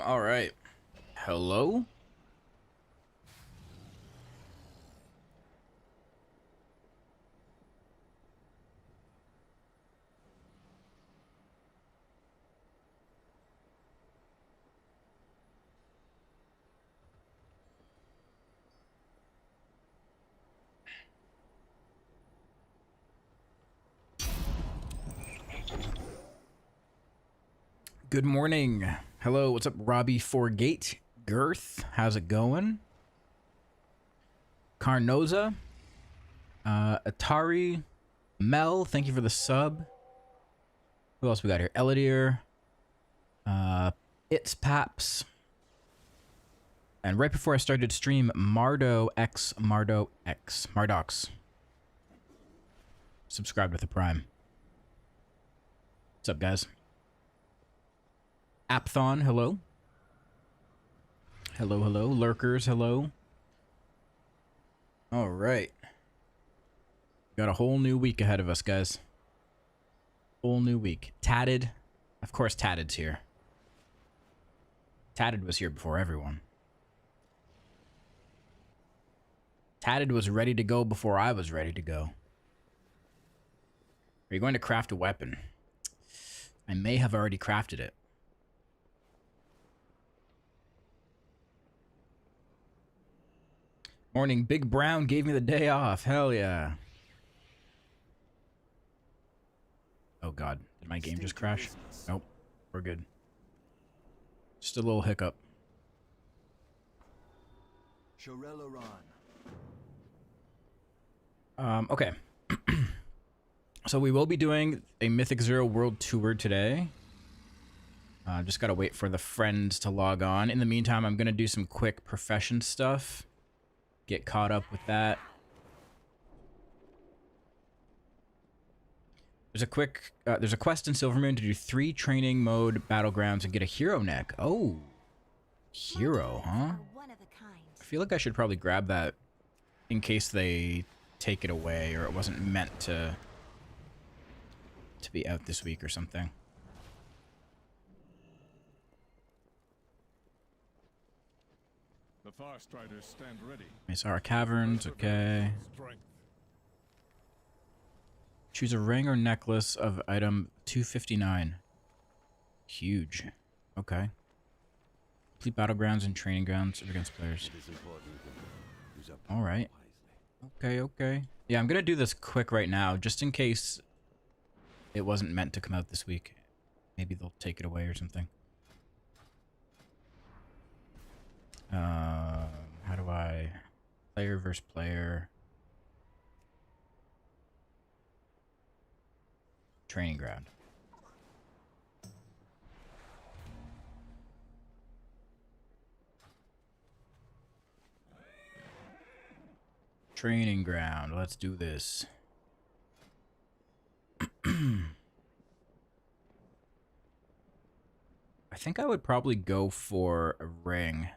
All right. Hello? Good morning. Hello, what's up, Robbie Forgate? Girth, how's it going? Carnoza, Atari, Mel, thank you for the sub. Who else we got here? Eladier, It's Paps. And right before I started stream, Mardox. Subscribed with a Prime. What's up, guys? Apthon, hello. Hello, hello. Lurkers, hello. All right. Got a whole new week ahead of us, guys. Whole new week. Tatted. Of course, Tatted's here. Tatted was here before everyone. Tatted was ready to go before I was ready to go. Are you going to craft a weapon? I may have already crafted it. Morning, Big Brown gave me the day off. Hell yeah. Oh god, did my game just crash? Nope, we're good. Just a little hiccup. Okay. So we will be doing a Mythic Zero World Tour today. Just gotta wait for the friends to log on. In the meantime, I'm gonna do some quick profession stuff. Get caught up with that. There's a quest in Silvermoon to do 3 training mode battlegrounds and get a hero neck. Oh, hero, huh? I feel like I should probably grab that in case they take it away or it wasn't meant to be out this week or something. The Far Striders stand ready. I saw our caverns, okay. Choose a ring or necklace of item 259. Huge. Okay. Complete battlegrounds and training grounds against players. Alright. Okay, okay. Yeah, I'm gonna do this quick right now, just in case it wasn't meant to come out this week. Maybe they'll take it away or something. How do I... Player versus player. Training ground. Training ground. Let's do this. I think I would probably go for a ring.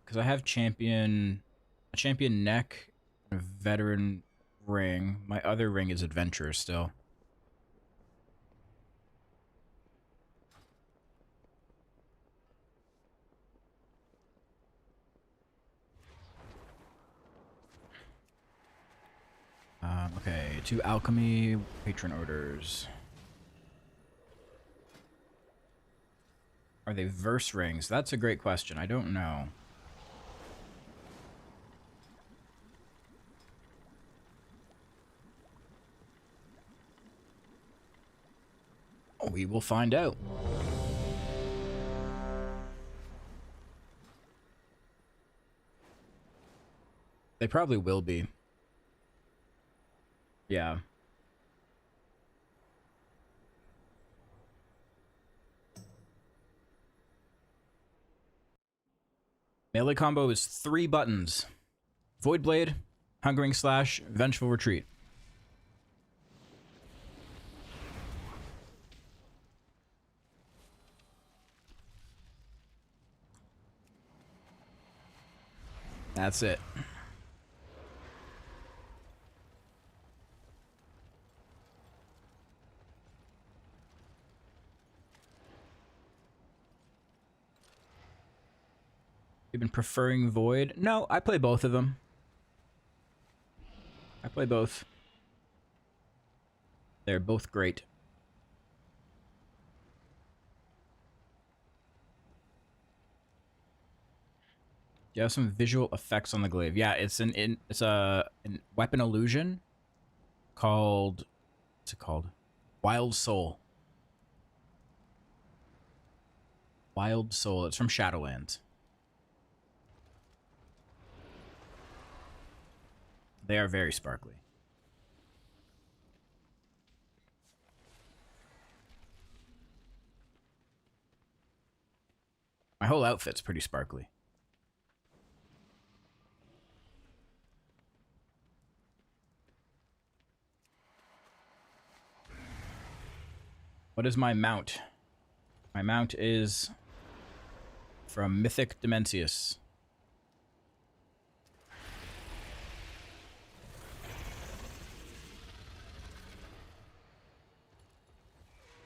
Because I have a champion neck, and a veteran ring. My other ring is adventurer still. Okay, 2 alchemy patron orders. Are they verse rings? That's a great question. I don't know. We will find out. They probably will be. Yeah. Melee combo is 3 buttons. Void Blade, Hungering Slash, Vengeful Retreat. That's it. preferring Void? No, I play both of them. I play both. They're both great. You have some visual effects on the glaive. Yeah, it's a weapon illusion called, what's it called? Wild Soul. Wild Soul. It's from Shadowlands. They are very sparkly. My whole outfit's pretty sparkly. What is my mount? My mount is from Mythic Dimensius.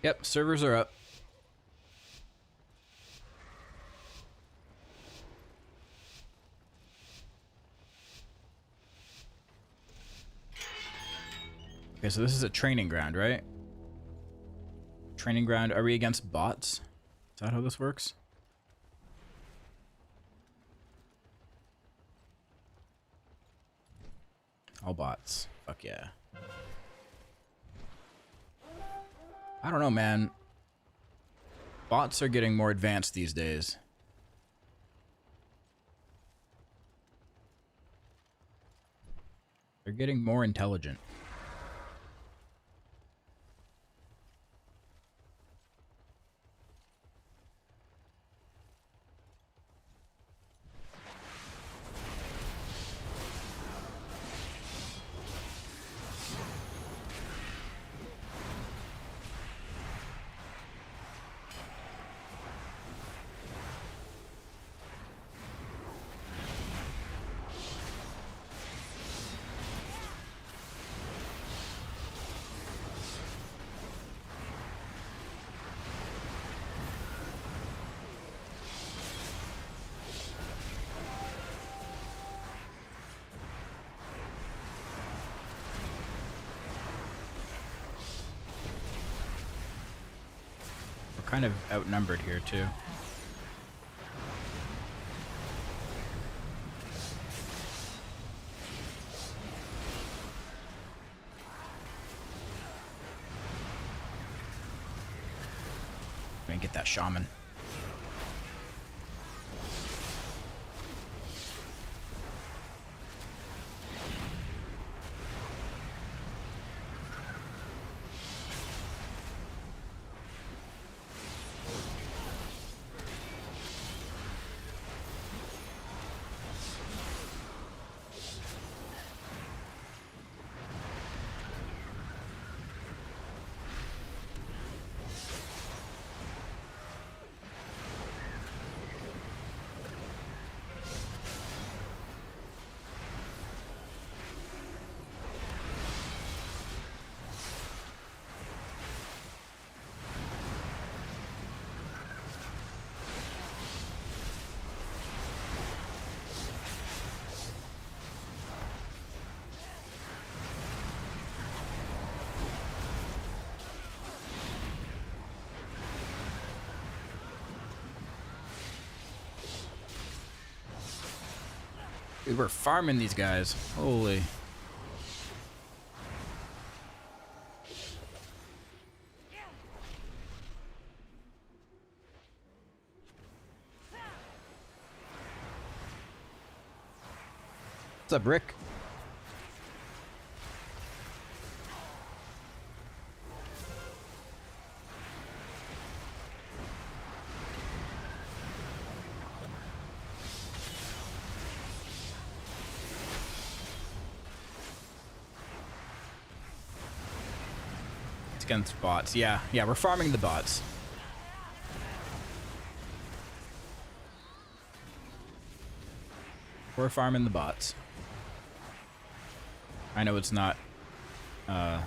Yep, servers are up. Okay, so this is a training ground, right? Training ground. Are we against bots? Is that how this works? All bots. Fuck yeah. I don't know, man. Bots are getting more advanced these days. They're getting more intelligent. Kind of outnumbered here too. Let me get that shaman. We were farming these guys. Holy. What's up, Rick? Against bots. Yeah, we're farming the bots. We're farming the bots. I know it's not the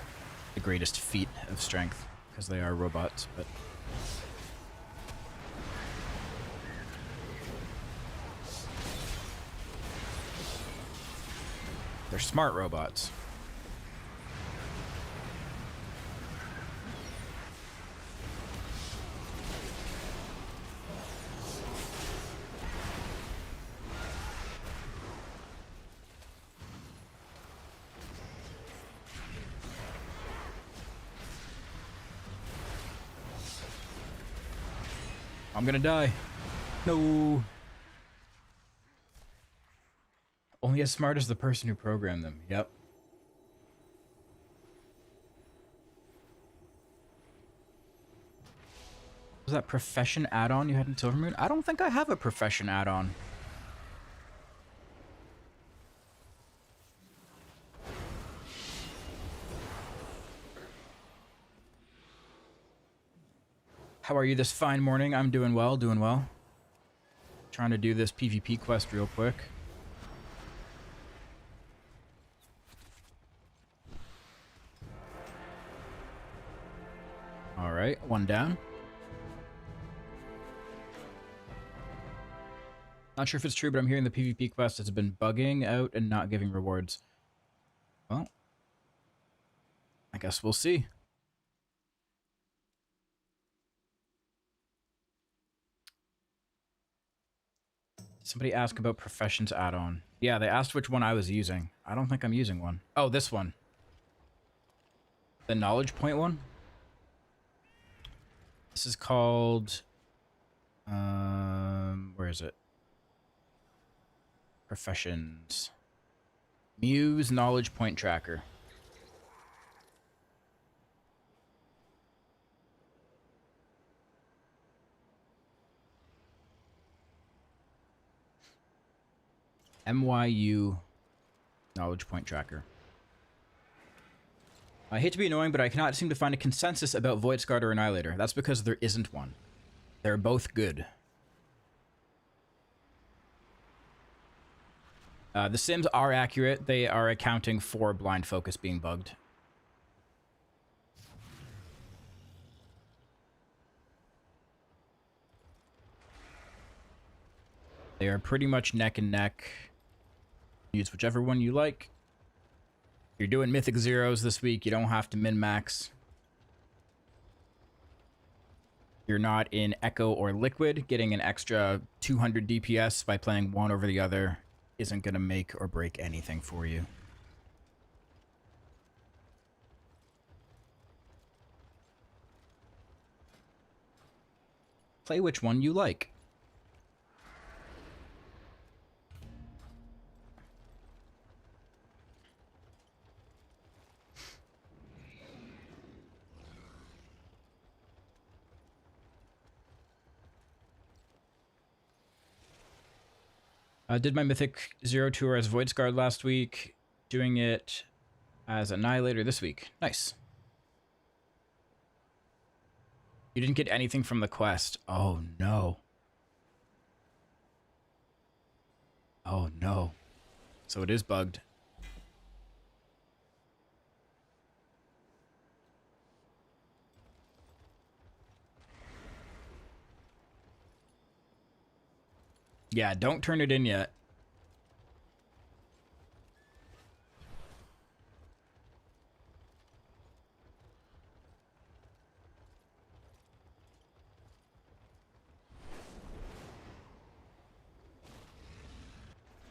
greatest feat of strength because they are robots, but They're smart robots. I'm gonna die. No. Only as smart as the person who programmed them. Yep. Was that profession add-on you had in Silvermoon? I don't think I have a profession add-on. How are you this fine morning? I'm doing well, doing well. Trying to do this PvP quest real quick. Alright, one down. Not sure if it's true, but I'm hearing the PvP quest has been bugging out and not giving rewards. Well, I guess we'll see. Somebody asked about Professions add-on. Yeah, they asked which one I was using. I don't think I'm using one. Oh, this one. The knowledge point one? This is called... where is it? Professions. Muse knowledge point tracker. MYU knowledge point tracker. I hate to be annoying, but I cannot seem to find a consensus about Voidsguard or Annihilator. That's because there isn't one. They're both good. The Sims are accurate. They are accounting for blind focus being bugged. They are pretty much neck and neck. Use whichever one you like. If you're doing Mythic Zeros this week, you don't have to min-max. You're not in Echo or Liquid. Getting an extra 200 DPS by playing one over the other isn't going to make or break anything for you. Play which one you like. Did my Mythic Zero tour as Voidsguard last week. Doing it as Annihilator this week. Nice. You didn't get anything from the quest. Oh, no. Oh, no. So it is bugged. Yeah, don't turn it in yet.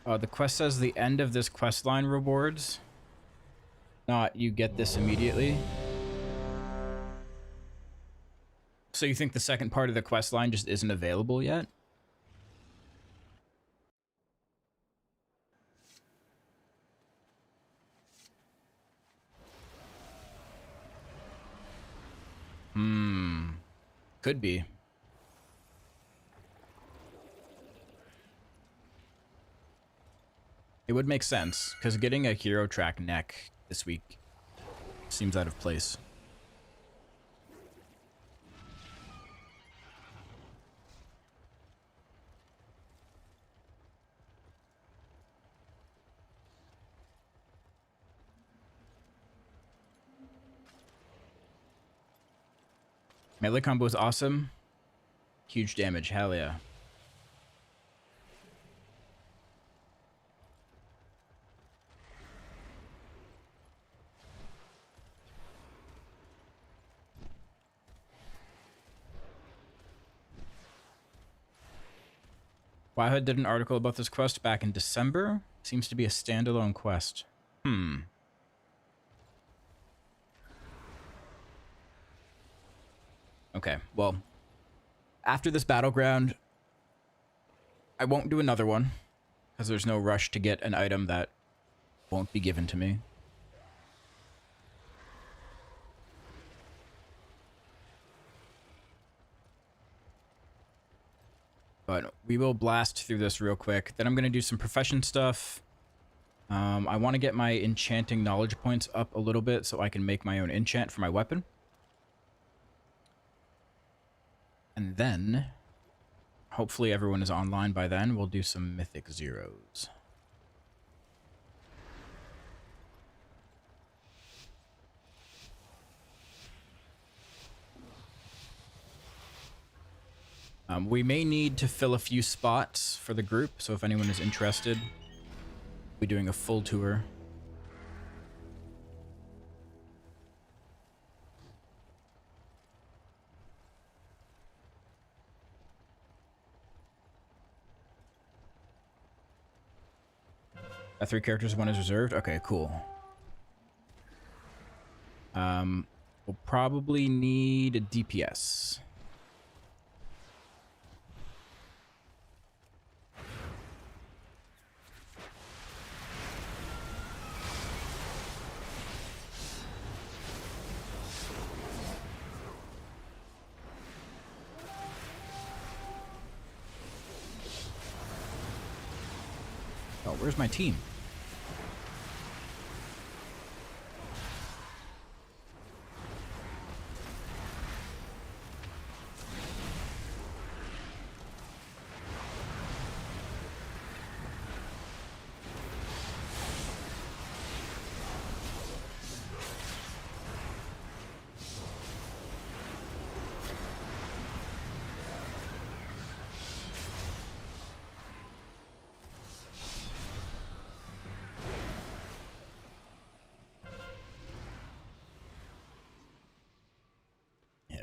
The quest says the end of this quest line rewards. Not you get this immediately. So you think the second part of the quest line just isn't available yet? Could be. It would make sense, because getting a hero track neck this week seems out of place. Melee combo is awesome. Huge damage, hell yeah. Whyhood did an article about this quest back in December. Seems to be a standalone quest. Okay, well, after this battleground, I won't do another one, because there's no rush to get an item that won't be given to me. But we will blast through this real quick. Then I'm going to do some profession stuff. I want to get my enchanting knowledge points up a little bit so I can make my own enchant for my weapon. And then, hopefully everyone is online by then, we'll do some Mythic Zeros. We may need to fill a few spots for the group, so if anyone is interested, we'll be doing a full tour. Three characters, one is reserved. Okay, cool. We'll probably need a DPS. Oh, where's my team?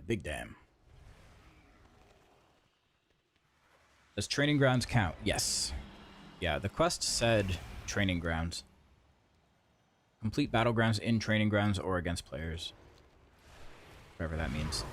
Big damn. Does training grounds count? Yes. Yeah, the quest said training grounds. Complete battlegrounds in training grounds or against players. Whatever that means.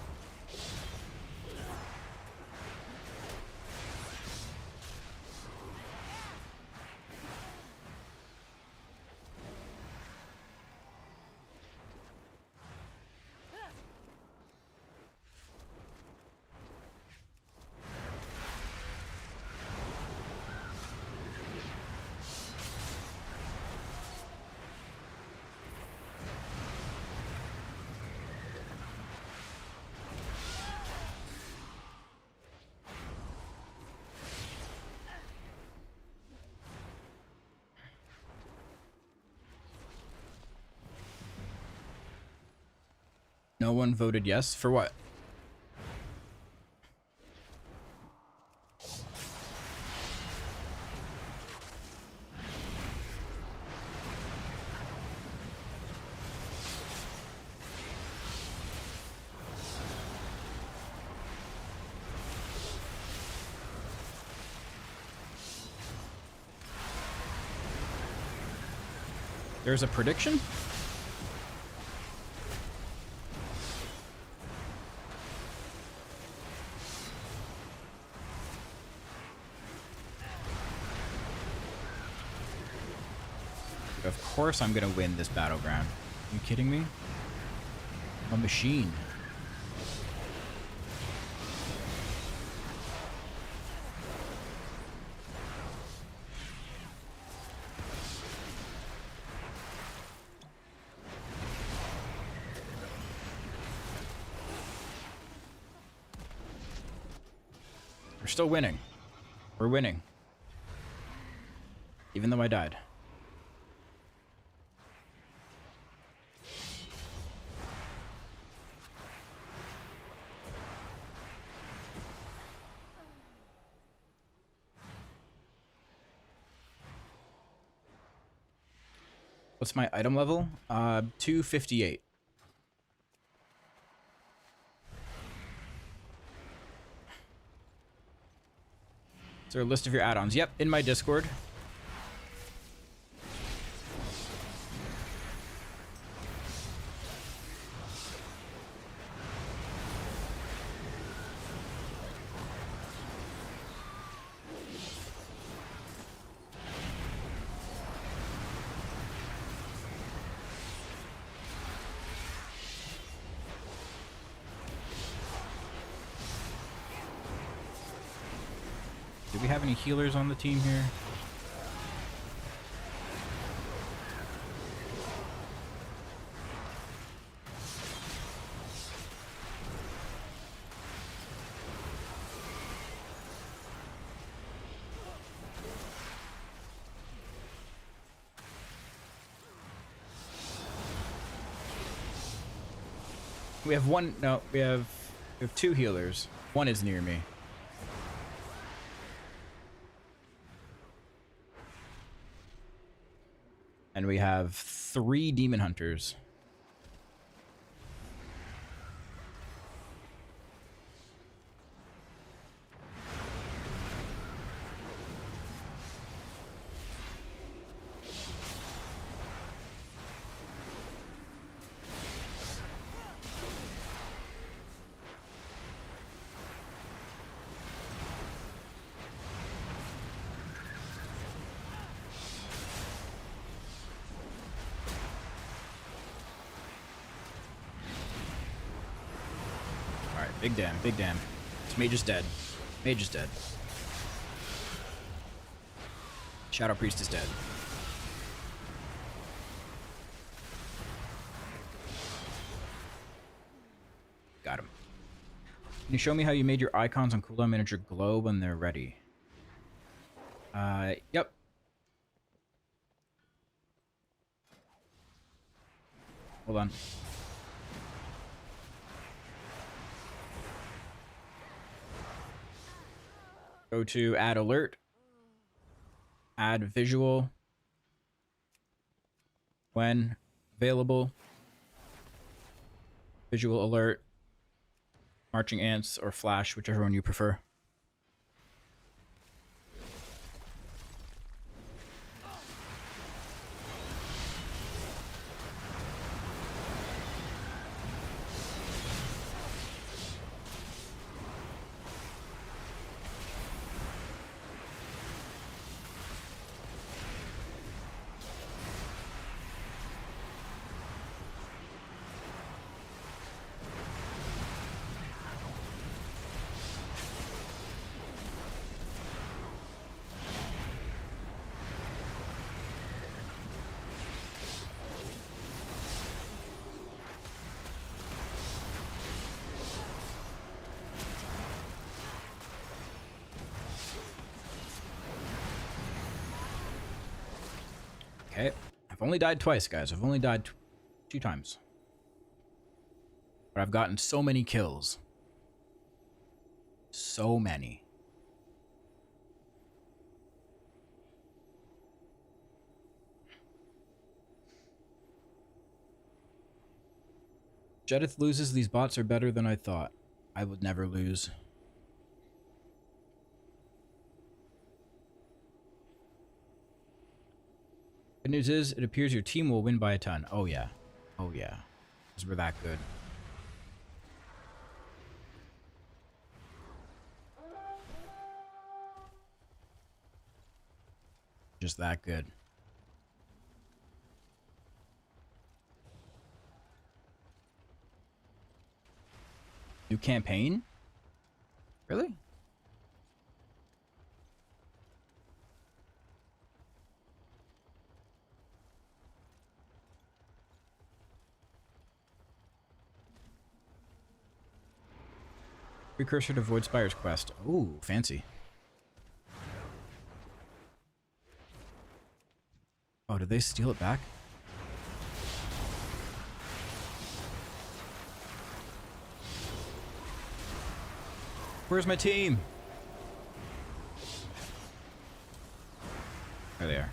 No one voted yes. For what? There's a prediction? Of course I'm gonna win this battleground. Are you kidding me? I'm a machine. We're still winning. We're winning. Even though I died. What's my item level? 258. there a list of your add-ons? Yep, in my Discord. Do we have any healers on the team here? We have one. No, we have two healers. One is near me. And we have 3 demon hunters. Big damn, big damn. This mage is dead. Mage is dead. Shadow Priest is dead. Got him. Can you show me how you made your icons on cooldown manager glow when they're ready? Yep. Hold on. Go to add alert, add visual, when available, visual alert, marching ants, or flash, whichever one you prefer. Okay, I've only died twice, guys. I've only died 2 times. But I've gotten so many kills. So many. Jedith loses. These bots are better than I thought. I would never lose. Good news is, it appears your team will win by a ton. Oh yeah. Oh yeah. Because we're that good. Just that good. New campaign? Really? Precursor to Void Spire's quest. Ooh, fancy. Oh, did they steal it back? Where's my team? There they are.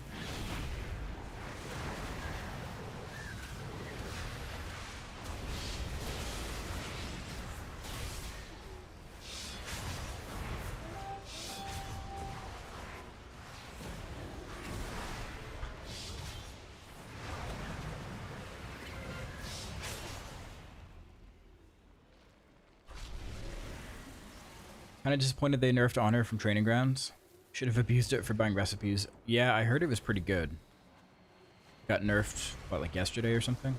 Kind of disappointed they nerfed Honor from Training Grounds. Should have abused it for buying recipes. Yeah, I heard it was pretty good. Got nerfed, what, like yesterday or something?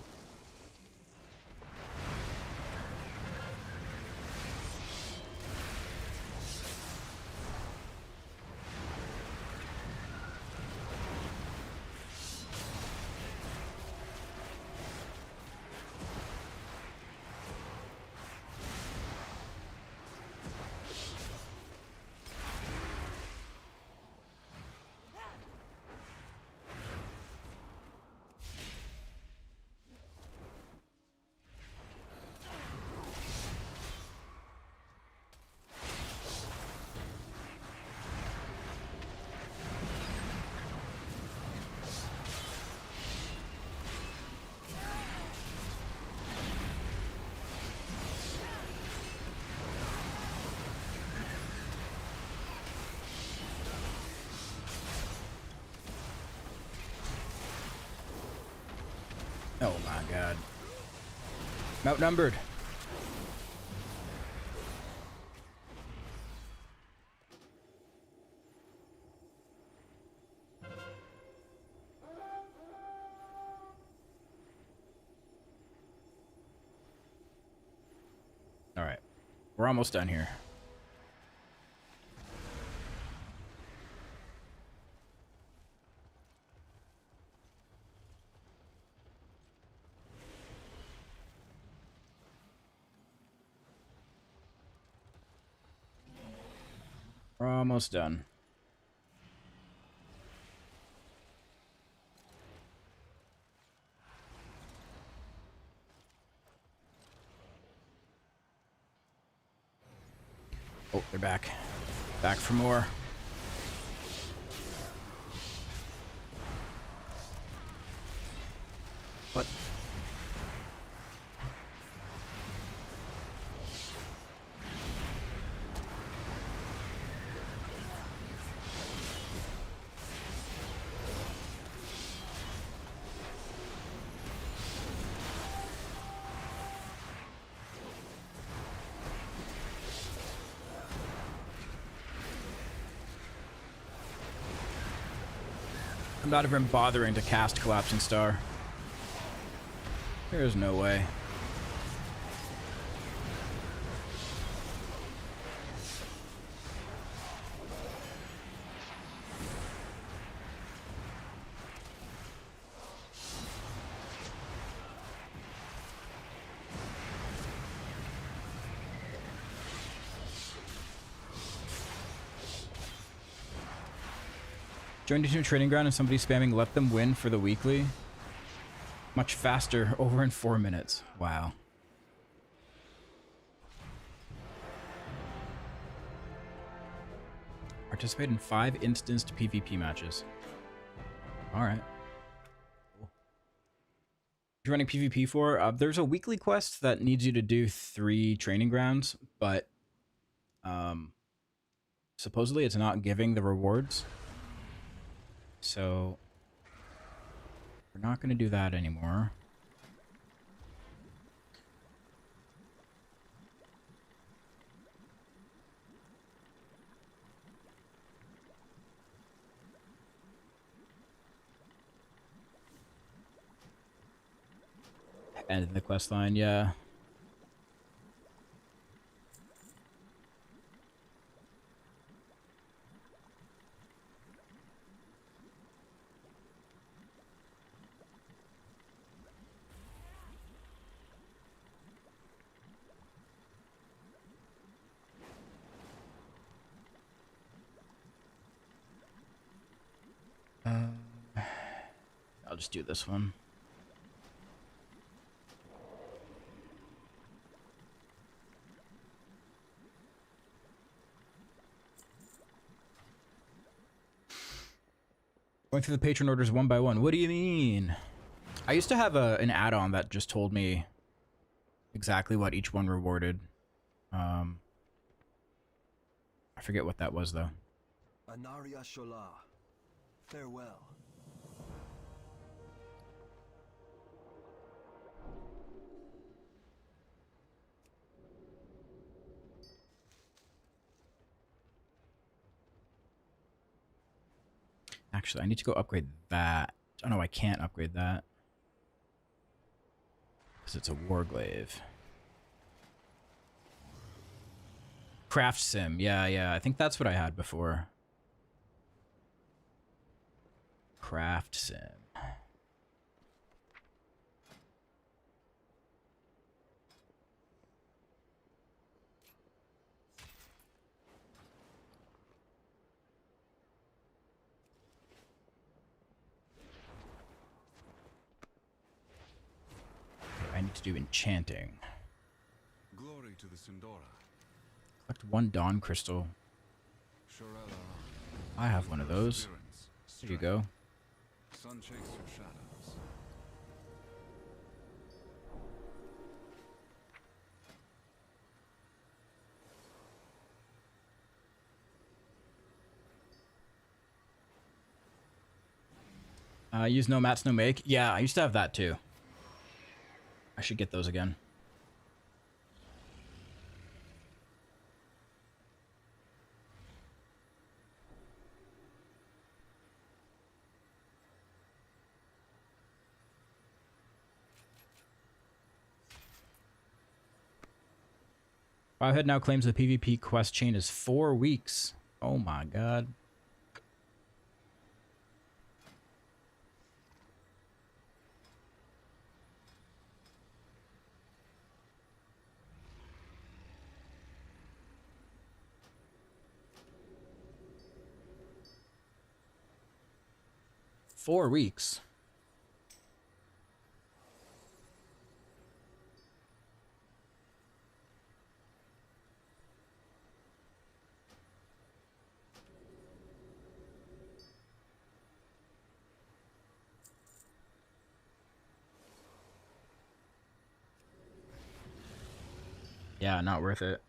Oh my god. I'm outnumbered. Alright. We're almost done here. We're almost done. Oh, they're back. Back for more. What? I'm not even bothering to cast Collapsing Star. There's no way. Joined into a training ground and somebody spamming let them win for the weekly. Much faster, over in 4 minutes. Wow. Participate in 5 instanced PvP matches. Alright. Cool. You're running PvP for? There's a weekly quest that needs you to do 3 training grounds, but supposedly it's not giving the rewards. So we're not going to do that anymore. End of the quest line, yeah. I'll just do this one. Going through the patron orders one by one. What do you mean? I used to have an add-on that just told me exactly what each one rewarded. I forget what that was though. Anaria Shola. Farewell. Actually, I need to go upgrade that. Oh no, I can't upgrade that. Because it's a warglaive. Craft sim. Yeah. I think that's what I had before. Craft sim. I need to do enchanting. Glory to the Sindora. Collect 1 dawn crystal. I have one of those. There you go. Sun chase your shadows. Use no mats, no make. Yeah, I used to have that too. I should get those again. Fivehead now claims the PvP quest chain is 4 weeks. Oh my god. Four weeks. Yeah, not worth it.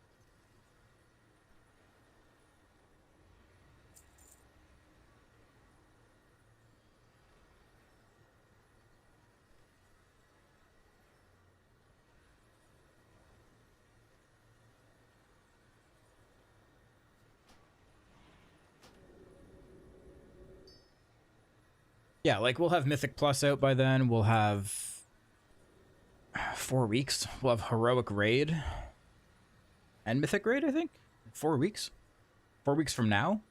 Yeah, like we'll have Mythic Plus out by then. We'll have 4 weeks. We'll have Heroic Raid and Mythic Raid, I think. 4 weeks. 4 weeks from now.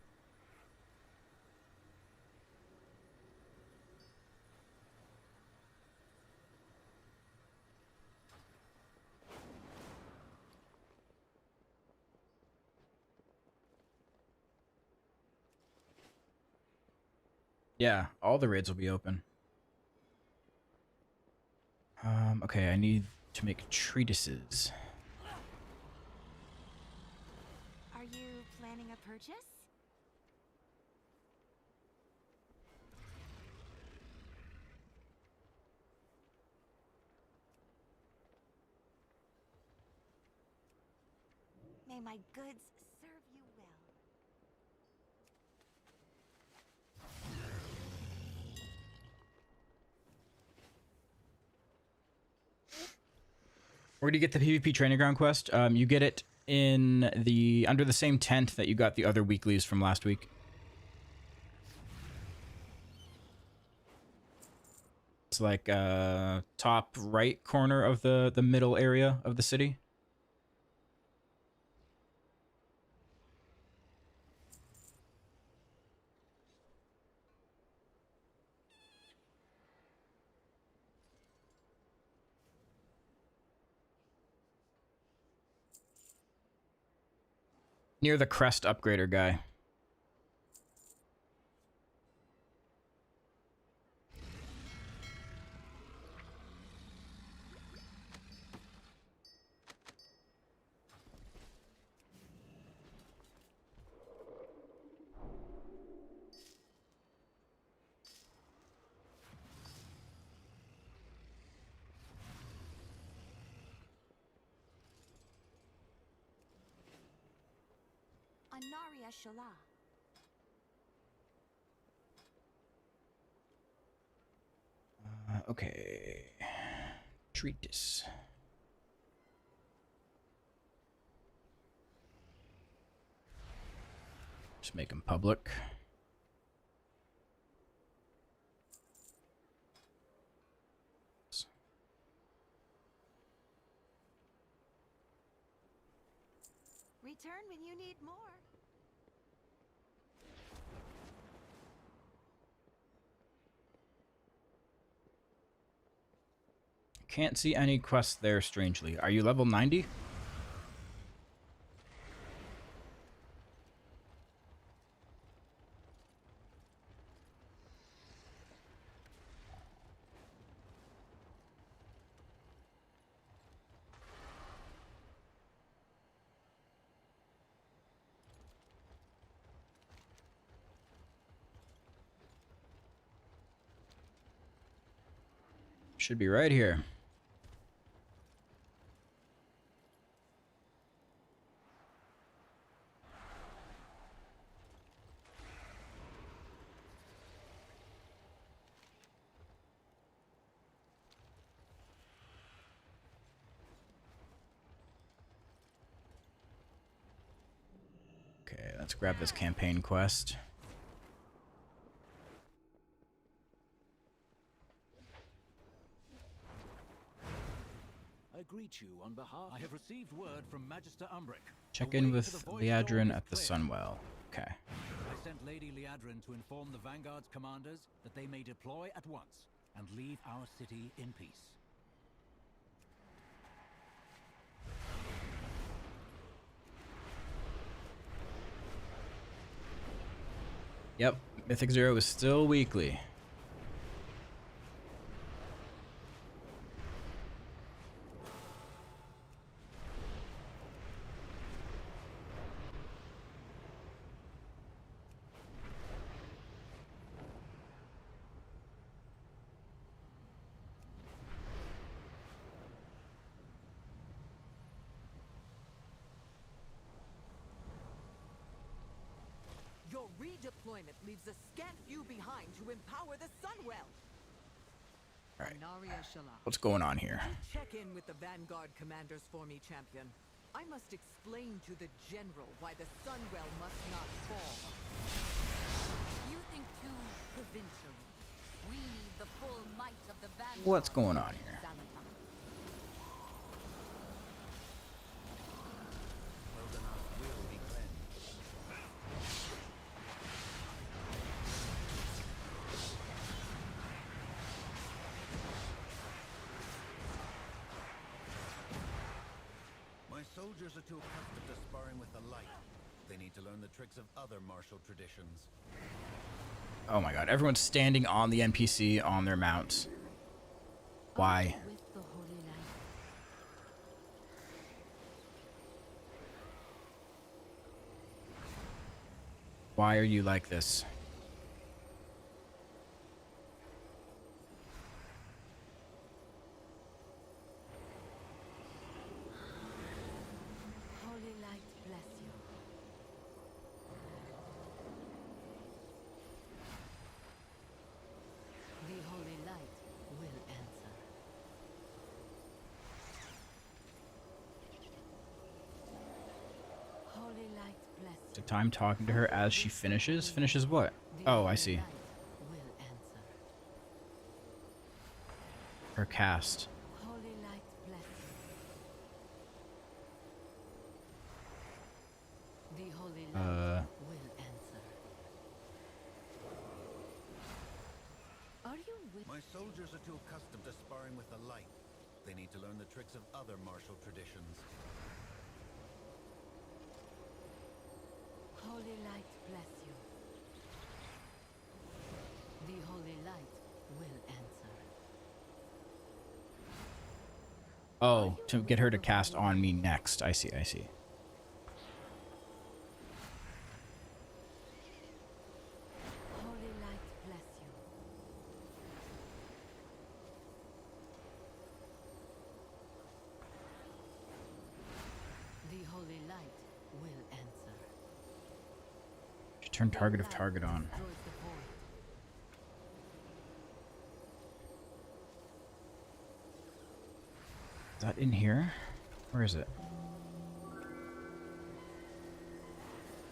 Yeah, all the raids will be open. Okay, I need to make treatises. Are you planning a purchase? May my goods serve you well. Where do you get the PvP training ground quest? You get it in the under the same tent that you got the other weeklies from last week. It's like top right corner of the middle area of the city. Near the crest upgrader guy. Anaria Shala. Okay. Treatise. Just make them public. Return when you need more. Can't see any quests there, strangely. Are you level 90? Should be right here. Okay, let's grab this campaign quest. I greet you on behalf. I have received word from Magister Umbric. Check in with Liadrin at the Sunwell. Okay. I sent Lady Liadrin to inform the Vanguard's commanders that they may deploy at once and leave our city in peace. Yep, Mythic Zero is still weekly. Your redeployment leaves a scant few behind to empower the Sunwell. All right. Naria Shala. What's going on here? Check in with the Vanguard commanders for me, champion. I must explain to the general why the Sunwell must not fall. You think too provincially. We need the full might of the Vanguard. What's going on here? Soldiers are too accustomed to sparring with the light. They need to learn the tricks of other martial traditions. Oh my god, everyone's standing on the NPC on their mounts. Why? With the holy light. Why are you like this? Holy light bless you. The holy light will answer. Holy light bless Is it time talking to her as she finishes? Finishes what? you. Oh, I see. Light will answer. Her cast. Holy light bless you. The holy light will answer. Are you with My soldiers are too accustomed to sparring with the light. They need to learn the tricks of other martial traditions. holy light bless you? The holy light will answer. Oh, to get her to cast on me next. I see, I see. Holy light bless you. The holy light will answer. Should turn target of target on. Destroys the void. Is that in here? Where is it?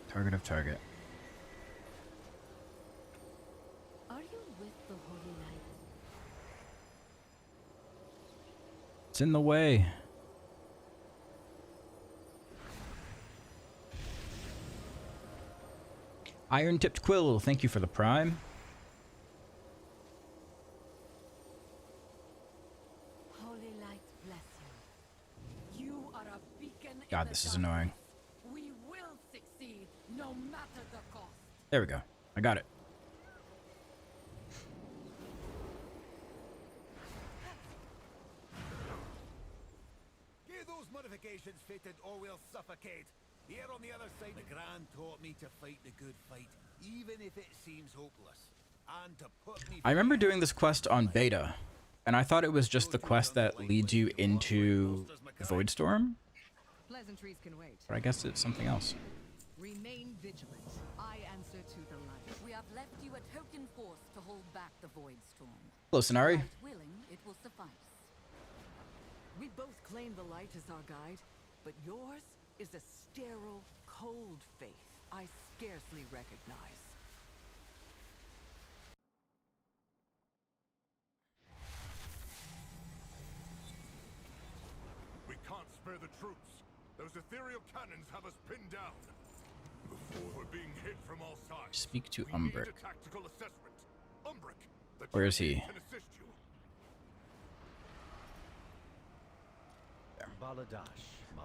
Target of target. Are you with the holy light? It's in the way. Iron Tipped Quill, thank you for the prime. Holy light bless you. You are a beacon in God, the this is darkness. annoying. We will succeed, no matter the cost. There we go. I got it. Give those modifications fitted or we'll suffocate. Here on the other side, the Grand taught me to fight the good fight, even if it seems hopeless. And to put me... I remember doing this quest on beta, and I thought it was just the quest that leads you into Voidstorm, Pleasantries can wait. but I guess it's something else. Remain vigilant. I answer to the light. We have left you a token force to hold back the void storm. Hello, Sonari. Light willing, it will suffice. We both claim the light as our guide, but yours is a sterile, cold faith I scarcely recognize. We can't spare the troops. Those ethereal cannons have us pinned down. Before we're being hit from all sides. Speak to We need Umbric. a tactical assessment. Umbric, the Where is he? champion can assist you.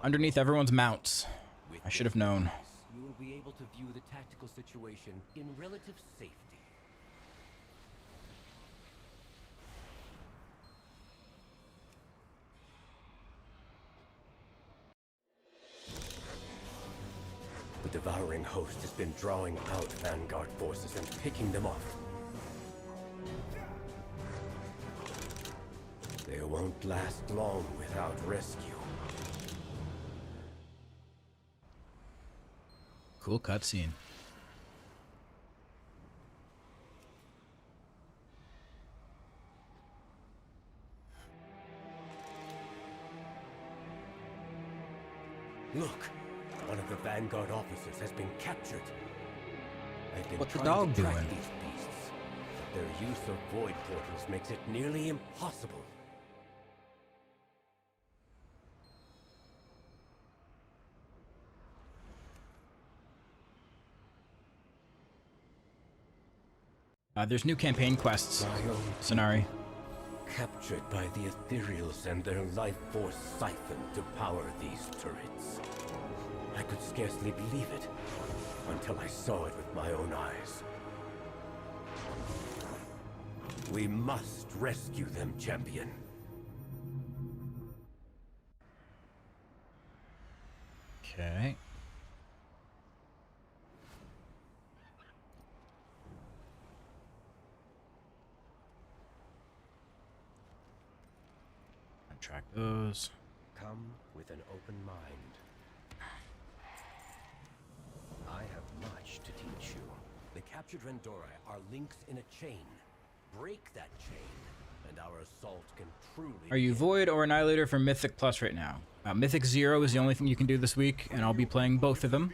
Underneath everyone's mounts. I should have known. You will be able to view the tactical situation in relative safety. The devouring host has been drawing out Vanguard forces and picking them off. They won't last long without rescue. Cool cutscene. Look, one of the Vanguard officers has been captured. I've been What's the trying dog to track doing? these beasts, but their use of void portals makes it nearly impossible. There's new campaign quests, My own Sonari. captured by the Ethereals and their life force siphoned to power these turrets. I could scarcely believe it until I saw it with my own eyes. We must rescue them, champion. Okay. Track those. Come with an open mind. I have much to teach you. The captured Rendori are links in a chain. Break that chain, and our assault can truly... Are you Void or Annihilator for Mythic Plus right now? Mythic Zero is the only thing you can do this week, and I'll be playing both of them.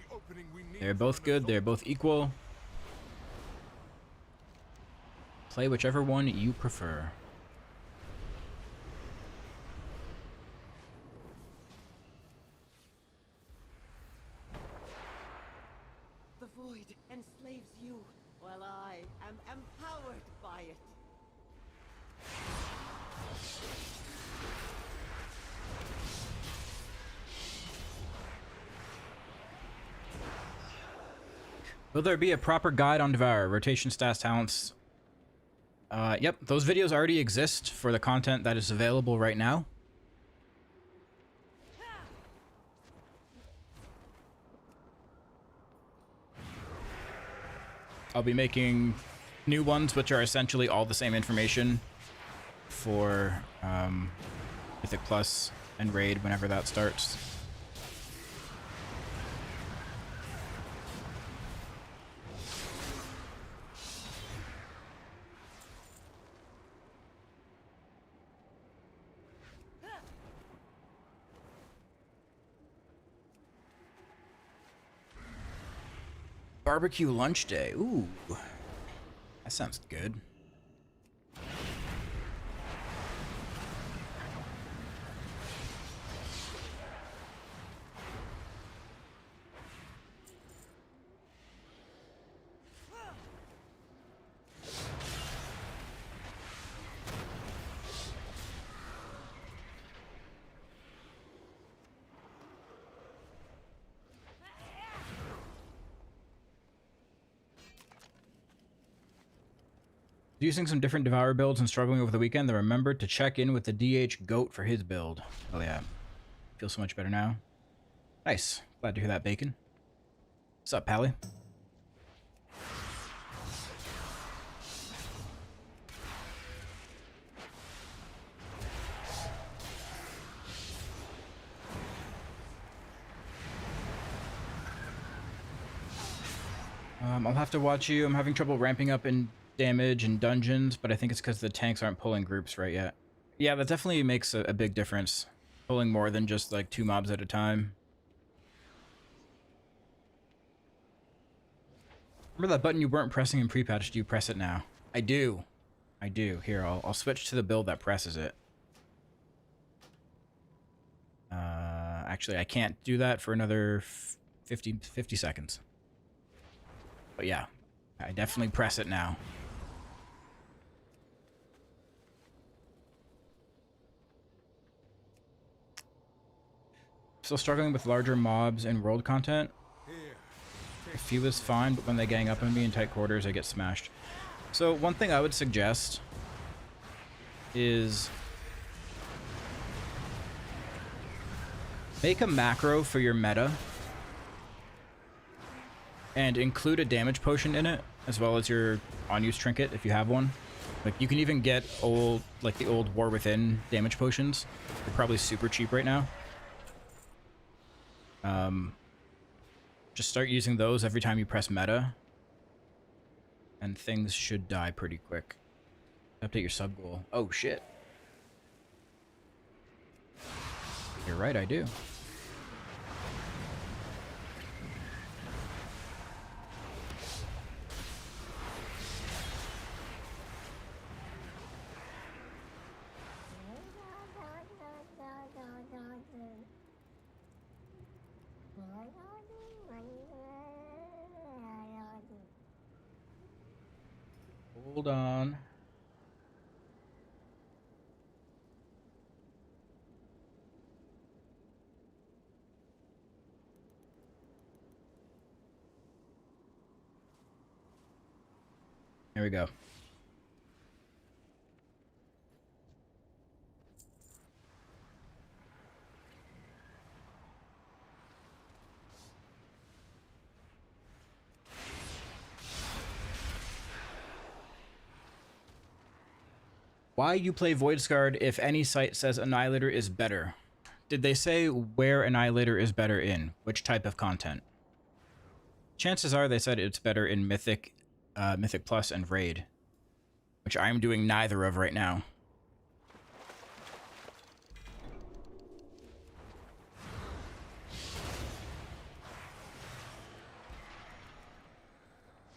They're both good, they're both equal. Play whichever one you prefer. The void enslaves you, while I am empowered by it. Will there be a proper guide on Devourer? Rotation, stats, talents. Yep, those videos already exist for the content that is available right now. I'll be making new ones, which are essentially all the same information for Mythic Plus and Raid whenever that starts. Barbecue lunch day. Ooh. That sounds good. Using some different Devourer builds and struggling over the weekend, then remembered to check in with the DH Goat for his build. Oh yeah. Feel so much better now. Nice. Glad to hear that, Bacon. What's up, Pally? I'll have to watch you. I'm having trouble ramping up in damage and dungeons, but I think it's because the tanks aren't pulling groups right yet. Yeah, that definitely makes a big difference. Pulling more than just like 2 mobs at a time. Remember that button you weren't pressing in pre-patch? Do you press it now? I do. I do. Here, I'll switch to the build that presses it. Actually, I can't do that for another 50 seconds. But yeah, I definitely press it now. Still struggling with larger mobs and world content. A few is fine, but when they gang up on me in tight quarters, I get smashed. So one thing I would suggest is make a macro for your meta and include a damage potion in it, as well as your on-use trinket if you have one. Like, you can even get old, like the old War Within damage potions. They're probably super cheap right now. Just start using those every time you press meta, and things should die pretty quick. Update your sub goal. Oh shit. You're right, I do. Hold on. There we go. Why you play Voidsguard if any site says Annihilator is better? Did they say where Annihilator is better in? Which type of content? Chances are they said it's better in Mythic, Mythic Plus and Raid, which I'm doing neither of right now.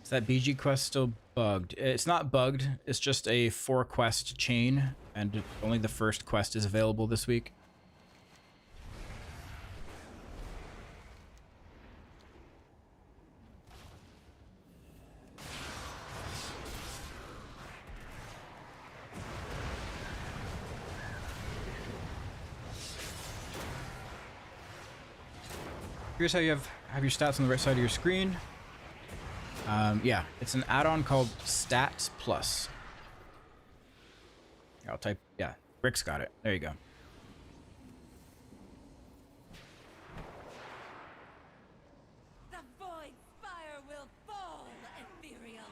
Is that BG quest still bugged? It's not bugged. It's just a 4-quest chain, and only the first quest is available this week. Here's how you have your stats on the right side of your screen. Yeah, it's an add-on called Stats Plus. I'll type, yeah, Rick's got it. There you go. The void spire will fall, Ethereals.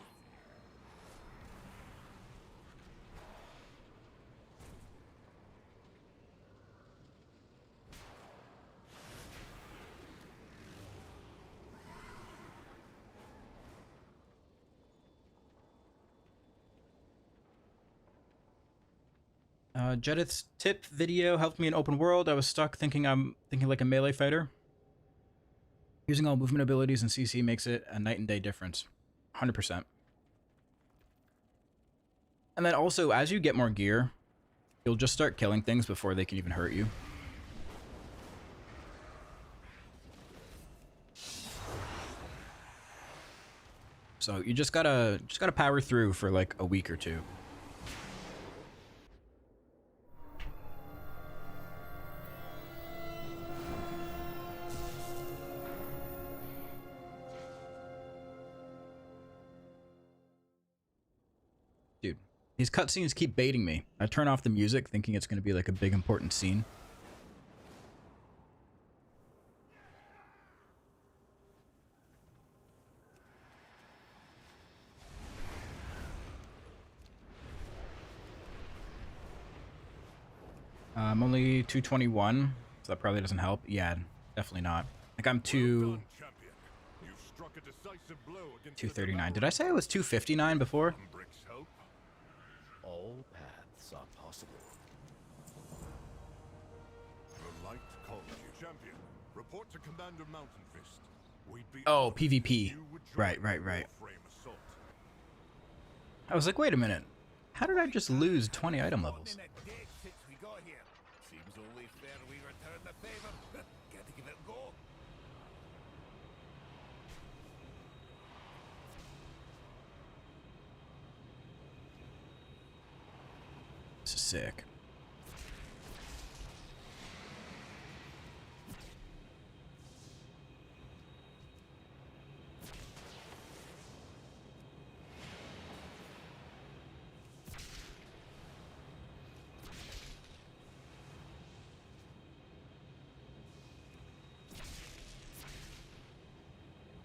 Jedith's tip video helped me in open world. I was stuck thinking like a melee fighter. Using all movement abilities and CC makes it a night and day difference. 100%. And then also, as you get more gear, you'll just start killing things before they can even hurt you. So you just gotta power through for like a week or two. Dude, These cutscenes keep baiting me. I turn off the music thinking it's going to be like a big important scene. I'm only 221, so that probably doesn't help. Yeah, definitely not. Like I'm 239. Did I say I was 259 before? All paths are possible. The light calls you. Champion, report to Commander Mountainfist. We'd be Oh, PvP. Right. I was like, wait a minute. How did I just lose 20 item levels? Seems only fair we return the favor. Got to give it a go. This is sick.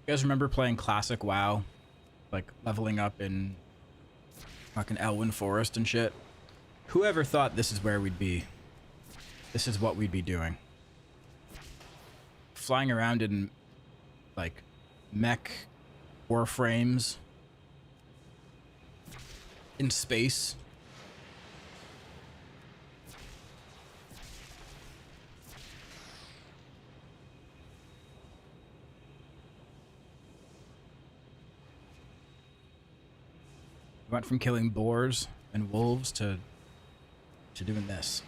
You guys remember playing classic WoW? Like leveling up in fucking Elwyn Forest and shit? Whoever thought this is where we'd be? This is what we'd be doing. Flying around in like mech warframes in space. We went from killing boars and wolves to doing this.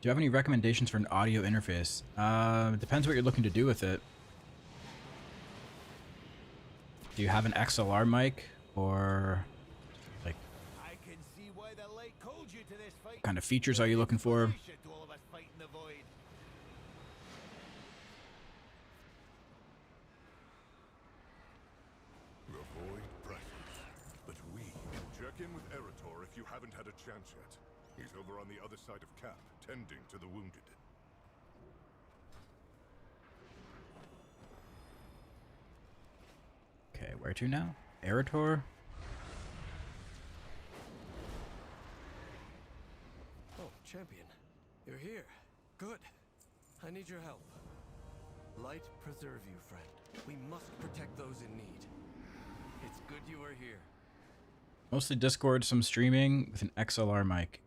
Do you have any recommendations for an audio interface? It depends what you're looking to do with it. Do you have an XLR mic or like what kind of features are you looking for? With Eretor if you haven't had a chance yet. He's over on the other side of camp, tending to the wounded. Okay, where to now? Eretor? Oh, champion. You're here. Good. I need your help. Light preserve you, friend. We must protect those in need. It's good you are here. Mostly Discord, some streaming with an XLR mic.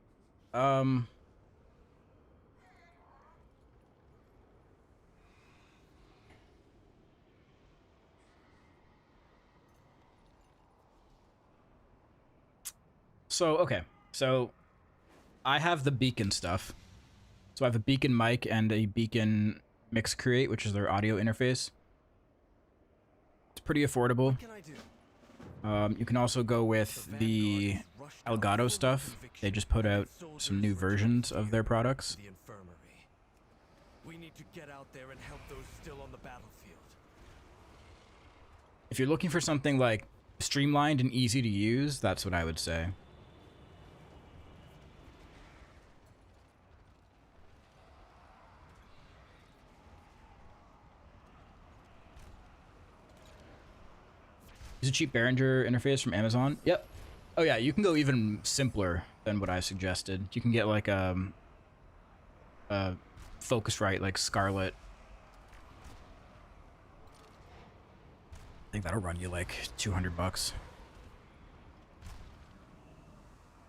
So, okay. So, I have the beacon stuff. So I have a beacon mic and a beacon mix create, which is their audio interface. It's pretty affordable. What can I do? You can also go with the Elgato stuff. They just put out some new versions of their products. The infirmary. We need to get out there and help those still on the battlefield. If you're looking for something like streamlined and easy to use, that's what I would say. Use a cheap Behringer interface from Amazon. Yep. Oh yeah, you can go even simpler than what I suggested. You can get like a Focusrite like Scarlet. I think that'll run you like 200 bucks.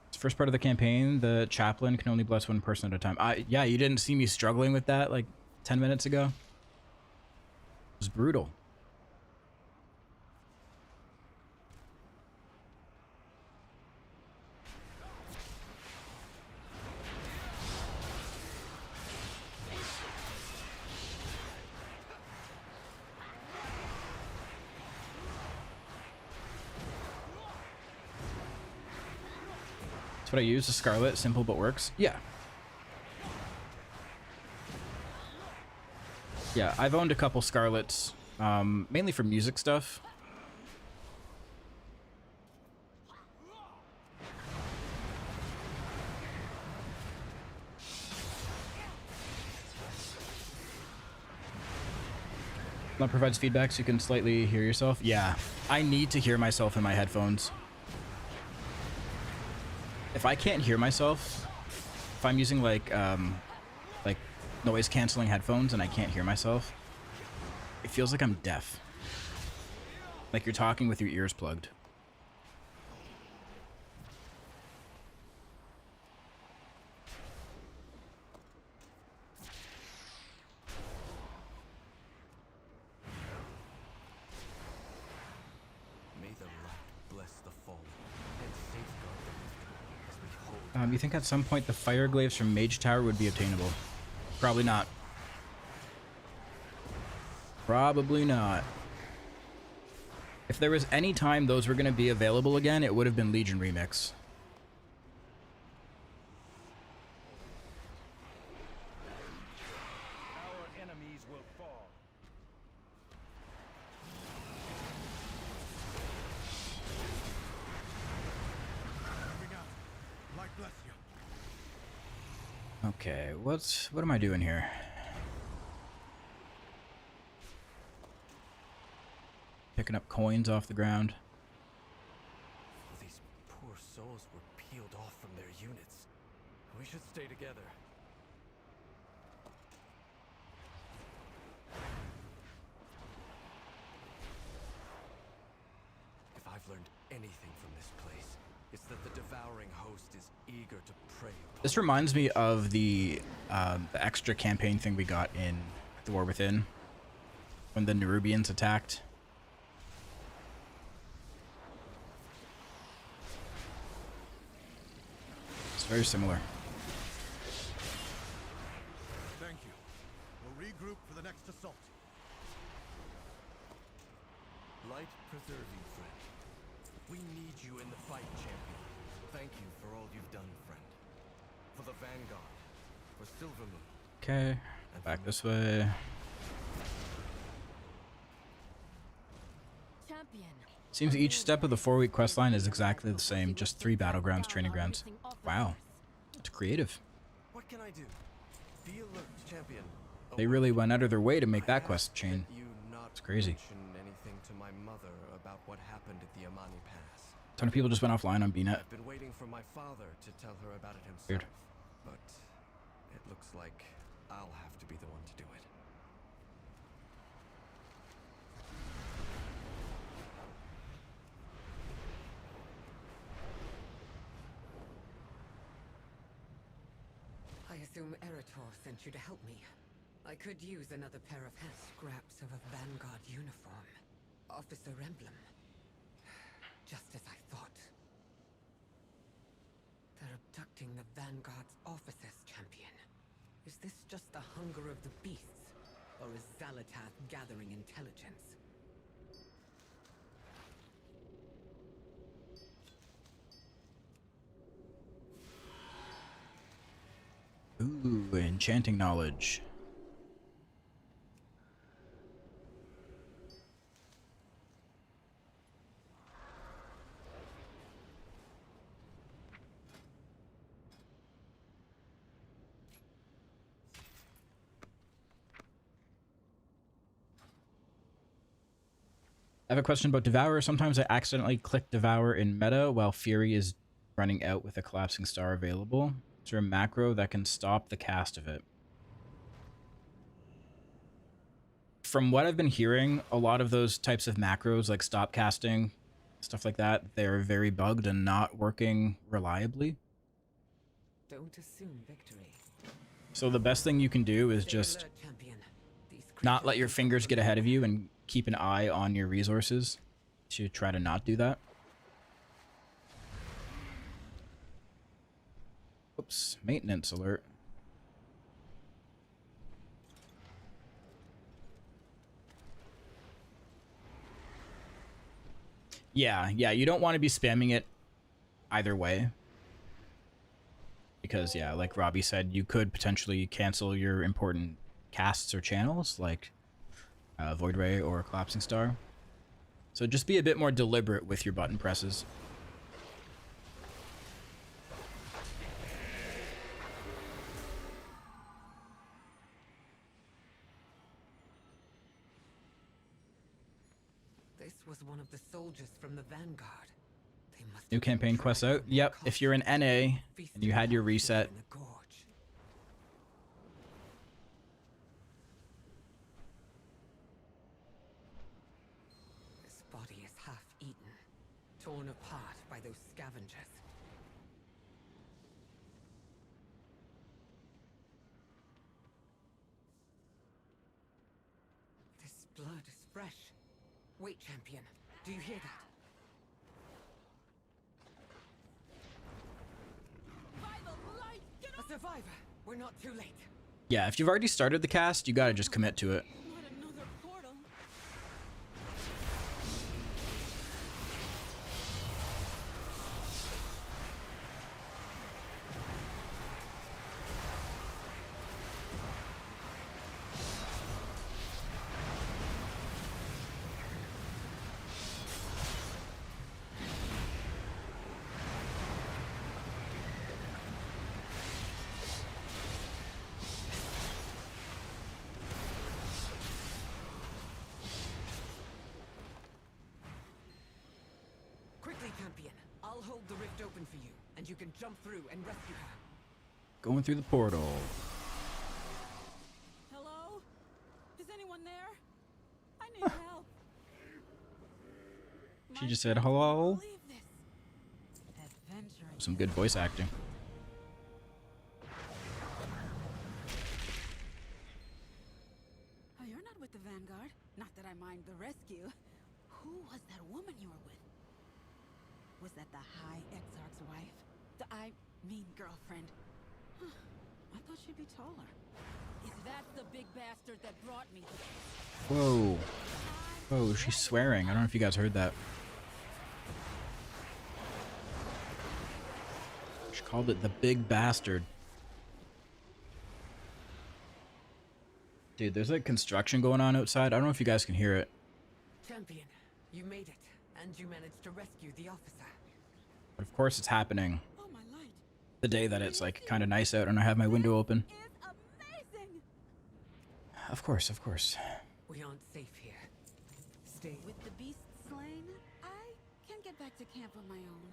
It's the first part of the campaign. The chaplain can only bless one person at a time. Yeah, you didn't see me struggling with that like 10 minutes ago. It was brutal. That's what I use, the Scarlet. Simple but works. Yeah. Yeah, I've owned a couple Scarlets, mainly for music stuff. That provides feedback so you can slightly hear yourself. Yeah, I need to hear myself in my headphones. If I can't hear myself, if I'm using like noise canceling headphones and I can't hear myself, it feels like I'm deaf. Like you're talking with your ears plugged. You think at some point the fire glaives from Mage Tower would be obtainable? Probably not. Probably not. If there was any time those were going to be available again, it would have been Legion Remix. Our enemies will fall. Moving out. Light bless you. Okay, what am I doing here? Picking up coins off the ground. These poor souls were peeled off from their units. We should stay together. If I've learned anything from this place, it's that the devouring host is eager to prey upon. This reminds me of the extra campaign thing we got in The War Within, when the Nerubians attacked. It's very similar. Thank you. We'll regroup for the next assault. Light preserve you, friend. We need you in the fight, champion. Thank you for all you've done, friend. For the Vanguard, for Silvermoon. Okay, back this way. Champion. Seems each step of the 4-week questline is exactly the same, just 3 battlegrounds, training grounds. Wow, it's creative. What can I do? Be alert, champion. They really went out of their way to make that quest chain. It's crazy. Anything to my mother about what happened at the Amani Pass. A ton of people just went offline on BNet. I've been waiting for my father to tell her about it himself. Weird. But it looks like I'll have to be the one to do it. I assume Eretor sent you to help me. I could use another pair of scraps of a Vanguard uniform. Officer emblem. Just as I thought. They're abducting the Vanguard's officers, champion. Is this just the hunger of the beasts? Or is Xalatath gathering intelligence? Ooh, enchanting knowledge. I have a question about Devourer. Sometimes I accidentally click Devourer in meta while Fury is running out with a collapsing star available. Is there a macro that can stop the cast of it? From what I've been hearing, a lot of those types of macros, like stop casting, stuff like that, they're very bugged and not working reliably. Don't assume victory. So the best thing you can do is just not let your fingers get ahead of you and keep an eye on your resources to try to not do that. Oops, maintenance alert. Yeah, you don't want to be spamming it either way. Because, yeah, like Robbie said, you could potentially cancel your important casts or channels like Void Ray or Collapsing Star. So just be a bit more deliberate with your button presses. This was one of the soldiers from the Vanguard. They must New have been campaign quests dragged out. from the Yep, cost if you're an NA and you had your reset, in the gorge. This body is half eaten, torn apart by those scavengers. This blood is fresh. Wait, champion. Do you hear that? A survivor. We're not too late. yeah, if you've already started the cast, you gotta just commit to it. Not another portal. Quickly, champion. I'll hold the rift open for you, and you can jump through and rescue her. Going through the portal. Hello? Is anyone there? I need help. She just said hello. Believe this. Adventuring. Some good voice acting. Oh, you're not with the Vanguard? Not that I mind the rescue. Who was that woman you were with? Was that the High Exarch's wife? I mean girlfriend. Huh. I thought she'd be taller. Is that the big bastard that brought me here? Whoa. Whoa, she's swearing. I don't know if you guys heard that. She called it the big bastard. Dude, there's like construction going on outside. I don't know if you guys can hear it. Champion, you made it, and you managed to rescue the officer. But of course it's happening Oh, my light. the day that it's like kind of nice out and I have my window open. Is amazing. Of course, of course. We aren't safe here. Stay With the beast slain, I can get back to camp on my own.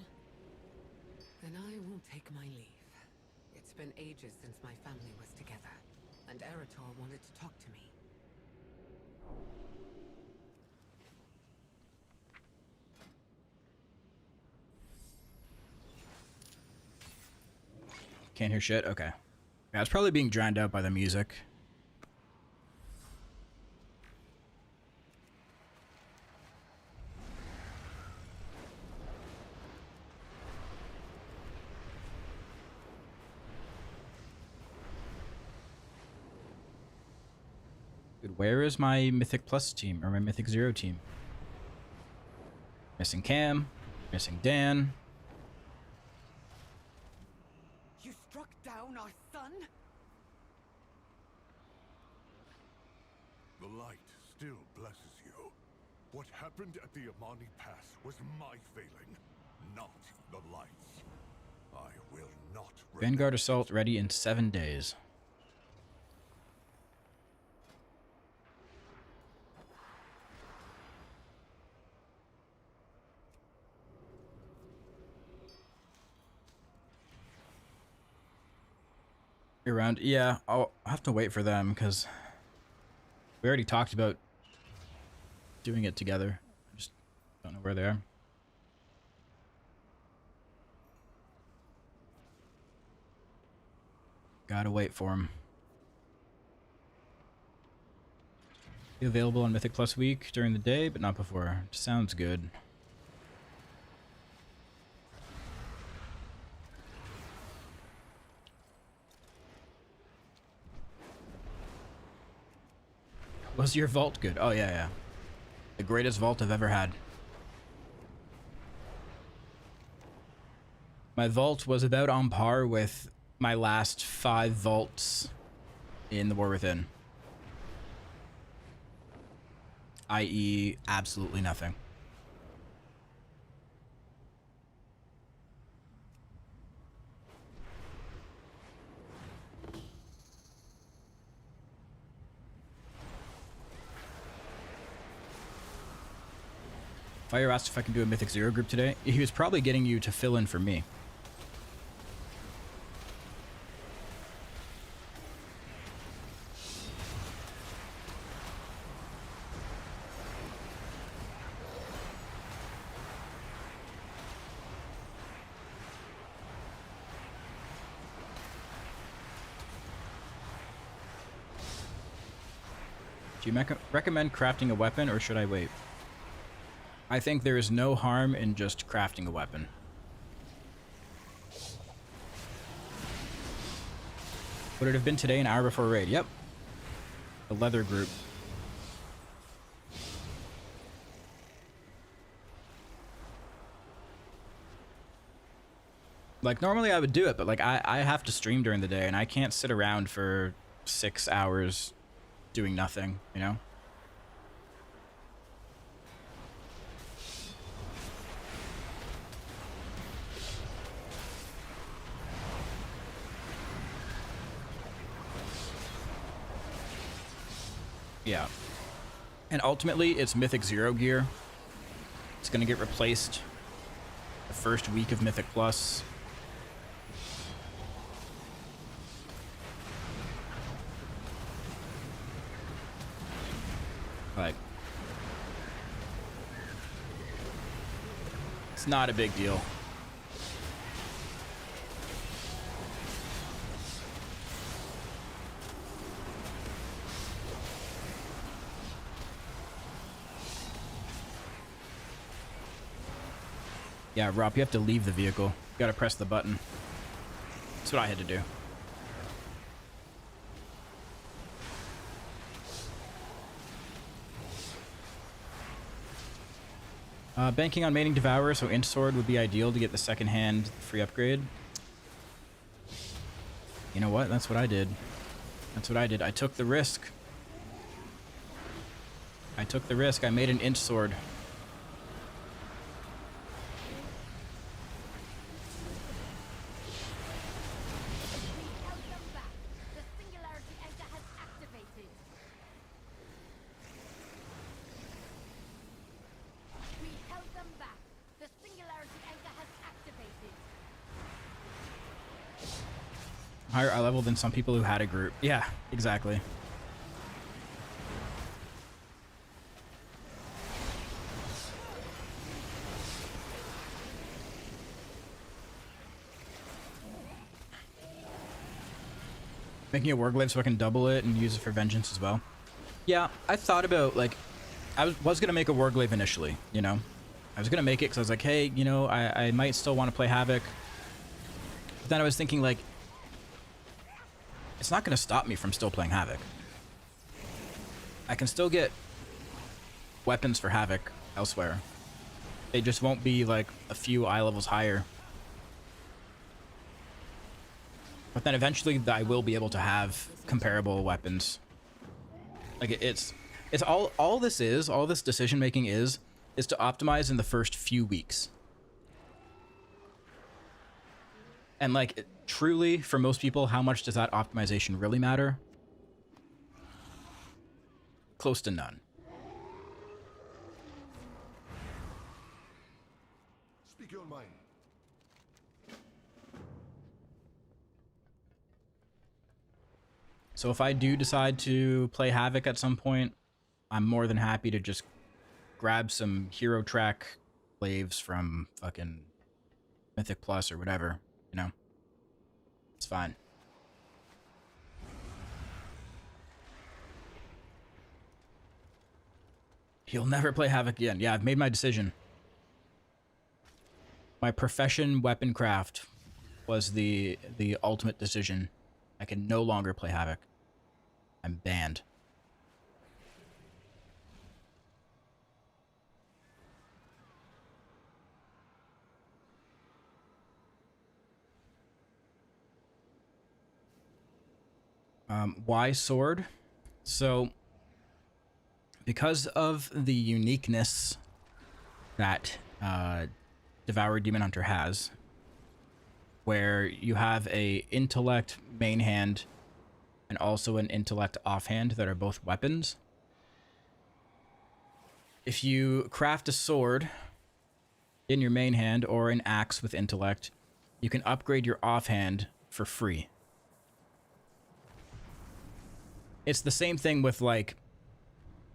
Then I will take my leave. It's been ages since my family was together, and Eretor wanted to talk to me. Can't hear shit? Okay. Yeah, it's probably being drowned out by the music. Dude, where is my Mythic Plus team or my Mythic Zero team? Missing Cam, missing Dan. You struck down our son? The light still blesses you. What happened at the Amani Pass was my failing, not the lights. I will not. Vanguard assault ready in 7 days. You're around? Yeah, I'll have to wait for them because we already talked about doing it together. I just don't know where they are. Gotta wait for them. Be available on Mythic Plus week during the day, but not before. Sounds good. Was your vault good? Oh, yeah, yeah. The greatest vault I've ever had. My vault was about on par with my last 5 vaults in the War Within. i.e. absolutely nothing. Fire asked if I can do a Mythic Zero group today. He was probably getting you to fill in for me. Do you recommend crafting a weapon, or should I wait? I think there is no harm in just crafting a weapon. Would it have been today, an hour before raid? Yep. The leather group. Like, normally I would do it, but like I have to stream during the day, and I can't sit around for 6 hours doing nothing, you know? Yeah. And ultimately, it's Mythic Zero gear. It's going to get replaced the first week of Mythic Plus. Like, it's not a big deal. Yeah, Rob, you have to leave the vehicle. You gotta press the button. That's what I had to do. Banking on maining Devourer, so Int Sword would be ideal to get the second-hand free upgrade. You know what? That's what I did. That's what I did. I took the risk. I took the risk. I made an Int Sword. Higher eye level than some people who had a group. Yeah, exactly. Making a warglaive so I can double it and use it for vengeance as well. Yeah, I thought about, like, I was gonna make a warglaive initially, you know? I was gonna make it because I was like, hey, you know, I might still want to play Havoc. But then I was thinking, like, it's not going to stop me from still playing Havoc. I can still get weapons for Havoc elsewhere. They just won't be like a few eye levels higher. But then eventually I will be able to have comparable weapons. Like it's all this decision making is to optimize in the first few weeks. And like, truly, for most people, how much does that optimization really matter? Close to none. Speak your mind. So if I do decide to play Havoc at some point, I'm more than happy to just grab some hero track glaives from fucking Mythic Plus or whatever. You know, it's fine. He'll never play Havoc again. Yeah, I've made my decision. My profession, weapon craft, was the ultimate decision. I can no longer play Havoc. I'm banned. Why sword? So because of the uniqueness that Devourer Demon Hunter has, where you have a intellect main hand and also an intellect offhand that are both weapons. If you craft a sword in your main hand or an axe with intellect, you can upgrade your offhand for free. It's the same thing with like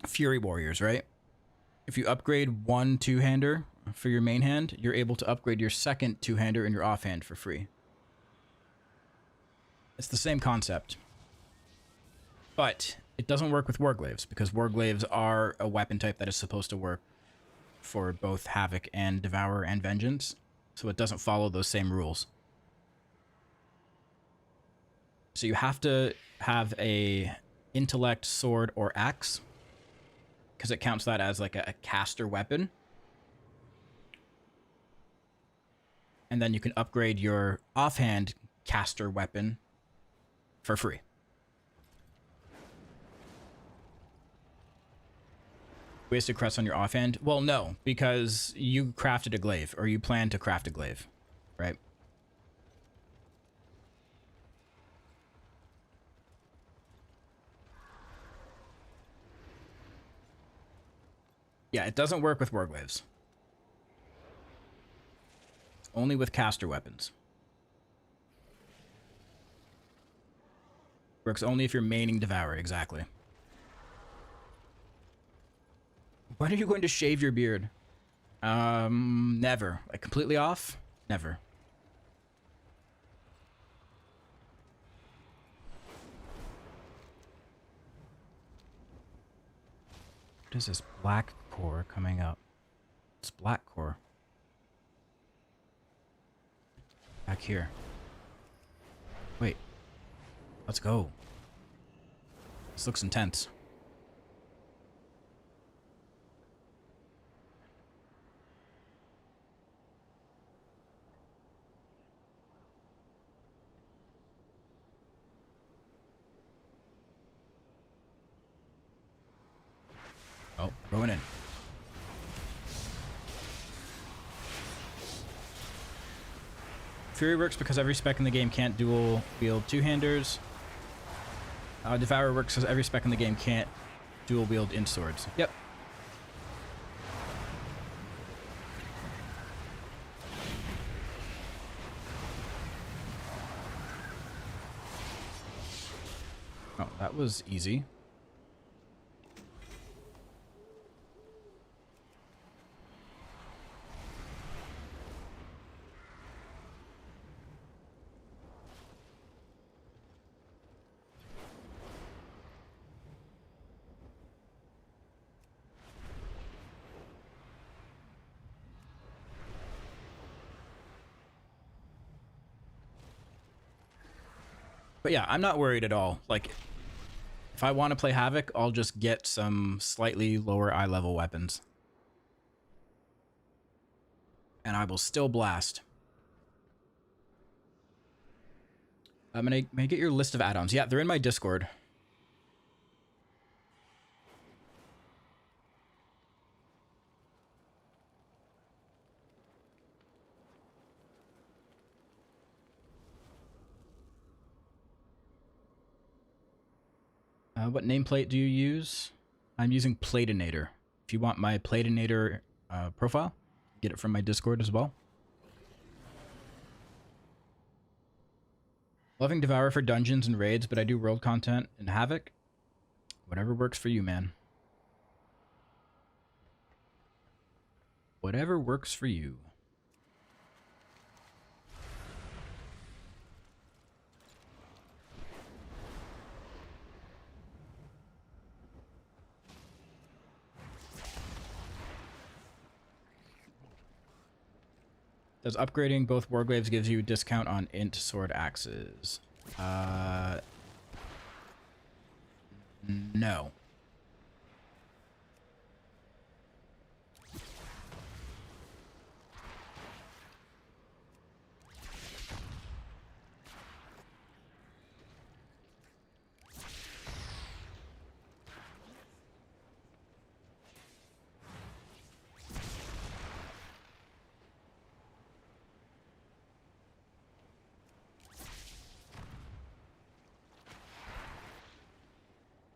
Fury Warriors, right? If you upgrade one two-hander for your main hand, you're able to upgrade your second two-hander in your offhand for free. It's the same concept. But it doesn't work with Warglaives, because Warglaives are a weapon type that is supposed to work for both Havoc and Devourer and Vengeance, so it doesn't follow those same rules. So you have to have a intellect sword or axe, because it counts that as like a caster weapon. And then you can upgrade your offhand caster weapon for free. Wasted crest on your offhand? Well, no, because you crafted a glaive, or you plan to craft a glaive, right? Yeah, it doesn't work with Warglaives. Only with caster weapons. Works only if you're maining Devourer, exactly. When are you going to shave your beard? Never. Like, completely off? Never. What is this black core coming up? It's black core. Back here. Wait. Let's go. This looks intense. Oh, going in. Fury works because every spec in the game can't dual wield two-handers. Devourer works because every spec in the game can't dual wield in swords. Yep. Oh, that was easy. But yeah, I'm not worried at all. Like, if I want to play Havoc, I'll just get some slightly lower eye level weapons. And I will still blast. May I get your list of add-ons? Yeah, they're in my Discord. What nameplate do you use? I'm using Platinator. If you want my Platinator profile, get it from my Discord as well. Loving Devourer for dungeons and raids, but I do world content in Havoc. Whatever works for you, man. Whatever works for you. Does upgrading both Warglaives gives you a discount on int sword axes? No.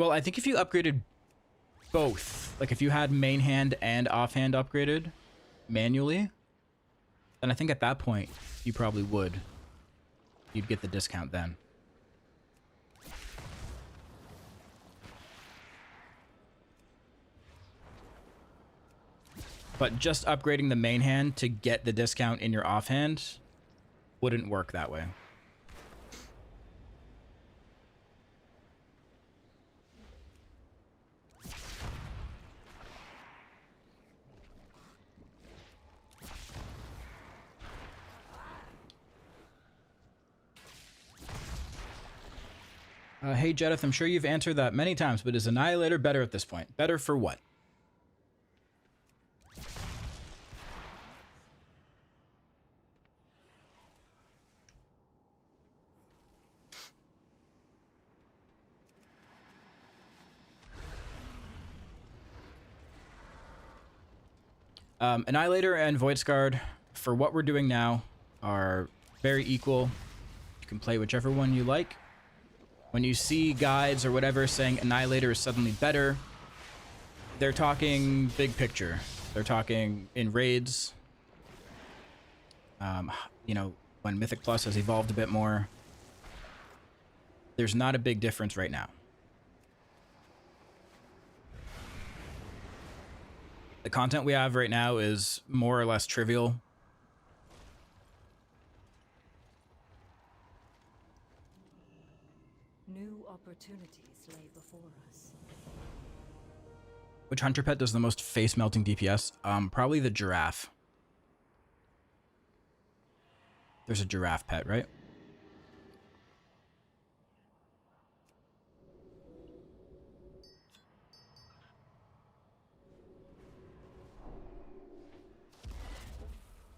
Well, I think if you upgraded both, like if you had main hand and offhand upgraded manually, then I think at that point you probably would. You'd get the discount then. But just upgrading the main hand to get the discount in your offhand wouldn't work that way. Hey Jedith, I'm sure you've answered that many times, but is Annihilator better at this point? Better for what? Annihilator and Voidsguard, for what we're doing now, are very equal. You can play whichever one you like. When you see guides or whatever saying Annihilator is suddenly better, they're talking big picture. They're talking in raids. You know, when Mythic Plus has evolved a bit more, there's not a big difference right now. The content we have right now is more or less trivial. New opportunities lay before us. Which hunter pet does the most face melting DPS? Probably the giraffe. There's a giraffe pet, right?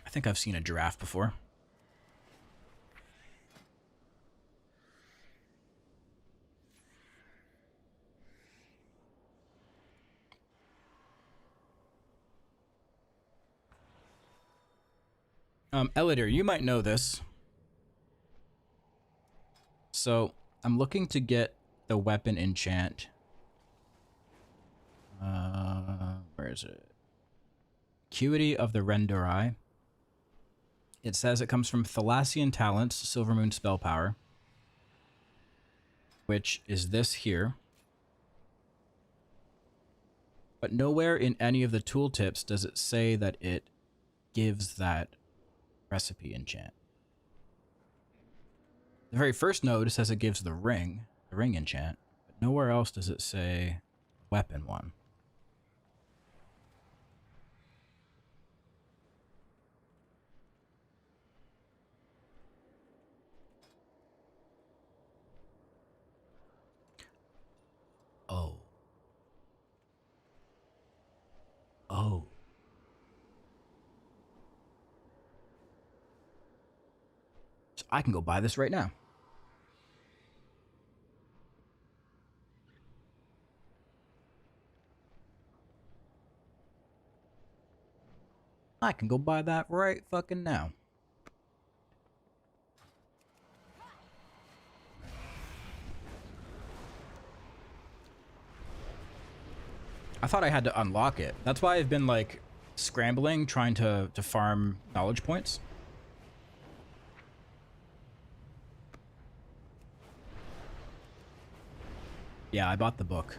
I think I've seen a giraffe before. Elidir, you might know this. So, I'm looking to get the weapon enchant. Where is it? Acuity of the Renderai. It says it comes from Thalassian Talents, Silvermoon Spell Power, which is this here. But nowhere in any of the tooltips does it say that it gives that recipe enchant. The very first note says it gives the ring enchant, but nowhere else does it say weapon one. Oh. Oh. So I can go buy this right now. I can go buy that right fucking now. I thought I had to unlock it. That's why I've been like scrambling, trying to farm knowledge points. Yeah, I bought the book.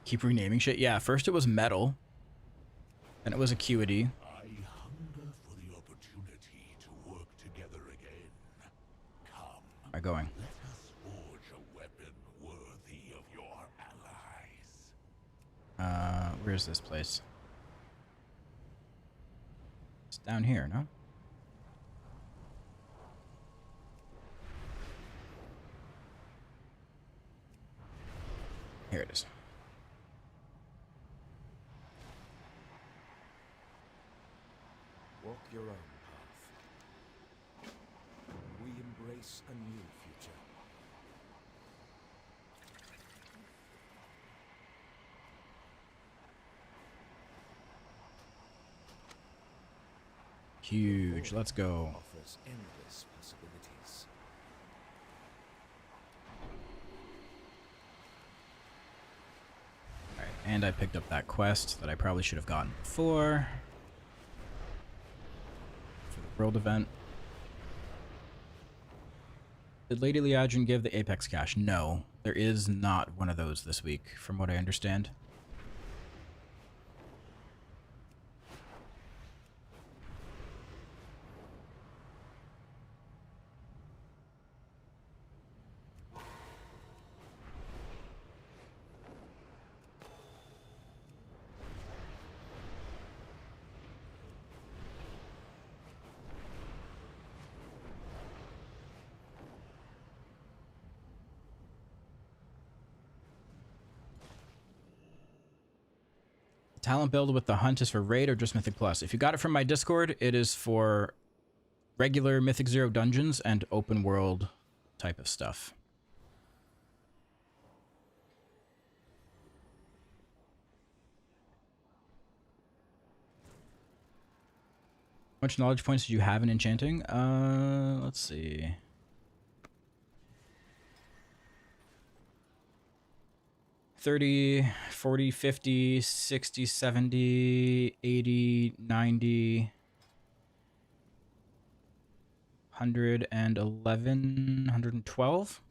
Keep renaming shit. Yeah, first it was metal, then it was acuity. I hunger for the opportunity to work together again. Come. Am I going? Let us forge a weapon worthy of your allies. Where's this place? It's down here, no? Here it is. Walk your own path. We embrace a new future. Huge. Let's go. Offers endless possibilities. Alright, and I picked up that quest that I probably should have gotten before. For the world event. Did Lady Liadrin give the Apex cache? No, there is not one of those this week, from what I understand. Talent build with the hunt is for raid or just Mythic Plus? If you got it from my Discord, it is for regular Mythic Zero dungeons and open world type of stuff. How much knowledge points did you have in enchanting? Let's see. 30, 40, 50, 60, 70, 80, 90, 111, 112.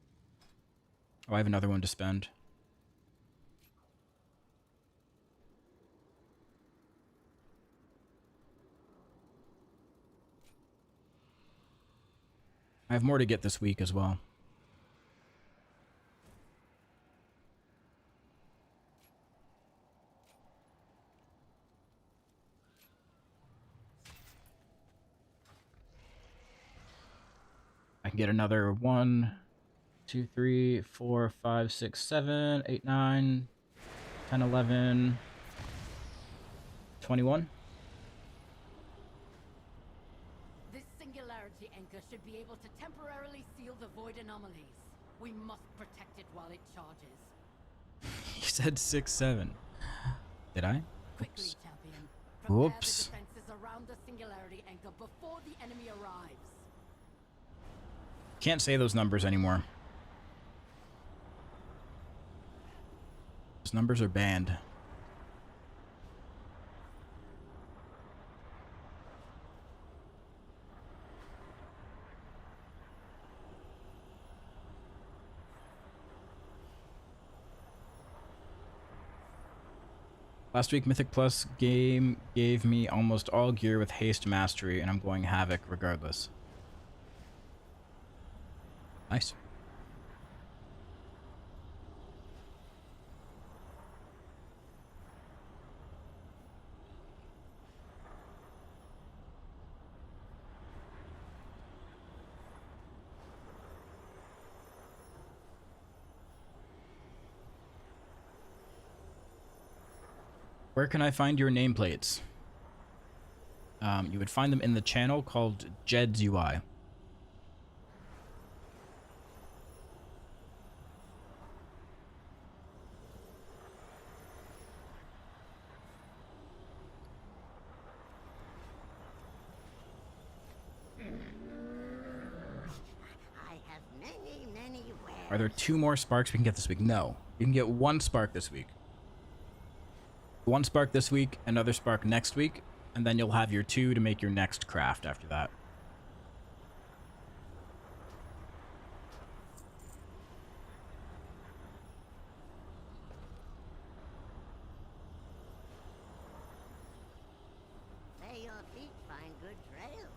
Oh, I have another one to spend. I have more to get this week as well. I can get another 1, 2, 3, 4, 5, 6, 7, 8, 9, 10, 11, 21. This singularity anchor should be able to temporarily seal the void anomalies. We must protect it while it charges. You said 6, 7. Did I? Quickly, Oops. champion. Prepare Whoops. the defenses around the singularity anchor before the enemy arrives. Can't say those numbers anymore. Those numbers are banned. Last week, Mythic Plus game gave me almost all gear with haste mastery, and I'm going Havoc regardless. Nice. Where can I find your nameplates? You would find them in the channel called Jed's UI. Are there 2 more sparks we can get this week? No. You can get 1 spark this week. 1 spark this week, another spark next week, and then you'll have your 2 to make your next craft after that. May your feet find good trails.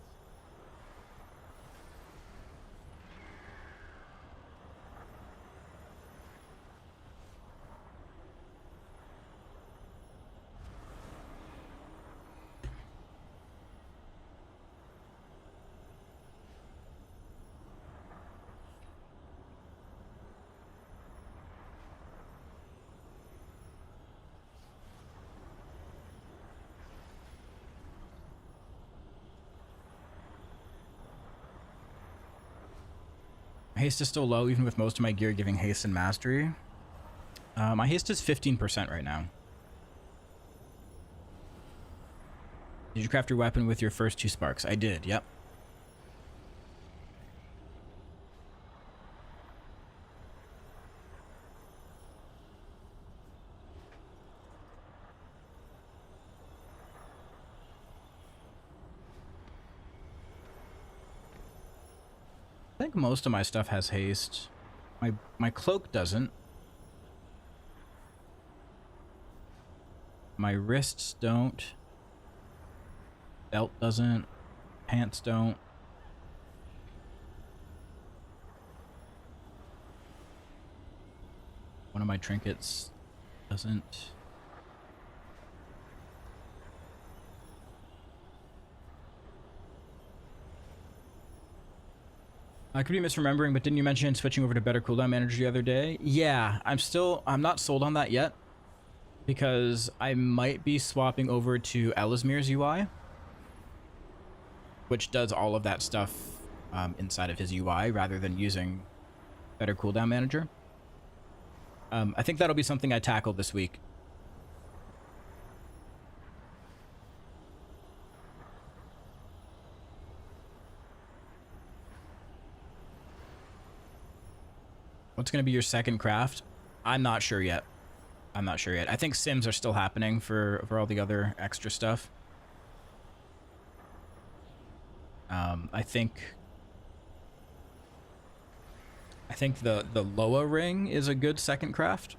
Haste is still low, even with most of my gear giving haste and mastery. My haste is 15% right now. Did you craft your weapon with your first 2 sparks? I did, yep. I think most of my stuff has haste. My cloak doesn't. My wrists don't. Belt doesn't. Pants don't. One of my trinkets doesn't. I could be misremembering, but didn't you mention switching over to better cooldown manager the other day? Yeah, I'm not sold on that yet, because I might be swapping over to Ellesmere's UI, which does all of that stuff inside of his UI rather than using better cooldown manager. I think that'll be something I tackle this week. What's going to be your second craft? I'm not sure yet. I think sims are still happening for all the other extra stuff. I think the Loa ring is a good second craft,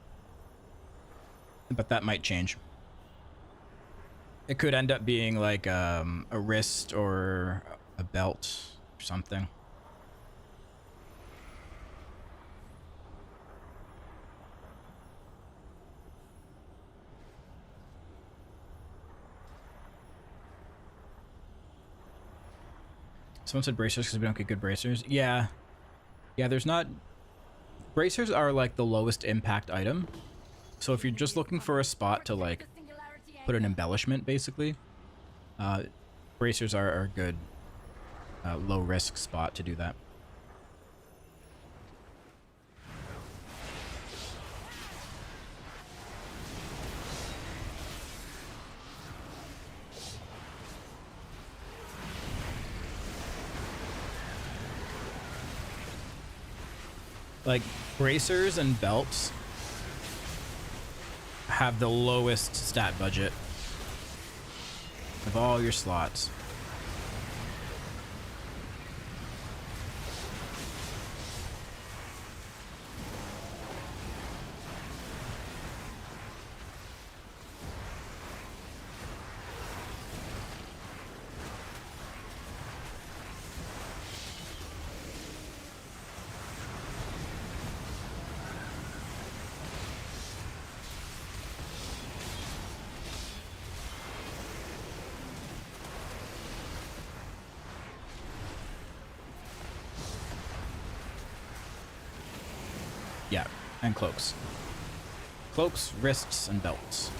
but that might change. It could end up being like a wrist or a belt or something. Someone said bracers because we don't get good bracers. Yeah, there's not... Bracers are like the lowest impact item. So if you're just looking for a spot to like put an embellishment, basically, bracers are a good low risk spot to do that. Like, bracers and belts have the lowest stat budget of all your slots. Yeah, and cloaks. Cloaks, wrists, and belts.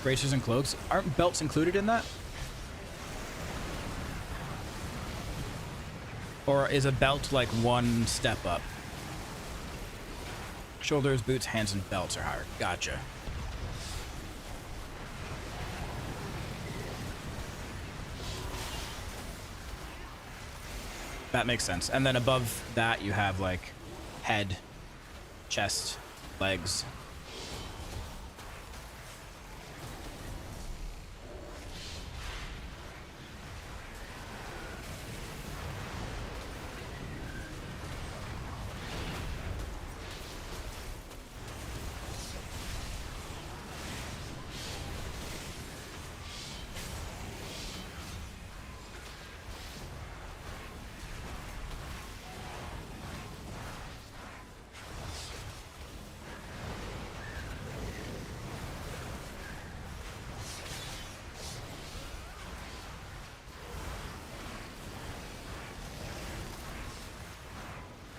Bracers and cloaks. Aren't belts included in that? Or is a belt like one step up? Shoulders, boots, hands, and belts are higher. Gotcha. That makes sense. And then above that, you have like head, chest, legs.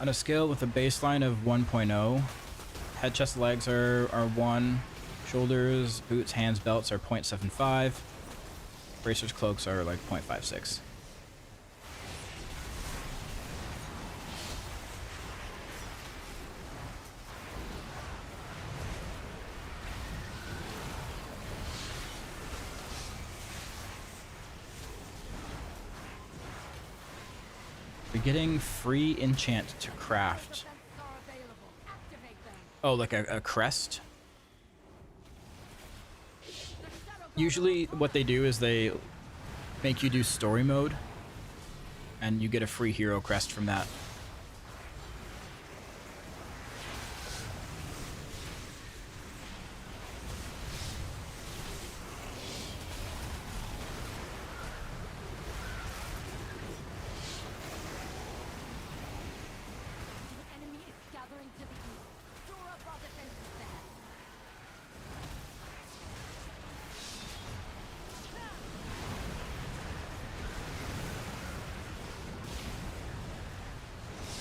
On a scale with a baseline of 1.0, head, chest, legs are 1, shoulders, boots, hands, belts are 0.75, bracers, cloaks are like 0.56. getting free enchant to craft. Oh, like a crest? Usually what they do is they make you do story mode, and you get a free hero crest from that.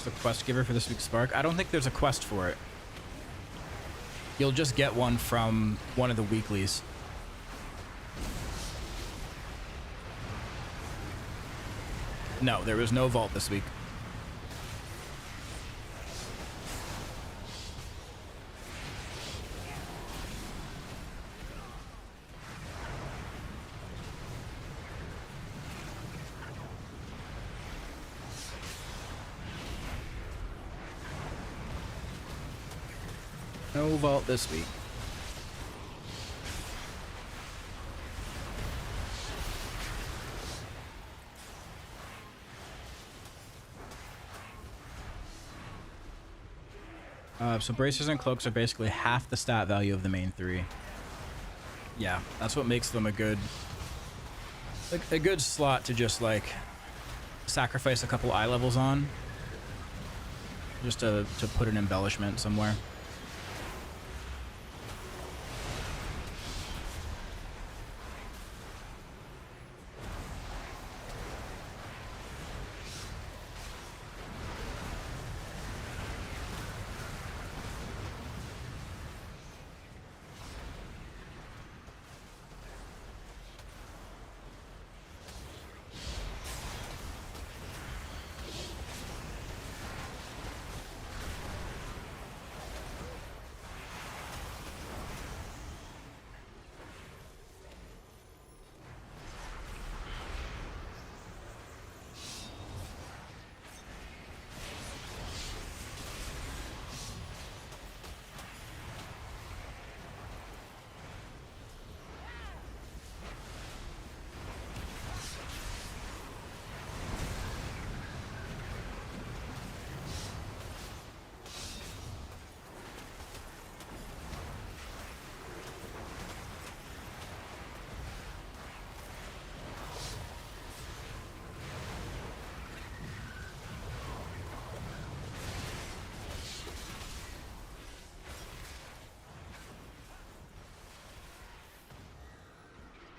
The quest giver for this week's Spark. I don't think there's a quest for it. You'll just get one from one of the weeklies. No, there was no vault this week. No vault this week. So bracers and cloaks are basically half the stat value of the main three. Yeah, that's what makes them a good slot to just like sacrifice a couple eye levels on, just to put an embellishment somewhere.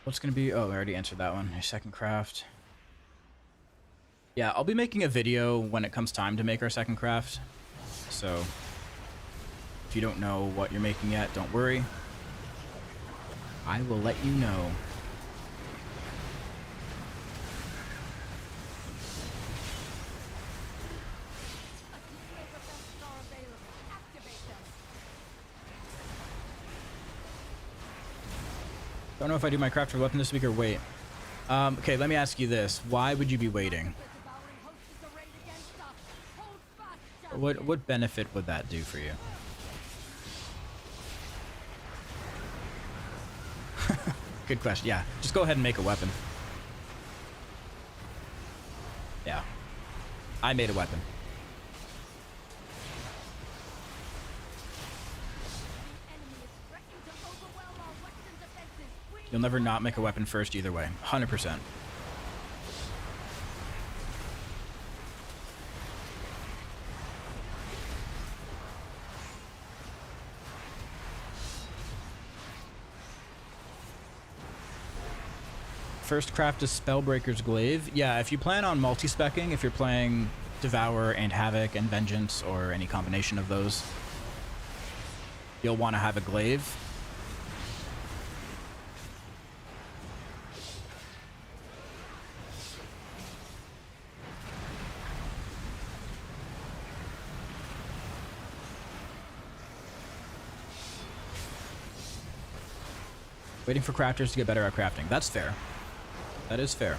What's gonna be? Oh, I already answered that one. Your second craft. Yeah, I'll be making a video when it comes time to make our second craft. So if you don't know what you're making yet, don't worry. I will let you know. Don't know if I do my craft for weapon this week or wait. Okay, let me ask you this. Why would you be waiting? What benefit would that do for you? Good question. Yeah, just go ahead and make a weapon. Yeah. I made a weapon. You'll never not make a weapon first either way. 100%. First craft is Spellbreaker's Glaive. Yeah, if you plan on multi-specking, if you're playing Devourer and Havoc and Vengeance or any combination of those, you'll want to have a glaive. Waiting for crafters to get better at crafting. That's fair. That is fair.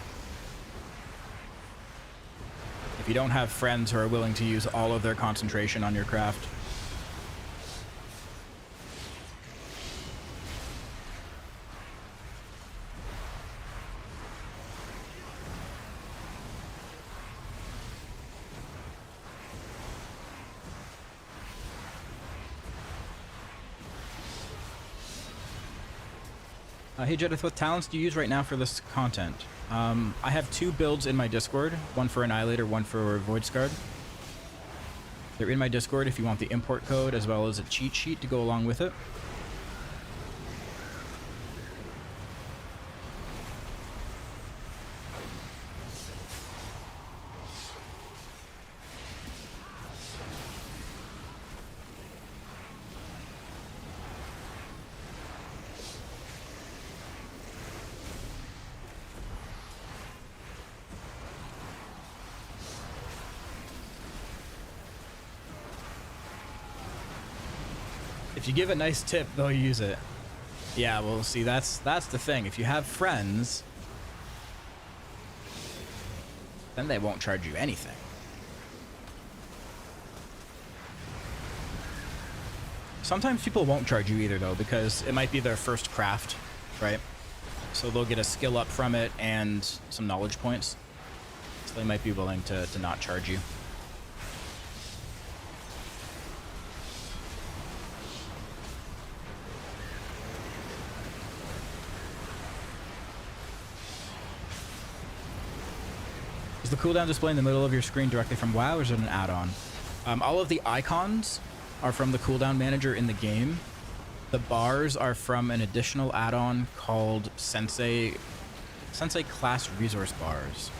if you don't have friends who are willing to use all of their concentration on your craft. Hey Jedith, what talents do you use right now for this content? I have 2 builds in my Discord, one for Annihilator, one for Void Scarred. They're in my Discord if you want the import code as well as a cheat sheet to go along with it. If you give a nice tip, they'll use it. Yeah, well, see, that's the thing. If you have friends, then they won't charge you anything. Sometimes people won't charge you either, though, because it might be their first craft, right? So they'll get a skill up from it and some knowledge points. So they might be willing to not charge you. Is the cooldown display in the middle of your screen directly from WoW, or is it an add-on? All of the icons are from the cooldown manager in the game. The bars are from an additional add-on called Sensei Class Resource Bars.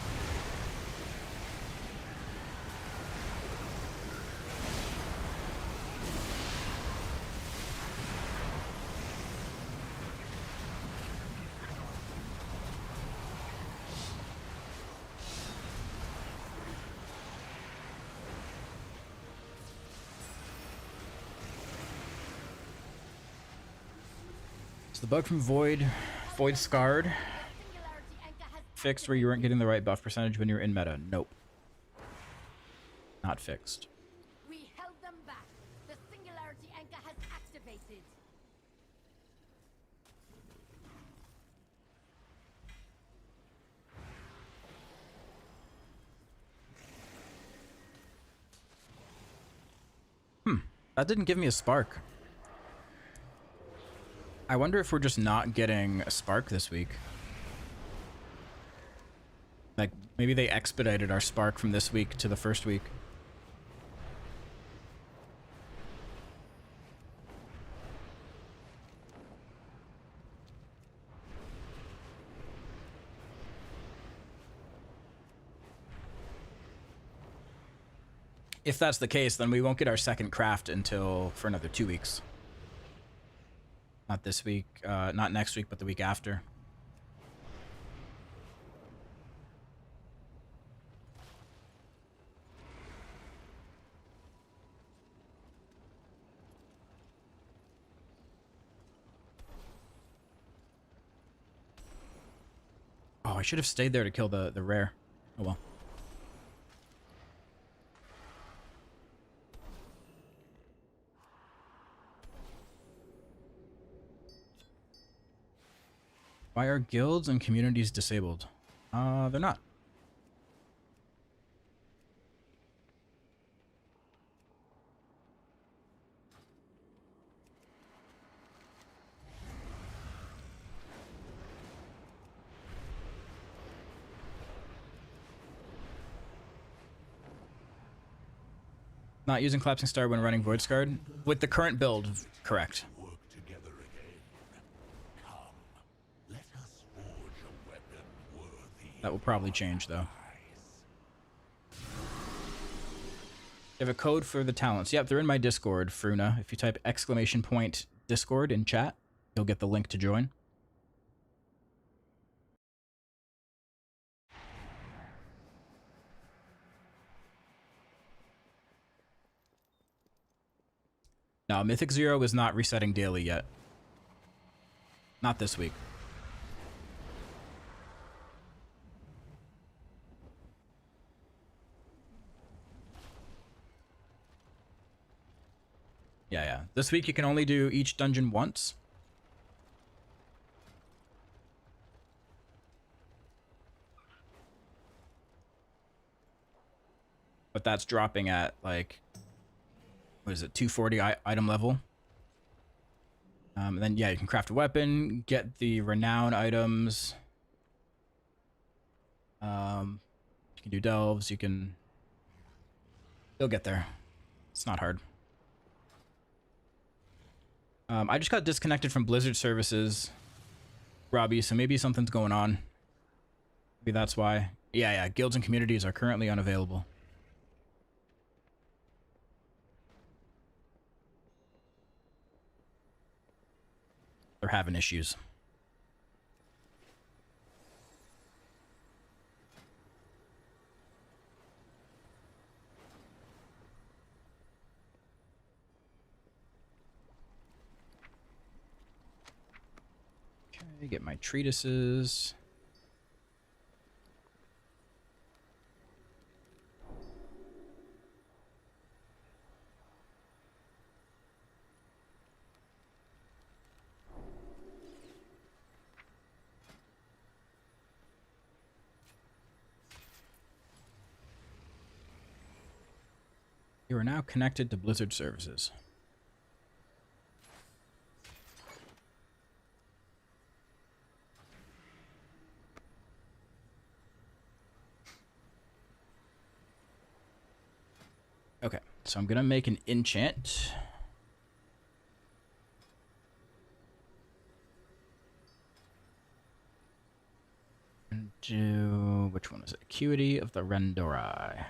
The bug from Void Scarred fixed where you weren't getting the right buff percentage when you were in meta. Nope. Not fixed. We held them back. The singularity anchor has activated. That didn't give me a spark. I wonder if we're just not getting a spark this week. Like, maybe they expedited our spark from this week to the first week. If that's the case, then we won't get our second craft until for another 2 weeks. Not this week, not next week, but the week after. Oh, I should have stayed there to kill the rare. Oh well. Why are guilds and communities disabled? They're not. Not using Collapsing Star when running Void Scarred? With the current build, correct. That will probably change, though. You have a code for the talents. Yep, they're in my Discord, Fruna. If you type !Discord in chat, you'll get the link to join. No, Mythic Zero is not resetting daily yet. Not this week. Yeah. This week you can only do each dungeon once. But that's dropping at, like, what is it, 240 item level. And then, yeah, you can craft a weapon, get the renown items. You can do delves, you can... You'll get there. It's not hard. I just got disconnected from Blizzard services, Robbie, so maybe something's going on. Maybe that's why. Yeah, guilds and communities are currently unavailable. They're having issues. Okay, get my treatises. You are now connected to Blizzard services. Okay, so I'm gonna make an enchant. And do, which one is it? Acuity of the Rendori.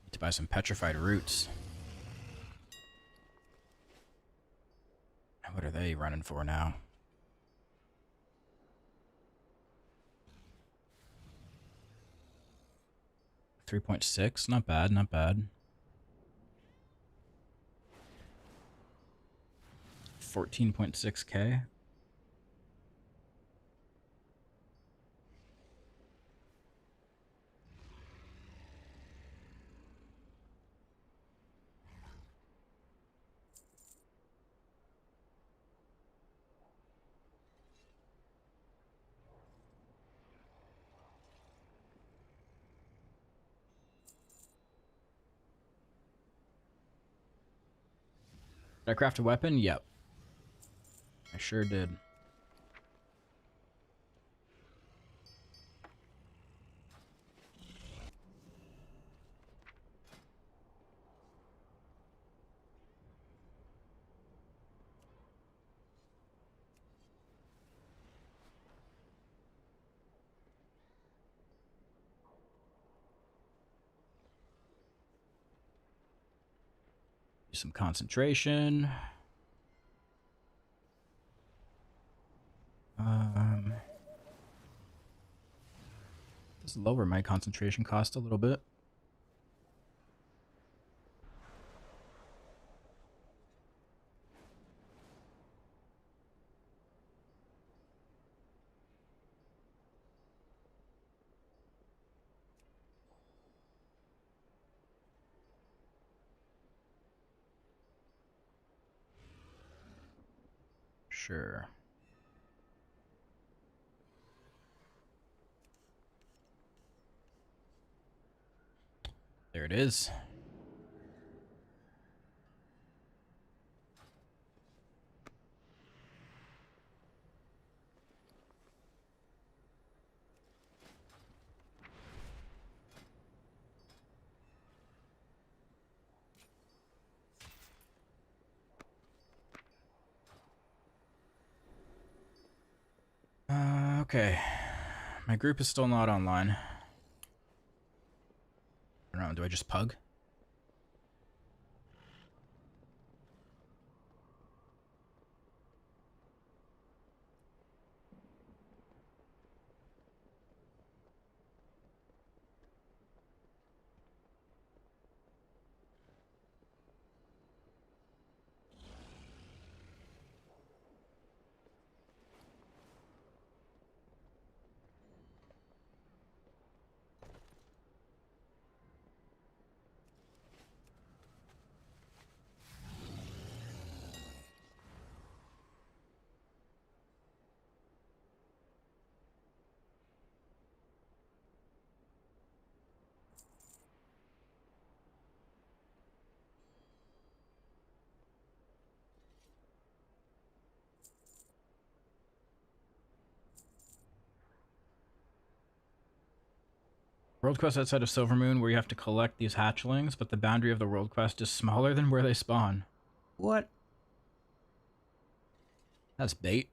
Need to buy some petrified roots. What are they running for now? $3.6, not bad, not bad. 14.6K. Did I craft a weapon? Yep. I sure did. Some concentration. Just lower my concentration cost a little bit. Sure. There it is. Okay. My group is still not online. I don't know, do I just pug? World quest outside of Silvermoon where you have to collect these hatchlings, but the boundary of the world quest is smaller than where they spawn. What? That's bait.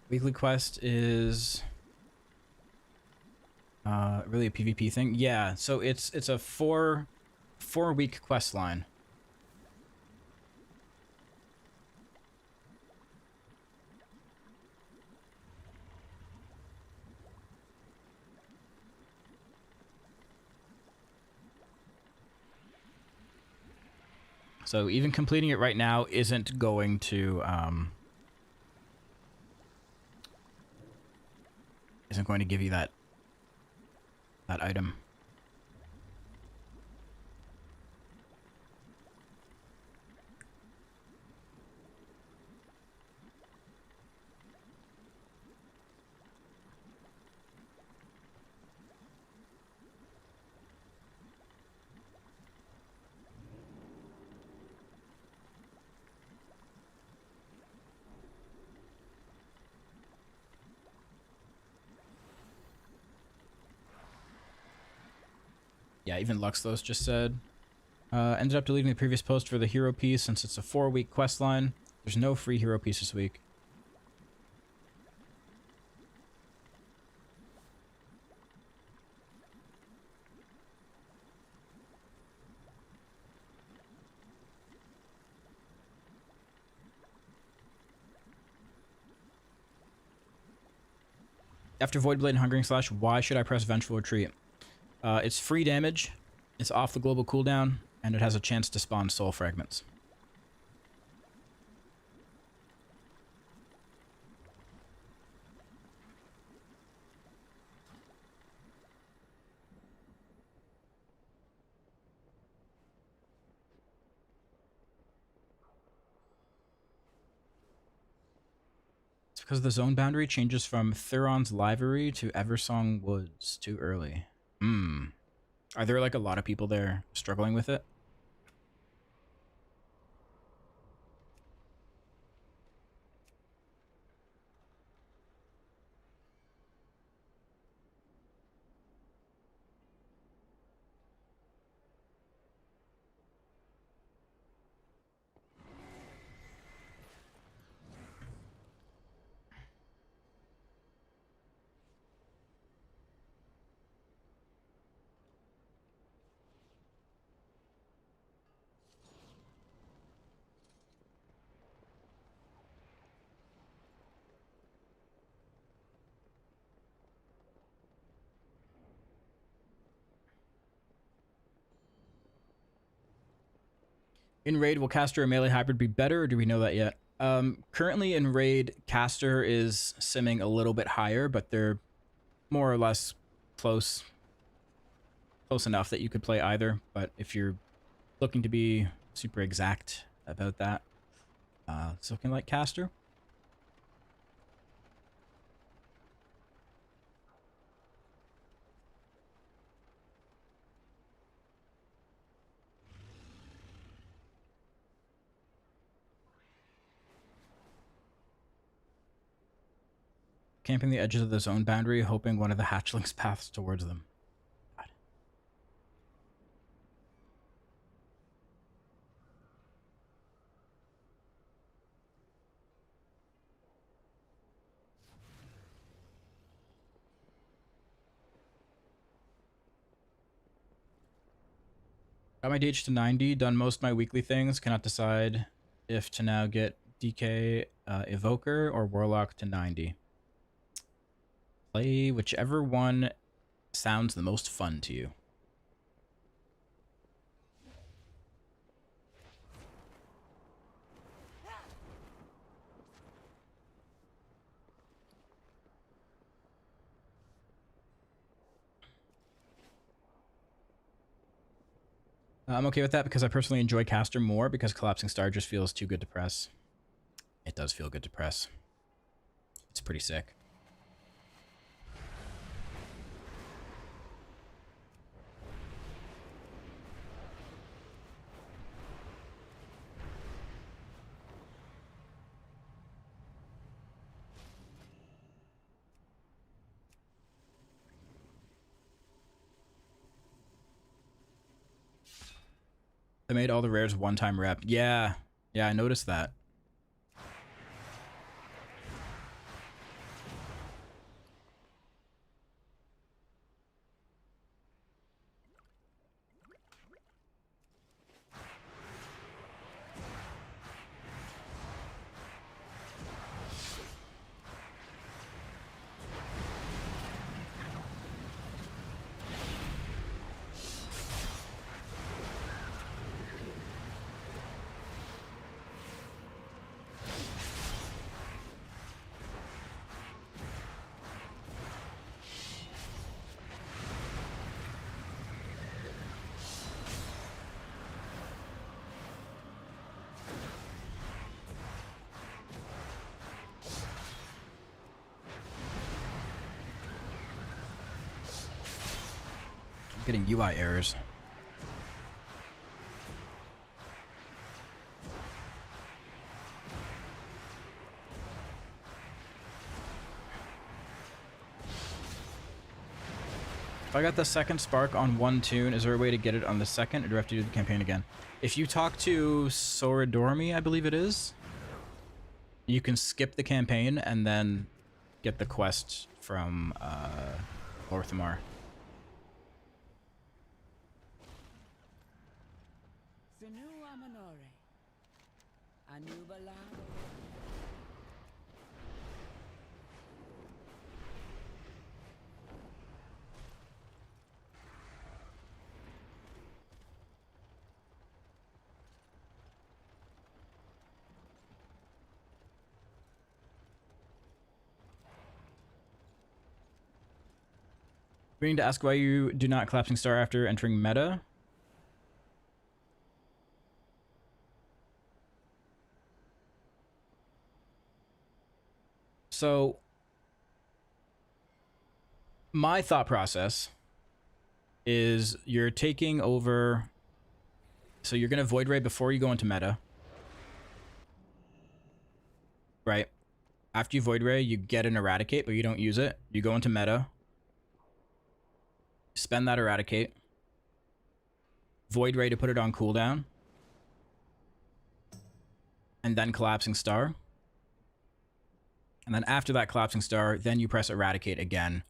Weekly quest is really a PvP thing. Yeah, so it's a four week quest line. So even completing it right now isn't going to give you that item. Yeah, even Luxlos just said, ended up deleting the previous post for the hero piece since it's a 4-week quest line. There's no free hero piece this week. After Voidblade and Hungering Slash, why should I press Vengeful Retreat? It's free damage, it's off the global cooldown, and it has a chance to spawn soul fragments. It's because the zone boundary changes from Thuron's Livery to Eversong Woods too early. Are there like a lot of people there struggling with it? In Raid, will Caster or Melee Hybrid be better, or do we know that yet? Currently in Raid, Caster is simming a little bit higher, but they're more or less close enough that you could play either. But if you're looking to be super exact about that, it's looking like Caster. Camping the edges of the zone boundary, hoping one of the hatchlings paths towards them. God. Got my DH to 90, done most of my weekly things. Cannot decide if to now get DK Evoker or Warlock to 90. Play whichever one sounds the most fun to you. I'm okay with that because I personally enjoy Caster more because Collapsing Star just feels too good to press. It does feel good to press. It's pretty sick. They made all the rares one-time rep. Yeah, I noticed that. Getting UI errors. If I got the second spark on one tune, is there a way to get it on the second, or do I have to do the campaign again? If you talk to Soridormi, I believe it is, you can skip the campaign and then get the quest from Orthamar. We need to ask why you do not Collapsing Star after entering meta. So, my thought process is you're taking over... So you're going to Void Ray before you go into meta. Right? After you Void Ray, you get an Eradicate, but you don't use it. You go into meta. Spend that Eradicate. Void Ray to put it on cooldown. And then Collapsing Star. And then after that Collapsing Star, then you press Eradicate again.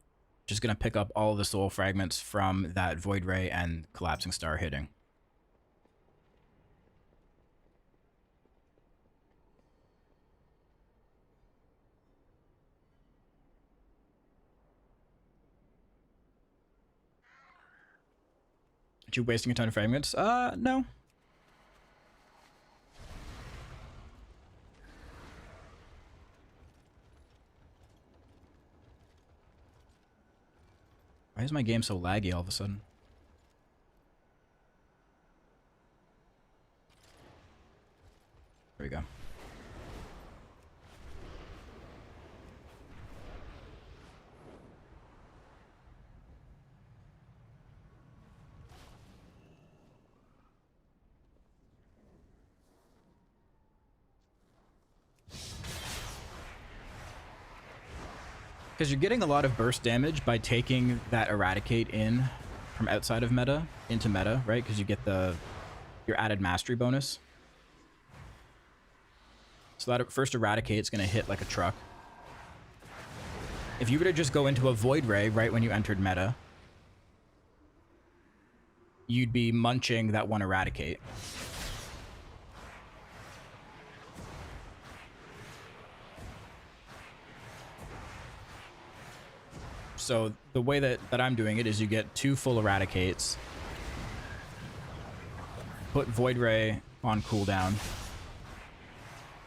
Which is going to pick up all of the soul fragments from that Void Ray and Collapsing Star hitting. Are you wasting a ton of fragments? No. Why is my game so laggy all of a sudden? There we go. Because you're getting a lot of burst damage by taking that Eradicate in from outside of meta into meta, right? Because you get your added mastery bonus. So that first Eradicate is going to hit like a truck. If you were to just go into a Void Ray right when you entered meta, you'd be munching that one eradicate. So the way that I'm doing it is you get 2 full eradicates, put Void Ray on cooldown,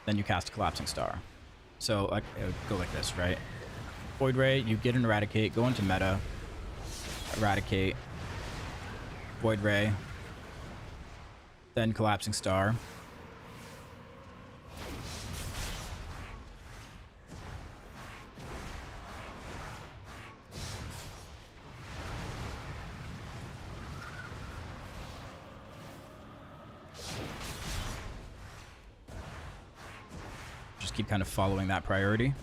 then you cast a Collapsing Star. So like, it would go like this, right? Void Ray, you get an eradicate, go into meta, eradicate, Void Ray, then Collapsing Star. Just keep kind of following that priority.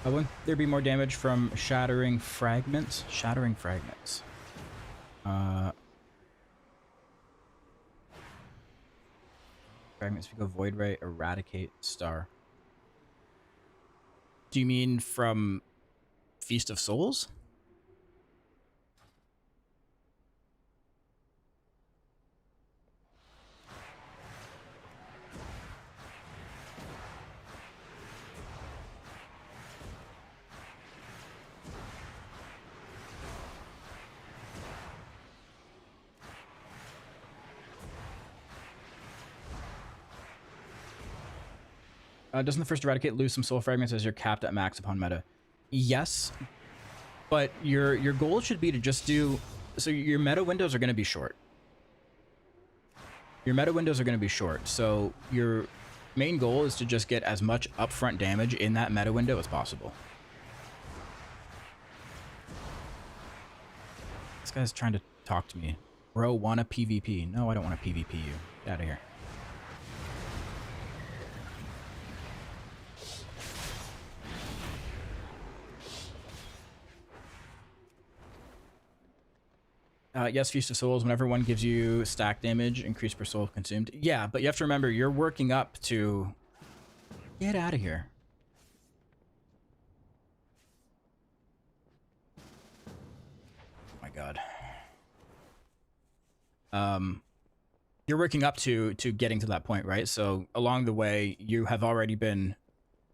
Wouldn't there be more damage from shattering fragments? Shattering fragments. Fragments, if you go Void Ray, eradicate, star. Do you mean from Feast of Souls? Doesn't the first eradicate lose some soul fragments as you're capped at max upon meta? Yes, but your goal should be to just do... So your meta windows are going to be short. Your meta windows are going to be short, so your main goal is to just get as much upfront damage in that meta window as possible. This guy's trying to talk to me. Bro, want a PvP? No, I don't want to PvP you. Get out of here. Yes, Feast of Souls, whenever one gives you stack damage, increase per soul consumed. Yeah, but you have to remember, you're working up to... Get out of here. Oh my god. You're working up to getting to that point, right? So along the way, you have already been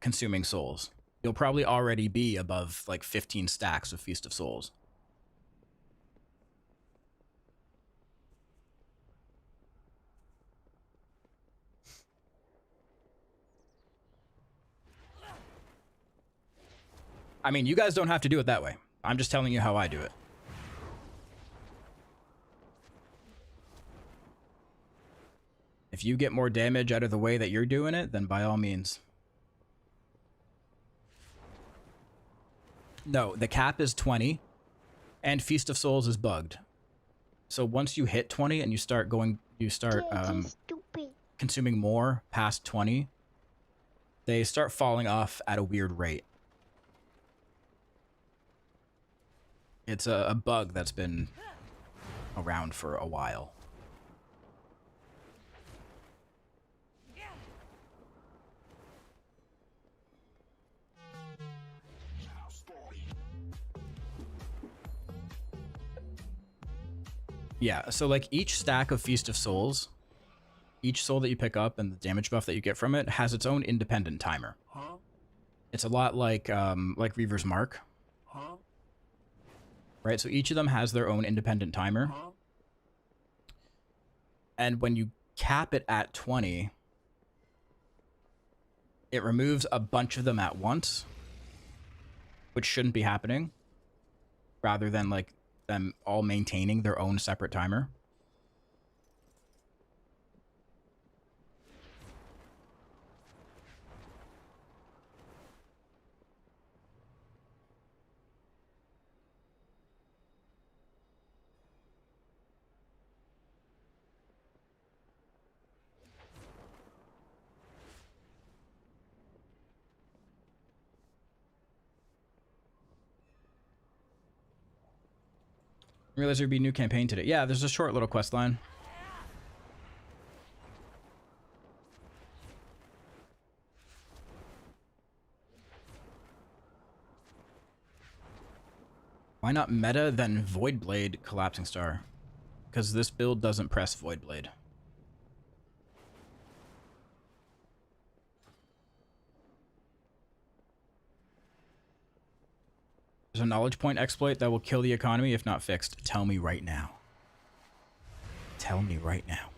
consuming souls. You'll probably already be above like 15 stacks of Feast of Souls. I mean, you guys don't have to do it that way. I'm just telling you how I do it. If you get more damage out of the way that you're doing it, then by all means. No, the cap is 20, and Feast of Souls is bugged. So once you hit 20 and you start consuming more past 20, they start falling off at a weird rate. It's a bug that's been around for a while. Yeah, so like each stack of Feast of Souls, each soul that you pick up and the damage buff that you get from it has its own independent timer. It's a lot like Reaver's Mark. Right, so each of them has their own independent timer. And when you cap it at 20, it removes a bunch of them at once, which shouldn't be happening, rather than like them all maintaining their own separate timer. I realized there'd be a new campaign today. Yeah, there's a short little quest line. Why not meta, then Voidblade, Collapsing Star? Because this build doesn't press Voidblade. There's a knowledge point exploit that will kill the economy if not fixed. Tell me right now. Tell me right now.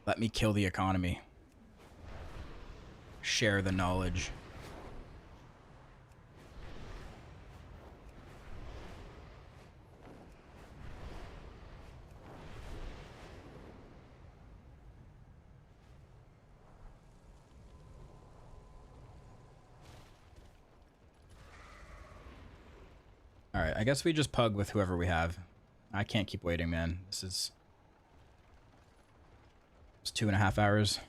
Let me kill the economy. Share the knowledge. Alright, I guess we just pug with whoever we have. I can't keep waiting, man. This is... It's 2.5 hours.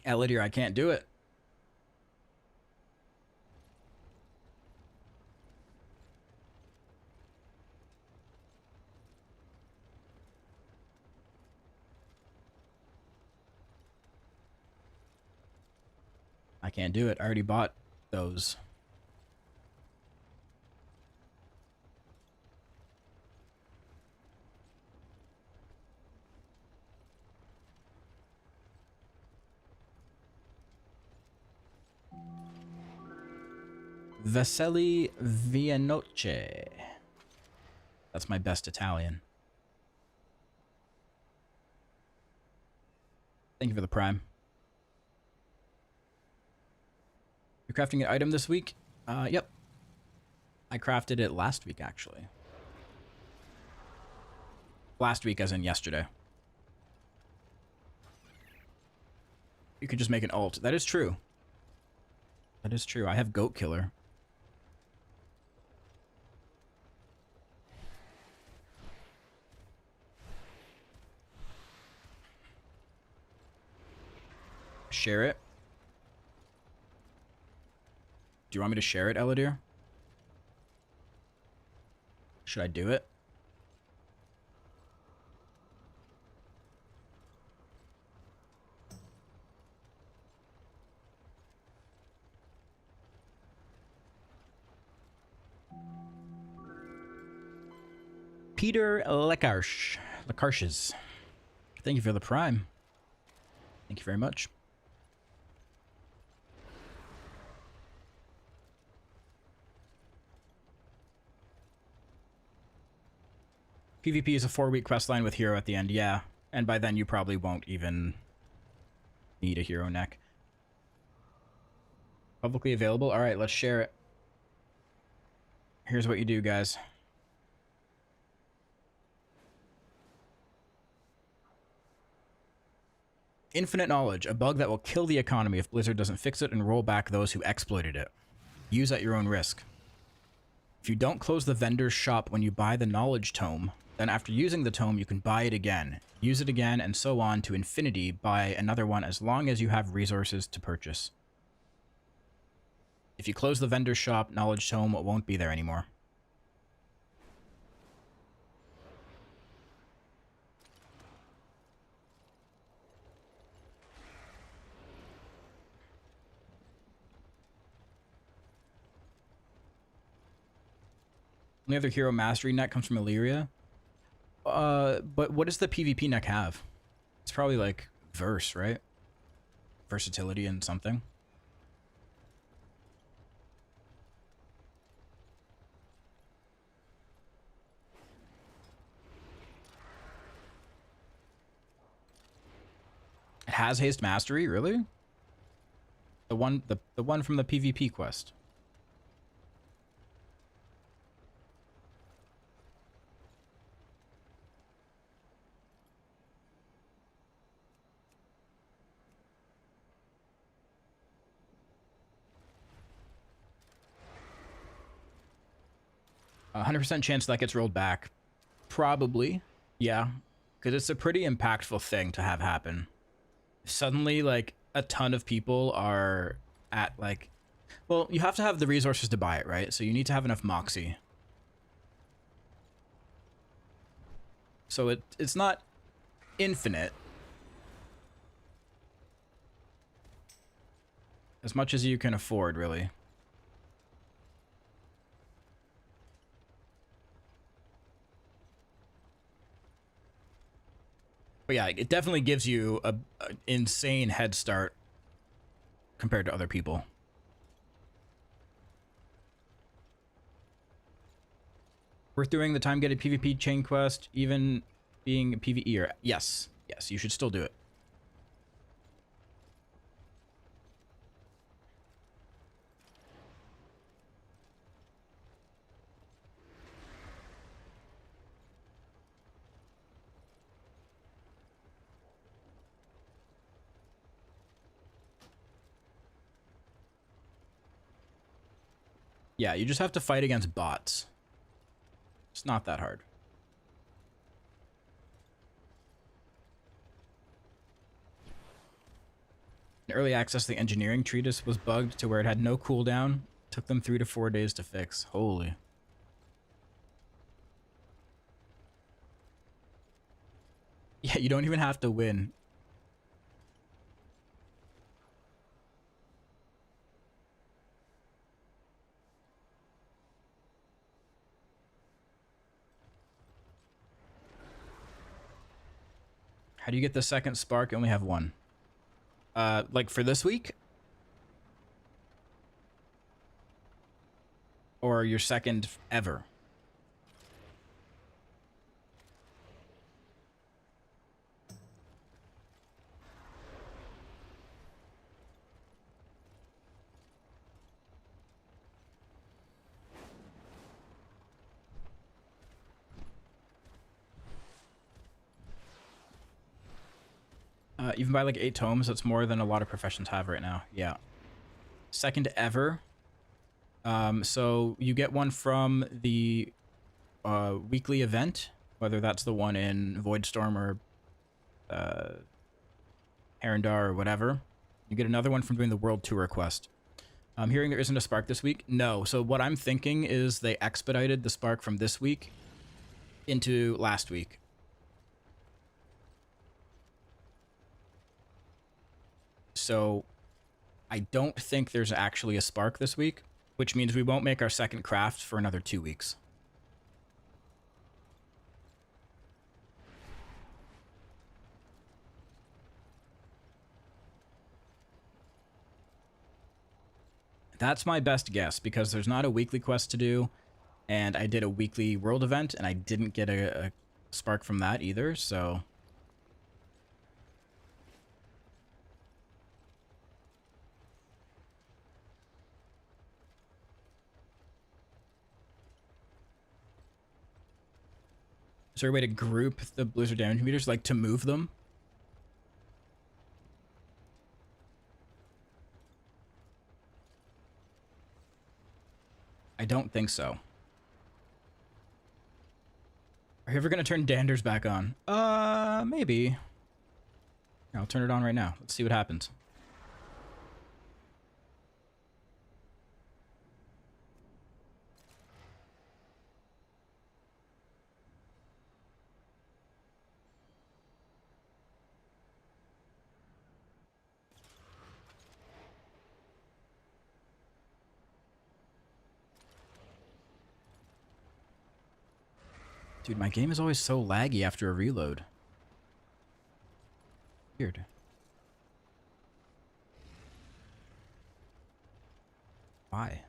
Elidir, I can't do it. I can't do it. I already bought those. Veseli Vianoce. That's my best Italian. Thank you for the prime. You're crafting an item this week? Yep. I crafted it last week, actually. Last week as in yesterday. You could just make an alt. That is true. That is true. I have Goat Killer. Share it. Do you want me to share it, Elidir? Should I do it? Peter Lekarches. Thank you for the prime. Thank you very much. PvP is a 4-week questline with hero at the end, yeah. And by then you probably won't even need a hero neck. Publicly available? Alright, let's share it. Here's what you do, guys. Infinite Knowledge, a bug that will kill the economy if Blizzard doesn't fix it and roll back those who exploited it. Use at your own risk. If you don't close the vendor's shop when you buy the Knowledge Tome, then after using the tome, you can buy it again, use it again, and so on to infinity, buy another one as long as you have resources to purchase. If you close the vendor's shop, Knowledge Tome won't be there anymore. Only other hero mastery neck comes from Illyria. But what does the PvP neck have? It's probably like verse, right? Versatility and something. It has haste mastery, really? The one from the PvP quest. 100% chance that gets rolled back. Probably. Yeah. Because it's a pretty impactful thing to have happen. Suddenly, like, a ton of people are at, like... Well, you have to have the resources to buy it, right? So you need to have enough moxie. So it's not infinite. As much as you can afford, really. But yeah, it definitely gives you a insane head start compared to other people. Worth doing the time-gated PvP chain quest, even being a PvEer. Yes. Yes, you should still do it. Yeah, you just have to fight against bots. It's not that hard. In early access, the engineering treatise was bugged to where it had no cooldown. Took them 3 to 4 days to fix. Holy. Yeah, you don't even have to win. How do you get the second spark? You only have one. Like for this week? Or your second ever? You can buy like 8 tomes. That's more than a lot of professions have right now. Yeah. Second ever. So you get one from the weekly event, whether that's the one in Voidstorm or Herondar or whatever. You get another one from doing the World Tour quest. I'm hearing there isn't a spark this week. No. So what I'm thinking is they expedited the spark from this week into last week. So I don't think there's actually a spark this week, which means we won't make our second craft for another 2 weeks. That's my best guess because there's not a weekly quest to do, and I did a weekly world event and I didn't get a spark from that either, so... Is there a way to group the blizzard damage meters, like to move them? I don't think so. Are you ever going to turn Danders back on? Maybe. I'll turn it on right now. Let's see what happens. Dude, my game is always so laggy after a reload. Weird. Why?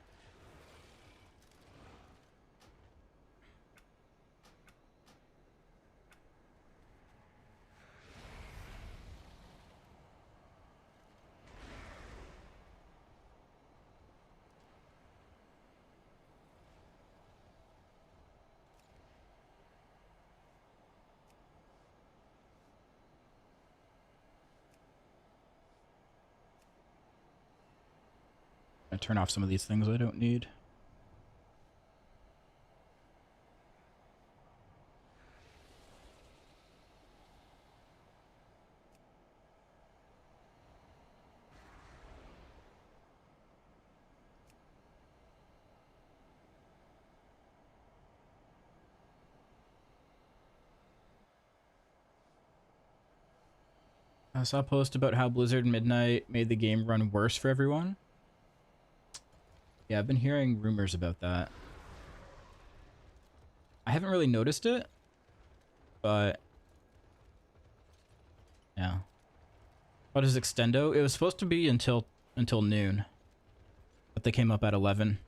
I turn off some of these things I don't need. I saw a post about how Blizzard Midnight made the game run worse for everyone. Yeah, I've been hearing rumors about that. I haven't really noticed it, but yeah. What is Extendo? It was supposed to be until noon, but they came up at 11.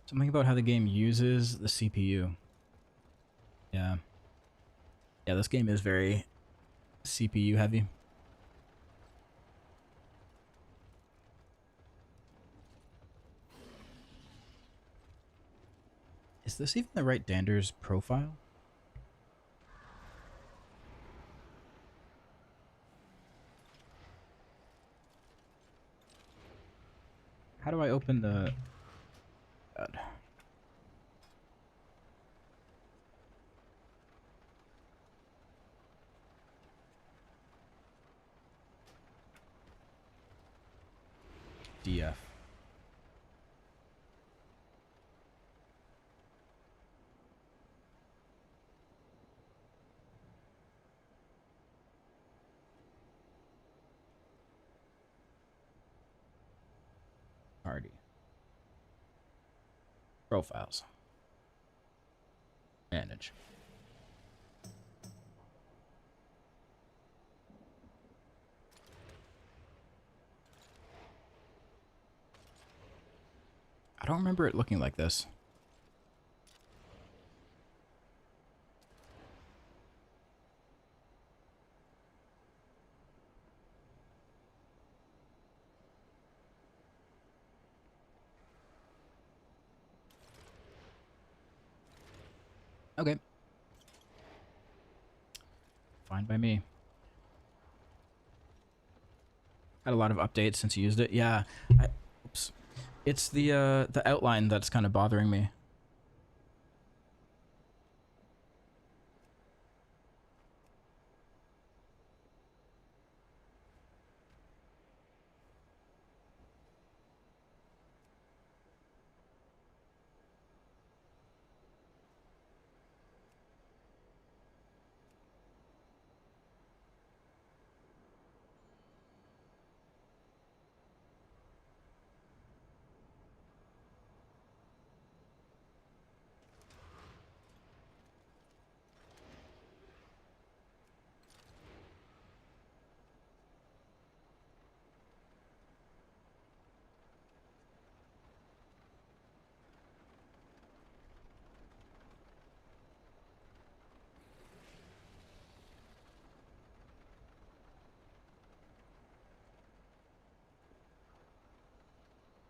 Something about how the game uses the CPU. Yeah. Yeah, this game is very CPU heavy. Is this even the right Dander's profile? How do I open the... God. DF. Party. Profiles. Manage. I don't remember it looking like this. Okay. Fine by me. Had a lot of updates since you used it. Yeah. Oops. It's the outline that's kind of bothering me.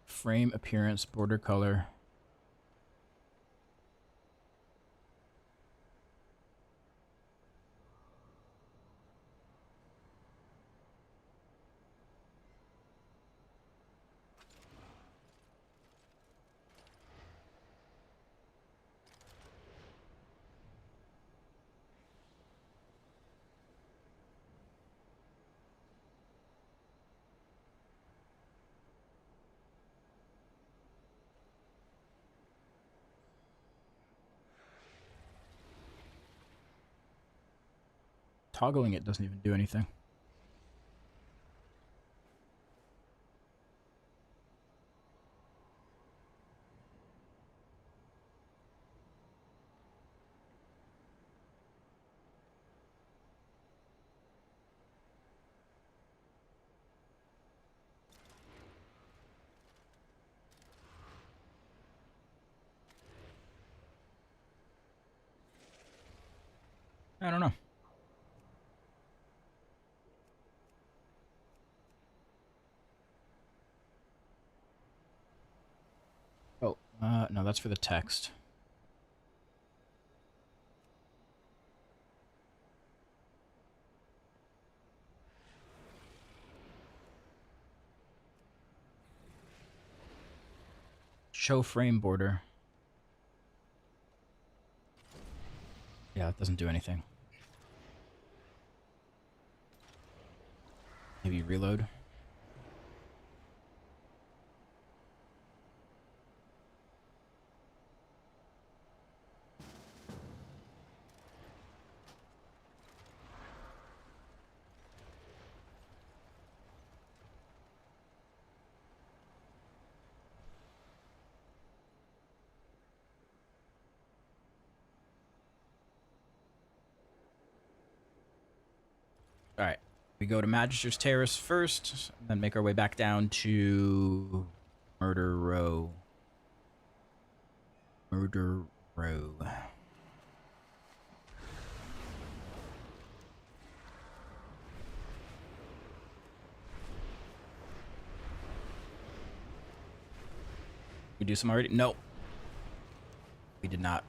Frame appearance, border color. Toggling it doesn't even do anything. I don't know. Oh, no, that's for the text. Show frame border. Yeah, it doesn't do anything. Maybe reload. Alright, we go to Magister's Terrace first, then make our way back down to Murder Row. Murder Row. We do some already? No. We did not.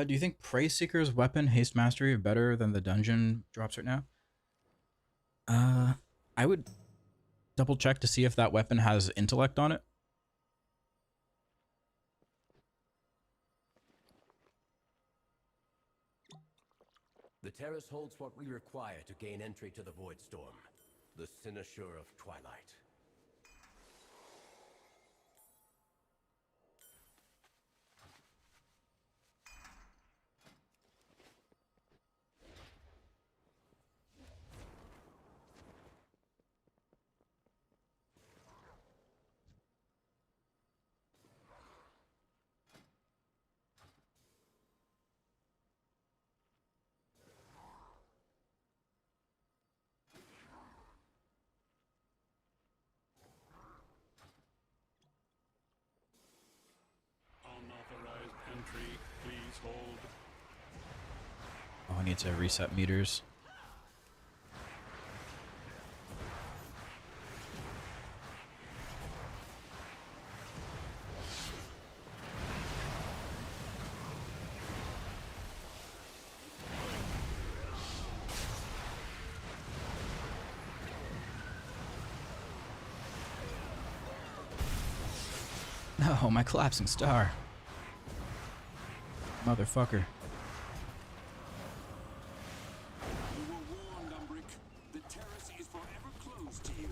Do you think Prey Seeker's weapon haste mastery are better than the dungeon drops right now? I would double check to see if that weapon has intellect on it. The Terrace holds what we require to gain entry to the Void Storm, the Cynosure of Twilight. Unauthorized entry, please hold. Oh, I need to reset meters. No, my collapsing star. Motherfucker. You were warned, Umbric. The Terrace is forever closed to you.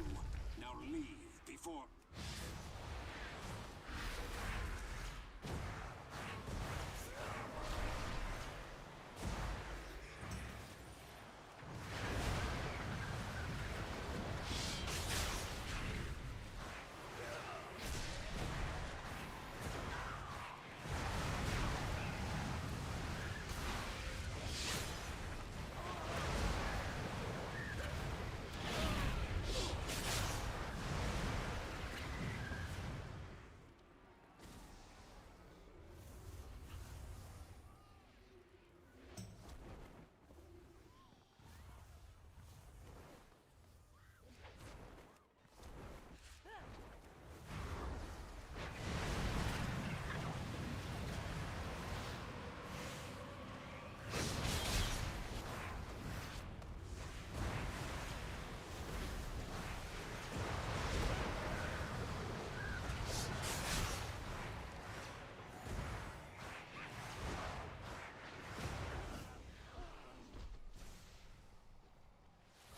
Now leave before...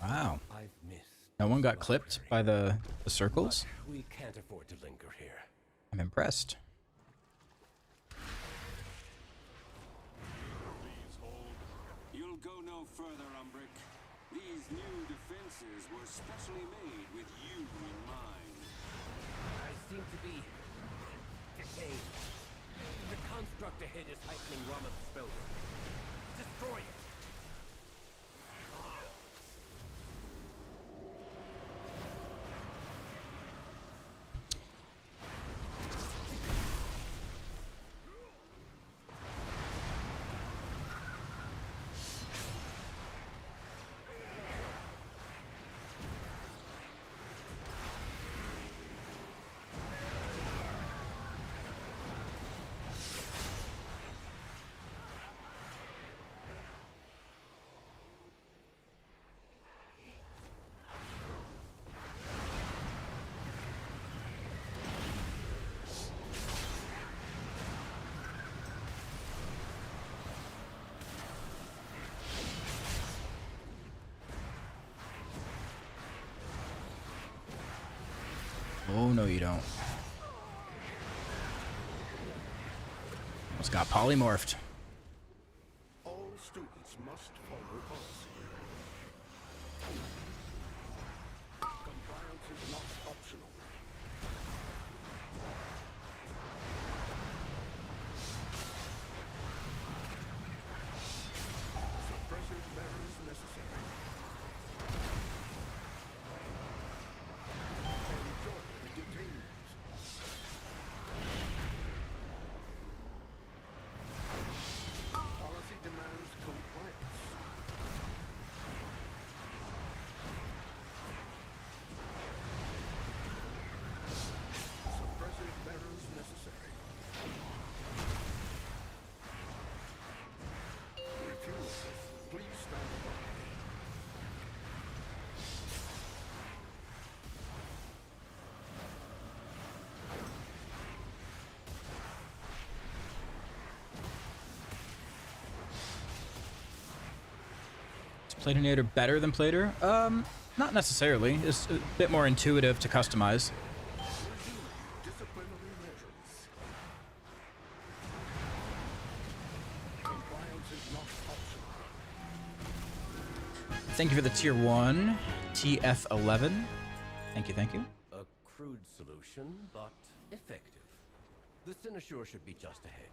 Wow. I've missed. No one got clipped by the circles? But we can't afford to linger here. I'm impressed. go no further, Umbric. These new defenses were specially made with you in mind. I seem to be decaying. The construct ahead is heightening Rama's spell. Destroy it! Oh, no, you don't. Almost got polymorphed. All students must follow policy. Compliance is not optional. Suppressive measures necessary. Enjoy the detainees. Policy demands compliance. Suppressive measures necessary. Refuse. Please stand by. Is Platinator better than Plater? Not necessarily. It's a bit more intuitive to customize. Disciplinary measures. Compliance is not optional. Thank you for the tier 1, TF11. Thank you, thank you. A crude solution, but effective. The Cynosure should be just ahead.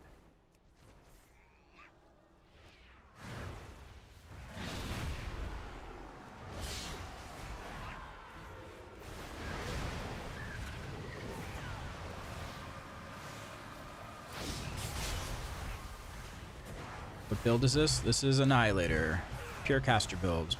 What build is this? This is Annihilator. Pure caster build.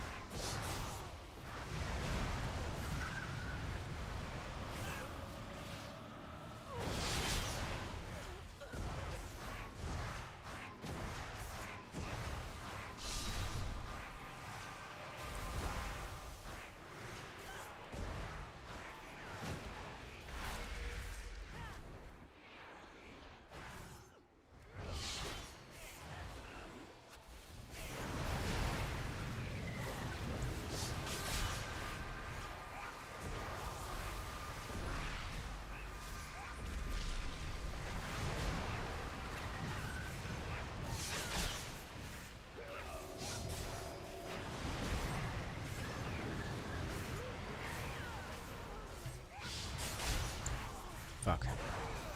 Fuck.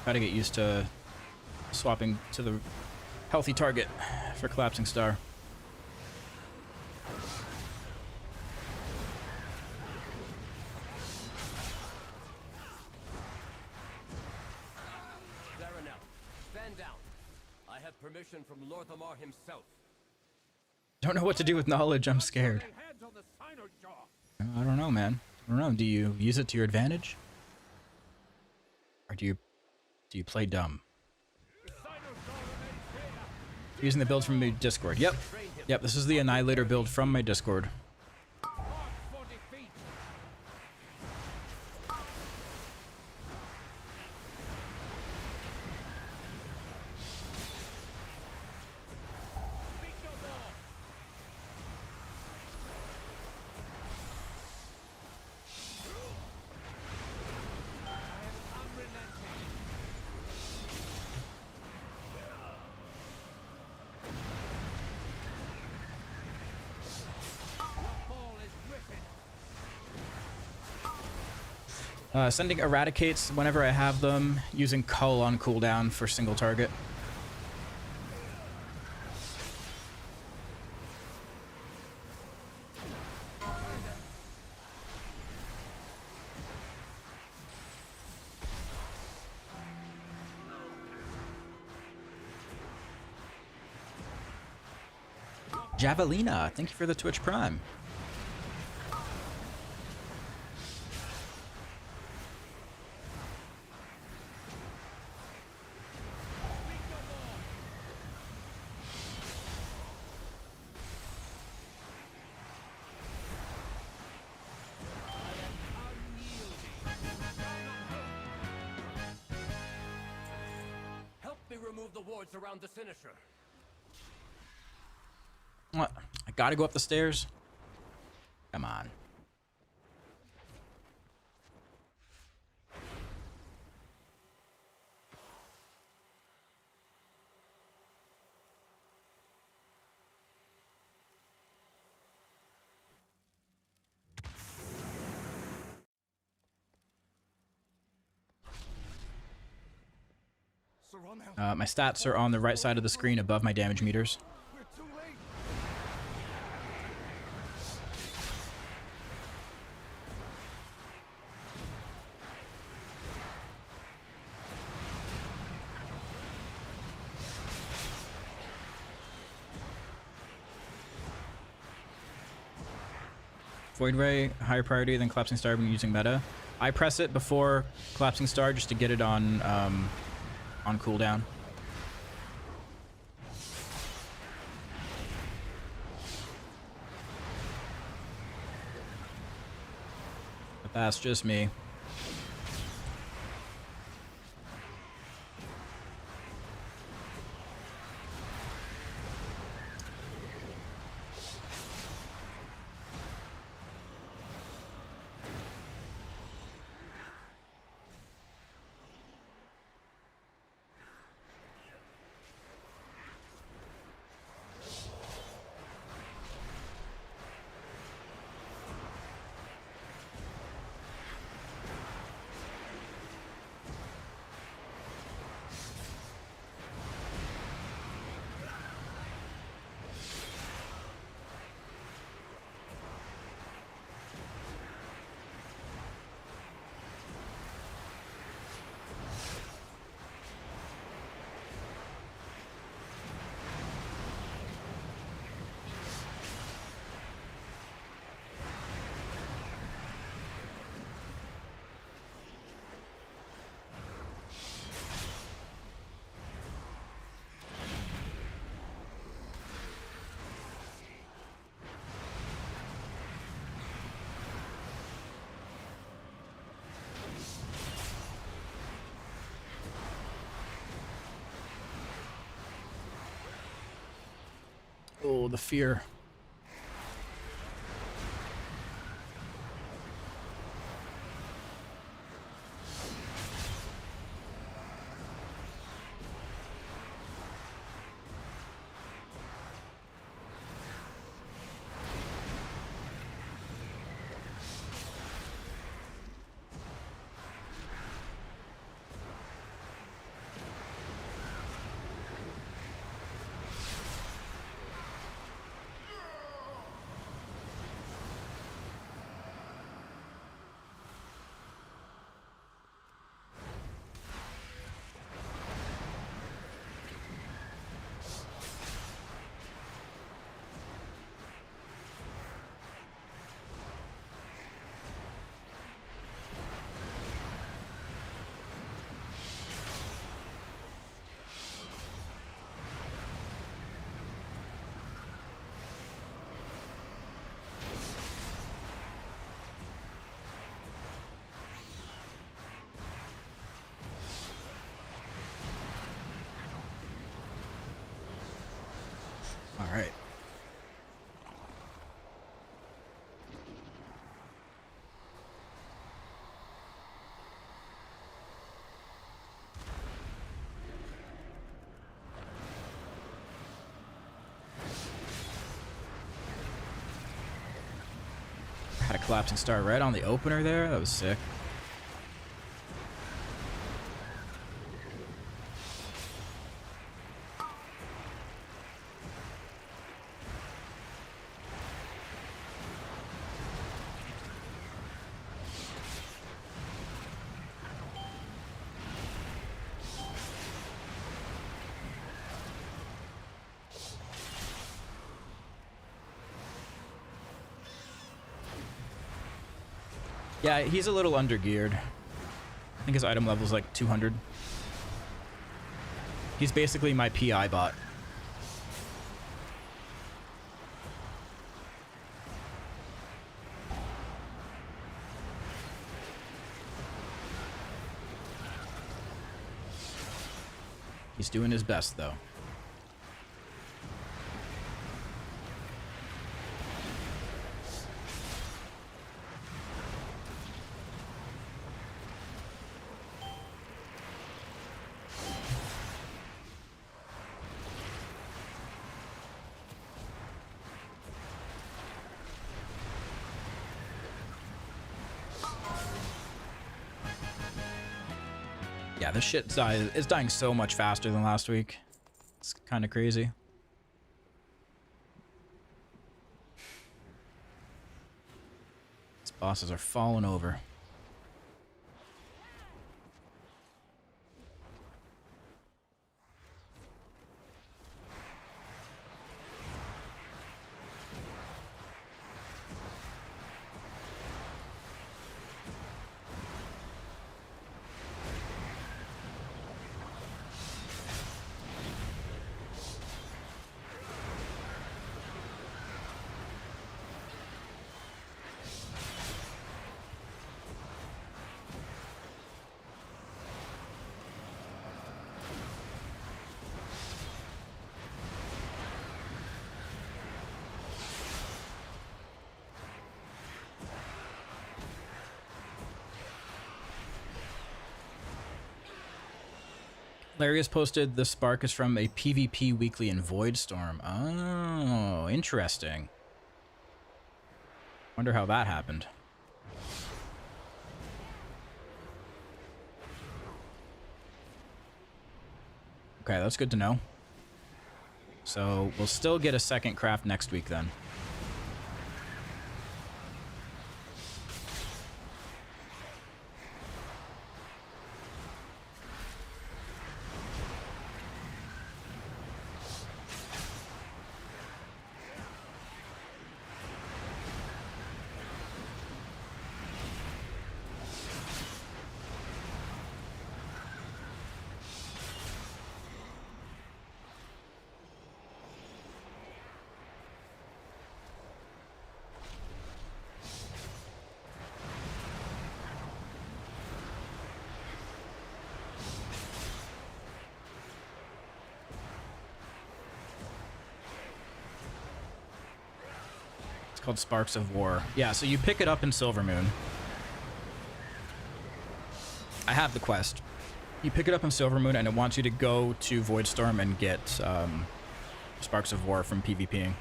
Gotta get used to swapping to the healthy target for Collapsing Star. Zaranel, stand down. I have permission from Lorthamar himself. Don't know what to do with knowledge, I'm scared. I don't know, man. I don't know. Do you use it to your advantage? Or do you play dumb? Using the build from my Discord. Yep. Yep, this is the Annihilator build from my Discord. Sending eradicates whenever I have them, using Cull on cooldown for single target. Javelina, thank you for the Twitch Prime. Help me remove the wards around the Sinister. What? I gotta go up the stairs? Come on. My stats are on the right side of the screen above my damage meters. Void Ray, higher priority than Collapsing Star when using meta. I press it before Collapsing Star just to get it on cooldown. But that's just me. Oh, the fear. All right. Had a collapsing star right on the opener there. That was sick. Yeah, he's a little undergeared. I think his item level is like 200. He's basically my PI bot. He's doing his best, though. Yeah, this shit is dying so much faster than last week. It's kind of crazy. These bosses are falling over. Larry has posted the spark is from a PvP weekly in Voidstorm. Oh, interesting. Wonder how that happened. Okay, that's good to know. So we'll still get a second craft next week then. Called Sparks of War. Yeah, so you pick it up in Silvermoon. I have the quest. You pick it up in Silvermoon and it wants you to go to Voidstorm and get Sparks of War from PvPing.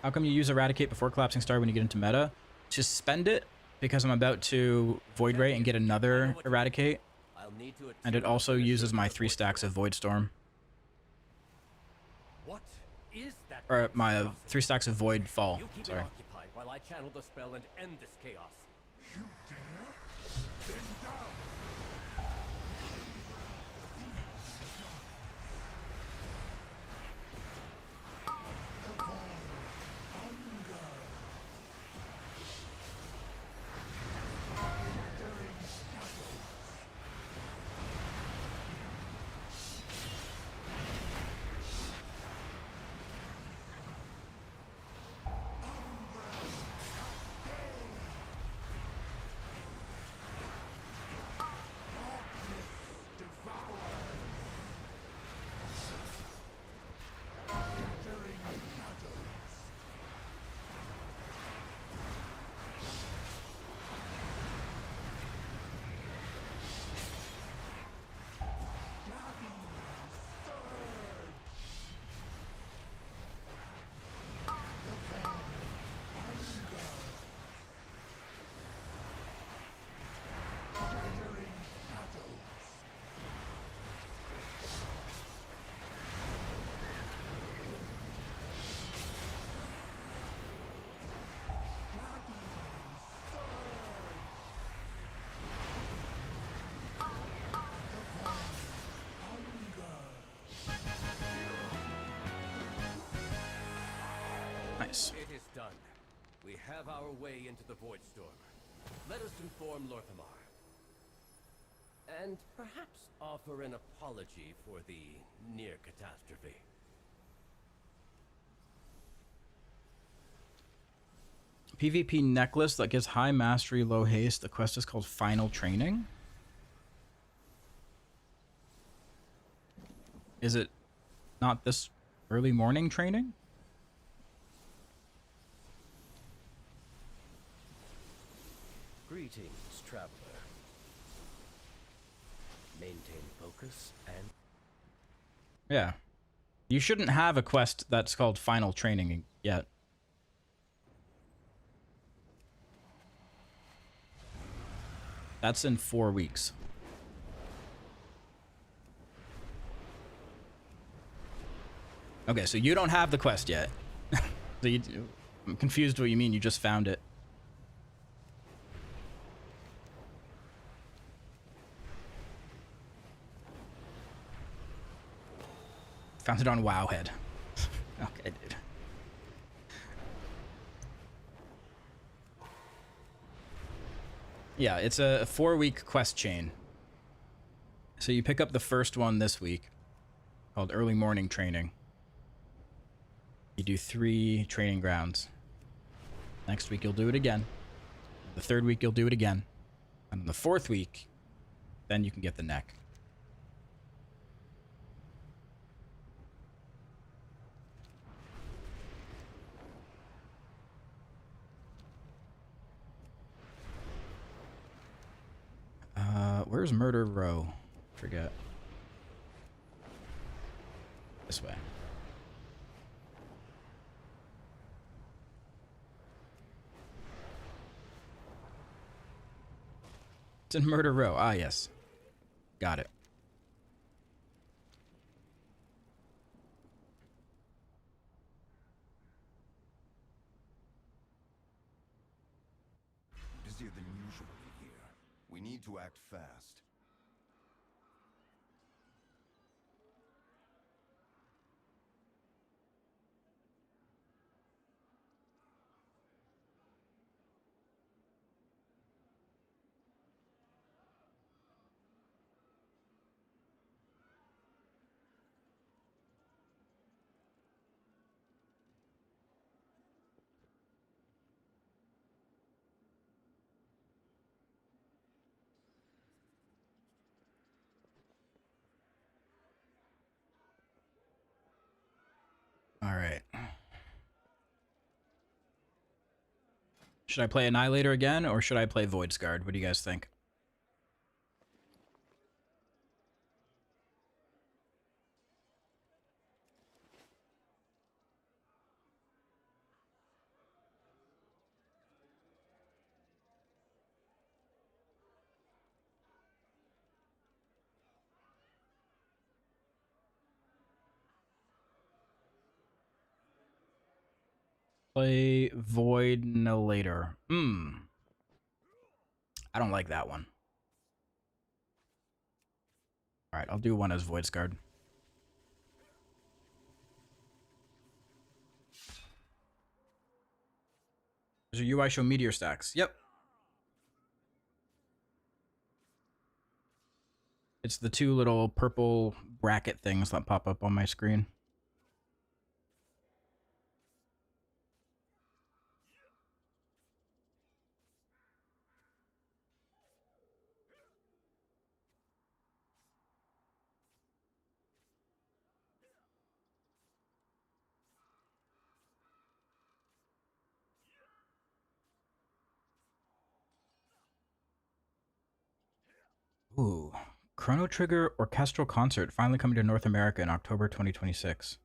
How come you use Eradicate before Collapsing Star when you get into meta? To spend it, because I'm about to Void Ray and get another Eradicate. And it also uses my 3 stacks of Voidstorm. What is that? Or my 3 stacks of Void Fall. You keep Sorry. it occupied while I channel the spell and end this chaos. You dare? Then down! Nice. It is done. We have our way into the Voidstorm. Let us inform Lorthamar. And perhaps offer an apology for the near catastrophe. PvP necklace that gives high mastery, low haste. The quest is called Final Training. Is it not this early morning training? Greetings, traveler. Maintain focus and... Yeah. You shouldn't have a quest that's called Final Training yet. That's in 4 weeks. Okay, so you don't have the quest yet. So I'm confused what you mean. You just found it. Found it on Wowhead. Okay, dude. Yeah, it's a 4-week quest chain. So you pick up the first one this week, called Early Morning Training. You do 3 training grounds. Next week you'll do it again. The 3rd week you'll do it again. And on the 4th week, then you can get the neck. Where's Murder Row? Forget. This way. It's in Murder Row. Ah, yes. Got it. Busier than usual here. We need to act fast. All right. Should I play Annihilator again, or should I play Voidsguard? What do you guys think? Play Voidnalator. I don't like that one. Alright, I'll do one as Voidsguard. Does your UI show meteor stacks? Yep. It's the 2 little purple bracket things that pop up on my screen. Ooh. Chrono Trigger Orchestral Concert finally coming to North America in October 2026.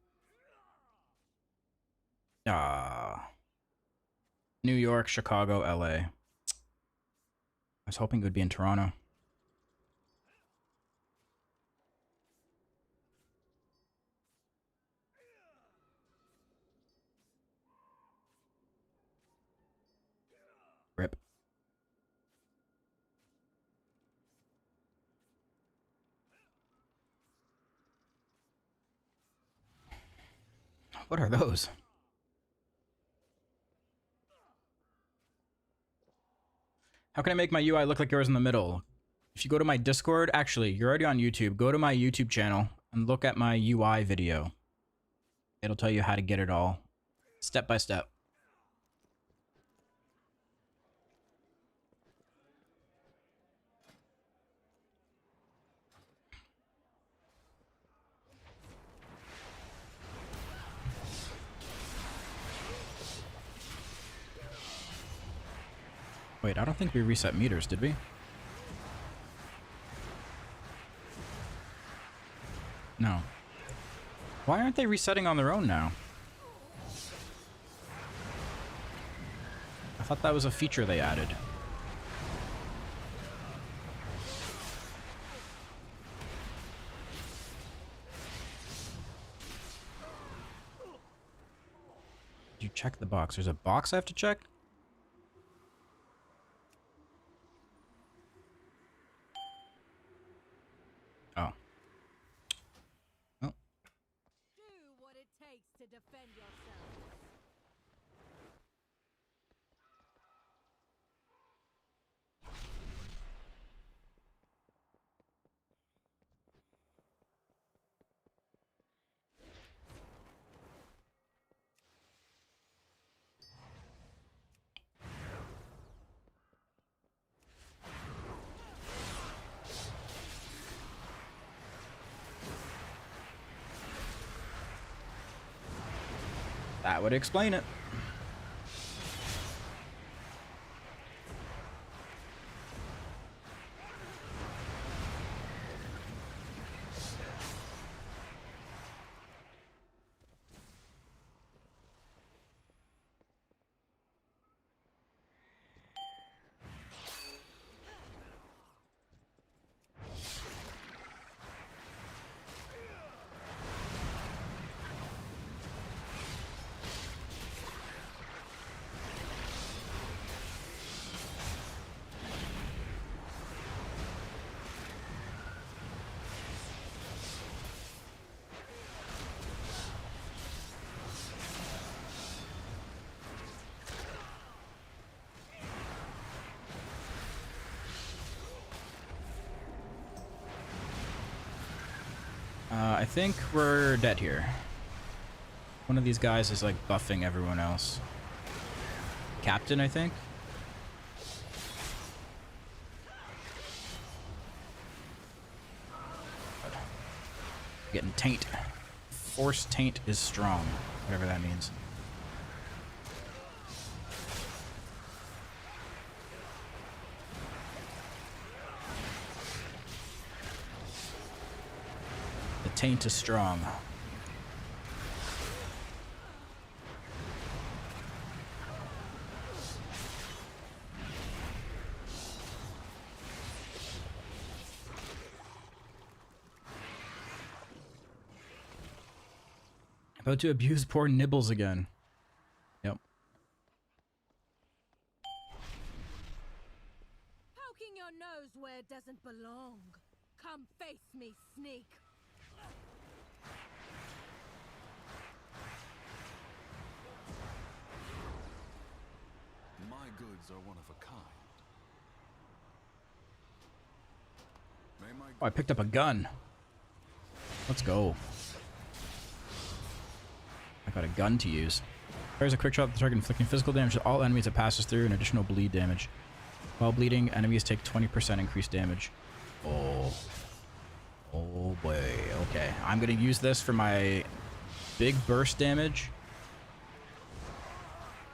New York, Chicago, LA. I was hoping it would be in Toronto. Rip. What are those? How can I make my UI look like yours in the middle? If you go to my Discord, actually, you're already on YouTube. Go to my YouTube channel and look at my UI video. It'll tell you how to get it all step by step. Wait, I don't think we reset meters, did we? No. Why aren't they resetting on their own now? I thought that was a feature they added. Did you check the box? There's a box I have to check? Oh. Oh. Do what it takes to defend yourself. That would explain it. I think we're dead here. One of these guys is like buffing everyone else. Captain, I think. Getting taint. Force taint is strong, whatever that means. The taint is strong. About to abuse poor Nibbles again. Yep. Poking your nose where it doesn't belong. Come face me, sneak. My goods are one of a kind. May my Oh, I picked up a gun. Let's go. I got a gun to use. There's a quick shot at the target, inflicting physical damage to all enemies it passes through and additional bleed damage. While bleeding, enemies take 20% increased damage. Oh. Oh boy. Okay. I'm going to use this for my big burst damage.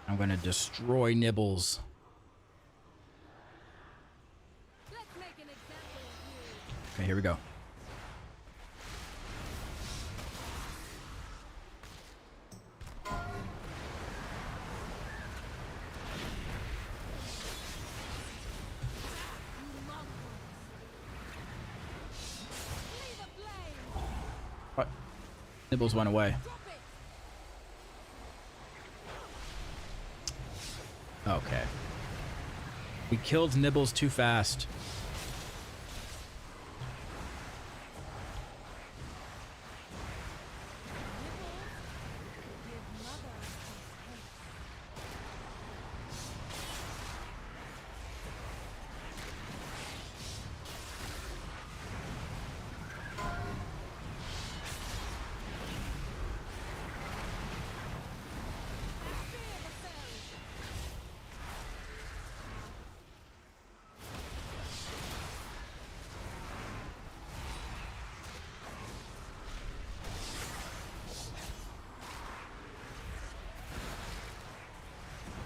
I'm going to destroy Nibbles. Okay, here we go. What? Nibbles went away. Okay. We killed Nibbles too fast.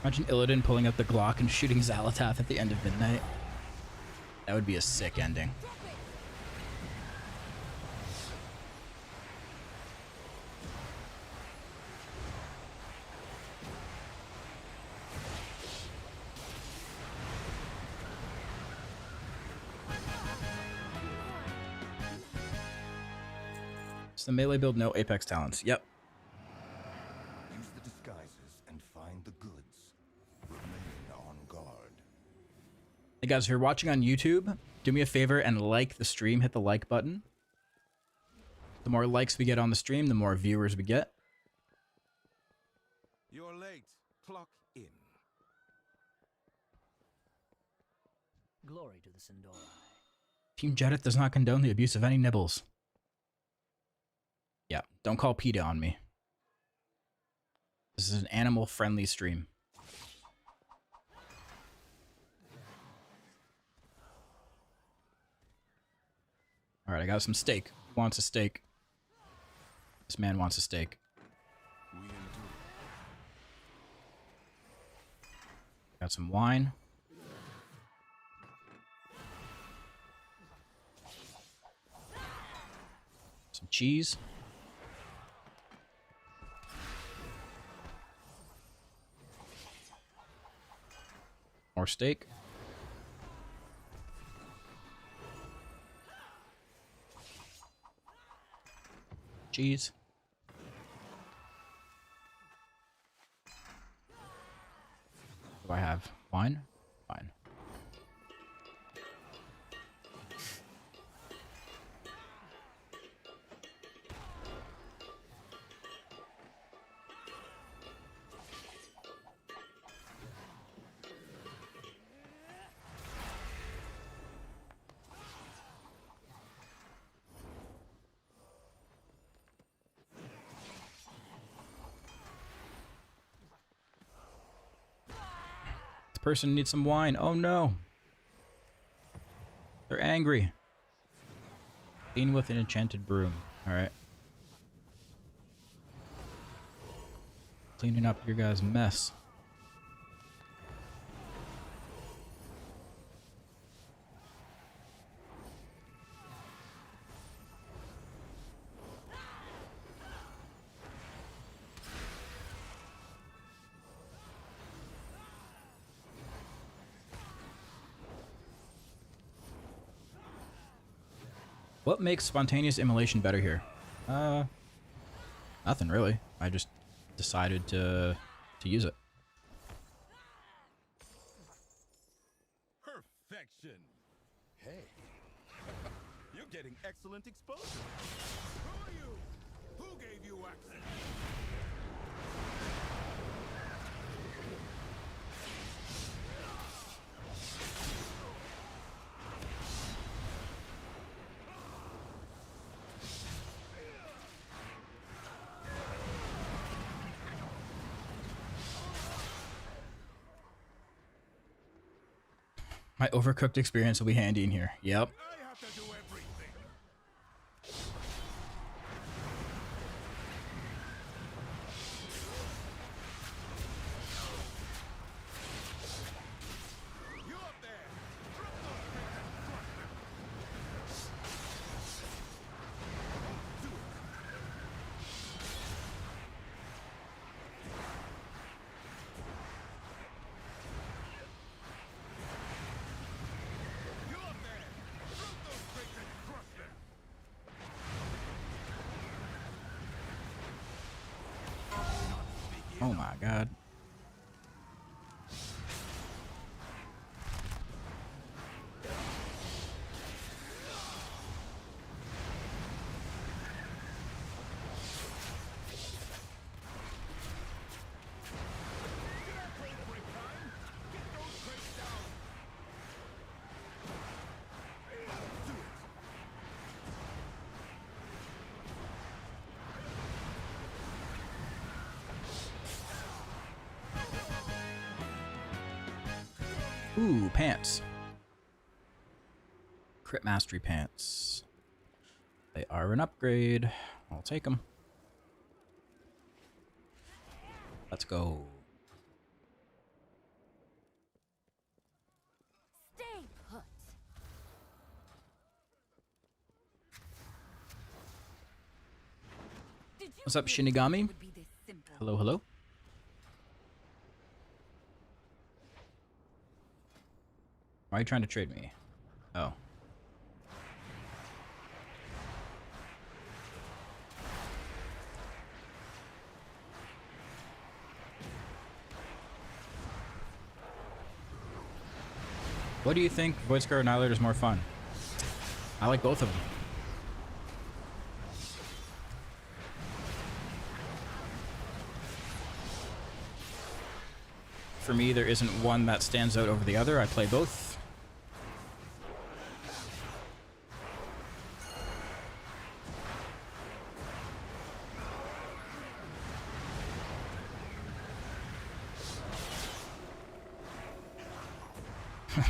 Imagine Illidan pulling up the Glock and shooting Xalatath at the end of midnight. That would be a sick ending. It's the melee build, no Apex talents. Yep. Use the disguises and find the goods. Remain on guard. Hey guys, if you're watching on YouTube, do me a favor and like the stream. Hit the like button. The more likes we get on the stream, the more viewers we get. You're late. Clock in. Glory to the Sindori. Team Jedith does not condone the abuse of any nibbles. Yeah, don't call PETA on me. This is an animal-friendly stream. Alright, I got some steak. Who wants a steak? This man wants a steak. Got some wine. Some cheese. More steak. Cheese. What do I have? Wine? Fine. Person needs some wine. Oh no. They're angry. Clean with an enchanted broom. Alright. Cleaning up your guys' mess. What makes spontaneous immolation better here? Nothing really. I just decided to use it. Perfection. Hey. You're getting excellent exposure. Who are you? Who gave you access? My overcooked experience will be handy in here. Yep. I have to do everything. You up there? Drop those bricks and crush them. Do it. You up there? Drop those bricks and crush them. Oh my god. Ooh, pants. Crit Mastery pants. They are an upgrade. I'll take them. Let's go. What's up, Shinigami? Hello, hello. Why are you trying to trade me? Oh. What do you think, Voidscar or Annihilator is more fun? I like both of them. For me, there isn't one that stands out over the other. I play both.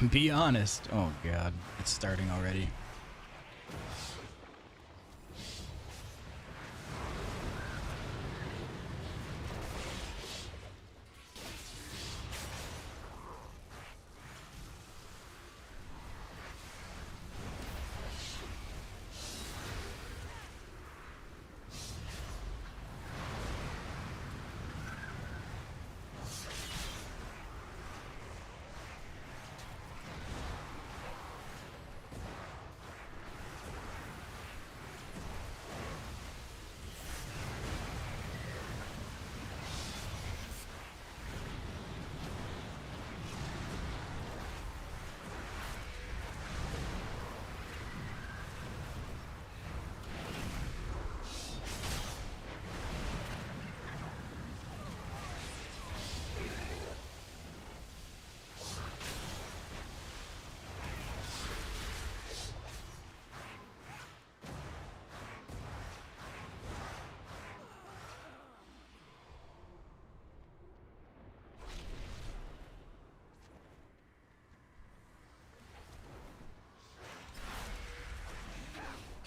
Be honest. Oh god, it's starting already.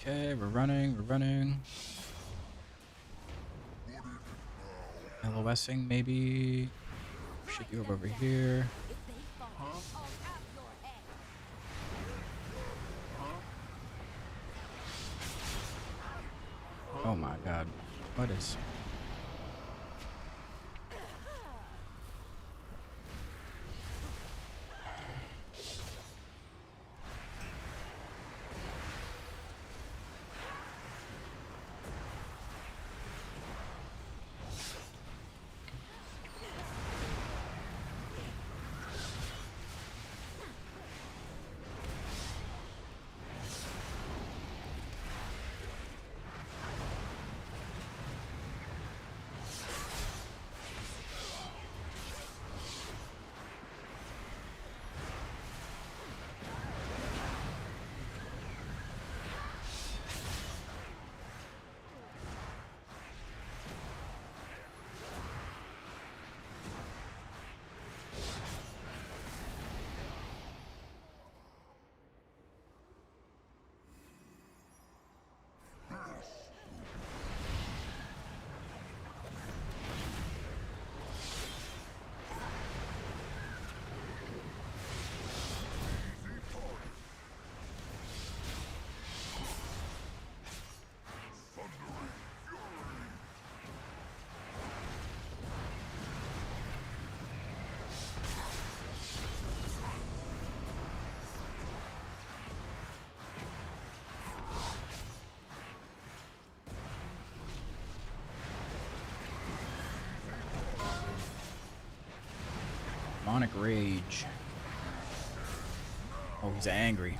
Okay, we're running. LOSing maybe. Should be over here. Oh my god. What is... Demonic Rage. Oh, he's angry.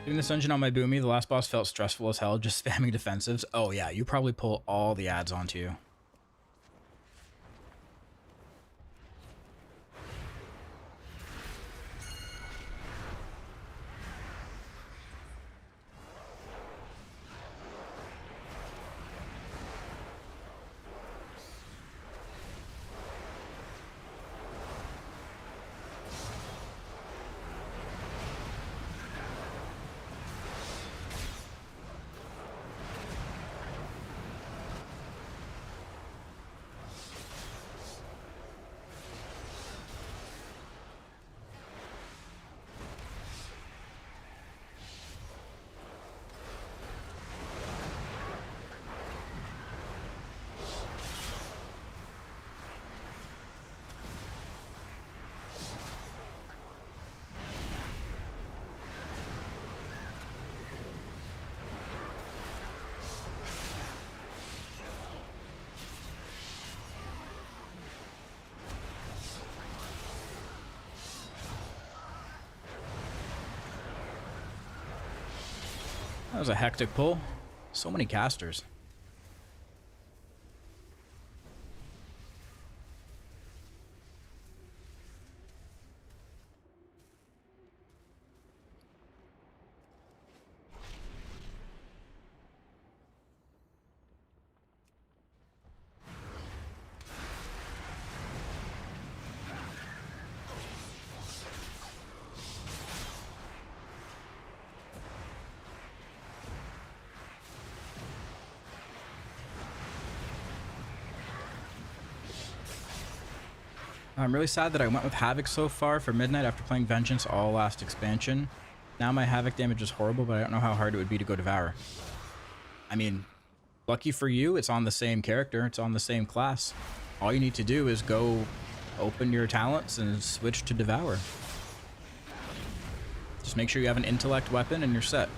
Doing this dungeon on my Boomy, the last boss felt stressful as hell, just spamming defensives. Oh yeah, you probably pull all the ads onto you. That was a hectic pull. So many casters. I'm really sad that I went with Havoc so far for Midnight after playing Vengeance all last expansion. Now my Havoc damage is horrible, but I don't know how hard it would be to go Devourer. I mean, lucky for you, it's on the same character, it's on the same class. All you need to do is go open your talents and switch to Devour. Just make sure you have an intellect weapon and you're set.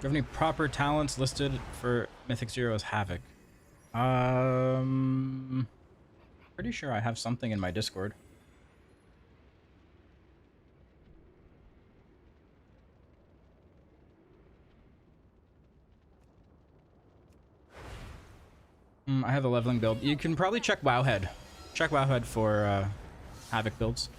Do you have any proper talents listed for Mythic Zero as Havoc? Pretty sure I have something in my Discord. I have a leveling build. You can probably check Wowhead. Check Wowhead for Havoc builds.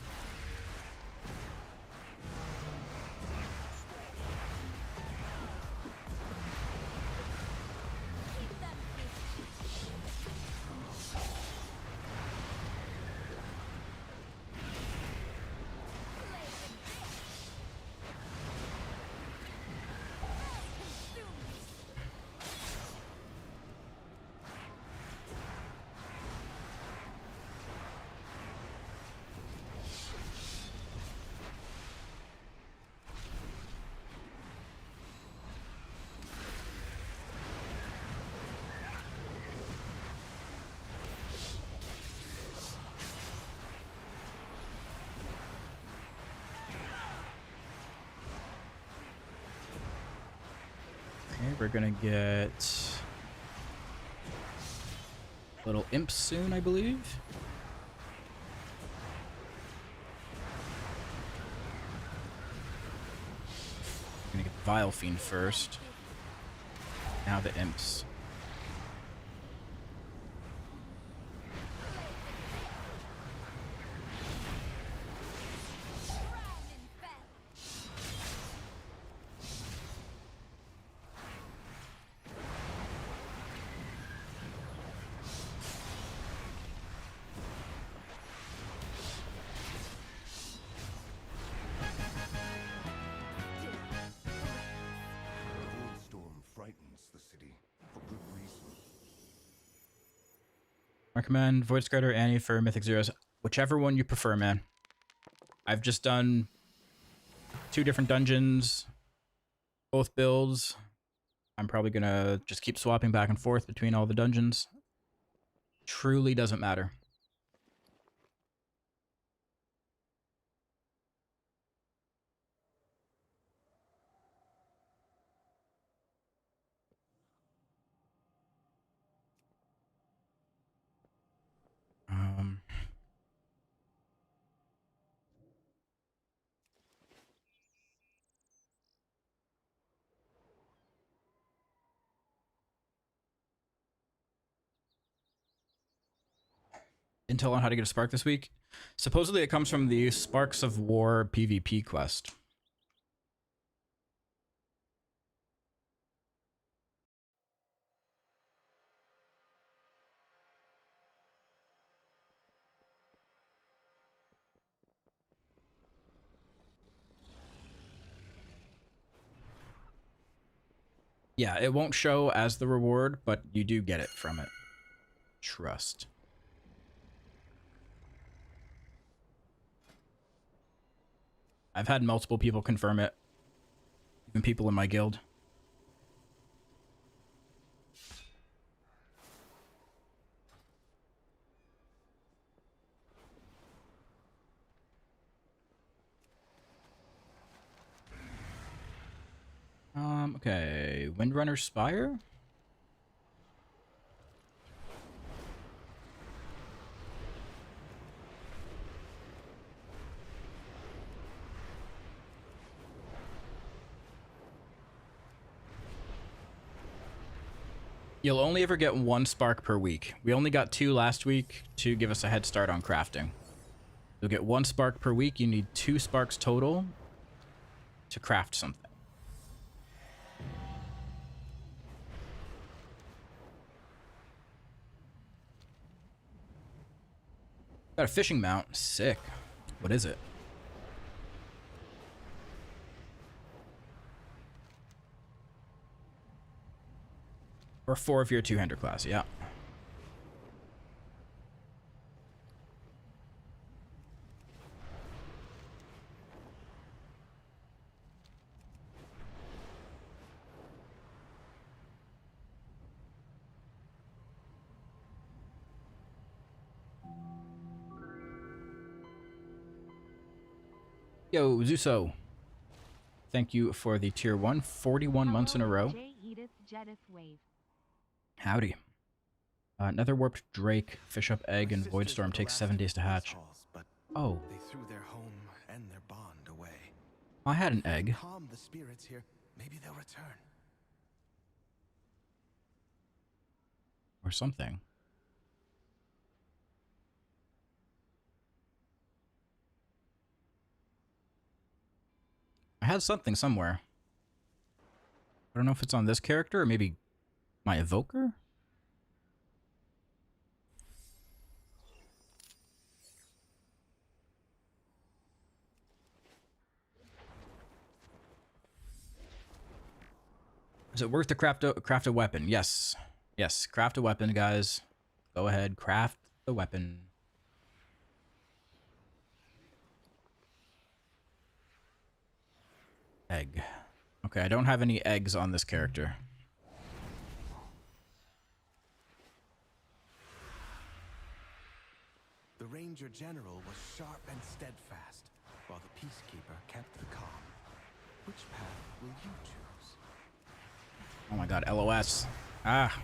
We're gonna get little imps soon, I believe. Gonna get Vile Fiend first. Now the imps. Recommend Void Skirt or Annie for Mythic Zeros. Whichever one you prefer, man. I've just done 2 different dungeons, both builds. I'm probably gonna just keep swapping back and forth between all the dungeons. Truly doesn't matter. intel on how to get a spark this week? Supposedly it comes from the Sparks of War PvP quest. Yeah, it won't show as the reward, but you do get it from it. Trust. I've had multiple people confirm it. Even people in my guild. Okay. Windrunner Spire? You'll only ever get 1 spark per week. We only got 2 last week to give us a head start on crafting. You'll get 1 spark per week. You need 2 sparks total to craft something. Got a fishing mount. Sick. What is it? Or 4 if you're a 2-hander class, yeah. Yo, Zuso. Thank you for the tier 1. 41 months in a row. Howdy. Nether warped Drake, fish up egg, and Voidstorm takes 7 days to hatch. Oh. They threw their home and their bond away. I had an egg. Calm the spirits here. Maybe they'll return. Or something. I had something somewhere. I don't know if it's on this character or maybe my evoker? Is it worth to craft a weapon? Yes. Yes, craft a weapon, guys. Go ahead, craft the weapon. Egg. Okay, I don't have any eggs on this character. The Ranger General was sharp and steadfast, while the Peacekeeper kept the calm. Which path will you choose? Oh my god, LOS. Ah.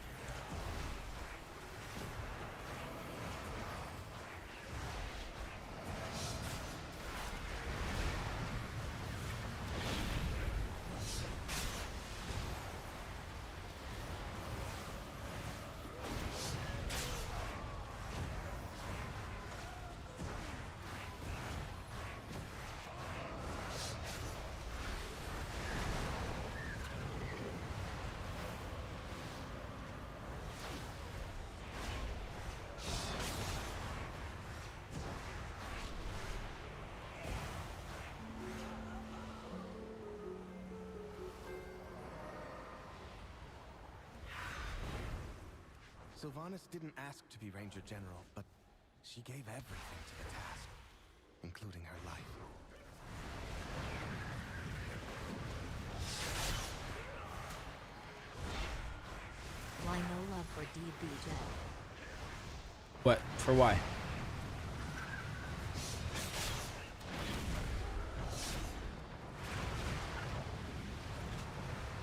Sylvanas didn't ask to be Ranger General, but she gave everything to the task, including her life. Why no love for DB Jet? What? For why?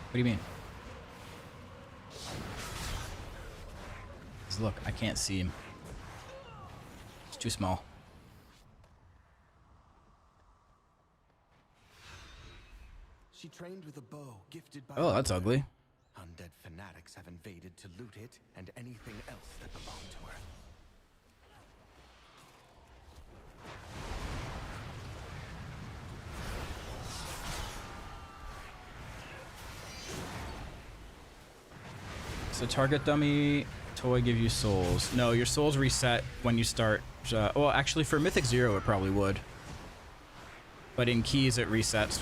What do you mean? Look, I can't see him. It's too small. She trained with a bow gifted by Oh, that's ugly. Undead fanatics have invaded to loot it and anything else that belonged to her. So target dummy toy give you souls. No, your souls reset when you start. Well, actually, for Mythic Zero, it probably would. But in keys, it resets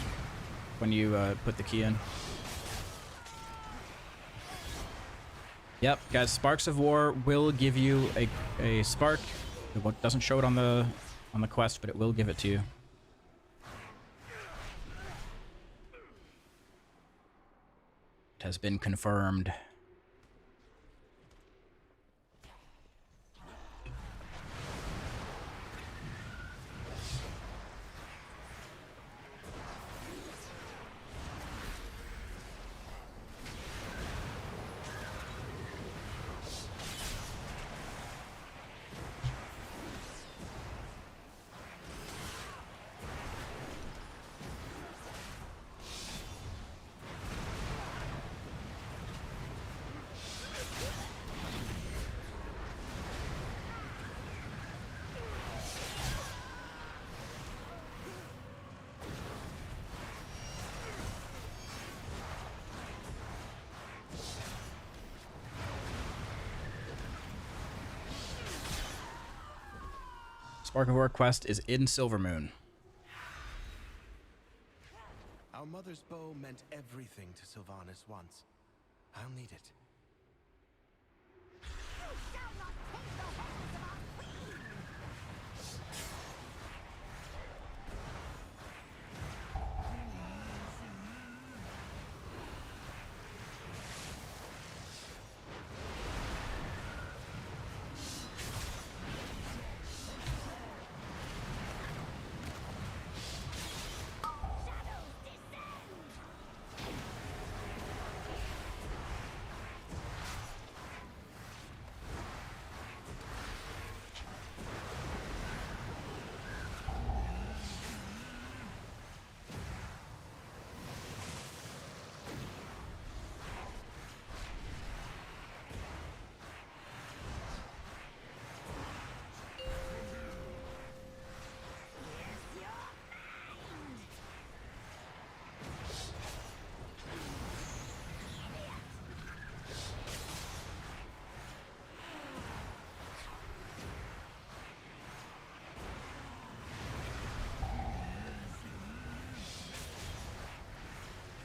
when you put the key in. Yep, guys. Sparks of War will give you a spark. It doesn't show it on the quest, but it will give it to you. It has been confirmed. Spark of War quest is in Silvermoon. Our mother's bow meant everything to Sylvanas once. I'll need it.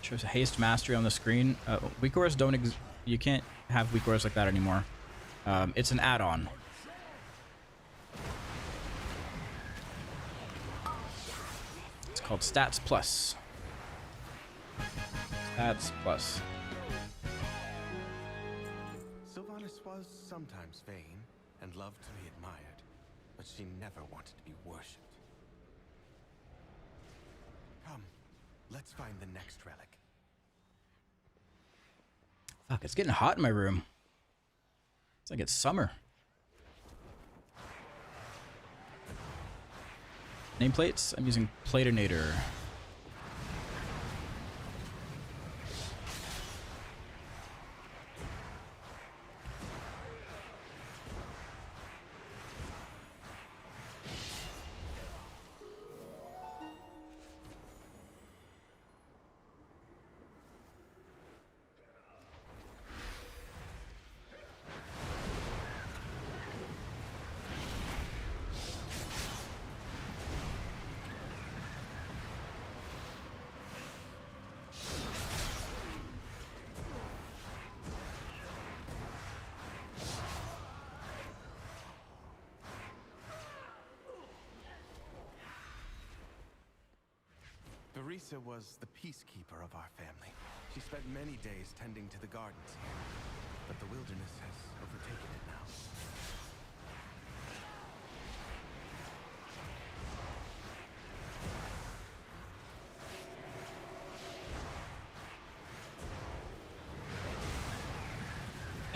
Shows haste mastery on the screen. Weak auras don't you can't have weak auras like that anymore. It's an add-on. It's called Stats Plus. Stats Plus. Sylvanas was sometimes vain and loved to be admired, but she never wanted to be worshipped. Come, let's find the next relic. Fuck, it's getting hot in my room. It's like it's summer. Nameplates? I'm using Platinator. Terrace was the peacekeeper of our family. She spent many days tending to the gardens here, but the wilderness has overtaken it now.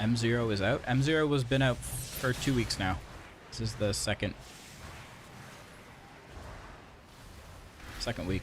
M0 is out. M0 was been out for 2 weeks now. This is the second week.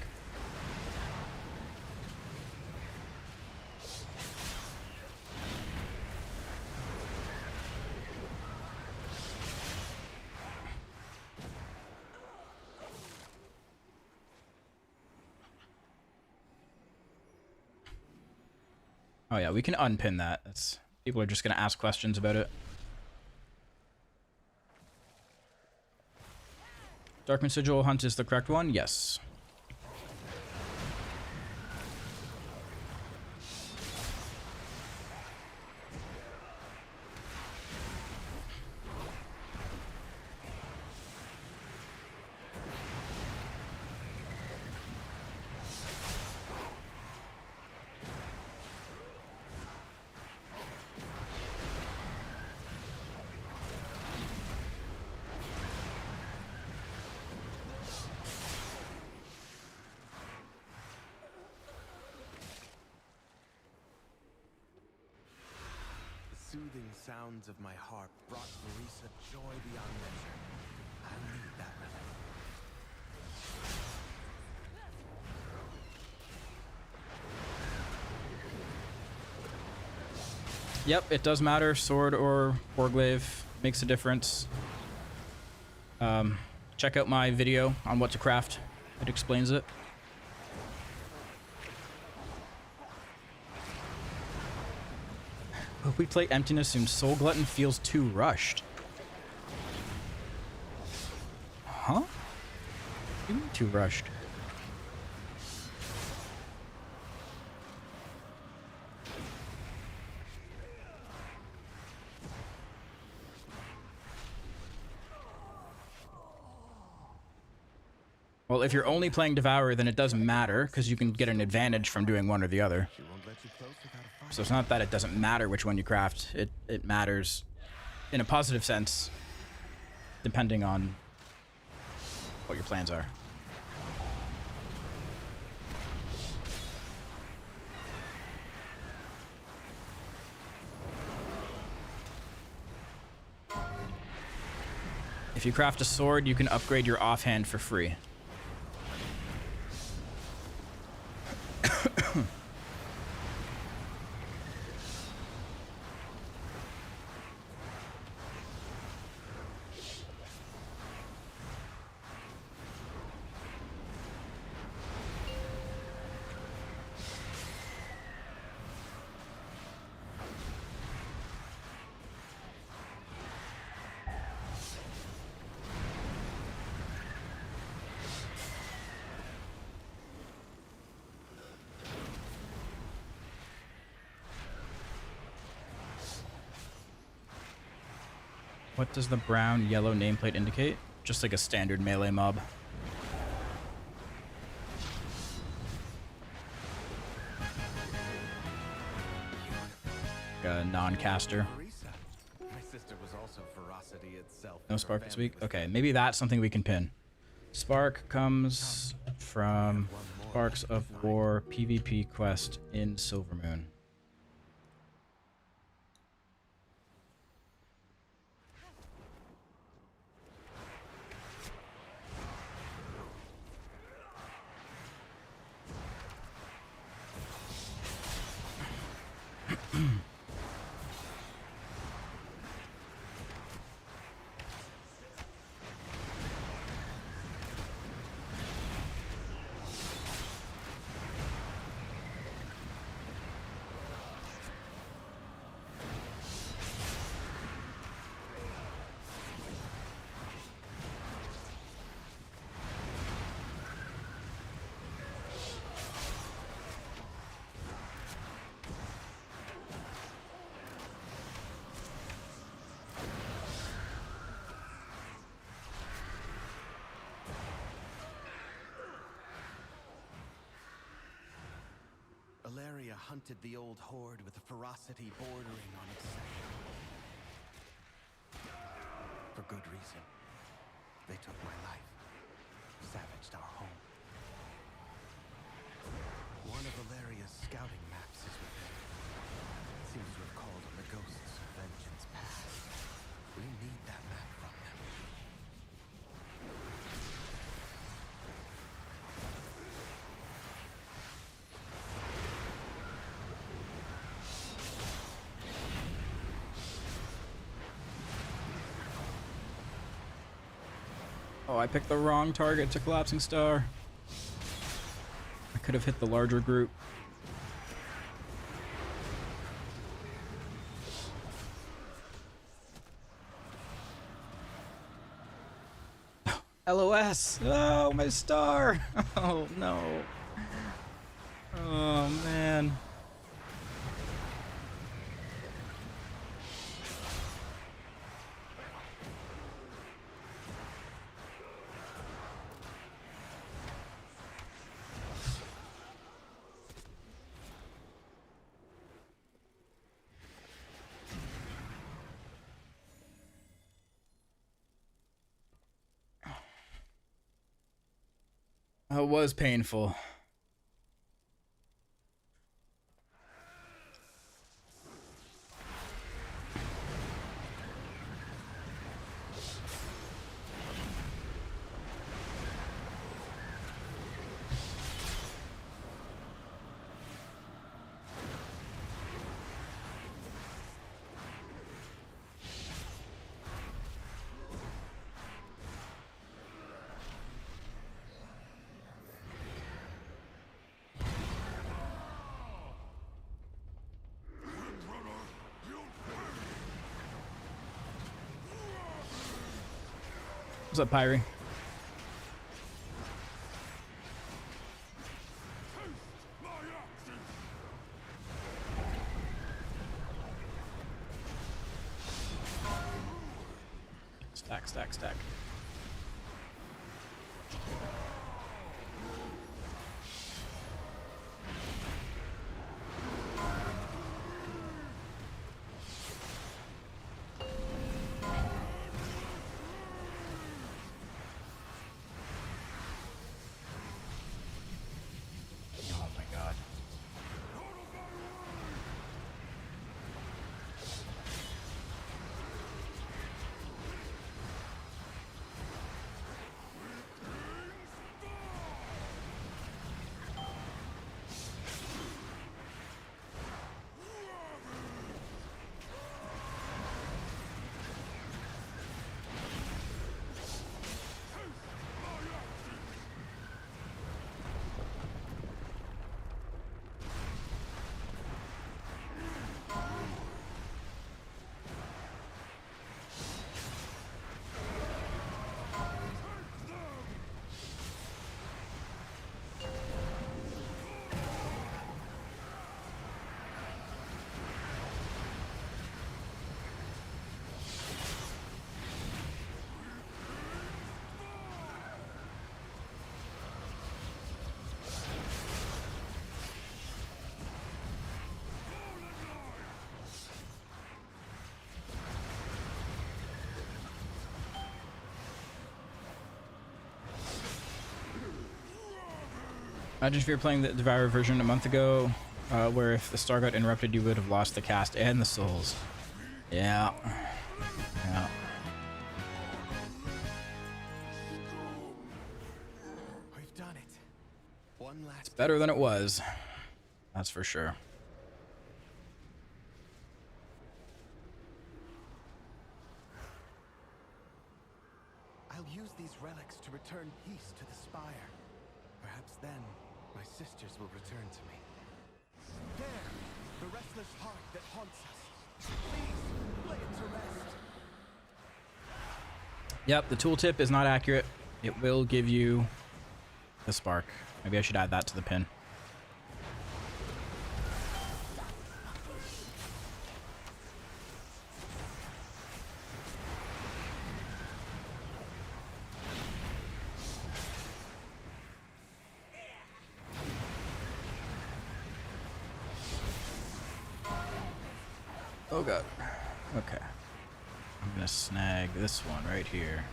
Oh yeah, we can unpin that. That's People are just going to ask questions about it. Darkman Sigil Hunt is the correct one? Yes. Soothing sounds of my harp brought Teresa joy beyond measure. I need that rhythm. Yep, it does matter. Sword or Warglaive makes a difference. Check out my video on what to craft. It explains it. We play Emptiness and Soul Glutton feels too rushed. Huh? What do you mean too rushed? Well, if you're only playing Devourer, then it doesn't matter, because you can get an advantage from doing one or the other. So it's not that it doesn't matter which one you craft. It matters in a positive sense, depending on what your plans are. If you craft a sword, you can upgrade your offhand for free. What does the brown yellow nameplate indicate? Just like a standard melee mob. A non-caster. My sister was also ferocity itself. No spark this week? Okay, maybe that's something we can pin. Spark comes from Sparks of War PvP quest in Silvermoon. Valeria hunted the old horde with a ferocity bordering on obsession. For good reason. They took my life, savaged our home. One of Valeria's scouting maps is with them. Seems to have called on the ghosts of vengeance past. We need that map from them. Oh, I picked the wrong target to Collapsing Star. I could have hit the larger group. LOS. Oh, my star. Oh, no. Oh, man. It was painful. What's up, Pyrie? Stack, stack, stack. Imagine if you were playing the Devourer version a month ago, where if the star got interrupted, you would have lost the cast and the souls. Yeah. Yeah. We've done it. One last. It's better than it was. That's for sure. I'll use these relics to return peace to the Spire. Perhaps then, my sisters will return to me. There! The restless heart that haunts us. Please, lay it to rest. Yep, the tooltip is not accurate. It will give you the spark. Maybe I should add that to the pin. Oh god. Okay. I'm gonna snag this one right here.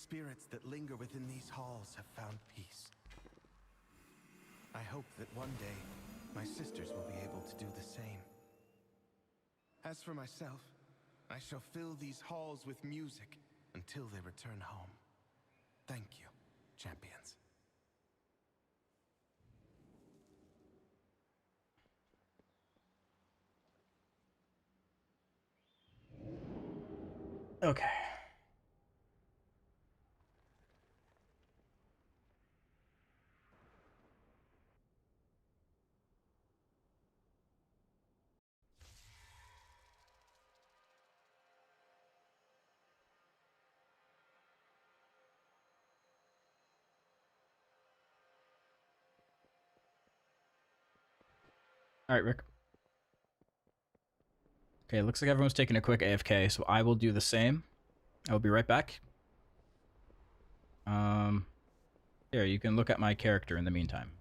spirits that linger within these halls have found peace. I hope that one day, my sisters will be able to do the same. As for myself, I shall fill these halls with music until they return home. Thank you, champions. Okay. All right, Rick. Okay, looks like everyone's taking a quick AFK, so I will do the same. I will be right back. Here, you can look at my character in the meantime.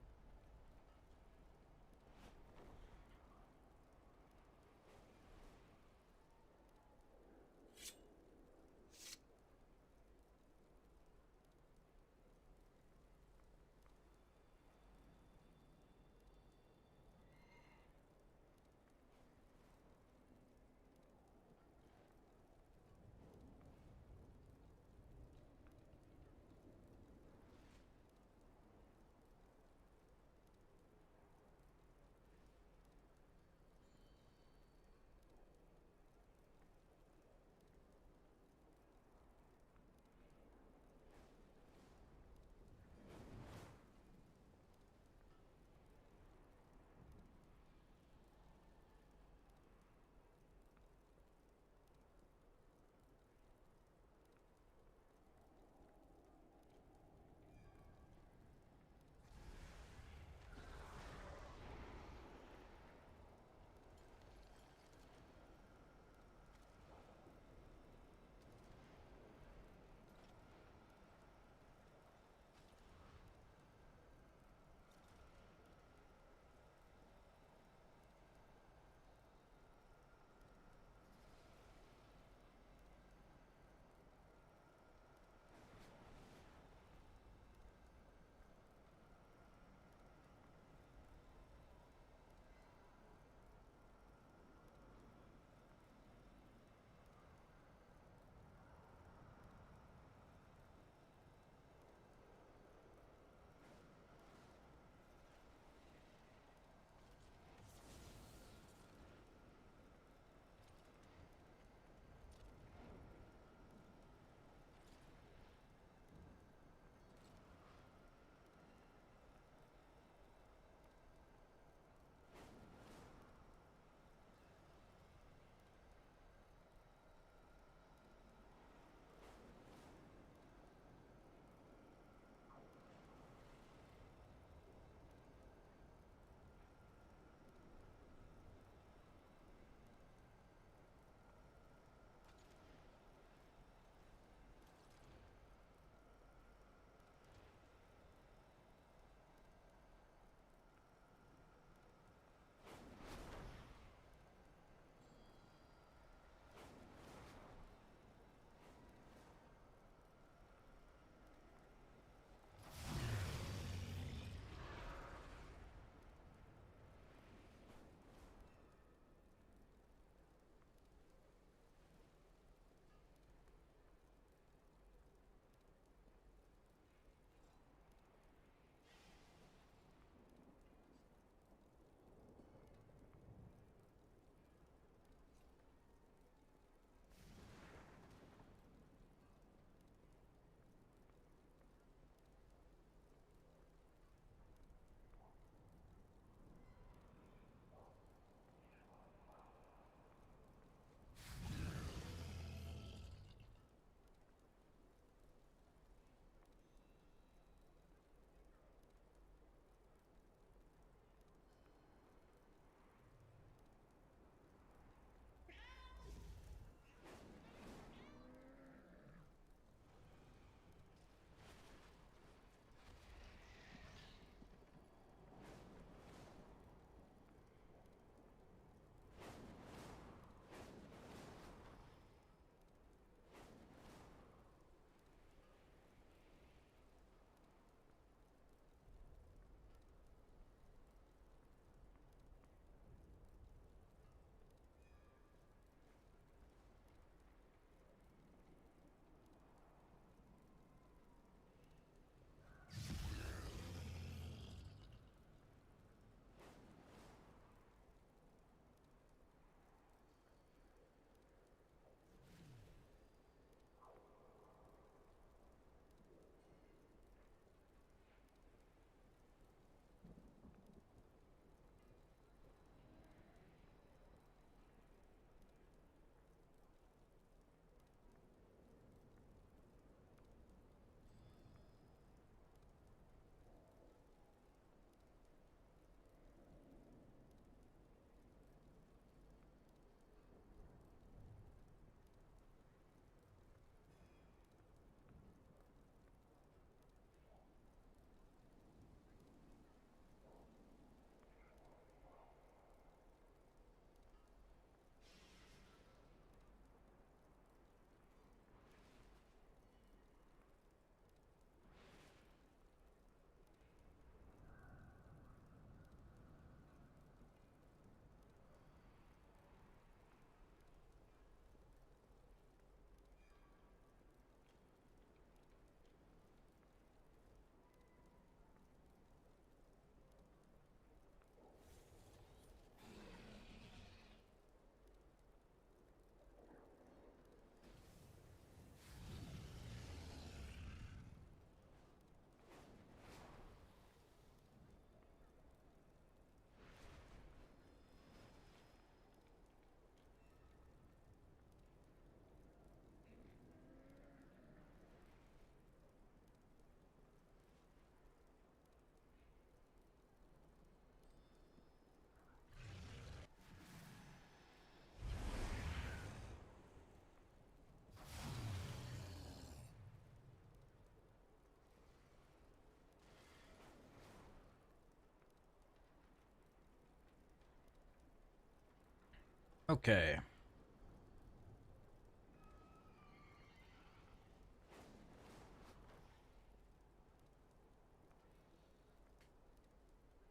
Okay.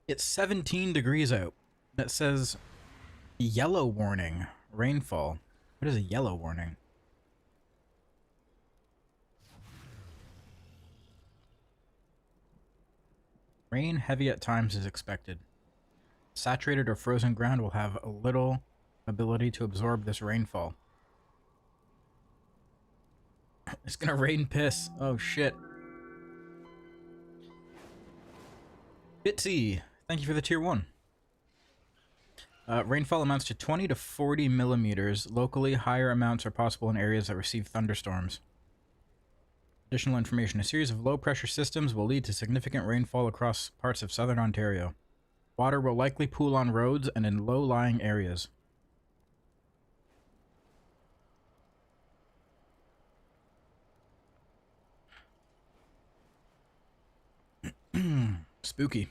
It's 17 degrees out. That says yellow warning, rainfall. What is a yellow warning? Rain heavy at times is expected. Saturated or frozen ground will have a little ability to absorb this rainfall. It's gonna rain piss. Oh shit. Bitsy, thank you for the tier 1. Rainfall amounts to 20 to 40 millimeters. Locally, higher amounts are possible in areas that receive thunderstorms. Additional information. A series of low-pressure systems will lead to significant rainfall across parts of southern Ontario. Water will likely pool on roads and in low-lying areas. Spooky.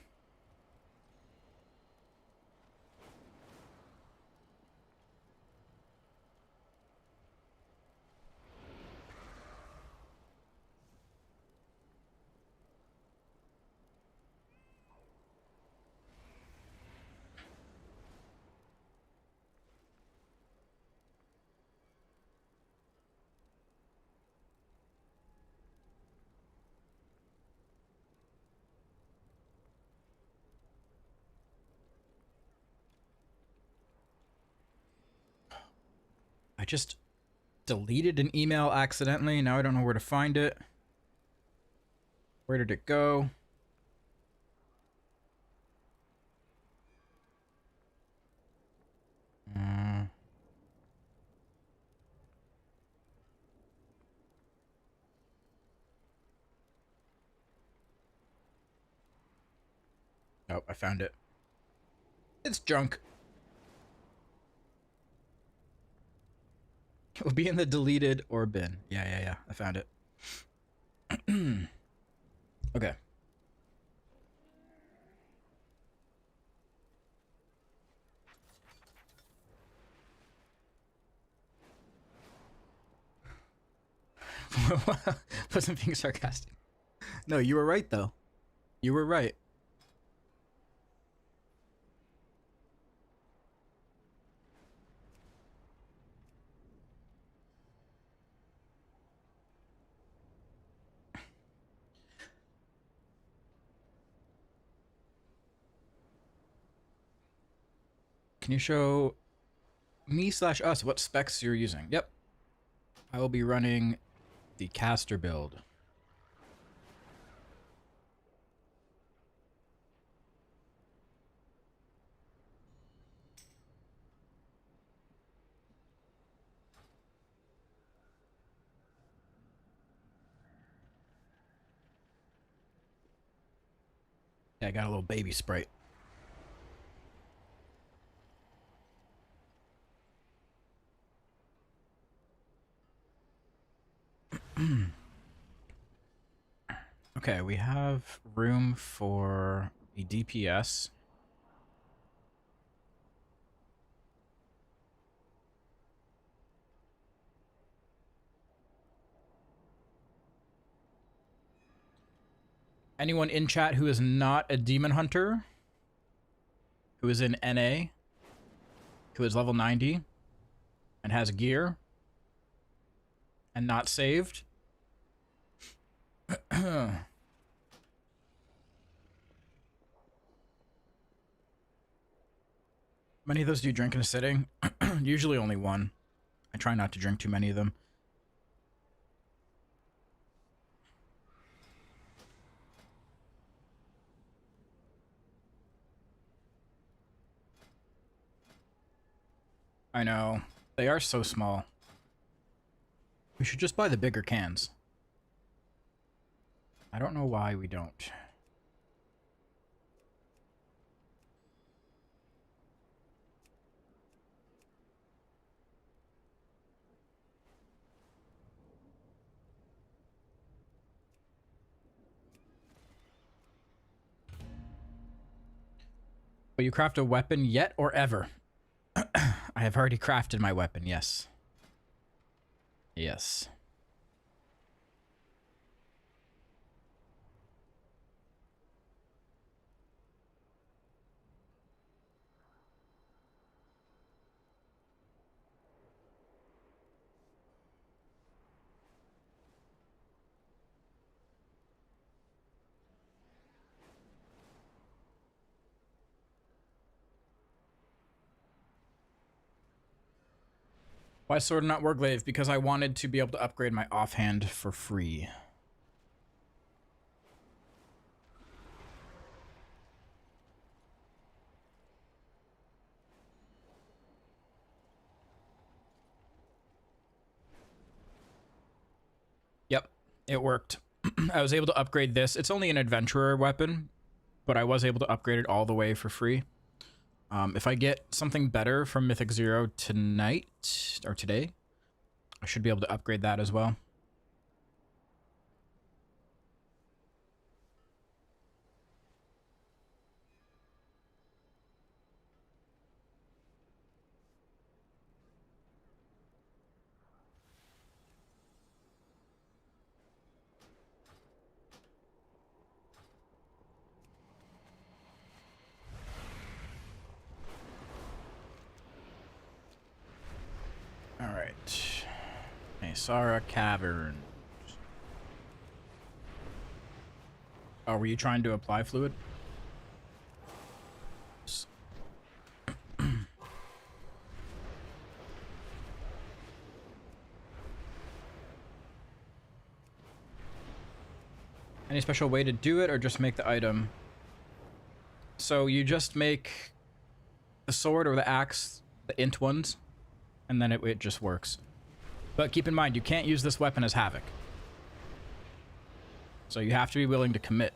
I just deleted an email accidentally. Now I don't know where to find it. Where did it go? Oh, I found it. It's junk. It will be in the deleted or bin. Yeah. I found it. Okay. Wasn't being sarcastic. No, you were right, though. You were right. Can you show me/us what specs you're using? Yep. I will be running the caster build. Yeah, I got a little baby sprite. Okay, we have room for a DPS. Anyone in chat who is not a demon hunter, who is in NA, who is level 90 and has gear and not saved? Many of those do you drink in a sitting? Usually only one. I try not to drink too many of them. I know. They are so small. We should just buy the bigger cans. I don't know why we don't. Will you craft a weapon yet or ever? I have already crafted my weapon, yes. Yes. Why sword and not warglaive? Because I wanted to be able to upgrade my offhand for free. Yep, it worked. I was able to upgrade this. It's only an adventurer weapon, but I was able to upgrade it all the way for free. If I get something better from Mythic Zero tonight, or today, I should be able to upgrade that as well. Alright. Mesara Cavern. Oh, were you trying to apply fluid? Any special way to do it, or just make the item? So you just make the sword or the axe, the int ones, and then it just works. But keep in mind, you can't use this weapon as Havoc. So you have to be willing to commit.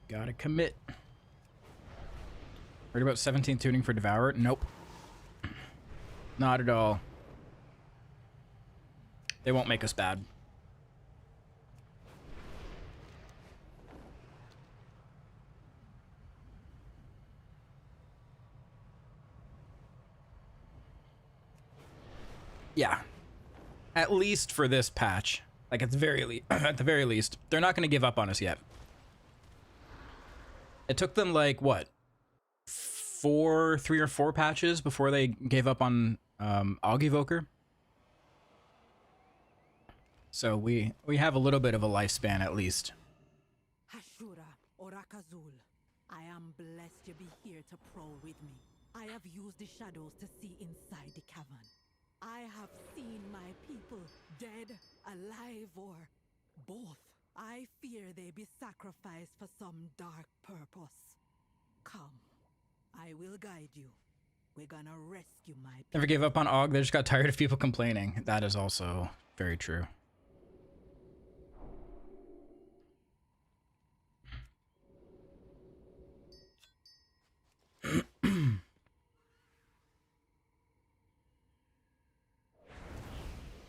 Gotta commit. Heard about 17 tuning for Devourer? Nope. Not at all. They won't make us bad. Yeah. At least for this patch. Like at the very least. They're not going to give up on us yet. It took them like what? 3 or 4 patches before they gave up on Aug-Evoker. So we have a little bit of a lifespan at least. Hashura, Orakazul, I am blessed to be here to prowl with me. I have used the shadows to see inside the cavern. I have seen my people dead, alive, or both. I fear they be sacrificed for some dark purpose. Come, I will guide you. We're gonna rescue my people. Never gave up on Aug, they just got tired of people complaining. That is also very true.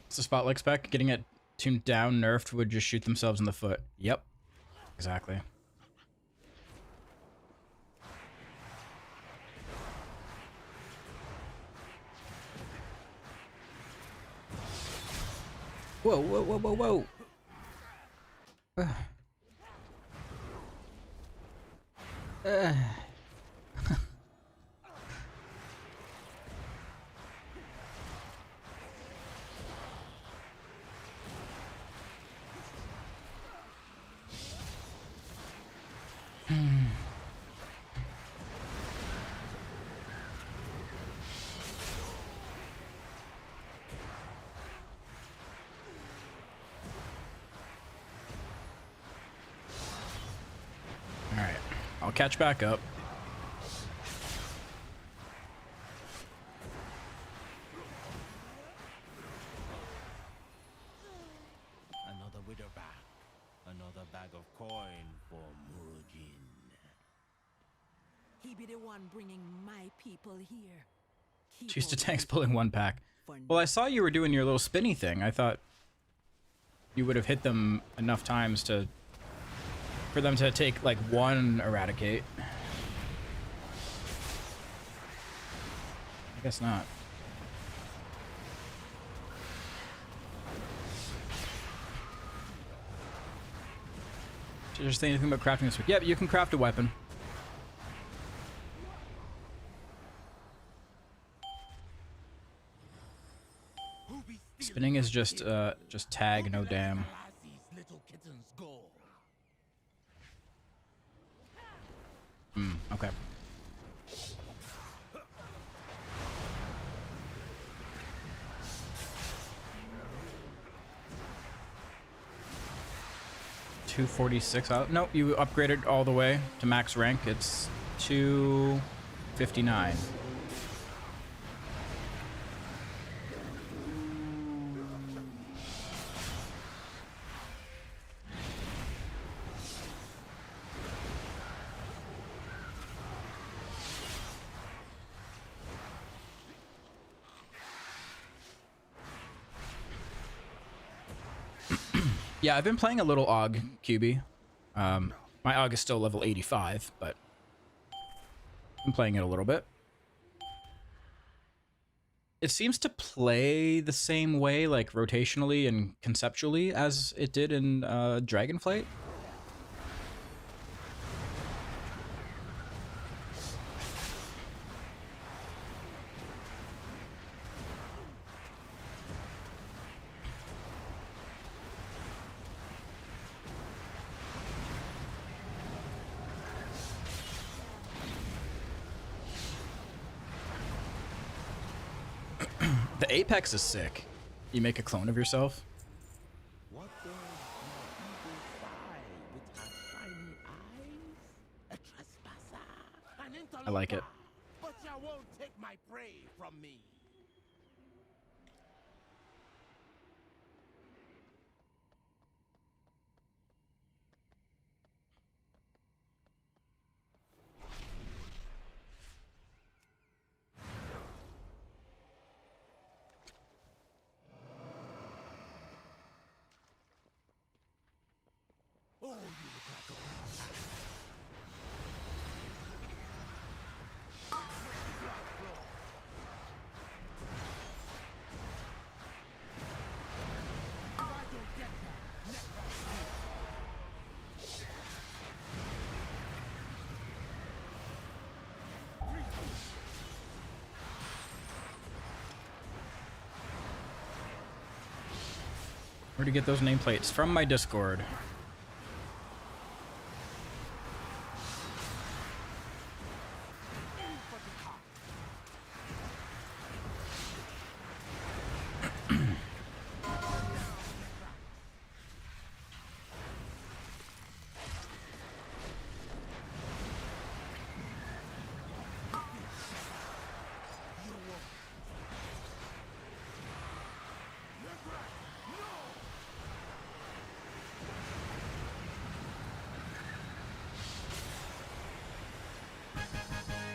It's a spotlight spec. Getting it tuned down, nerfed, would just shoot themselves in the foot. Yep. Exactly. Whoa, whoa, whoa, whoa, whoa. Alright, I'll catch back up. Another widow bag. Another bag of coin for Mujin. He be the one bringing my people here. Choose to tanks pulling 1 pack. Well, I saw you were doing your little spinny thing. I thought you would have hit them enough times for them to take like one eradicate. I guess not. Did you just say anything about crafting this week? Yep, you can craft a weapon. Spinning is just tag, no damn. Okay. $246. Nope, you upgraded all the way to max rank. It's $259. Yeah, I've been playing a little AUG QB. My AUG is still level 85, but I'm playing it a little bit. It seems to play the same way, like rotationally and conceptually, as it did in Dragonflight. The Apex is sick. You make a clone of yourself. What does with her shiny eyes? A trespasser, an interloper. I like it. But you won't take my prey from me. Where to get those nameplates? From my Discord.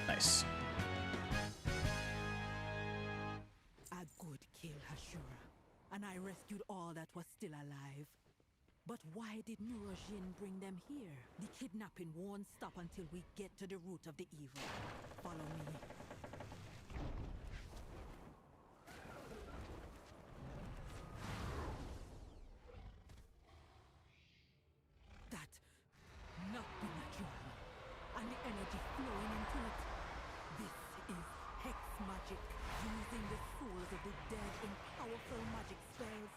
Nice. A good kill, Hashura, and I rescued all that was still alive. But why did Nurajin bring them here? The kidnapping won't stop until we get to the root of the evil. Follow me. That not be natural, and the energy flowing into it. This is hex magic, using the souls of the dead in powerful magic spells.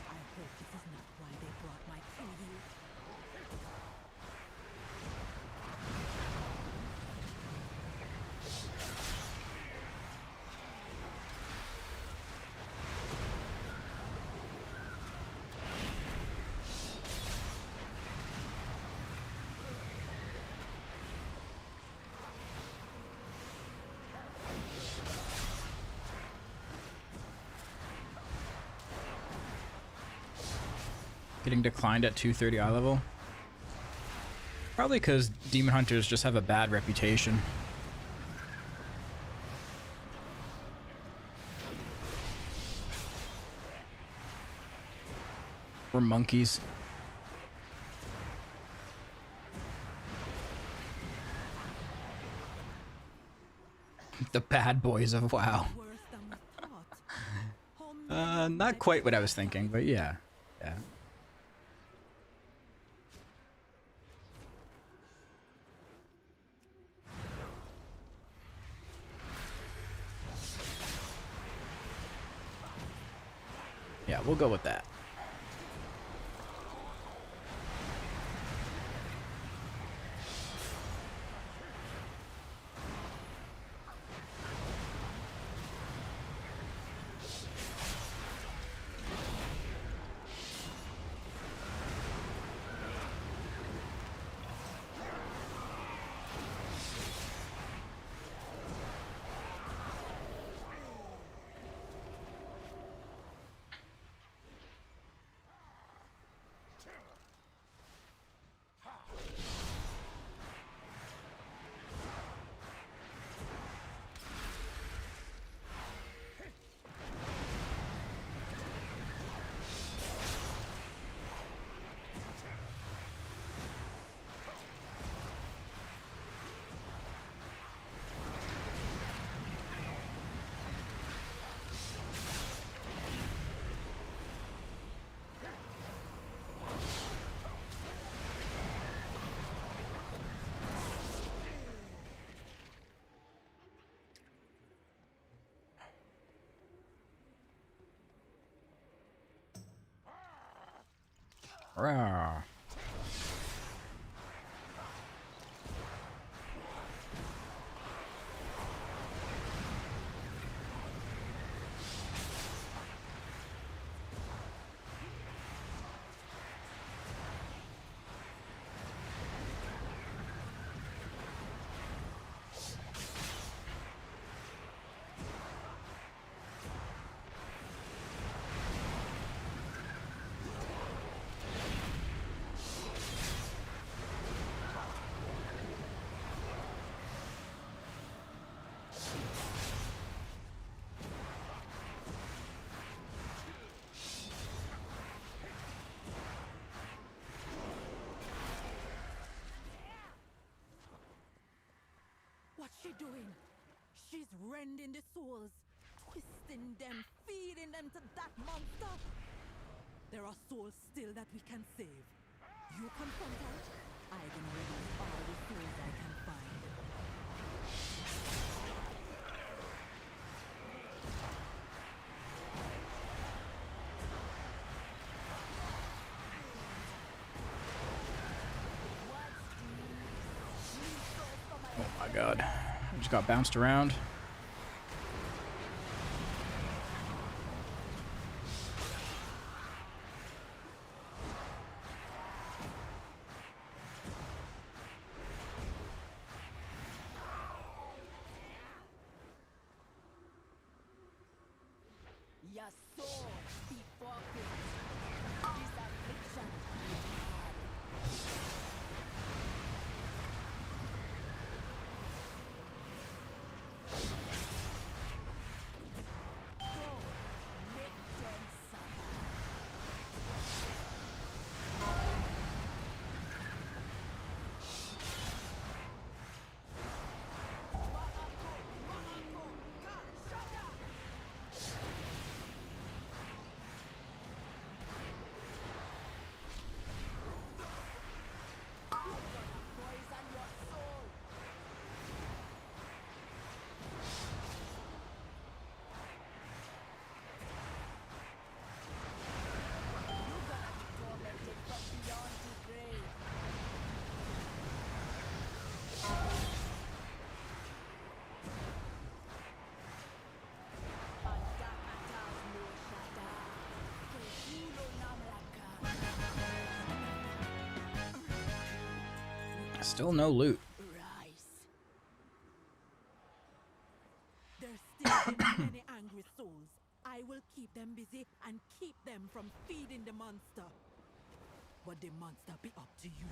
I hope this is not why they brought my crew here. Getting declined at 230 eye level. Probably because demon hunters just have a bad reputation. We're monkeys. The bad boys of WoW. Not quite what I was thinking, but yeah. Yeah. Yeah, we'll go with that. Rawr. What's she doing? She's rending the souls, twisting them, feeding them to that monster. There are souls still that we can save. You confront her, I can release all the souls I can find. Oh my god. I just got bounced around. Your soul be forfeit. This affliction is hard. Still no loot. There's still many angry souls. I will keep them busy and keep them from feeding the monster. But the monster be up to you.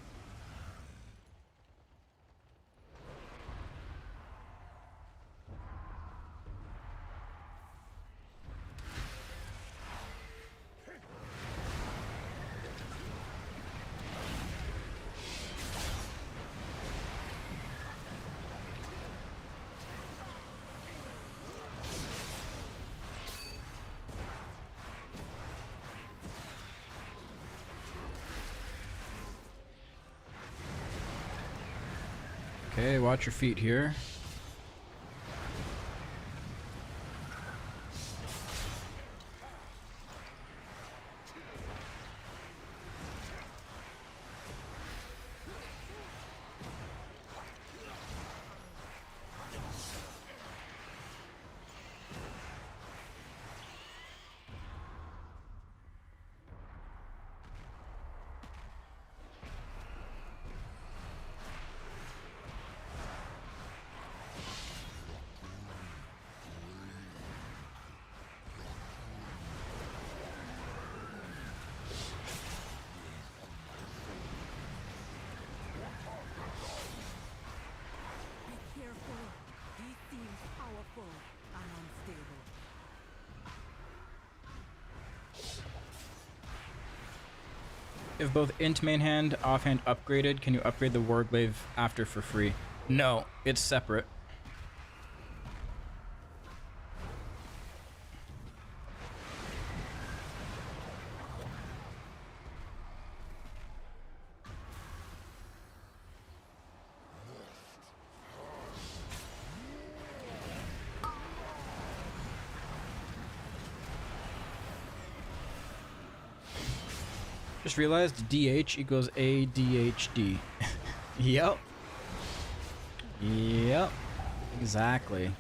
Okay, watch your feet here. If both int main hand, offhand upgraded, can you upgrade the warglaive after for free? No, it's separate. Just realized DH equals ADHD. Yep. Yep. Exactly.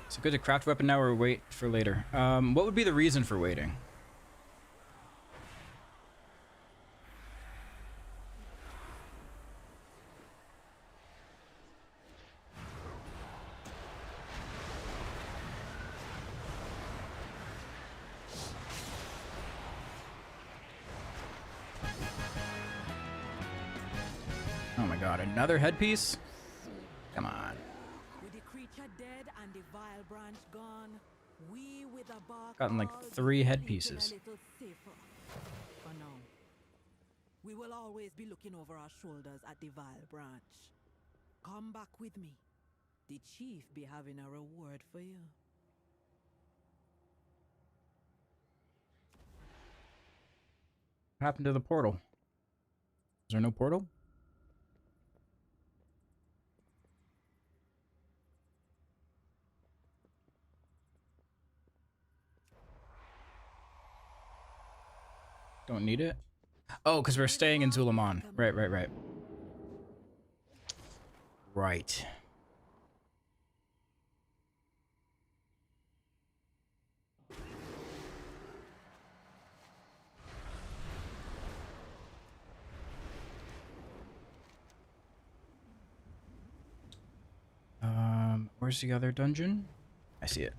So good to craft weapon now or wait for later? What would be the reason for waiting? Oh my god, another headpiece? Come on. Gotten like 3 headpieces. For now, we will always be looking over our shoulders at the Vile Branch. Come back with me. The chief be having a reward for you. What happened to the portal? Is there no portal? Don't need it? Oh, because we're staying in Zulaman. Right. Right. Where's the other dungeon? I see it.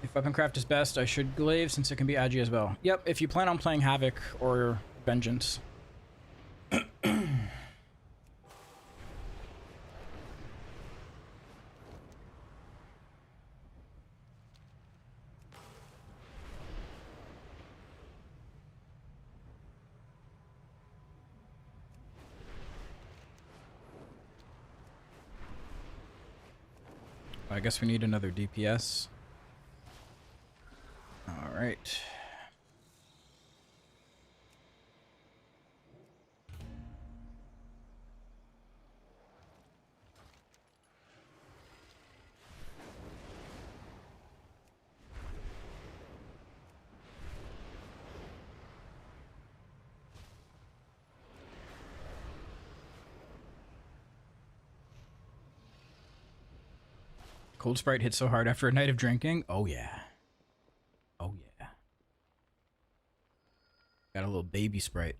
If weaponcraft is best, I should glaive since it can be agi as well. Yep, if you plan on playing Havoc or Vengeance. I guess we need another DPS. All right. Cold Sprite hits so hard after a night of drinking. Oh yeah. Oh yeah. Got a little baby Sprite.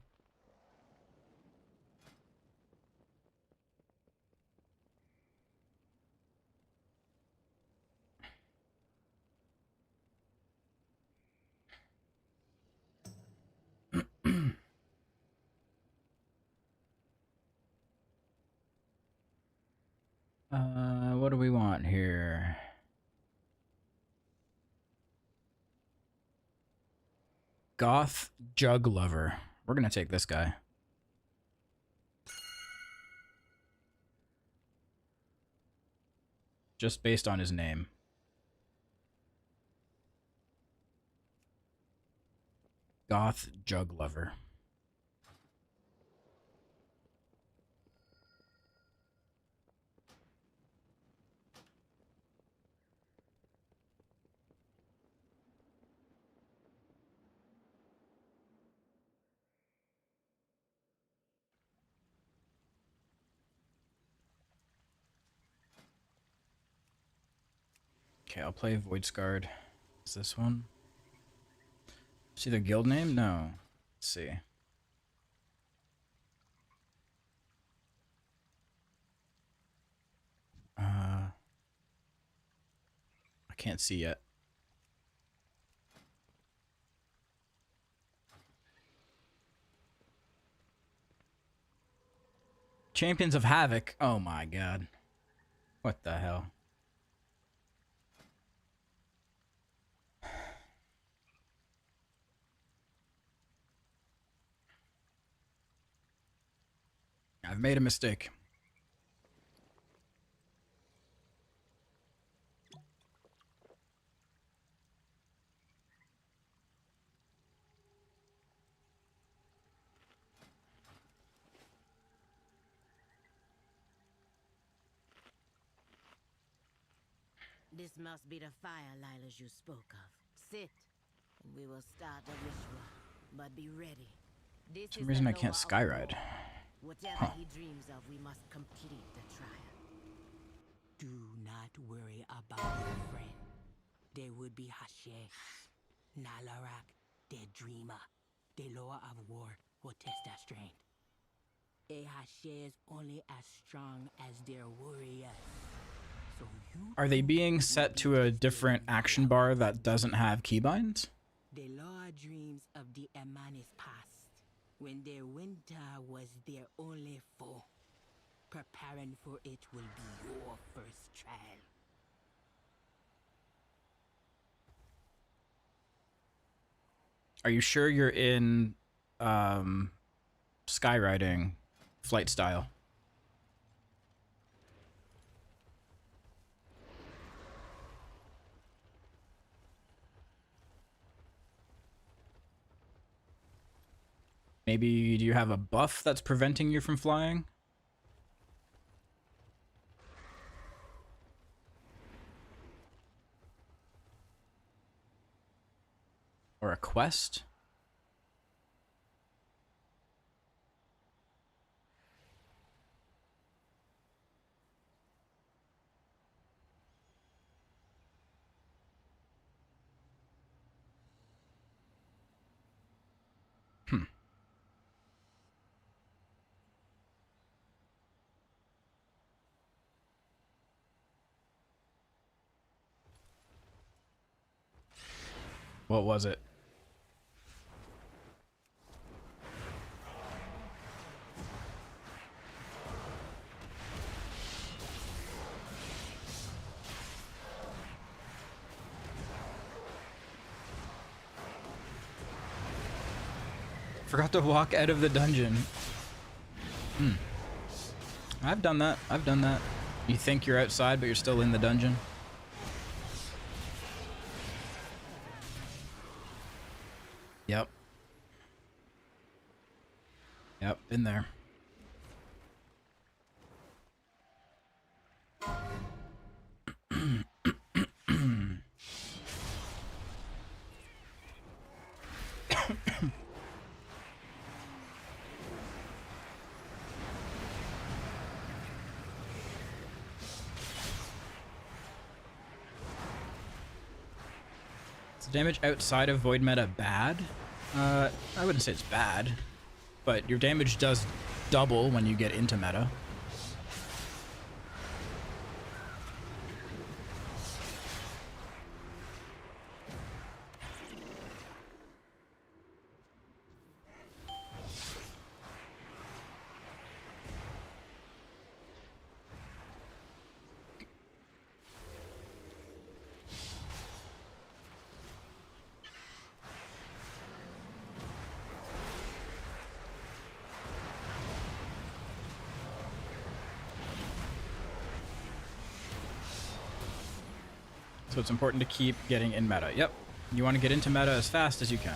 What do we want here? Goth Jug Lover. We're gonna take this guy. Just based on his name. Goth Jug Lover. Okay, I'll play Void Scarred. Is this one? See the guild name? No. Let's see. I can't see yet. Champions of Havoc. Oh my god. What the hell? I've made a mistake. This must be the fire Lilas you spoke of. Sit, and we will start the ritual. But be ready. This For some reason I can't skyride. Whatever he dreams of, we must complete the trial. Do not worry about your friend. They would be Hashe, Nalarak, their dreamer. The law of war will test their strength. A Hashe is only as strong as their warriors. So Are they being set to a different action bar that doesn't have keybinds? the law dreams of the Emanis past, when their winter was their only foe. Preparing for it will be your first trial. Are you sure you're in skywriting flight style? Maybe do you have a buff that's preventing you from flying? Or a quest? What was it? Forgot to walk out of the dungeon. I've done that. I've done that. You think you're outside, but you're still in the dungeon. Yep. Yep, been there. Is damage outside of void meta bad? I wouldn't say it's bad, but your damage does double when you get into meta. So it's important to keep getting in meta. Yep. You want to get into meta as fast as you can.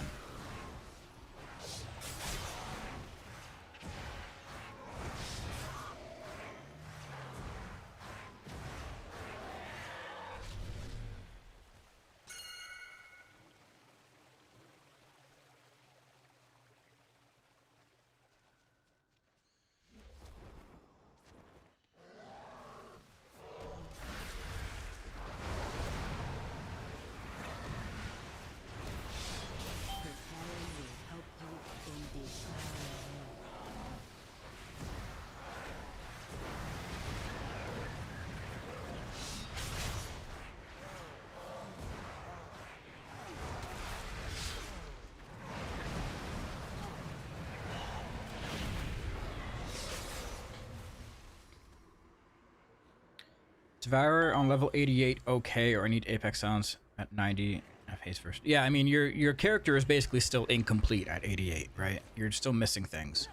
Devourer on level 88, okay, or I need Apex Sounds at 90. Have haste first. Yeah, I mean, your character is basically still incomplete at 88, right? You're still missing things.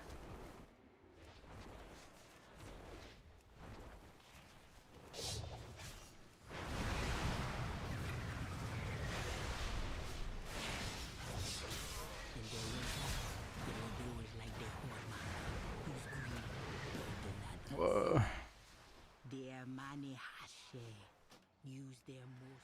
Whoa. Their money hashe. Use their most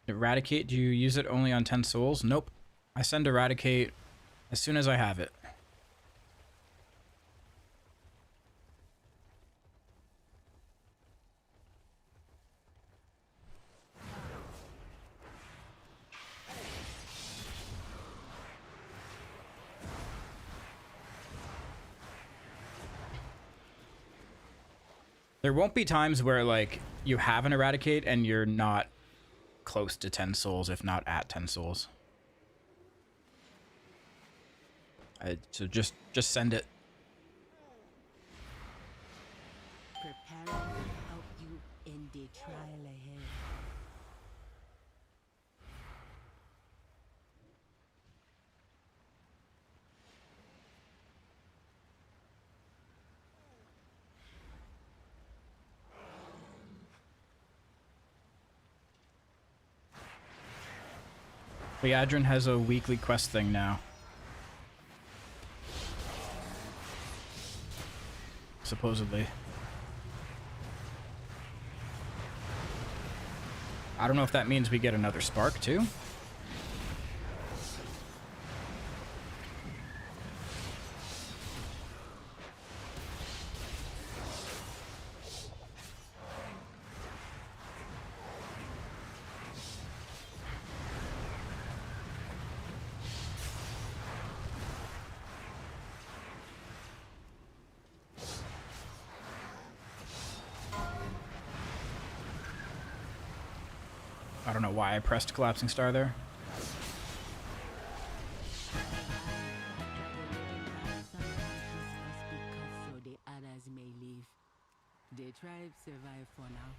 Eradicate, do you use it only on 10 souls? Nope. I send Eradicate as soon as I have it. There won't be times where, like, you have an Eradicate and you're not close to 10 souls, if not at 10 souls. So just send it. preparing will help you in the trial ahead. Leadrin has a weekly quest thing now. Supposedly. I don't know if that means we get another spark too. I don't know why I pressed Collapsing Star there. So the others may leave. The tribe survive for now.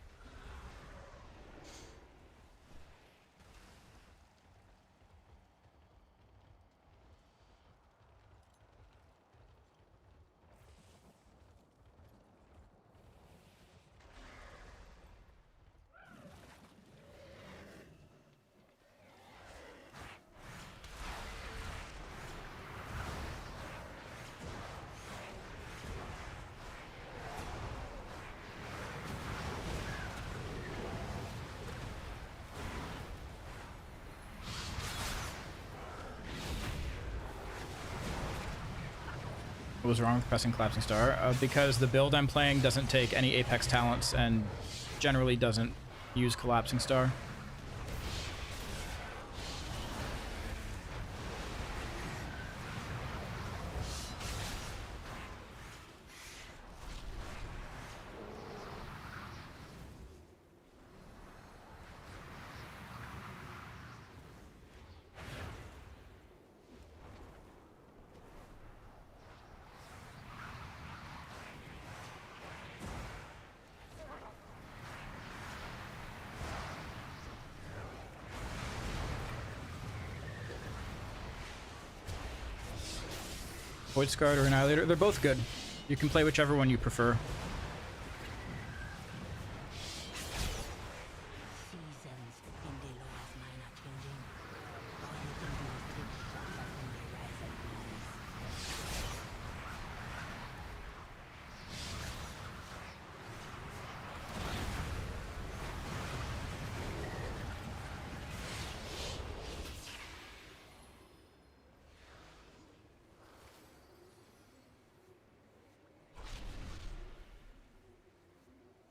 What was wrong with pressing Collapsing Star? Because the build I'm playing doesn't take any Apex talents and generally doesn't use Collapsing Star. Void Scarred or Annihilator, they're both good. You can play whichever one you prefer.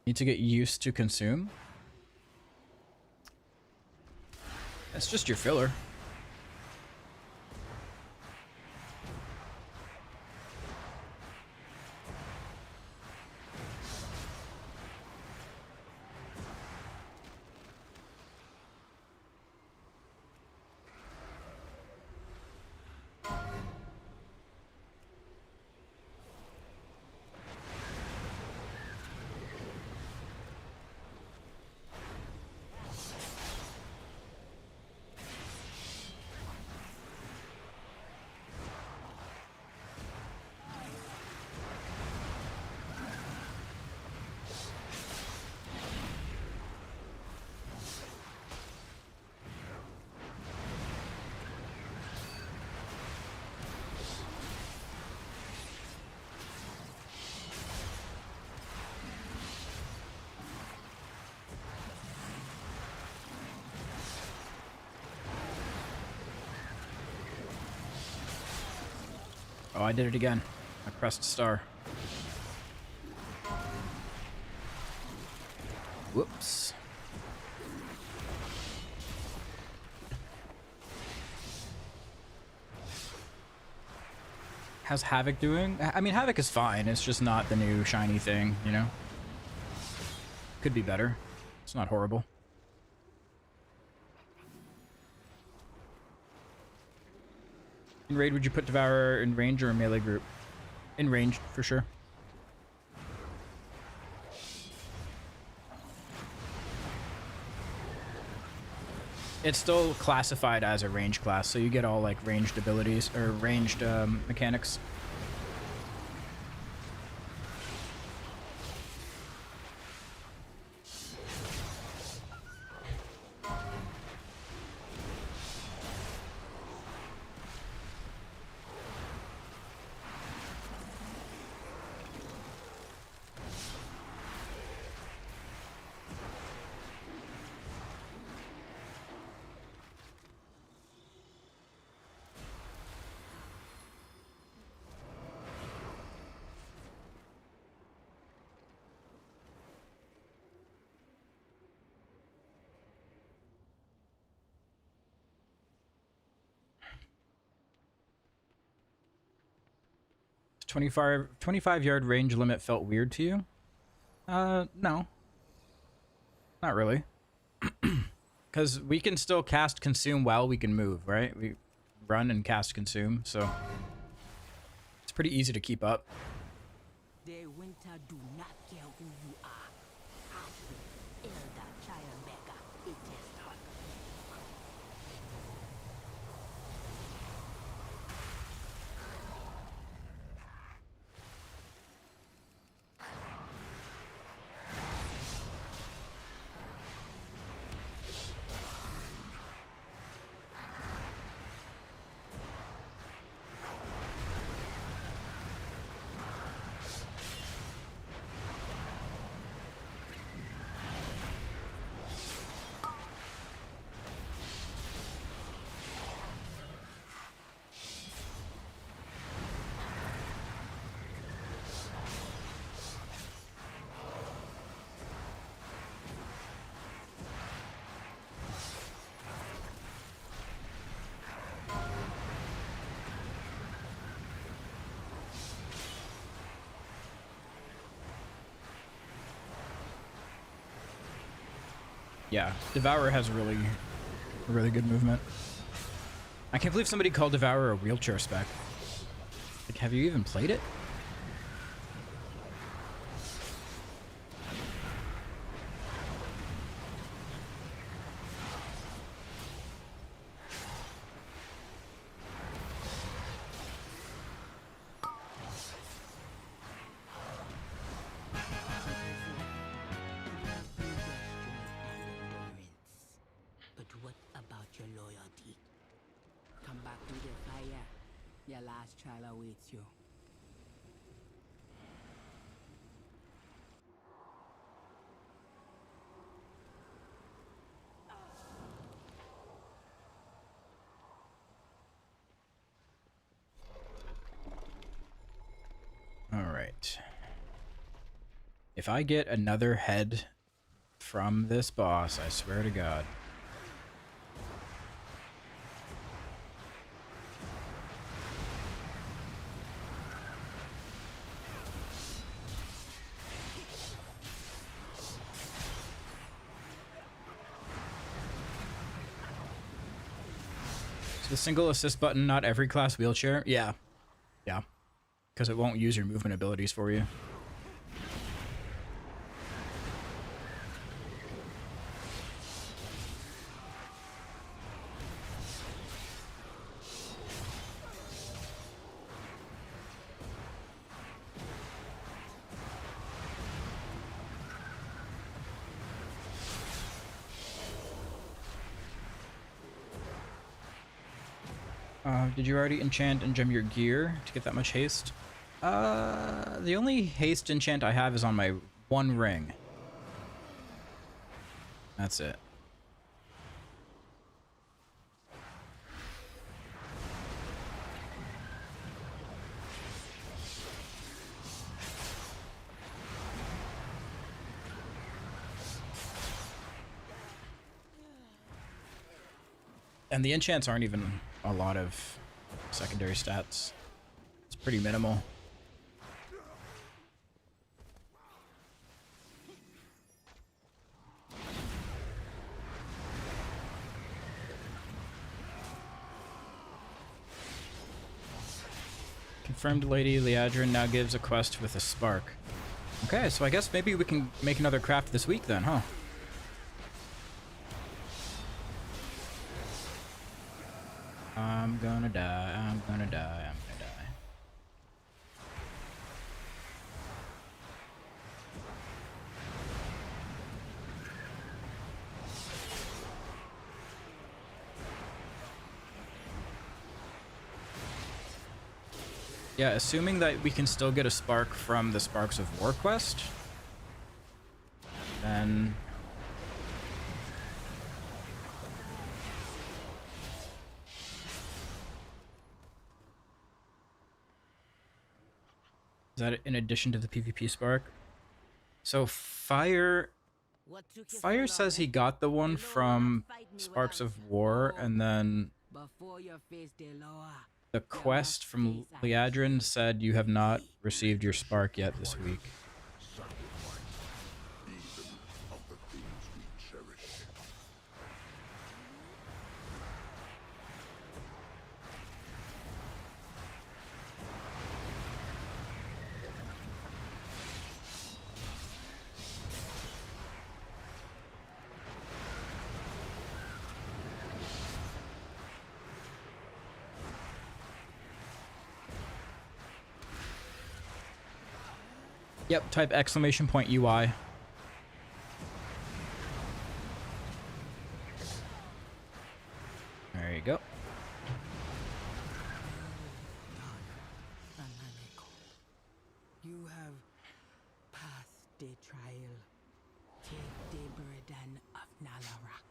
Need to get used to consume. That's just your filler. Oh, I did it again. I pressed star. Whoops. How's Havoc doing? I mean, Havoc is fine. It's just not the new shiny thing, you know? Could be better. It's not horrible. In raid, would you put Devourer in range or a melee group? In range, for sure. It's still classified as a range class, so you get all like ranged abilities or ranged mechanics. $25 25-yard range limit felt weird to you? No. Not really. Because we can still cast consume while we can move, right? We run and cast consume, so it's pretty easy to keep up. The winter do not care who you are. Elder Child Mega, it is done. Yeah, Devourer has really good movement. I can't believe somebody called Devourer a wheelchair spec. Like, have you even played it? But what about your loyalty? Come back to the fire. Your last trial awaits you. All right. If I get another head from this boss, I swear to God. So the single assist button, not every class wheelchair? Yeah. Yeah. Because it won't use your movement abilities for you. Did you already enchant and gem your gear to get that much haste? The only haste enchant I have is on my one ring. That's it. And the enchants aren't even a lot of secondary stats. It's pretty minimal. Confirmed Lady Liadrin now gives a quest with a spark. Okay, so I guess maybe we can make another craft this week then, huh? I'm gonna die, I'm gonna die, I'm gonna die. Yeah, assuming that we can still get a spark from the Sparks of War quest, then... Is that in addition to the PvP spark? So Fire says he got the one from Sparks of War, and then the quest from Liadrin said you have not received your spark yet this week. Yep, type exclamation point UI. There you go. You have passed the trial. Take the burden of Nalarak.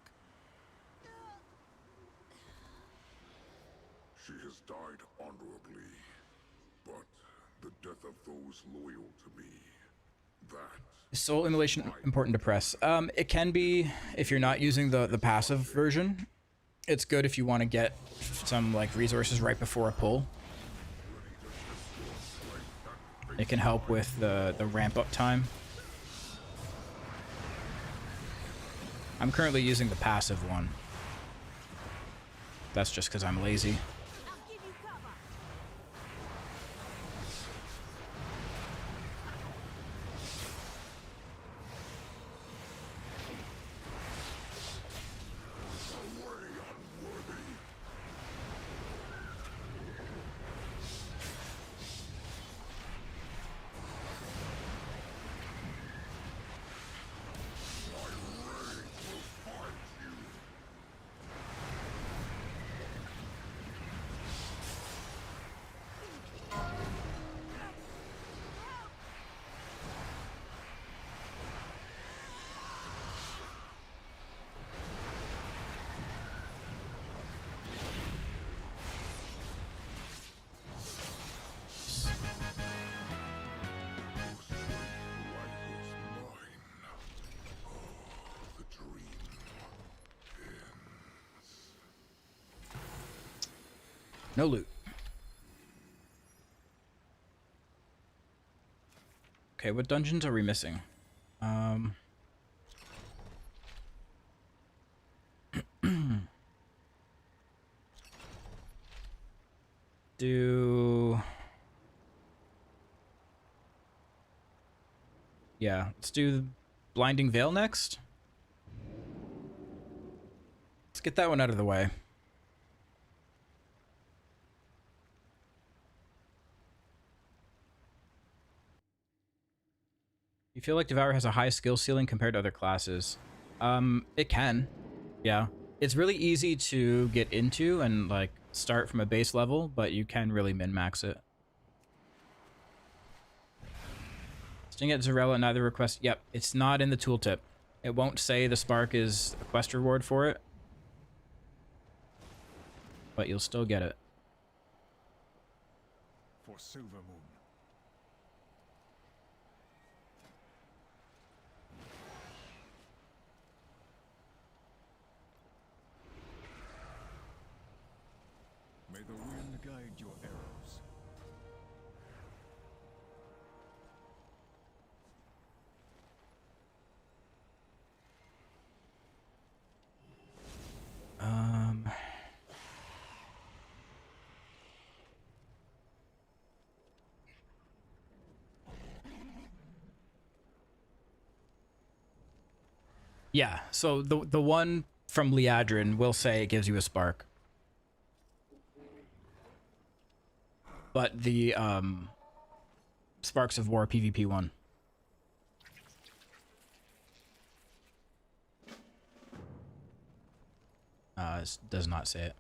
She has died honorably, but the death of those loyal to me, that... Soul immolation important to press. It can be if you're not using the passive version. It's good if you want to get some like resources right before a pull. It can help with the ramp up time. I'm currently using the passive one. That's just because I'm lazy. No loot. Okay, what dungeons are we missing? Yeah, let's do Blinding Veil next. Let's get that one out of the way. You feel like Devourer has a high skill ceiling compared to other classes? It can. Yeah. It's really easy to get into and like start from a base level, but you can really min-max it. Sting at Zarella, neither request. Yep, it's not in the tooltip. It won't say the spark is a quest reward for it, but you'll still get it. For Silver Moon. May the wind guide your arrows. Yeah, so the one from Liadrin will say it gives you a spark. But the Sparks of War PvP one. Does not say it.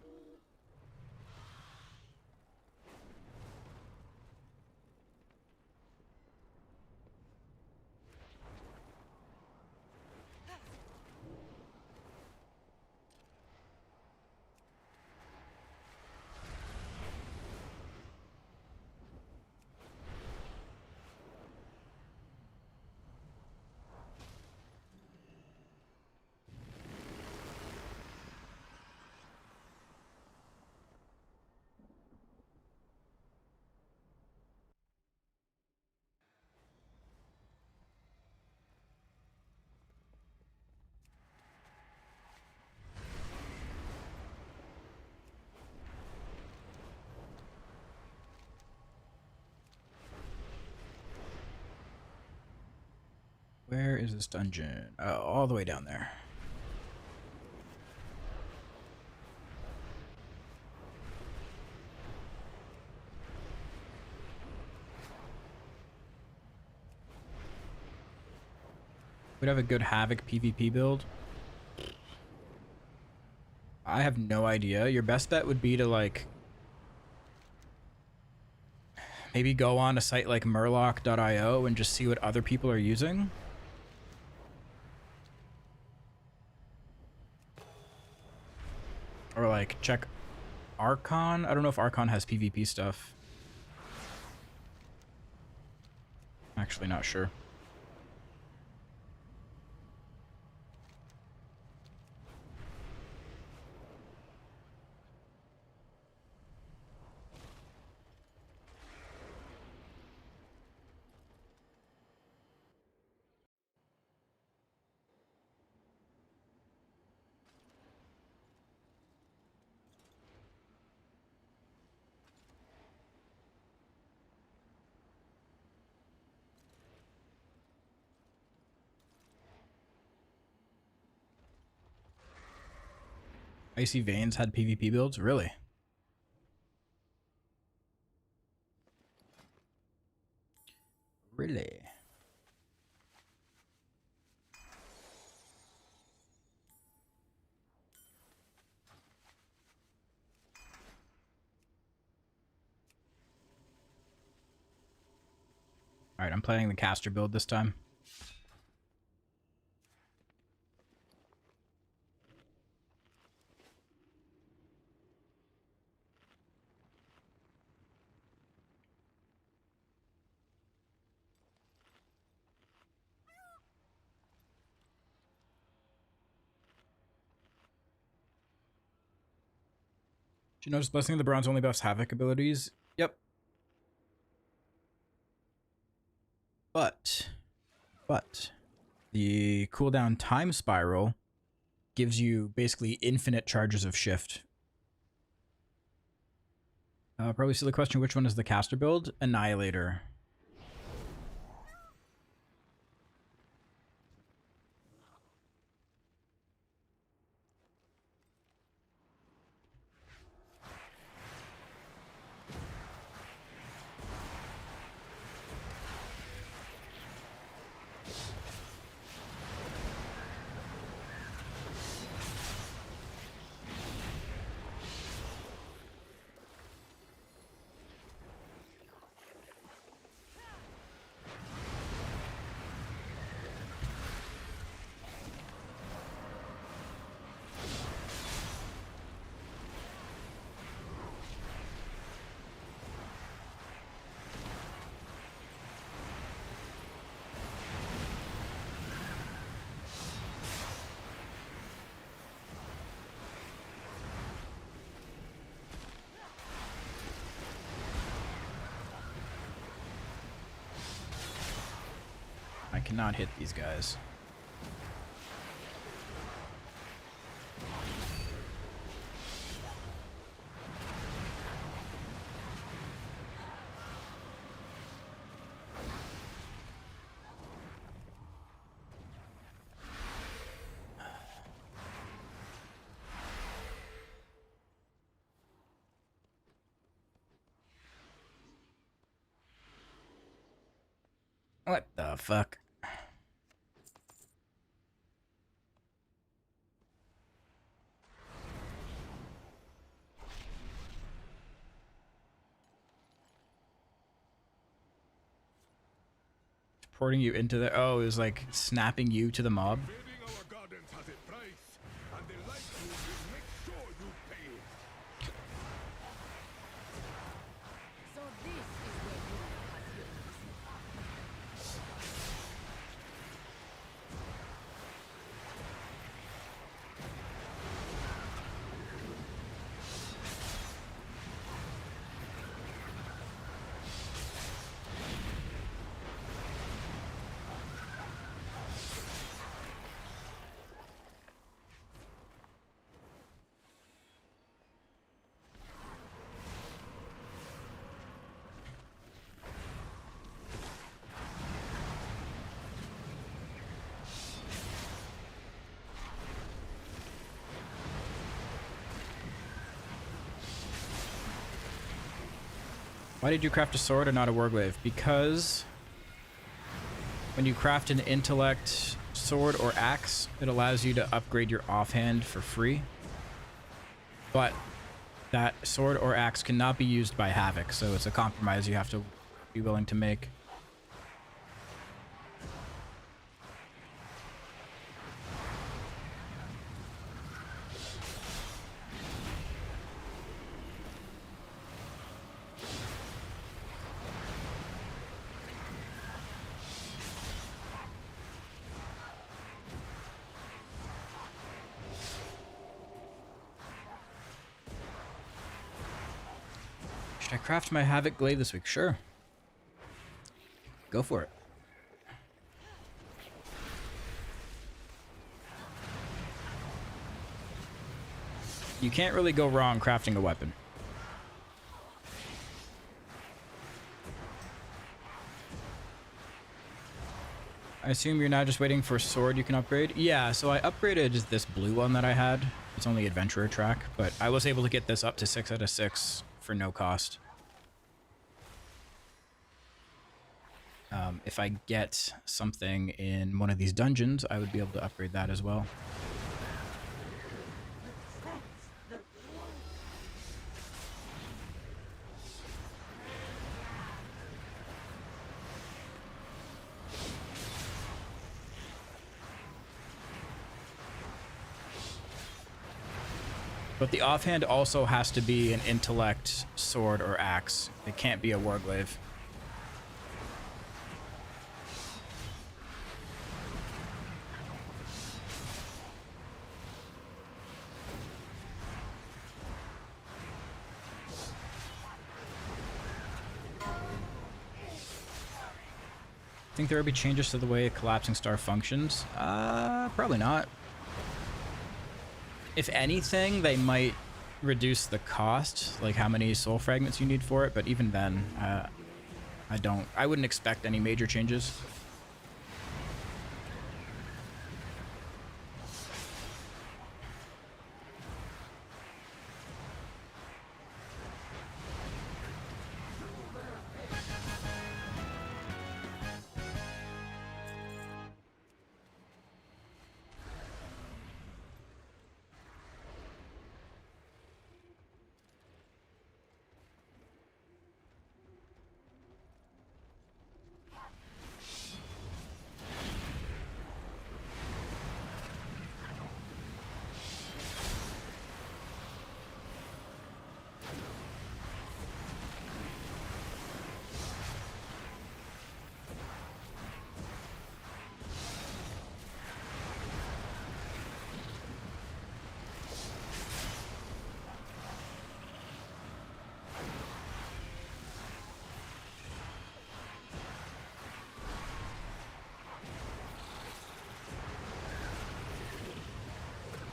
Where is this dungeon? Oh, all the way down there. We'd have a good Havoc PvP build. I have no idea. Your best bet would be to like maybe go on a site like murloc.io and just see what other people are using. Or like check Archon. I don't know if Archon has PvP stuff. Actually not sure. Icy Veins had PvP builds? Really? Really? Alright, I'm playing the caster build this time. Did you notice Blessing of the Bronze only buffs Havoc abilities? Yep. But the cooldown time spiral gives you basically infinite charges of shift. Probably silly question, which one is the caster build? Annihilator. I cannot hit these guys. What the fuck? Porting you into the... Oh, it was like snapping you to the mob. Why did you craft a sword and not a warglaive? Because when you craft an intellect sword or axe, it allows you to upgrade your offhand for free. But that sword or axe cannot be used by Havoc, so it's a compromise you have to be willing to make. Should I craft my Havoc Glaive this week? Sure. Go for it. You can't really go wrong crafting a weapon. I assume you're now just waiting for a sword you can upgrade? Yeah, so I upgraded this blue one that I had It's only adventurer track, but I was able to get this up to 6 out of 6 for no cost. If I get something in one of these dungeons, I would be able to upgrade that as well. But the offhand also has to be an intellect sword or axe. It can't be a warglaive. Think there will be changes to the way a collapsing star functions? Probably not. If anything, they might reduce the cost, like how many soul fragments you need for it, but even then, I wouldn't expect any major changes.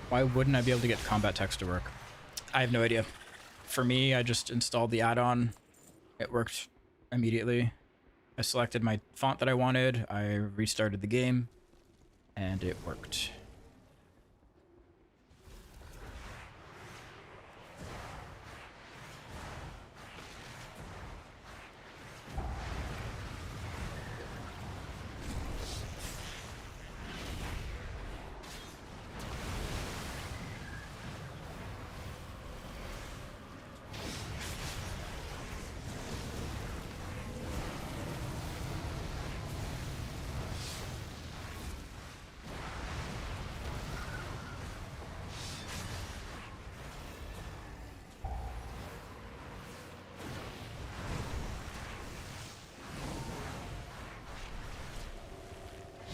Why wouldn't I be able to get combat text to work? I have no idea. For me, I just installed the add-on. It worked immediately. I selected my font that I wanted. I restarted the game, and it worked.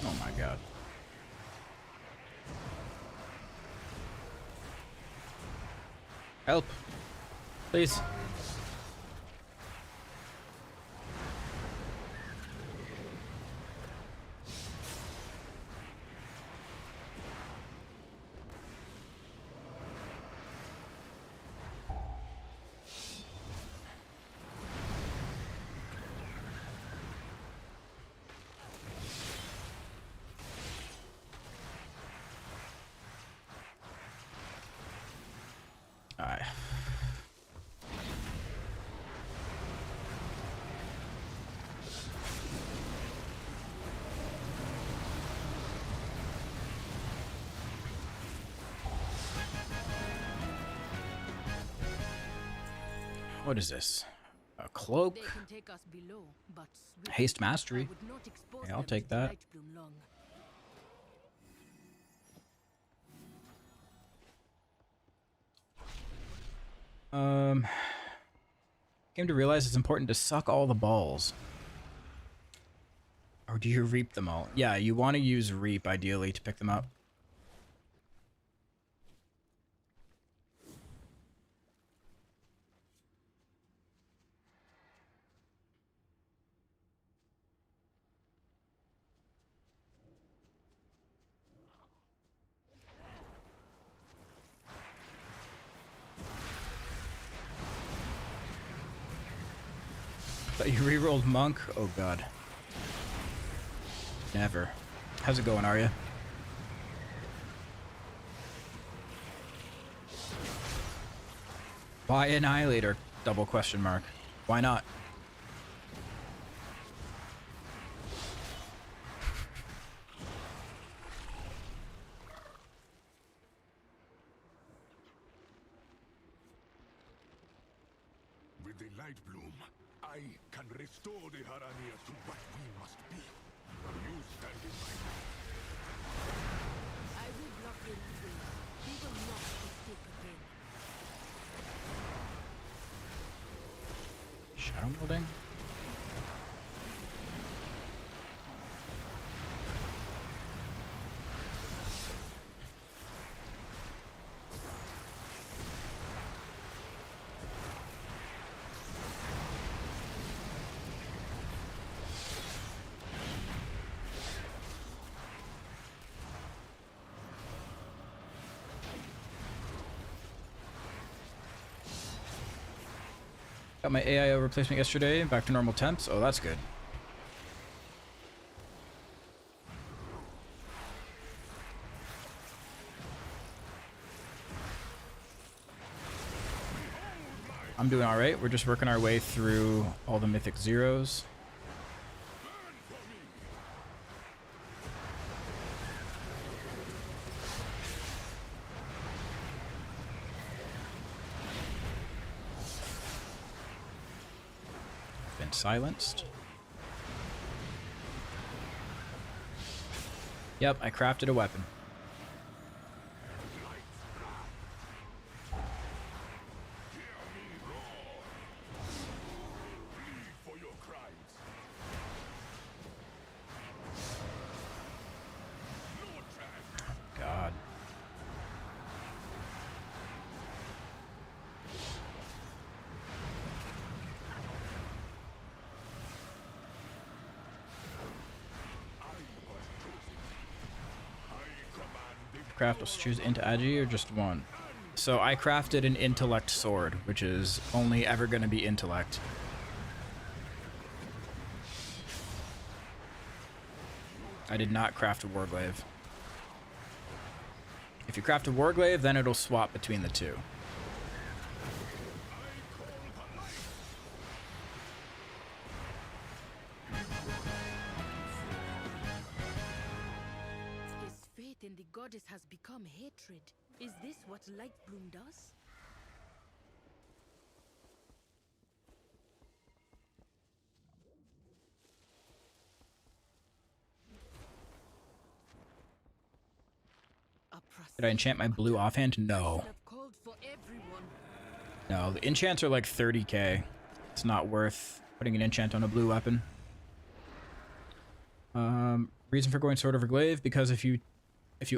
Oh my god. Help. Please. Alright. What is this? A cloak? They can take us below, but Haste mastery. I would not expose Yeah, I'll them take to the that. Lightbloom long. Came to realize it's important to suck all the balls. Or do you reap them all? Yeah, you want to use reap ideally to pick them up. But you rerolled monk? Oh god. Never. How's it going, Arya? Why Annihilator? Double question mark. Why not? With the light bloom, I can restore the Harania to what we must be. You stand in my way. I will block their leaders. They will not mistake again. Shadow building? Got my AIO replacement yesterday, back to normal temps. Oh, that's good. I'm doing alright. We're just working our way through all the Mythic Zeros. Been silenced. Yep, I crafted a weapon. God. Craft, let's choose into Agi or just one. So I crafted an intellect sword, which is only ever going to be intellect. I did not craft a warglaive. If you craft a warglaive, then it'll swap between the two. In the goddess has become hatred. Is this what Lightbloom does? Did I enchant my blue offhand? No. No, the enchants are like 30k. It's not worth putting an enchant on a blue weapon. Reason for going sword over glaive, because if you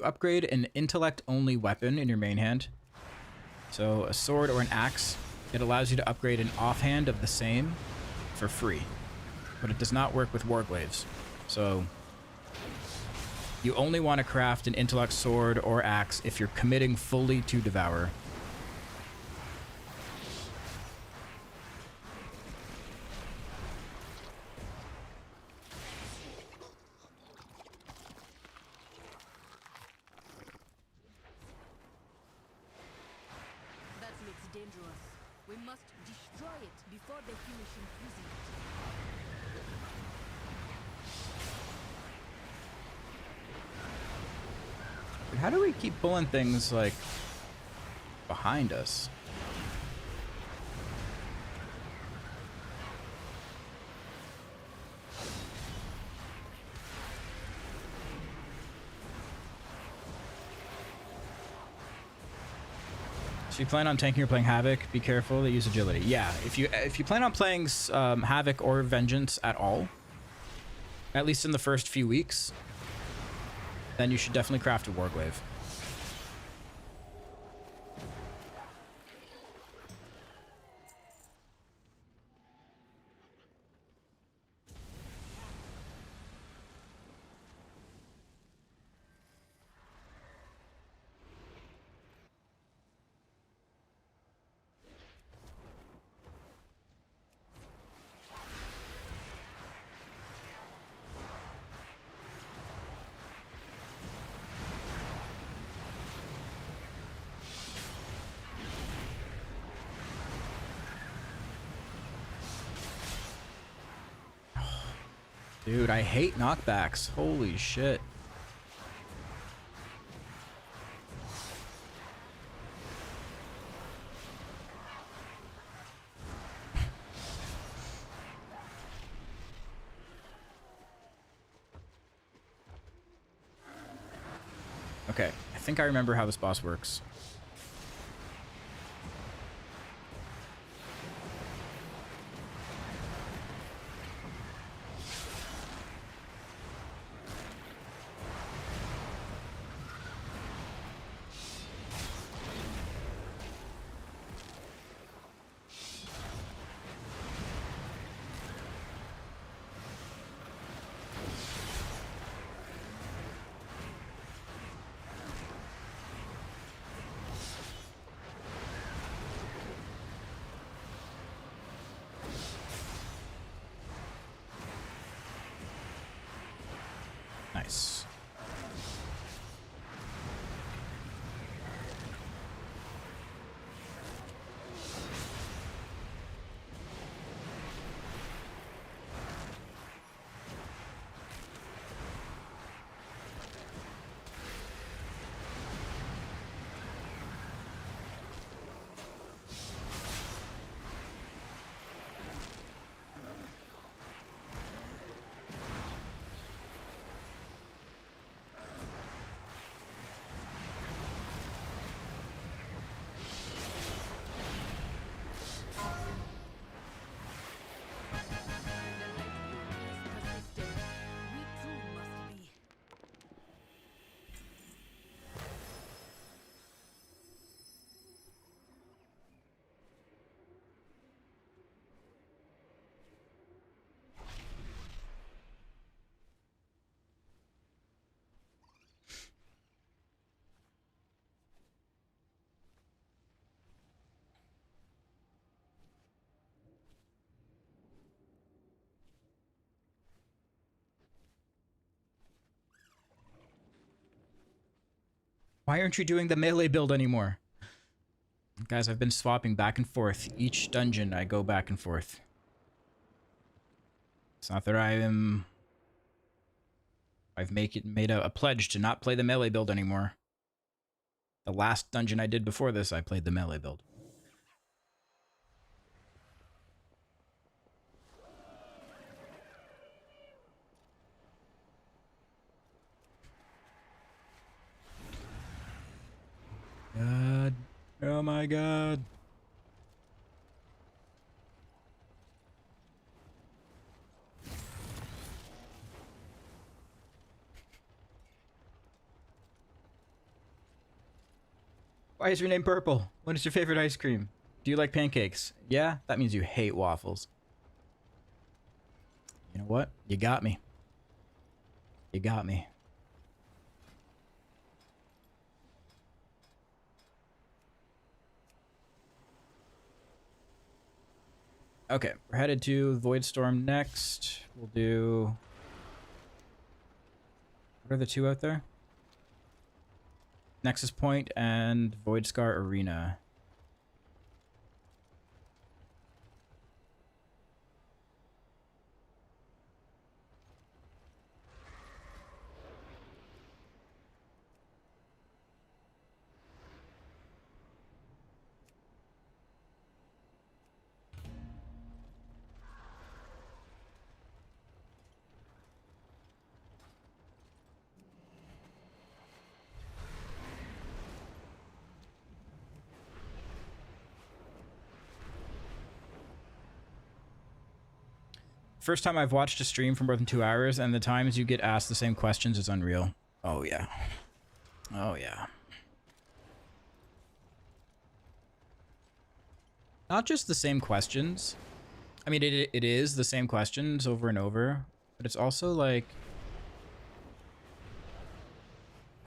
upgrade an intellect-only weapon in your main hand, so a sword or an axe, it allows you to upgrade an offhand of the same for free. But it does not work with warglaives. So you only want to craft an intellect sword or axe if you're committing fully to Devourer. How do we keep pulling things, like, behind us? So you plan on tanking or playing Havoc, be careful, they use agility. Yeah, if you plan on playing Havoc or Vengeance at all, at least in the first few weeks, then you should definitely craft a warglaive. Dude, I hate knockbacks. Holy shit. Okay, I think I remember how this boss works. Nice. Why aren't you doing the melee build anymore? Guys, I've been swapping back and forth. Each dungeon, I go back and forth. It's not that I've made a pledge to not play the melee build anymore. The last dungeon I did before this, I played the melee build. God. Oh my god. Why is your name purple? What is your favorite ice cream? Do you like pancakes? Yeah? That means you hate waffles. You know what? You got me. You got me. Okay, we're headed to Voidstorm next. We'll do... What are the two out there? Nexus Point and Voidscar Arena. First time I've watched a stream for more than 2 hours, and the times you get asked the same questions is unreal. Oh, yeah. Oh, yeah. Not just the same questions. I mean, it is the same questions over and over, but it's also like...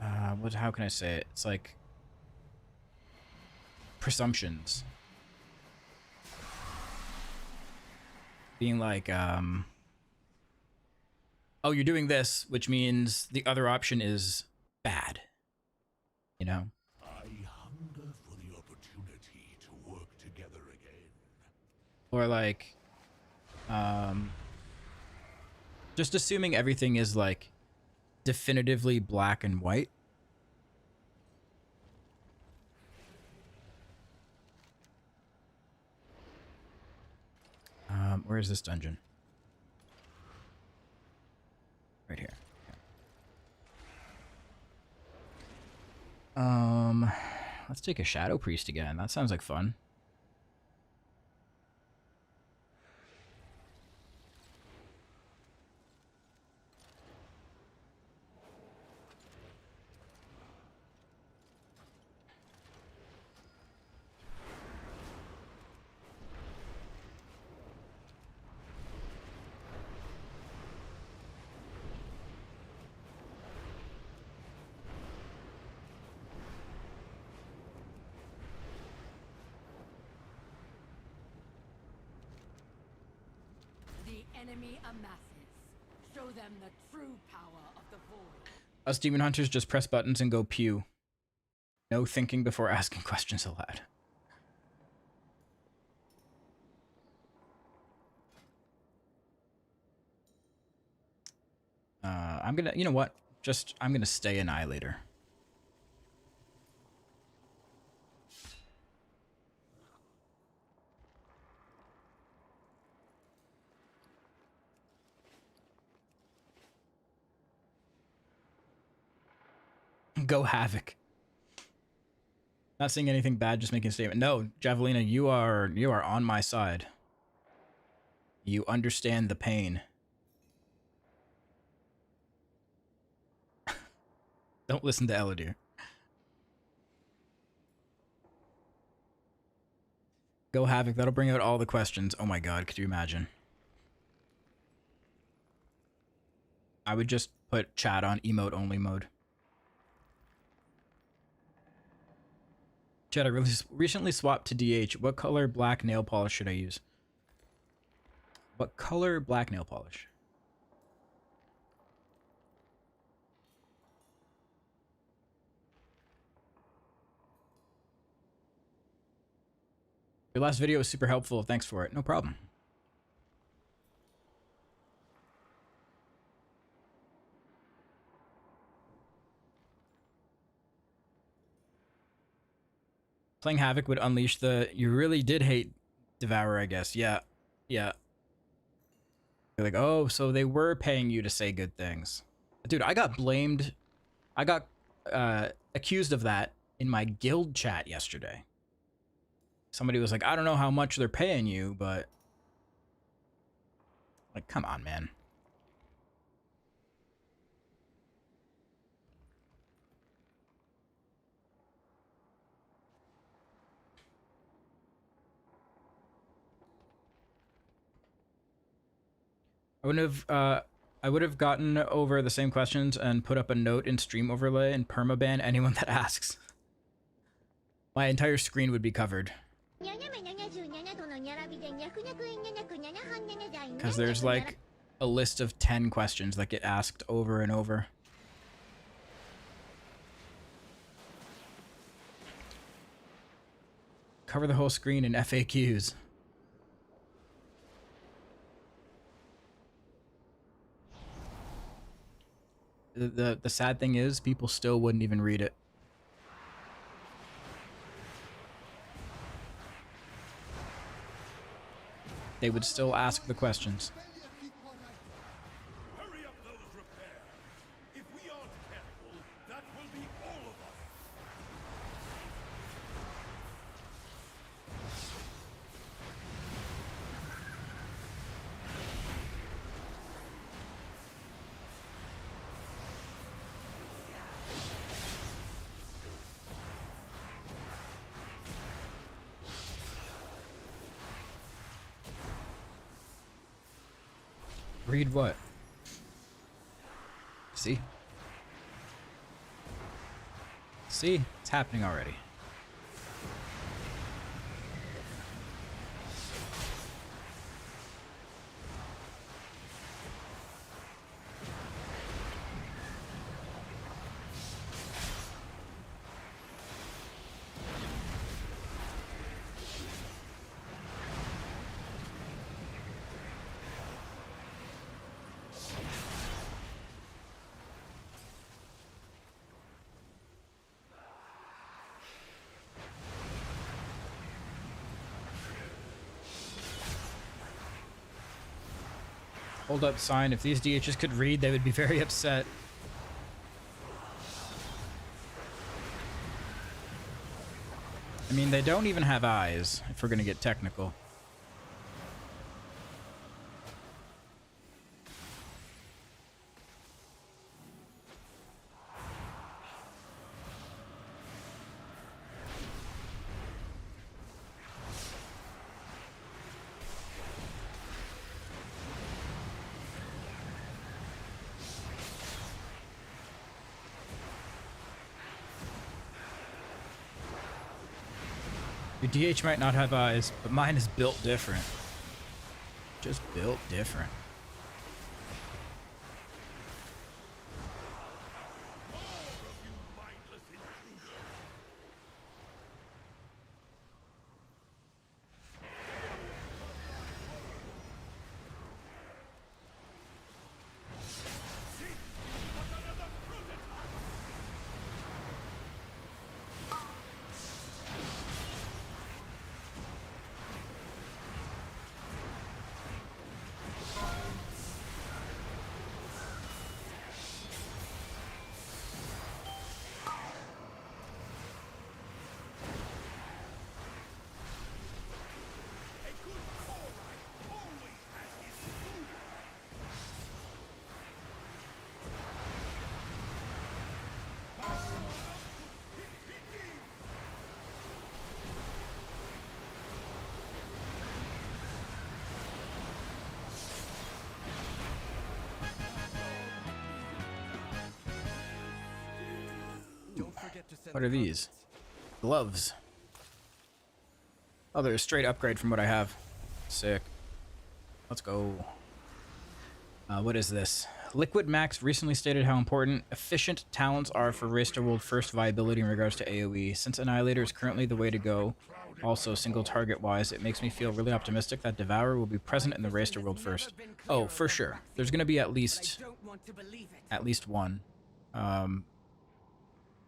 how can I say it? It's like... presumptions. Being like, oh, you're doing this, which means the other option is bad. You know? I hunger for the opportunity to work together again. Or like, Just assuming everything is like definitively black and white. Where is this dungeon? Right here. Okay. Let's take a Shadow Priest again. That sounds like fun. Enemy amasses. Show them the true power of the void. Us demon hunters just press buttons and go pew. No thinking before asking questions aloud. I'm gonna, you know what? I'm gonna stay Annihilator. Go Havoc. Not saying anything bad, just making a statement. No, Javelina, you are on my side. You understand the pain. Don't listen to Eladir. Go Havoc, that'll bring out all the questions. Oh my god, could you imagine? I would just put chat on emote only mode. Chat, I recently swapped to DH. What color black nail polish should I use? What color black nail polish? Your last video was super helpful. Thanks for it. No problem. Playing Havoc would unleash the... You really did hate Devourer, I guess. Yeah. Yeah. You're like, oh, so they were paying you to say good things. Dude, I got blamed. I got accused of that in my guild chat yesterday. Somebody was like, I don't know how much they're paying you, but... Like, come on, man. I would have gotten over the same questions and put up a note in stream overlay and permaban anyone that asks. My entire screen would be covered. Because there's like a list of 10 questions that get asked over and over. Cover the whole screen in FAQs. The sad thing is, people still wouldn't even read it. They would still ask the questions. Hurry up those repairs. If we aren't careful, that will be all of us. Read what? See? See? It's happening already. Hold up sign. If these DHs could read, they would be very upset. I mean, they don't even have eyes, if we're gonna get technical. Your DH might not have eyes, but mine is built different. Just built different. What are these? Gloves. Oh, they're a straight upgrade from what I have. Sick. Let's go. What is this? Liquid Max recently stated how important efficient talents are for Race to World first viability in regards to AoE. Since Annihilator is currently the way to go, also single target wise, it makes me feel really optimistic that Devourer will be present in the Race to World first. Oh, for sure. There's going to be at least one.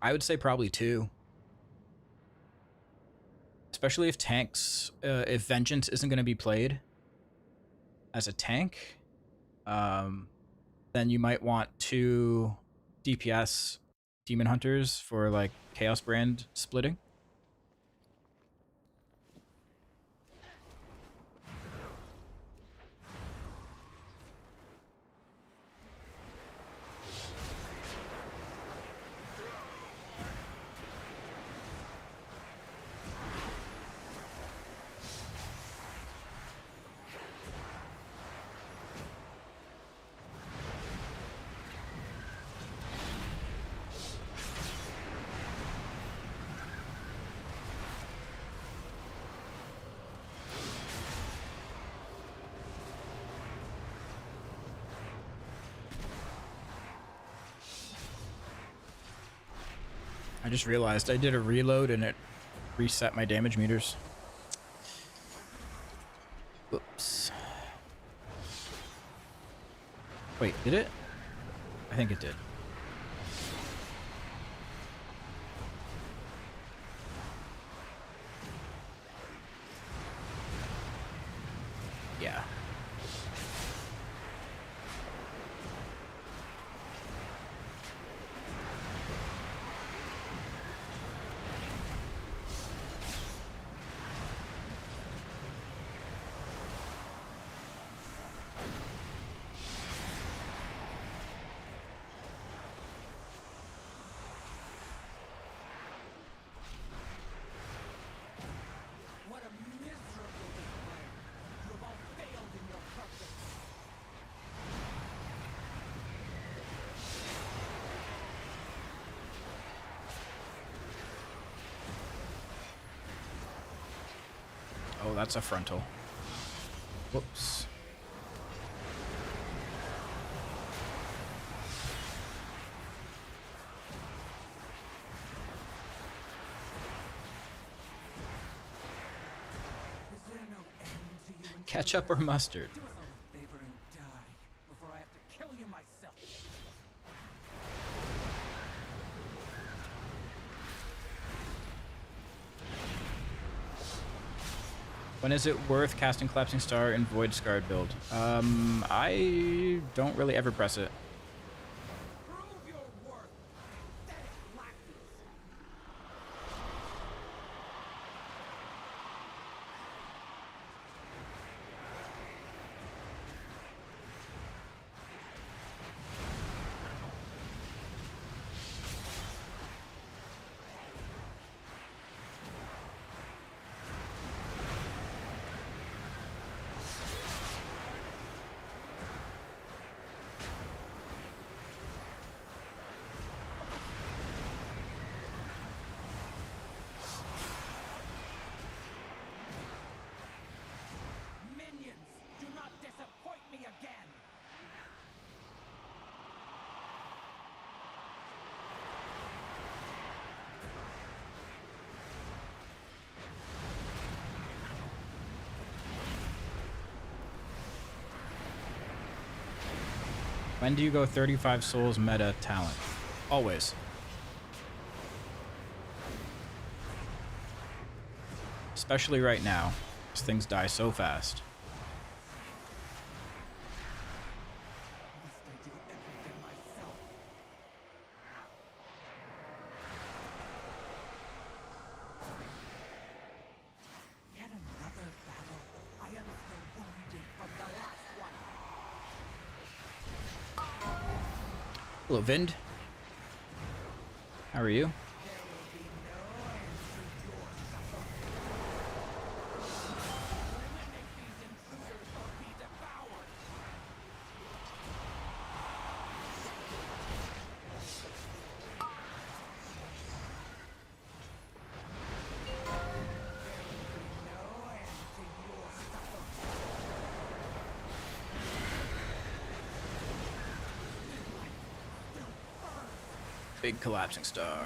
I would say probably 2. Especially if tanks, if Vengeance isn't going to be played as a tank, then you might want 2 DPS Demon Hunters for like Chaos Brand splitting. I just realized I did a reload and it reset my damage meters. Whoops. Wait, did it? I think it did. Yeah. Oh, that's a frontal. Whoops. Ketchup or mustard? When is it worth casting Collapsing Star in Void Scarred build? I don't really ever press it. When do you go 35 souls meta talent? Always. Especially right now, because things die so fast. Hello, Vind. How are you? Big collapsing star.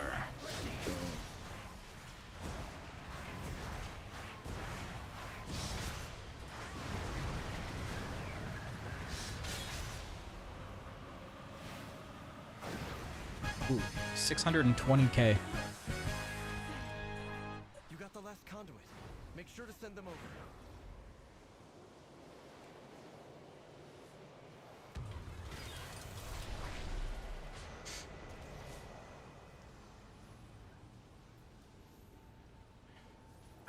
Ooh, 620k. You got the last conduit. Make sure to send them over.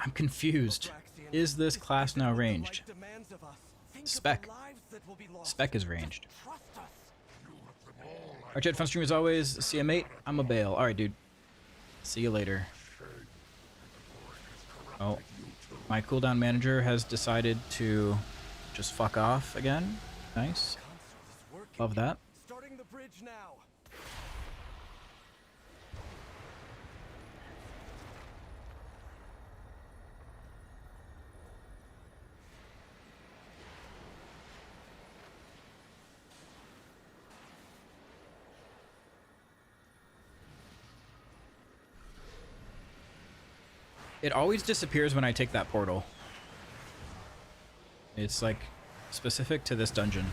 I'm confused. Is this class now ranged? Spec. Spec is ranged. Alright, Jed, fun stream as always. See ya, mate. I'm a bail. Alright, dude. See you later. Oh. My cooldown manager has decided to just fuck off again. Nice. Love that. Starting the bridge now. It always disappears when I take that portal. It's like specific to this dungeon.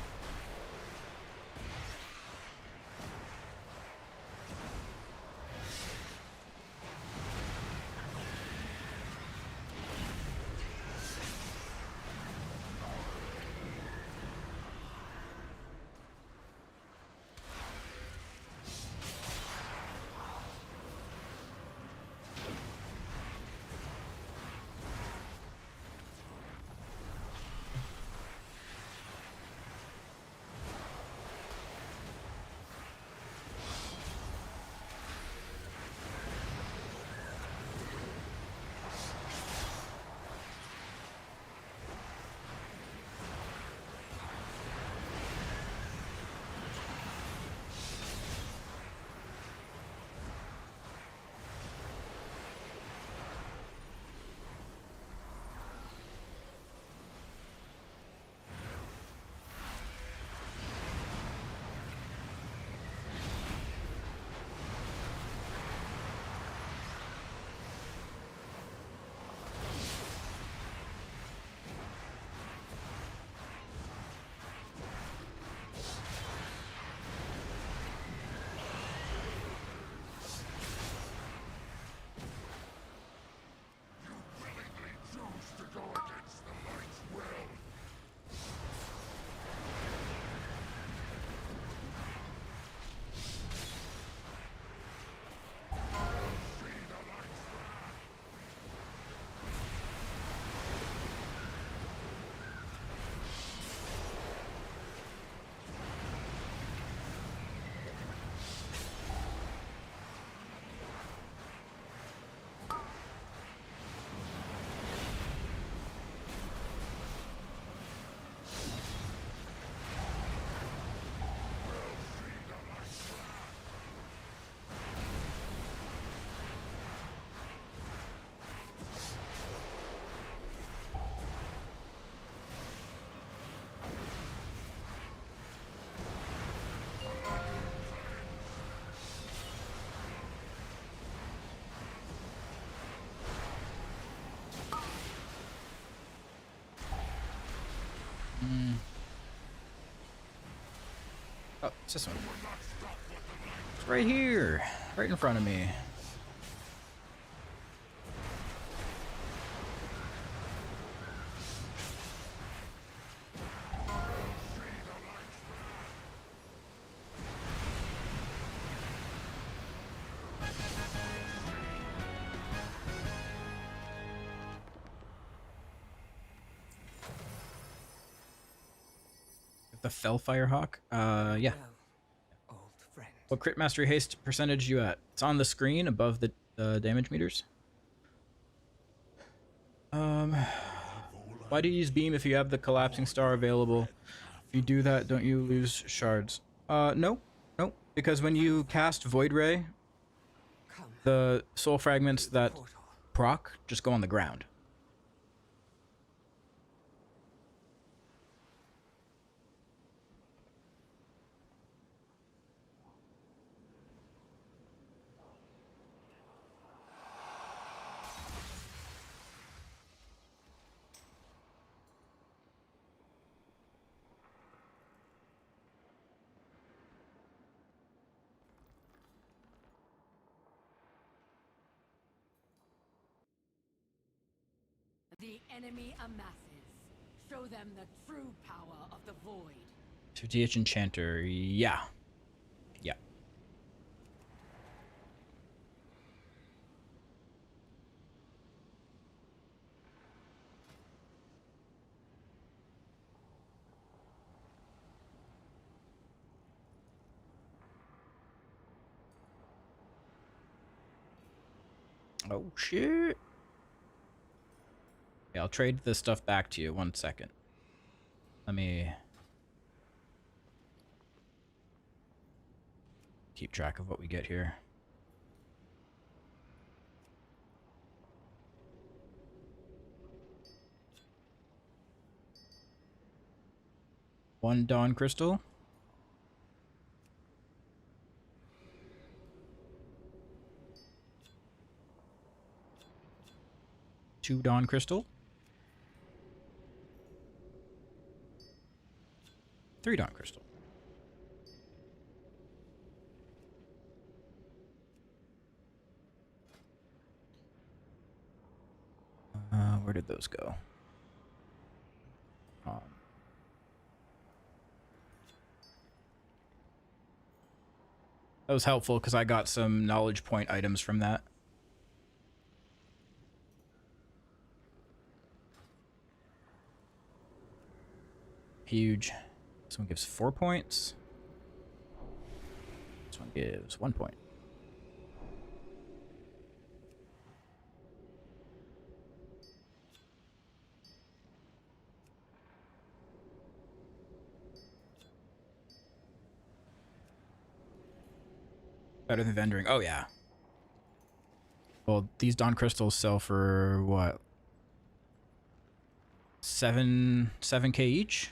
What's this one? It's right here. Right in front of me. The Fellfire Hawk? Yeah. What crit mastery haste percentage you at? It's on the screen above the damage meters. Why do you use beam if you have the collapsing star available? If you do that, don't you lose shards? No. No. Because when you cast Void Ray, the soul fragments that proc just go on the ground. The enemy amasses. Show them the true power of the void. 50H Enchanter, yeah. Yeah. Oh, shit. Yeah, I'll trade this stuff back to you. 1 second. Let me keep track of what we get here. One Dawn Crystal. Two Dawn Crystal. 3 Dawn Crystal. Where did those go? That was helpful because I got some knowledge point items from that. Huge. This one gives 4 points. This one gives 1 point. Better than vendoring. Oh, yeah. Well, these Dawn Crystals sell for what? 7K each?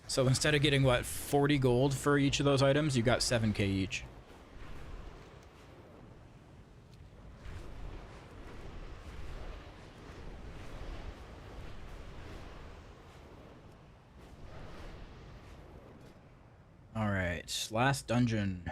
So instead of getting, what, 40 gold for each of those items, you got 7K each. Alright, last dungeon.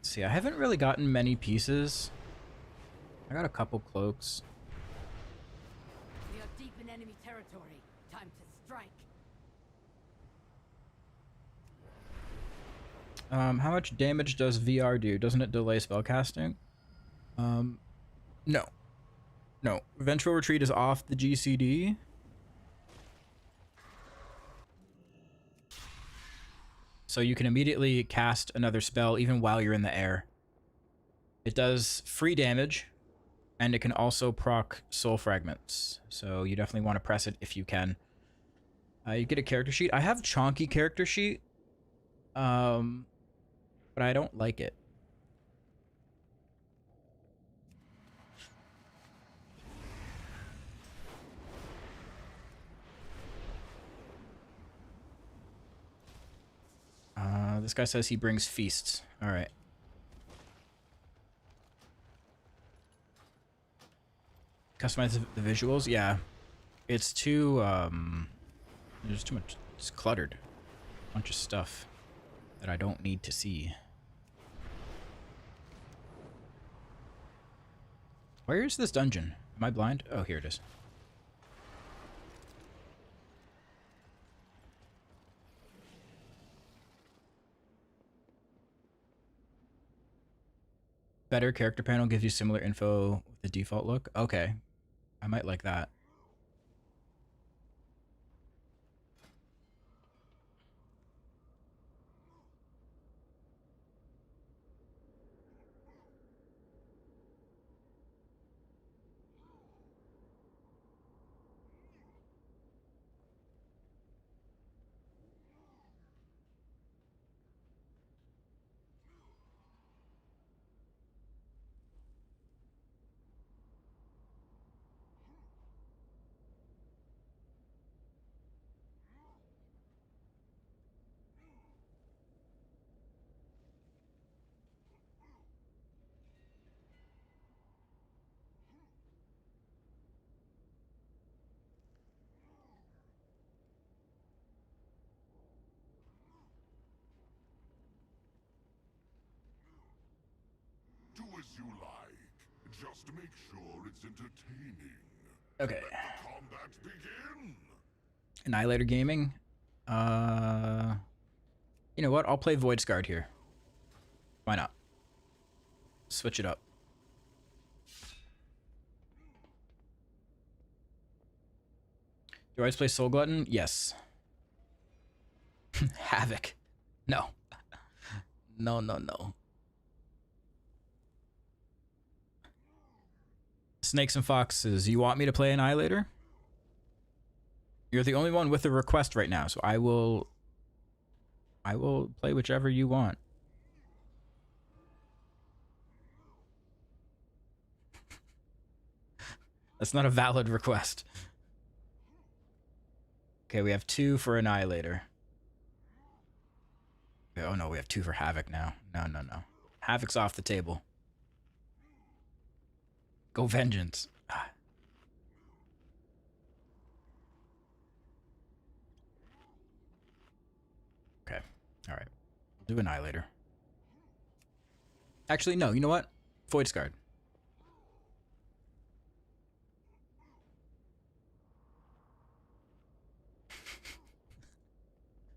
See, I haven't really gotten many pieces. I got a couple cloaks. We are deep in enemy territory. Time to strike. How much damage does VR do? Doesn't it delay spellcasting? No. No. Vengeful Retreat is off the GCD. So you can immediately cast another spell even while you're in the air. It does free damage, and it can also proc soul fragments. So you definitely want to press it if you can. You get a character sheet. I have chonky character sheet, but I don't like it. This guy says he brings feasts. All right. Customize the visuals. Yeah, it's too there's too much. It's cluttered. A bunch of stuff that I don't need to see. Where is this dungeon? Am I blind? Oh, here it is. Better character panel gives you similar info with the default look. Okay. I might like that. Do as you like. Just make sure it's entertaining. Okay. Let the combat begin. Annihilator Gaming. You know what? I'll play Void Scarred here. Why not? Switch it up. Do I always play Soul Glutton? Yes. Havoc. No. No, no, no. Snakes and Foxes. You want me to play Annihilator? You're the only one with a request right now, so I will play whichever you want. That's not a valid request. Okay, we have 2 for Annihilator. Oh no, we have 2 for Havoc now. No, no, no. Havoc's off the table. Go Vengeance. Okay. All right. We'll do Annihilator. Actually, no. You know what? Void Scarred.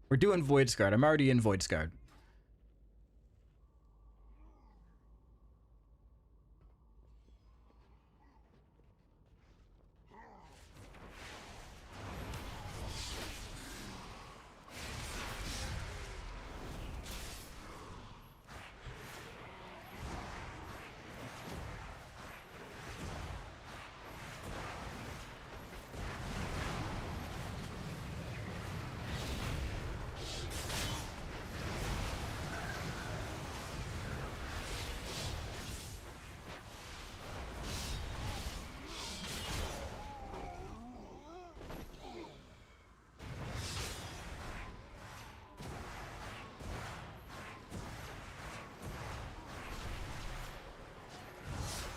We're doing Void Scarred. I'm already in Void Scarred.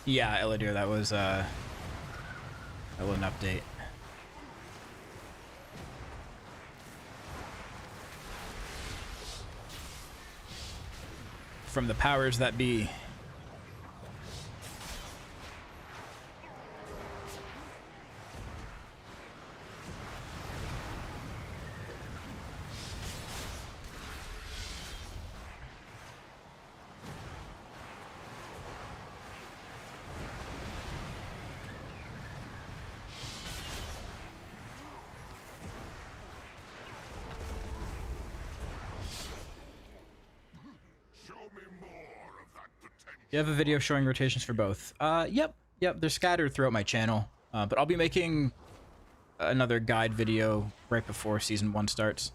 Yeah, Eladir, that was an update. From the powers that be. You have a video showing rotations for both. Yep. They're scattered throughout my channel. But I'll be making another guide video right before Season 1 starts.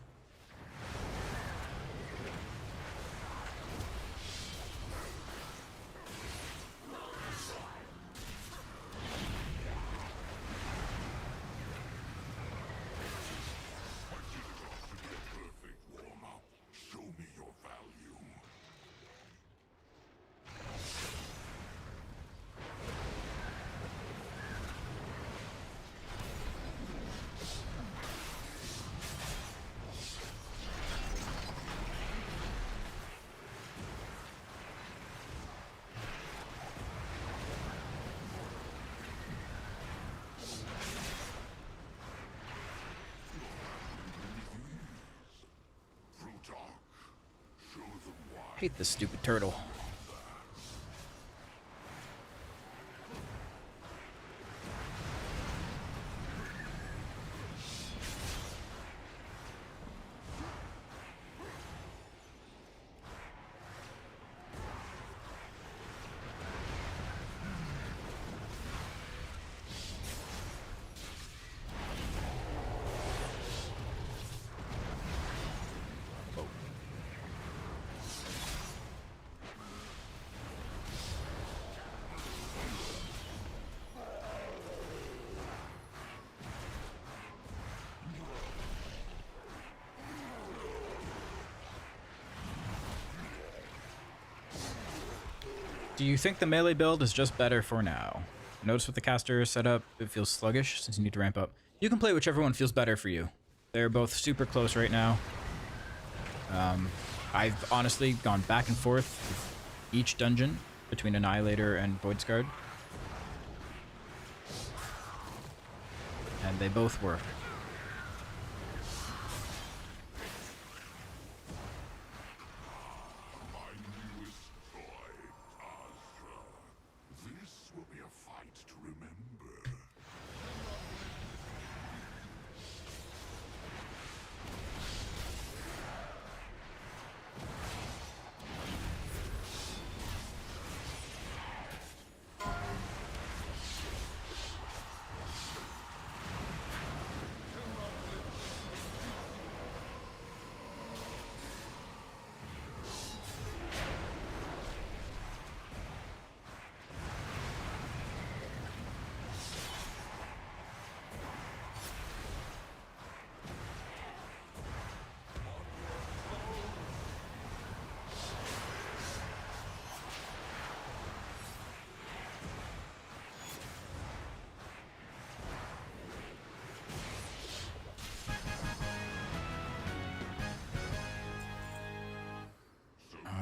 Hate this stupid turtle. Do you think the melee build is just better for now? Notice with the caster setup, it feels sluggish since you need to ramp up. You can play whichever one feels better for you. They're both super close right now. I've honestly gone back and forth with each dungeon between Annihilator and Voidsguard. And they both work.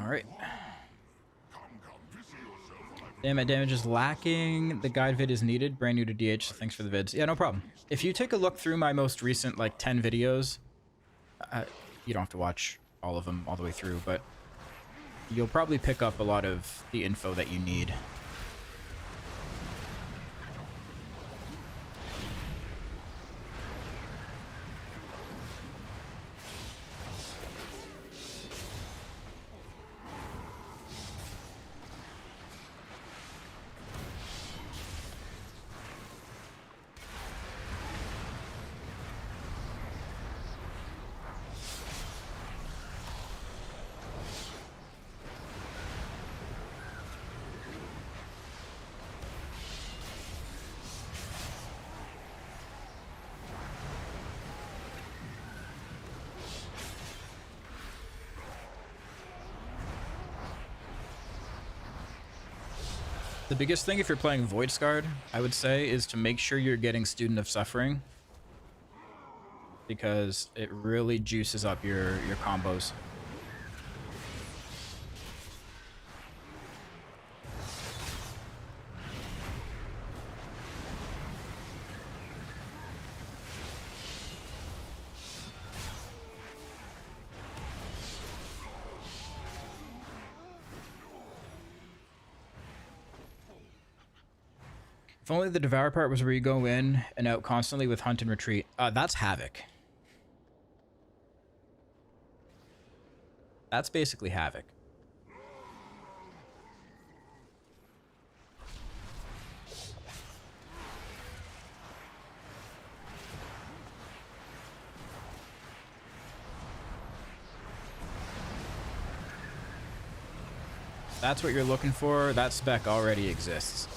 Alright. Damn, my damage is lacking. The guide vid is needed. Brand new to DH, so thanks for the vids. Yeah, no problem. If you take a look through my most recent, like, 10 videos, you don't have to watch all of them all the way through, but you'll probably pick up a lot of the info that you need. The biggest thing if you're playing Voidsguard, I would say, is to make sure you're getting Student of Suffering, because it really juices up your combos. If only the Devourer part was where you go in and out constantly with Hunt and Retreat. That's Havoc. That's basically Havoc. that's what you're looking for, that spec already exists.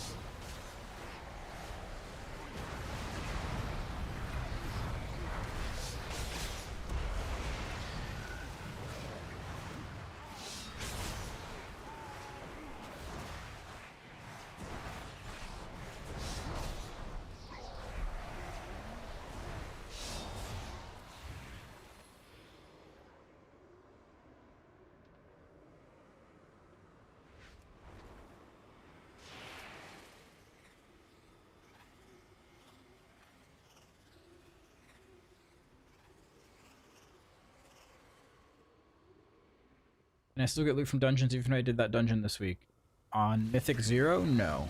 Can I still get loot from dungeons even if I did that dungeon this week? On Mythic Zero? No.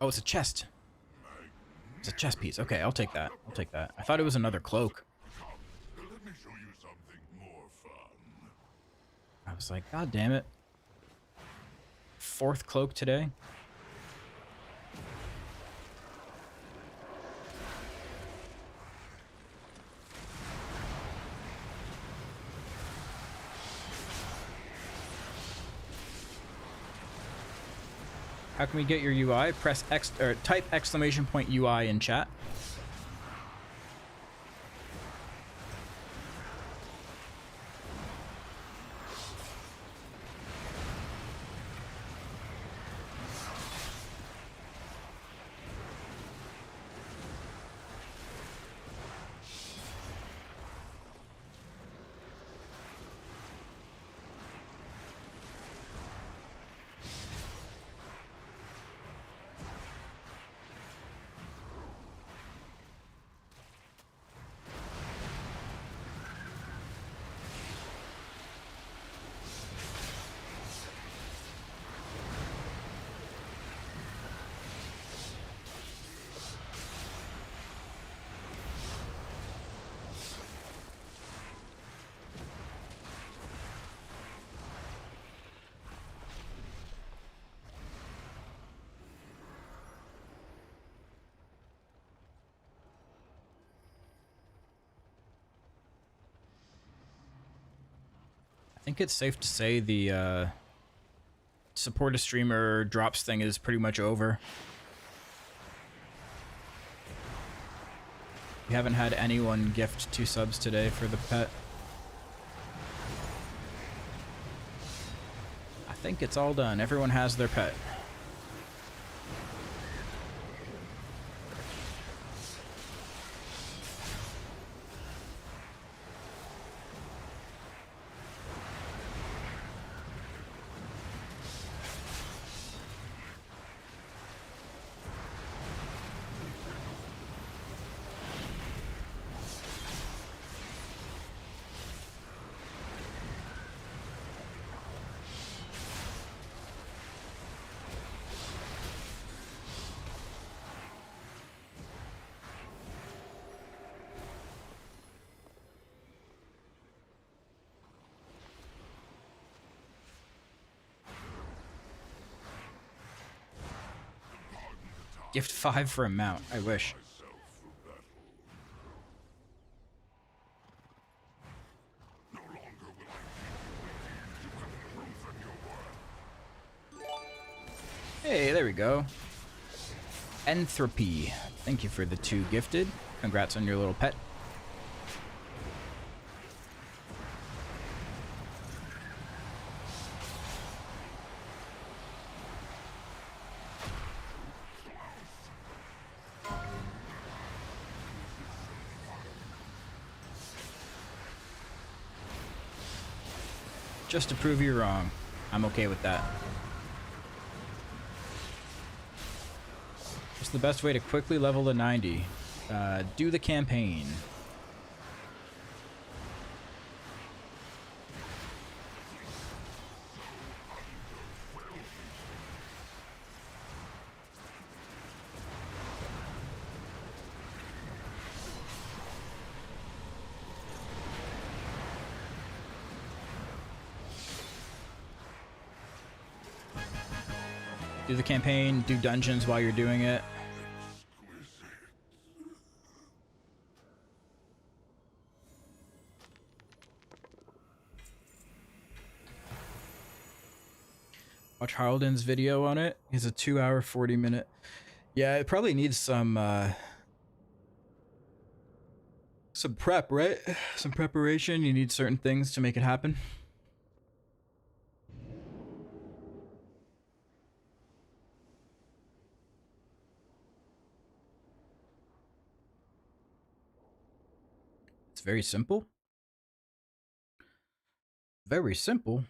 Oh, it's a chest. It's a chest piece. Okay, I'll take that. I'll take that. I thought it was another cloak. Let me show you something more fun. I was like, God damn it. 4th cloak today. How can we get your UI? Press X or type !UI in chat. I think it's safe to say the support a streamer drops thing is pretty much over. We haven't had anyone gift 2 subs today for the pet. I think it's all done. Everyone has their pet. Gift 5 for a mount. I wish. Hey, there we go. Entropy. Thank you for the 2 gifted. Congrats on your little pet. Just to prove you wrong. I'm okay with that. What's the best way to quickly level to 90? Do the campaign. Do the campaign, do dungeons while you're doing it. Watch Harlden's video on it. He's a 2-hour, 40-minute. Yeah, it probably needs some prep, right? Some preparation. You need certain things to make it happen. It's very simple. Very simple.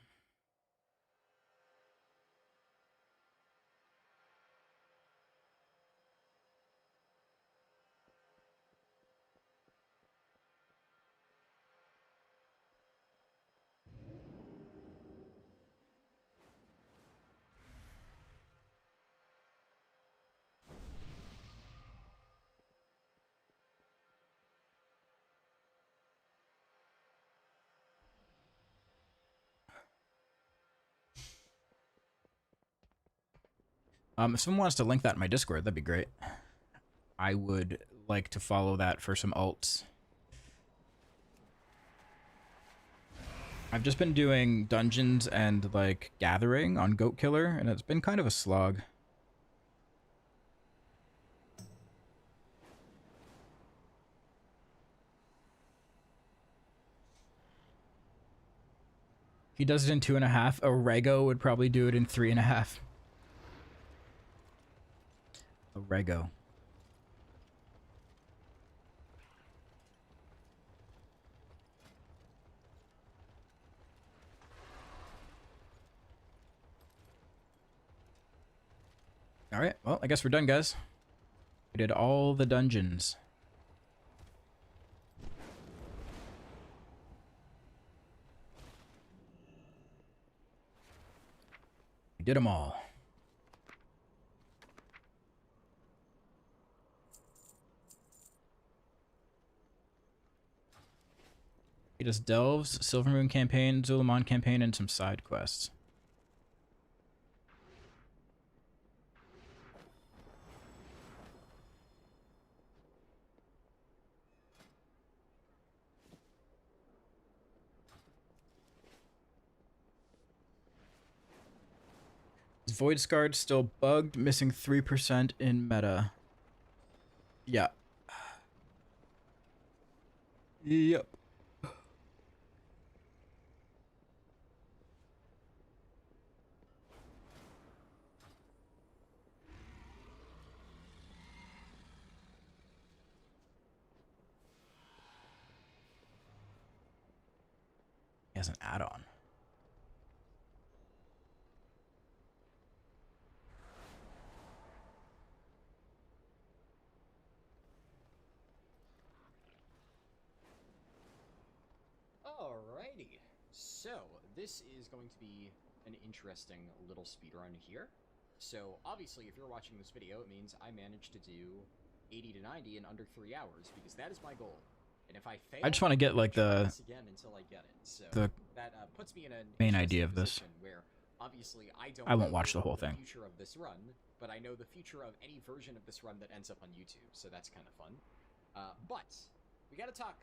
If someone wants to link that in my Discord, that'd be great. I would like to follow that for some alts. I've just been doing dungeons and like gathering on Goat Killer, and it's been kind of a slog. He does it in 2.5. A Rego would probably do it in 3.5. A Rego. All right, well, I guess we're done, guys. We did all the dungeons. We did them all. He does Delves, Silvermoon campaign, Zulamon campaign, and some side quests. Is Void Scarred still bugged, missing 3% in meta? Yeah. Yep. He has an add-on. Alrighty, so this is going to be an interesting little speedrun here. So obviously if you're watching this video, it means I managed to do 80 to 90 in under 3 hours, because that is my goal. And if I fail, I just want to get like the again until I get it. So that puts me in a main idea of this. Where obviously I won't watch the whole thing. Future of this run, but I know the future of any version of this run that ends up on YouTube, so that's kind of fun. But we got to talk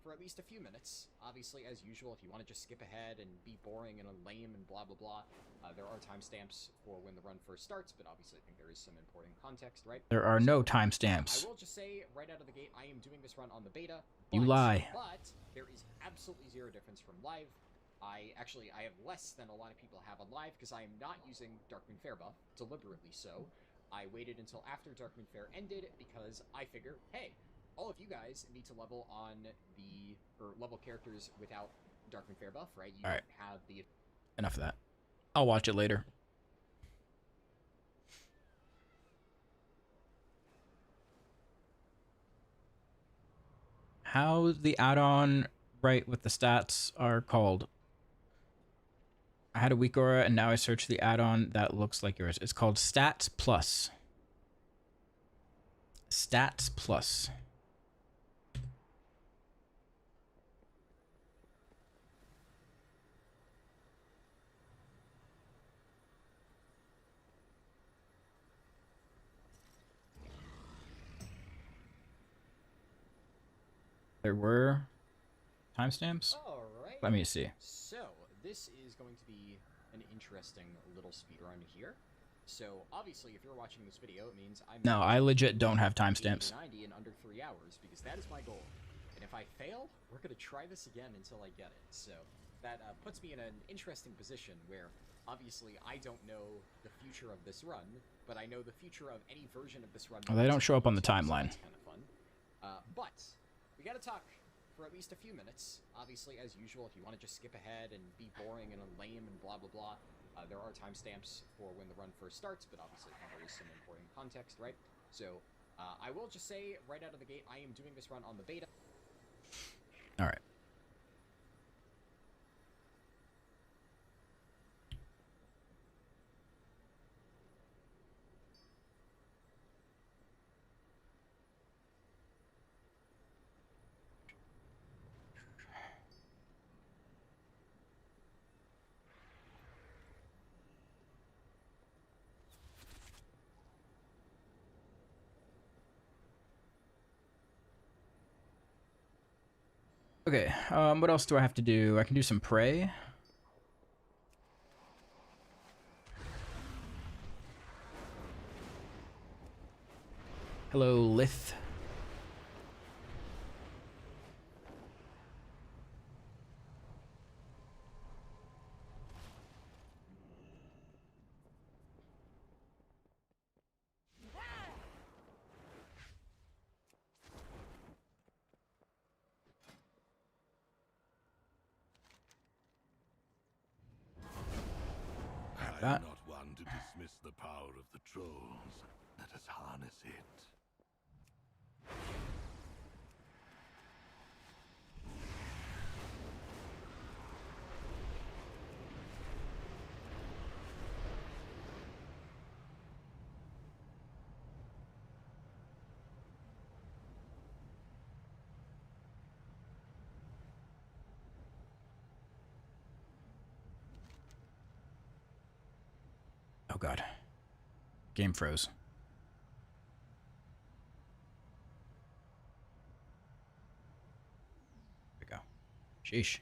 for at least a few minutes. Obviously, as usual, if you want to just skip ahead and be boring and lame and blah blah blah, there are timestamps for when the run first starts, but obviously I think there is some important context, right? There are no timestamps. I will just say right out of the gate, I am doing this run on the beta. You lie. But there is absolutely zero difference from live. I have less than a lot of people have on live, because I am not using Darkmoon Fair buff, deliberately so. I waited until after Darkmoon Fair ended, because I figure, hey, all of you guys need to level on level characters without Darkmoon Fair buff, right? You don't have the enough of that. I'll watch it later. How the add-on right with the stats are called? I had a weak aura and now I search the add-on that looks like yours. It's called Stats Plus. Stats Plus. There were timestamps? All right. Let me see. So, this is going to be an interesting little speedrun here. So, obviously, if you're watching this video, it means I'm... No, I legit don't have timestamps. 90 in under 3 hours, because that is my goal. And if I fail, we're going to try this again until I get it. So, that puts me in an interesting position where, obviously, I don't know the future of this run, but I know the future of any version of this run. Well, they don't show up on the timeline. So that's kind of fun. But... we gotta talk for at least a few minutes. Obviously, as usual, if you want to just skip ahead and be boring and lame and blah blah blah, there are timestamps for when the run first starts, but obviously there is some important context, right? So, I will just say right out of the gate, I am doing this run on the beta. All right. Okay, what else do I have to do? I can do some pray. Hello, Lith. I'm not one to dismiss the power of the trolls. Let us harness it. Oh god. Game froze. There we go. Sheesh.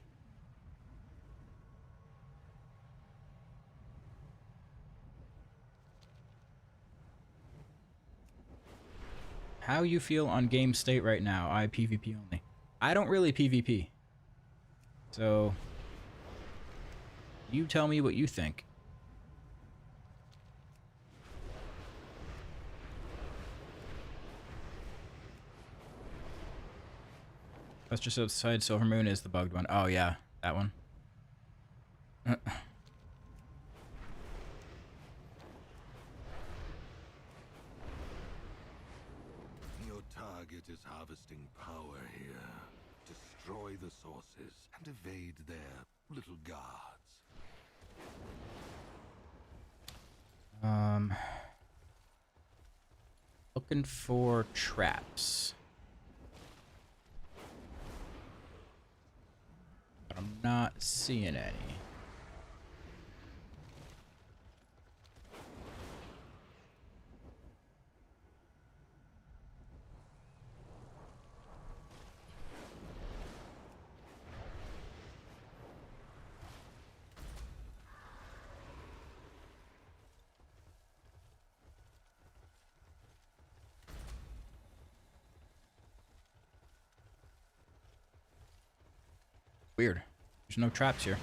How you feel on game state right now? I PvP only. I don't really PvP. So you tell me what you think. That's just outside Silver Moon is the bugged one. Oh yeah, that one. Your target is harvesting power here. Destroy the sources and evade their little guards. Looking for traps. But I'm not seeing any. Weird. There's no traps here.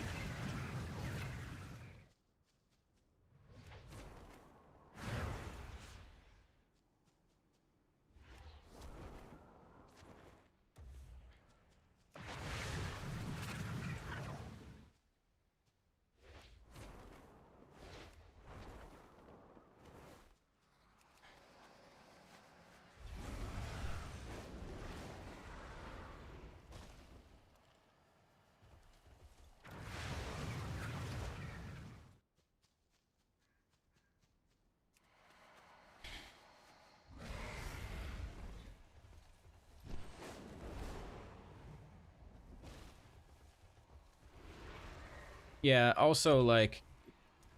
Yeah, also, like,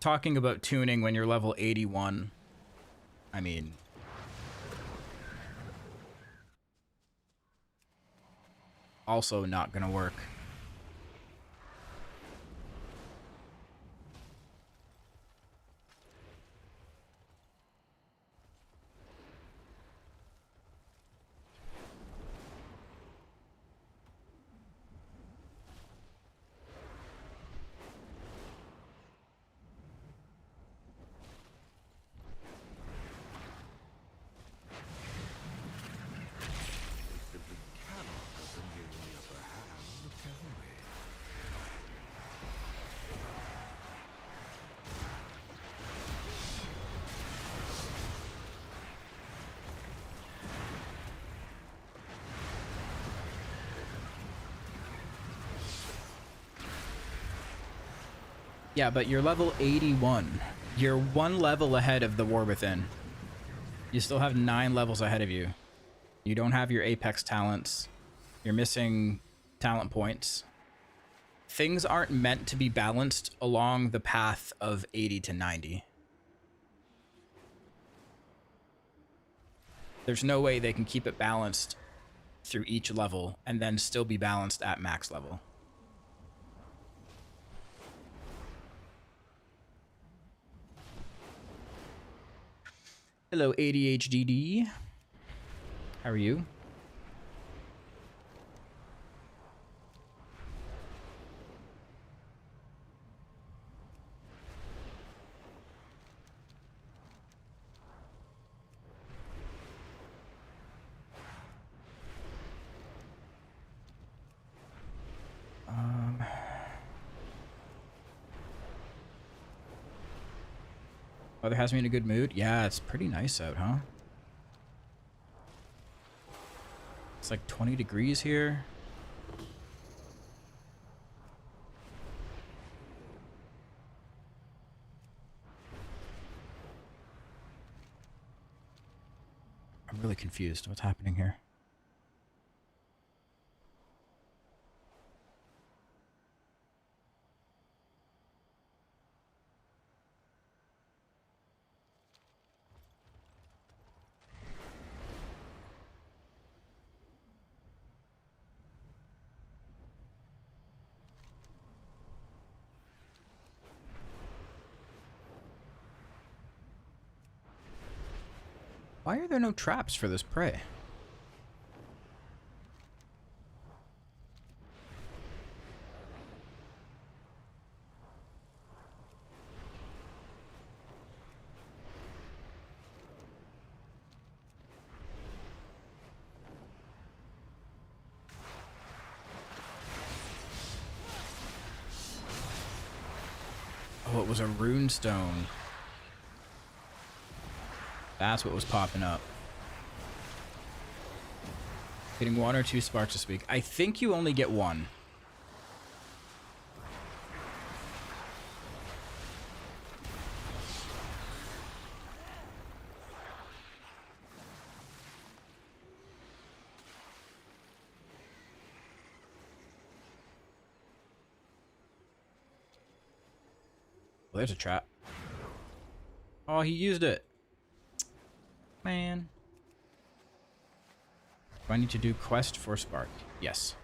talking about tuning when you're level 81, I mean... also not gonna work. Yeah, but you're level 81. You're one level ahead of the War Within. You still have 9 levels ahead of you. You don't have your Apex talents. You're missing talent points. Things aren't meant to be balanced along the path of 80 to 90. There's no way they can keep it balanced through each level and then still be balanced at max level. Hello, ADHDD. How are you? Weather has me in a good mood. Yeah, it's pretty nice out, huh? It's like 20 degrees here. I'm really confused. What's happening here? Why are there no traps for this prey? Oh, it was a rune stone. That's what was popping up. Getting 1 or 2 sparks this week. I think you only get 1. Well, there's a trap. Oh, he used it. Man. Do I need to do quest for spark? Yes.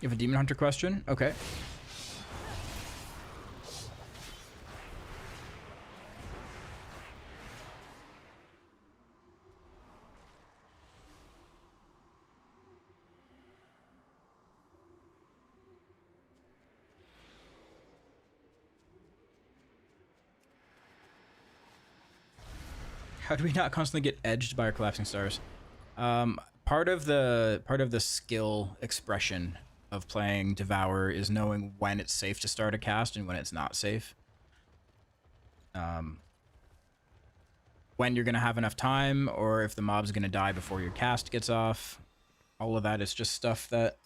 You have a Demon Hunter question? Okay. How do we not constantly get edged by our collapsing stars? Part of the skill expression of playing Devourer is knowing when it's safe to start a cast and when it's not safe. when you're going to have enough time, or if the mob's going to die before your cast gets off. All of that is just stuff that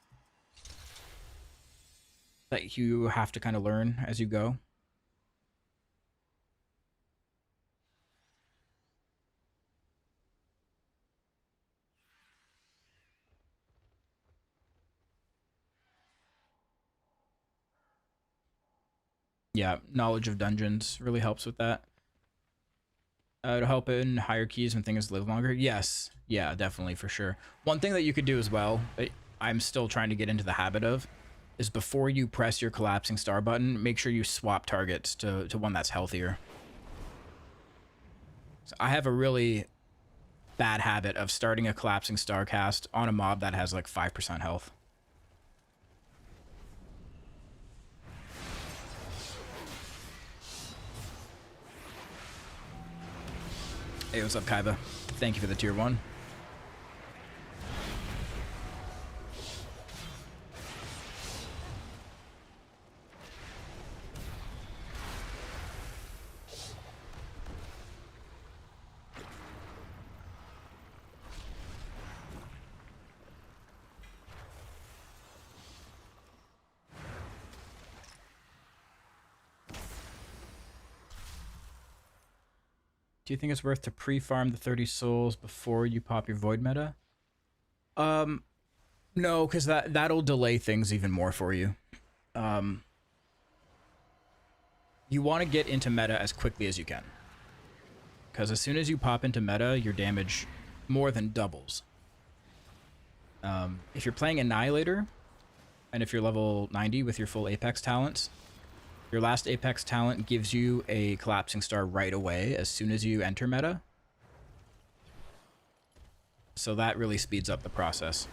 you have to kind of learn as you go. Yeah, knowledge of dungeons really helps with that. To help in higher keys when things live longer. Yes, yeah, definitely, for sure. One thing that you could do as well, that I'm still trying to get into the habit of, is before you press your collapsing star button, make sure you swap targets to one that's healthier. So I have a really bad habit of starting a collapsing star cast on a mob that has like 5% health. Hey, what's up, Kaiba? Thank you for the tier 1. Do you think it's worth to pre-farm the 30 souls before you pop your void meta? No, because that'll delay things even more for you. You want to get into meta as quickly as you can. Because as soon as you pop into meta, your damage more than doubles. If you're playing Annihilator, and if you're level 90 with your full Apex talents, your last Apex talent gives you a collapsing star right away as soon as you enter meta. So that really speeds up the process.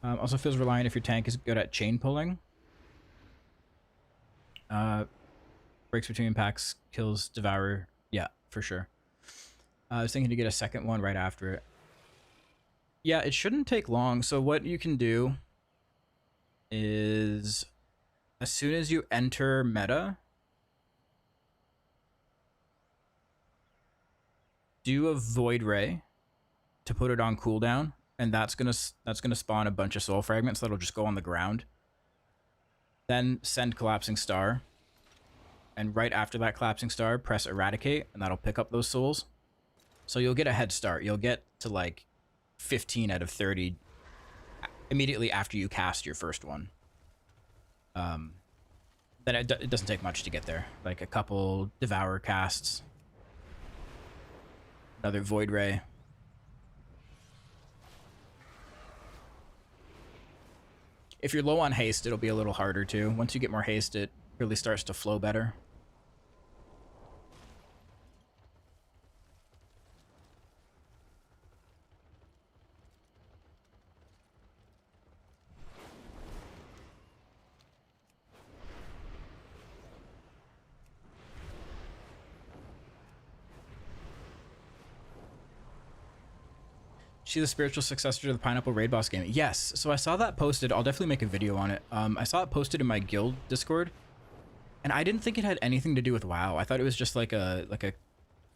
Also feels reliant if your tank is good at chain pulling. Breaks between impacts, kills Devourer. Yeah, for sure. I was thinking to get a second one right after it. Yeah, it shouldn't take long. So what you can do is, as soon as you enter meta, do a Void Ray to put it on cooldown, and that's gonna spawn a bunch of soul fragments that'll just go on the ground. Then send Collapsing Star. And right after that Collapsing Star, press Eradicate, and that'll pick up those souls. So you'll get a head start. You'll get to like 15 out of 30 immediately after you cast your first one. Then it doesn't take much to get there. Like a couple Devourer casts. Another Void Ray. If you're low on haste, it'll be a little harder too. Once you get more haste, it really starts to flow better. She's the spiritual successor to the Pineapple Raid Boss game. Yes, so I saw that posted. I'll definitely make a video on it. I saw it posted in my guild Discord, and I didn't think it had anything to do with WoW. I thought it was just like a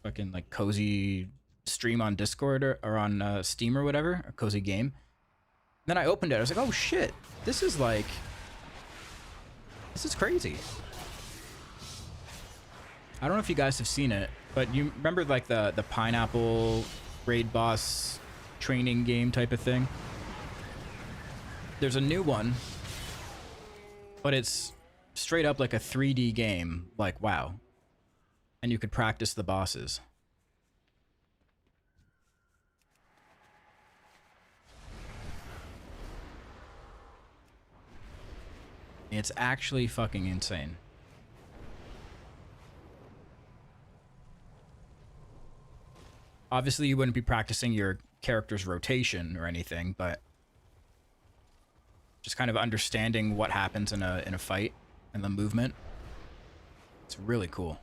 fucking like cozy stream on Discord or on Steam or whatever, a cozy game. Then I opened it. I was like, oh shit, this is crazy. I don't know if you guys have seen it, but you remember like the Pineapple Raid Boss training game type of thing? There's a new one, but it's straight up like a 3D game, like WoW, and you could practice the bosses. It's actually fucking insane. Obviously you wouldn't be practicing your character's rotation or anything, but just kind of understanding what happens in a fight and the movement. It's really cool.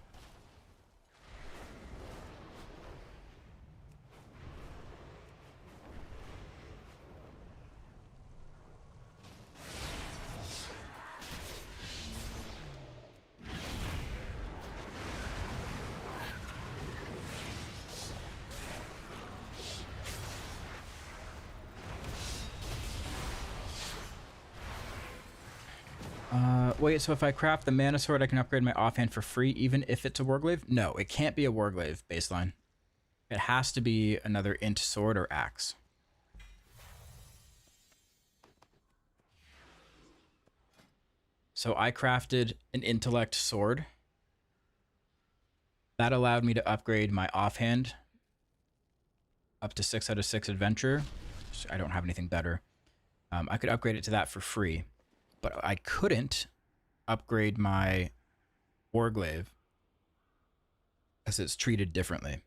Wait, so if I craft the mana sword, I can upgrade my offhand for free, even if it's a warglaive? No, it can't be a warglaive baseline. It has to be another int sword or axe. So I crafted an intellect sword. That allowed me to upgrade my offhand up to 6 out of 6 adventure. I don't have anything better. I could upgrade it to that for free, but I couldn't upgrade my warglaive as it's treated differently.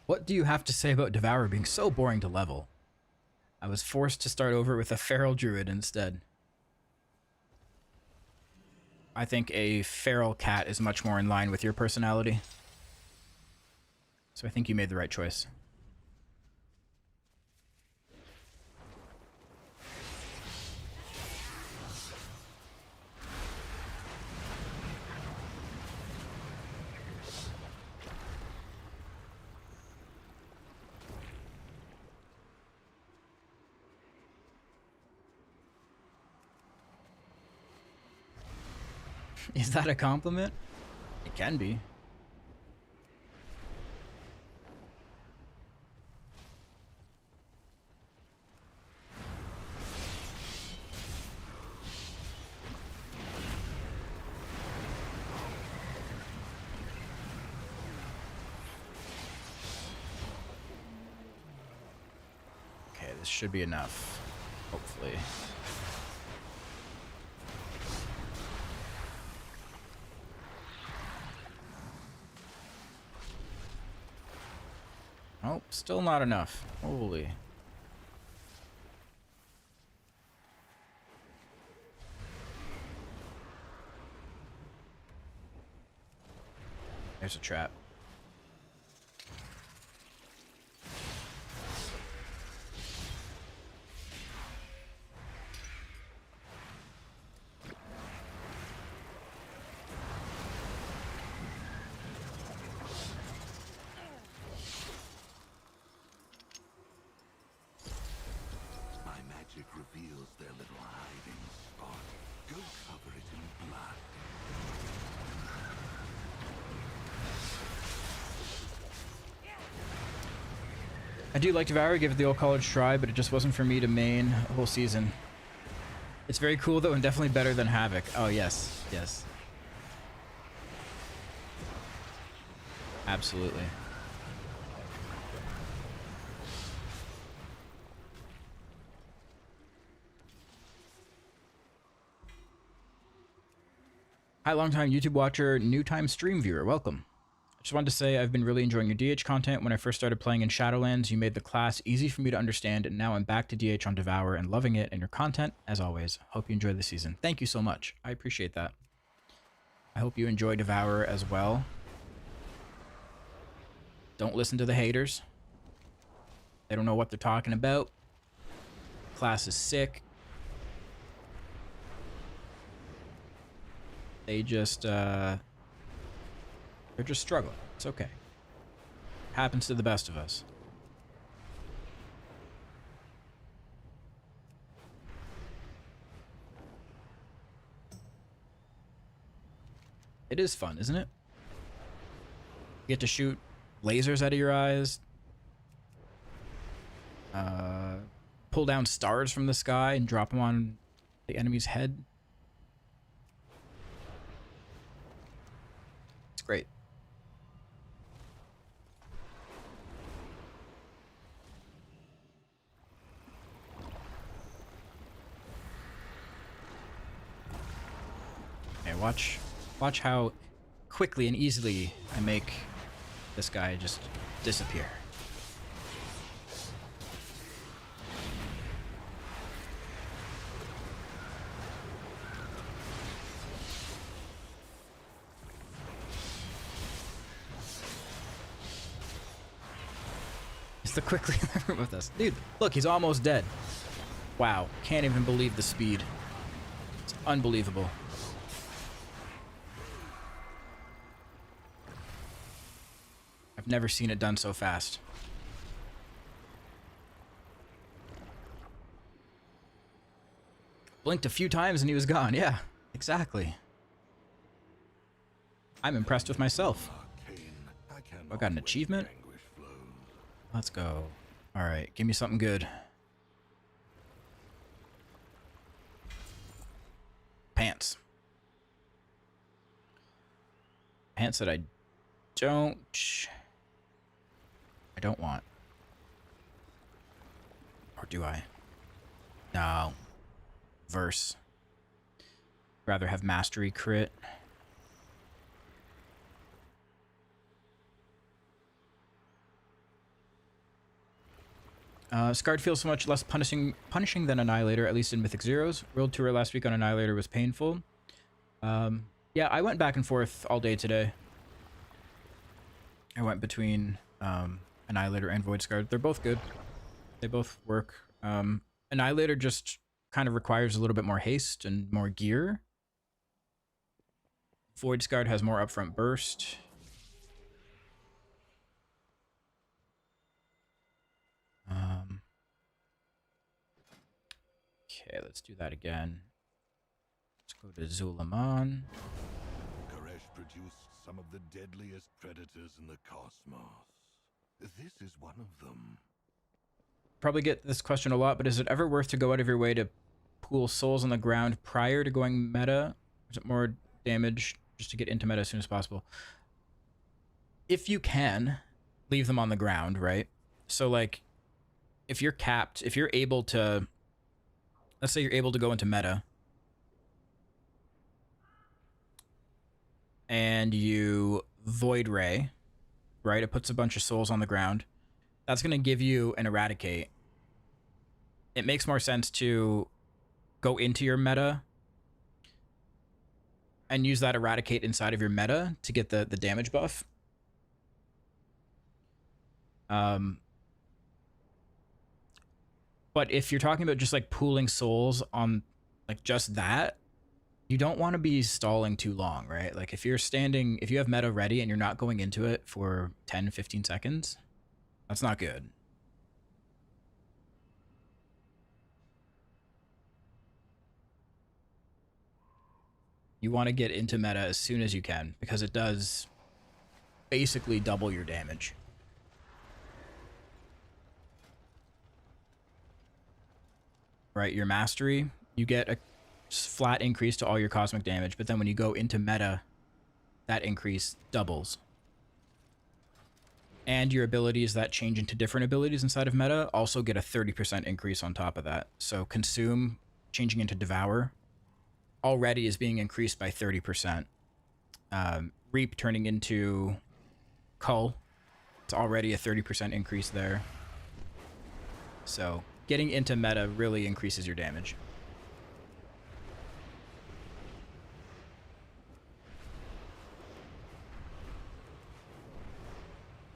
What do you have to say about Devourer being so boring to level? I was forced to start over with a feral druid instead. I think a feral cat is much more in line with your personality. So I think you made the right choice. Is that a compliment? It can be. Okay, this should be enough, hopefully. Oh, still not enough. Holy. There's a trap. Reveals their little hiding spot. Go cover it in blood. I do like Devourer, give it the old college try, but it just wasn't for me to main a whole season. It's very cool though, and definitely better than Havoc. Oh yes, yes. Absolutely. Hi, longtime YouTube watcher, new time stream viewer. Welcome. I just wanted to say I've been really enjoying your DH content. When I first started playing in Shadowlands, you made the class easy for me to understand, and now I'm back to DH on Devourer and loving it and your content, as always. Hope you enjoy the season. Thank you so much. I appreciate that. I hope you enjoy Devourer as well. Don't listen to the haters. They don't know what they're talking about. Class is sick. They just, they're just struggling. It's okay. Happens to the best of us. It is fun, isn't it? You get to shoot lasers out of your eyes. Pull down stars from the sky and drop them on the enemy's head. It's great. Okay, watch how quickly and easily I make this guy just disappear. Just to quickly with us. Dude, look, he's almost dead. Wow, can't even believe the speed. It's unbelievable. I've never seen it done so fast. Blinked a few times and he was gone. Yeah, exactly. I'm impressed with myself. I got an achievement. Let's go. All right, give me something good. Pants. Pants that I don't want. Or do I? No. Verse. Rather have mastery crit. Scarred feels so much less punishing than Annihilator, at least in Mythic Zeros. World Tour last week on Annihilator was painful. Yeah, I went back and forth all day today. I went between Annihilator and Void Scarred. They're both good. They both work. Annihilator just kind of requires a little bit more haste and more gear. Void Scarred has more upfront burst. Okay, let's do that again. Let's go to Zulaman. Koresh produced some of the deadliest predators in the cosmos. This is one of them. Probably get this question a lot, but is it ever worth to go out of your way to pool souls on the ground prior to going meta? Or is it more damage just to get into meta as soon as possible? If you can, leave them on the ground, right? So, like, if you're capped, if you're able to... Let's say you're able to go into meta. And you Void Ray, right? It puts a bunch of souls on the ground. That's going to give you an Eradicate. It makes more sense to go into your meta and use that Eradicate inside of your meta to get the damage buff. But if you're talking about just like pooling souls on like just that, you don't want to be stalling too long, right? Like if you're standing, if you have meta ready and you're not going into it for 10, 15 seconds, that's not good. You want to get into meta as soon as you can because it does basically double your damage. Right, your mastery, you get a flat increase to all your cosmic damage, but then when you go into meta, that increase doubles. And your abilities that change into different abilities inside of meta also get a 30% increase on top of that. So Consume, changing into Devour, already is being increased by 30%. Reap turning into Cull, it's already a 30% increase there. So getting into meta really increases your damage.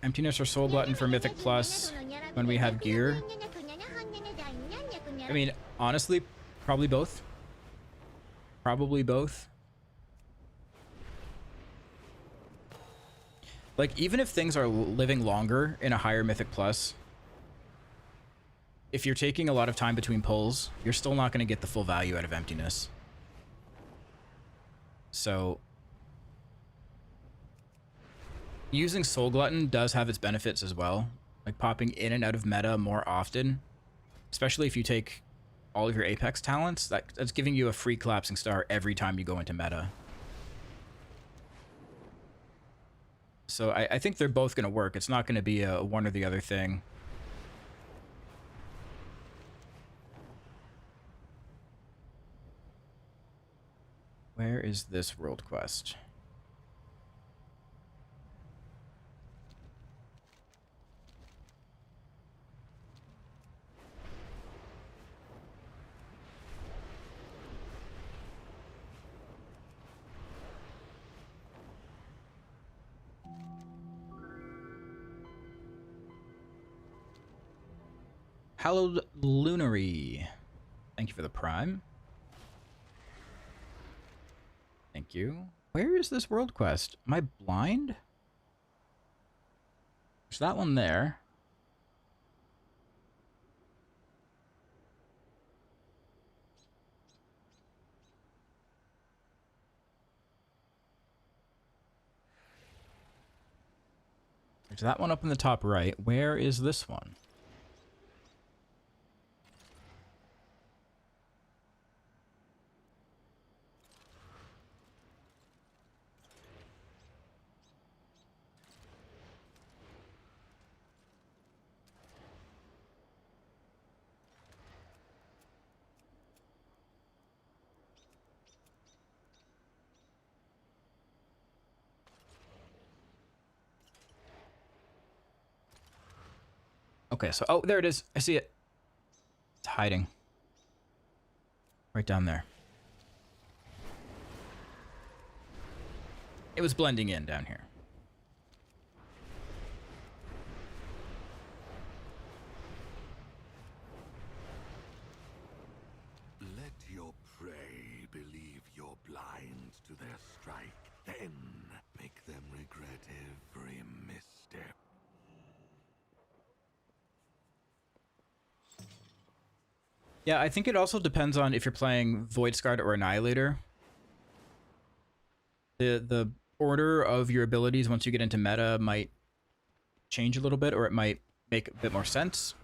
Emptiness or Soul Glutton for Mythic Plus when we have gear. I mean, honestly, probably both. Probably both. Like, even if things are living longer in a higher Mythic Plus, if you're taking a lot of time between pulls, you're still not going to get the full value out of Emptiness. So using Soul Glutton does have its benefits as well. Like popping in and out of meta more often, especially if you take all of your Apex talents, that's giving you a free collapsing star every time you go into meta. So I think they're both going to work. It's not going to be a one or the other thing. Where is this world quest? Hallowed Lunary. Thank you for the prime. Thank you. Where is this world quest? Am I blind? There's that one there. There's that one up in the top right. Where is this one? Okay, so, oh, there it is. I see it. It's hiding. Right down there. It was blending in down here. Let your prey believe you're blind to their strike, then make them regret every misstep. Yeah, I think it also depends on if you're playing Void Scarred or Annihilator. The order of your abilities once you get into meta might change a little bit, or it might make a bit more sense.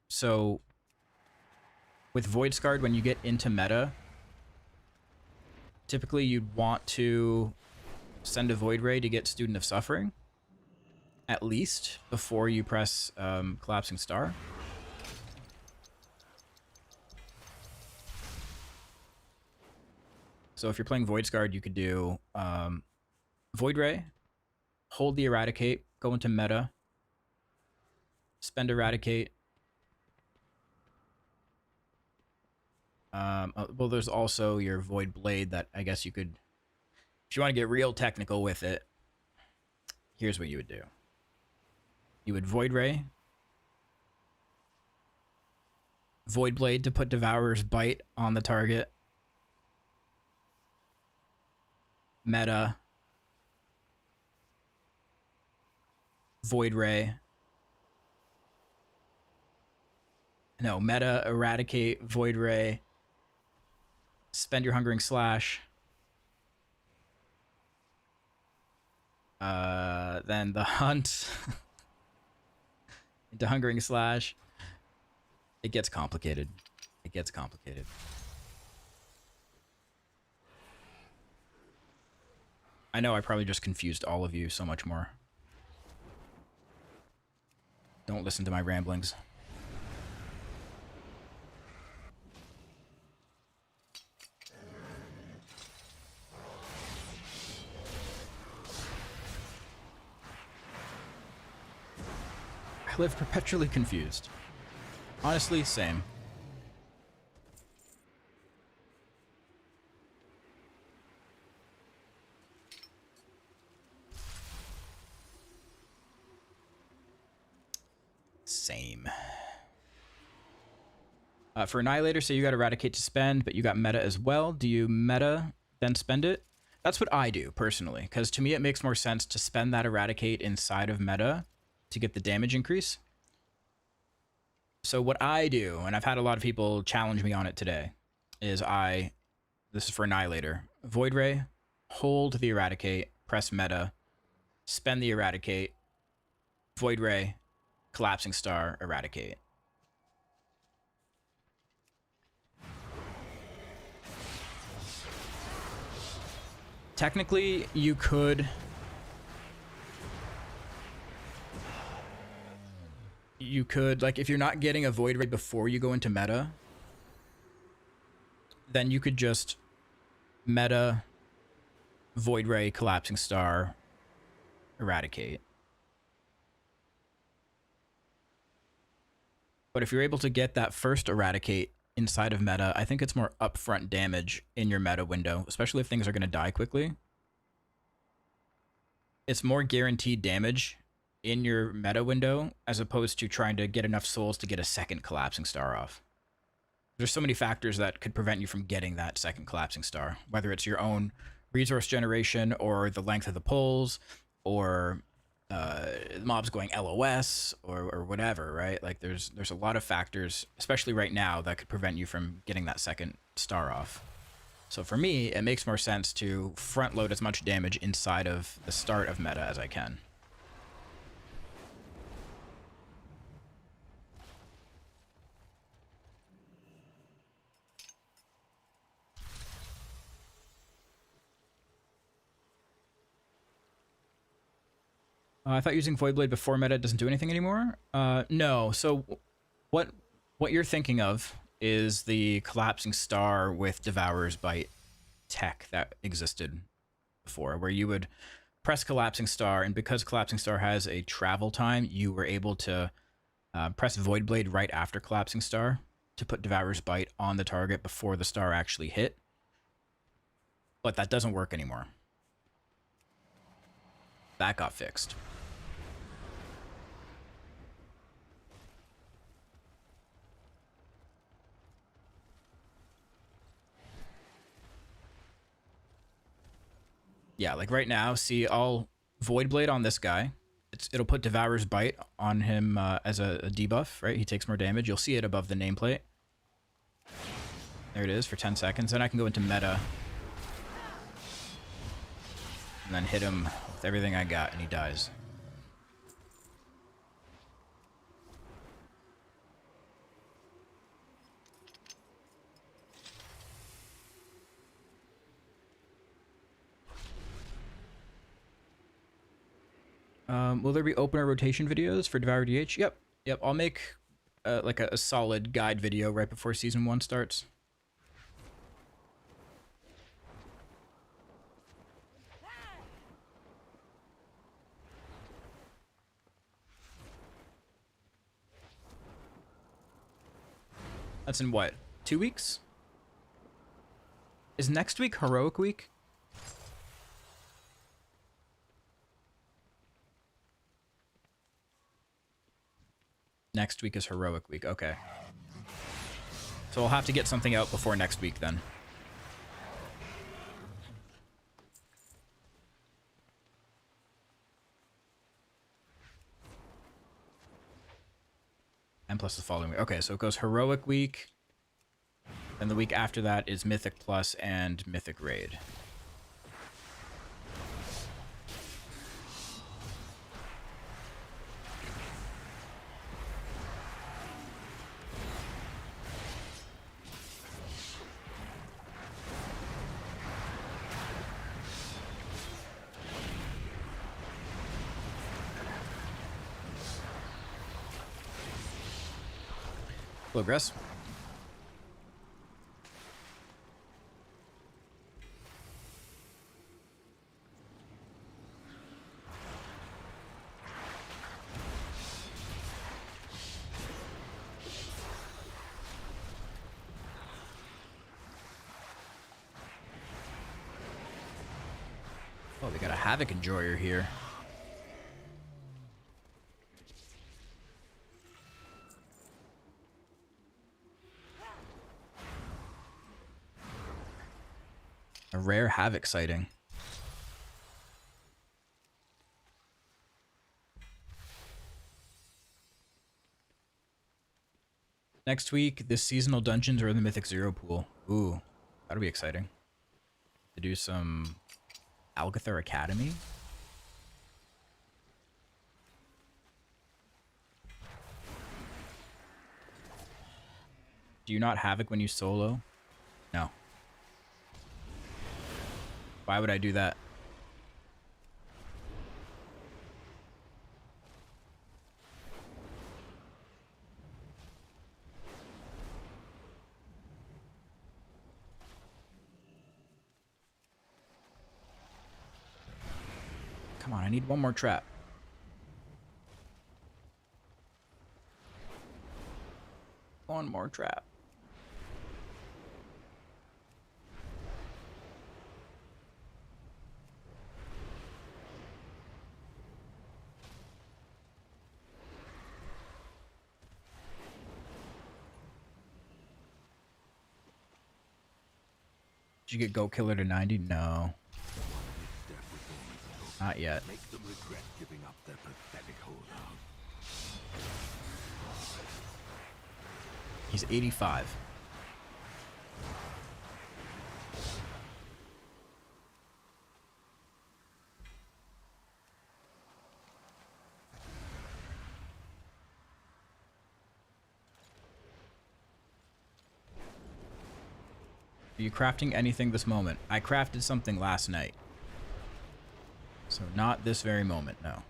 So with Void Scarred, when you get into meta, typically you'd want to send a Void Ray to get Student of Suffering, at least, before you press Collapsing Star. So if you're playing Void Scarred, you could do Void Ray, hold the Eradicate, go into meta, spend Eradicate. Well, there's also your Void Blade that I guess you could, if you want to get real technical with it, here's what you would do. You would Void Ray, Void Blade to put Devourer's Bite on the target, meta, Void Ray, no, meta, Eradicate, Void Ray, spend your Hungering Slash, then the Hunt into Hungering Slash. It gets complicated. It gets complicated. I know I probably just confused all of you so much more. Don't listen to my ramblings. I live perpetually confused. Honestly, same. Same. For Annihilator, so you got Eradicate to spend, but you got meta as well. Do you meta, then spend it? That's what I do, personally, because to me it makes more sense to spend that Eradicate inside of meta to get the damage increase. So what I do, and I've had a lot of people challenge me on it today, is this is for Annihilator, Void Ray, hold the Eradicate, press meta, spend the Eradicate, Void Ray, Collapsing Star, Eradicate. Technically, you could... like, if you're not getting a Void Ray before you go into meta, then you could just meta, Void Ray, Collapsing Star, Eradicate. But if you're able to get that first Eradicate inside of meta, I think it's more upfront damage in your meta window, especially if things are going to die quickly. It's more guaranteed damage in your meta window as opposed to trying to get enough souls to get a second collapsing star off. There's so many factors that could prevent you from getting that second collapsing star, whether it's your own resource generation or the length of the pulls or mobs going LOS or whatever, right? Like there's a lot of factors, especially right now, that could prevent you from getting that second star off. So for me, it makes more sense to front load as much damage inside of the start of meta as I can. I thought using Voidblade before meta doesn't do anything anymore. No. So what you're thinking of is the collapsing star with Devourer's Bite tech that existed before, where you would press collapsing star, and because collapsing star has a travel time, you were able to press Voidblade right after collapsing star to put Devourer's Bite on the target before the star actually hit. But that doesn't work anymore. That got fixed. Yeah, like right now, see, I'll Voidblade on this guy. It'll put Devourer's Bite on him as a debuff, right? He takes more damage. You'll see it above the nameplate. There it is for 10 seconds. Then I can go into meta. And then hit him with everything I got, and he dies. Will there be opener rotation videos for Devourer DH? Yep. I'll make like a solid guide video right before Season 1 starts. That's in what? 2 weeks? Is next week Heroic Week? Next week is Heroic Week. Okay. So I'll have to get something out before next week then. And plus the following week. Okay, so it goes Heroic Week. Then the week after that is Mythic Plus and Mythic Raid. Progress. Oh, they got a Havoc Enjoyer here. A rare Havoc sighting. Next week, the seasonal dungeons are in the Mythic Zero pool. Ooh, that'll be exciting. To do some Algathar Academy. Do you not Havoc when you solo? No. Why would I do that? Come on, I need one more trap. One more trap. Did you get Goat Killer to 90? No. Not yet. Make them regret giving up their pathetic holdout. He's 85. Are you crafting anything this moment? I crafted something last night. So not this very moment, no.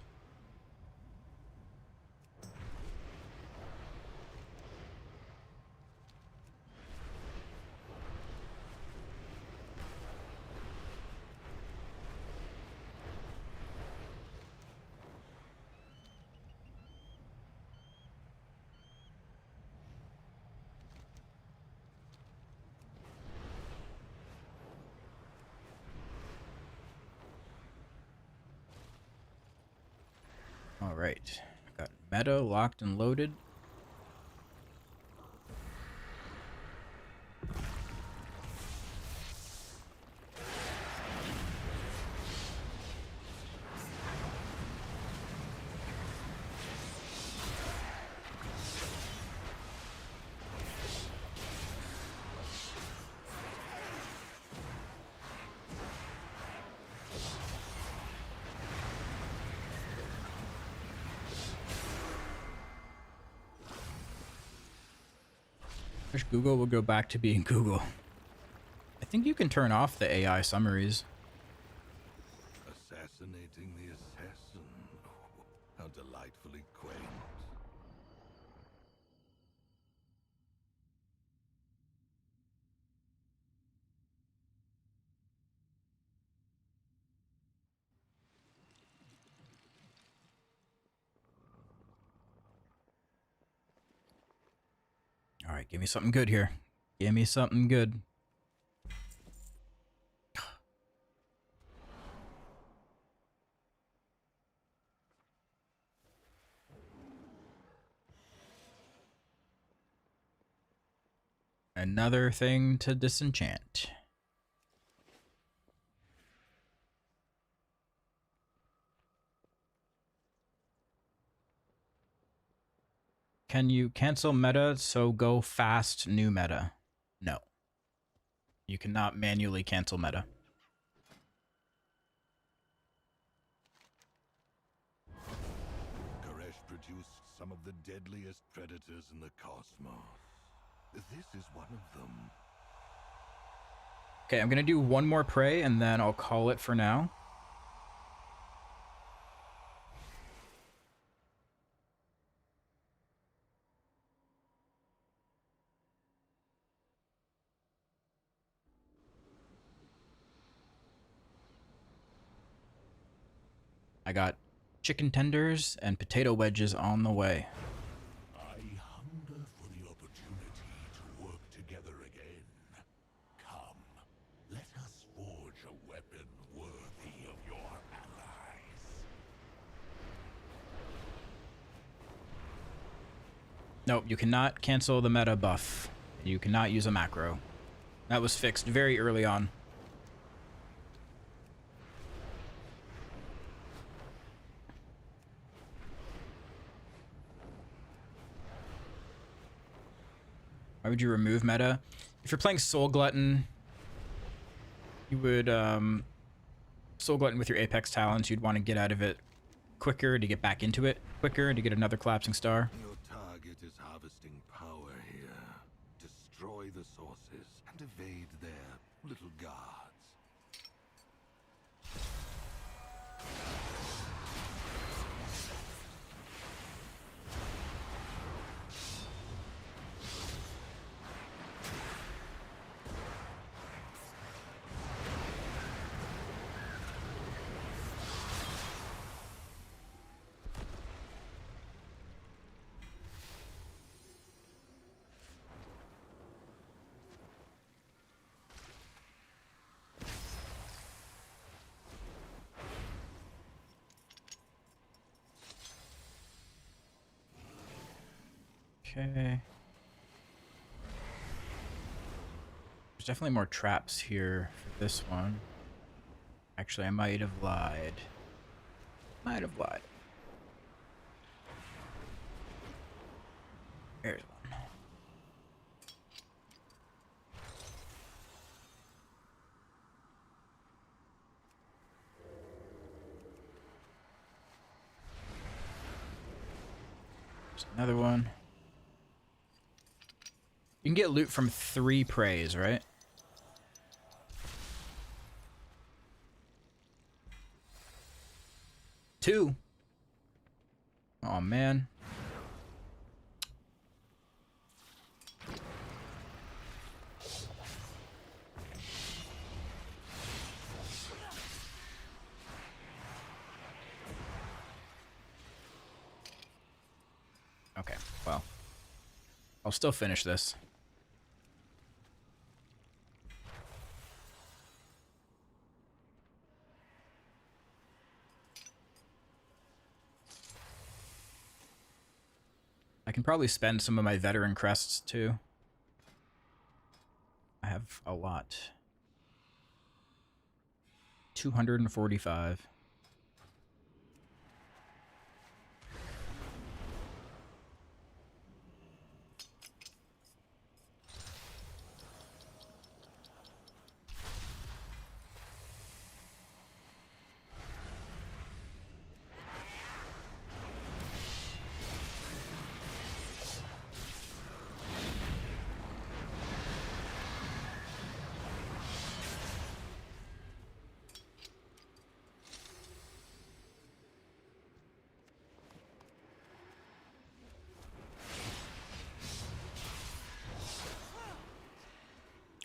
Alright, got meta locked and loaded. Wish Google would go back to being Google. I think you can turn off the AI summaries. Assassinating the assassin. Oh, how delightfully quaint. All right, give me something good here. Give me something good. Another thing to disenchant. Can you cancel meta so go fast new meta? No. You cannot manually cancel meta. Koresh produced some of the deadliest predators in the cosmos. This is one of them. Okay, I'm gonna do one more prey and then I'll call it for now. I got chicken tenders and potato wedges on the way. I hunger for the opportunity to work together again. Come, let us forge a weapon worthy of your allies. Nope, you cannot cancel the meta buff. You cannot use a macro. That was fixed very early on. Why would you remove meta? If you're playing Soul Glutton, you would Soul Glutton with your Apex talents, you'd want to get out of it quicker to get back into it quicker to get another collapsing star. Your target is harvesting power here. Destroy the sources and evade their little guards. Okay. There's definitely more traps here for this one. Actually, I might have lied. Might have lied. There's one. There's another one. You can get loot from 3 prays, right? Two. Oh man. Okay, well. I'll still finish this. I can probably spend some of my veteran crests too. I have a lot. 245.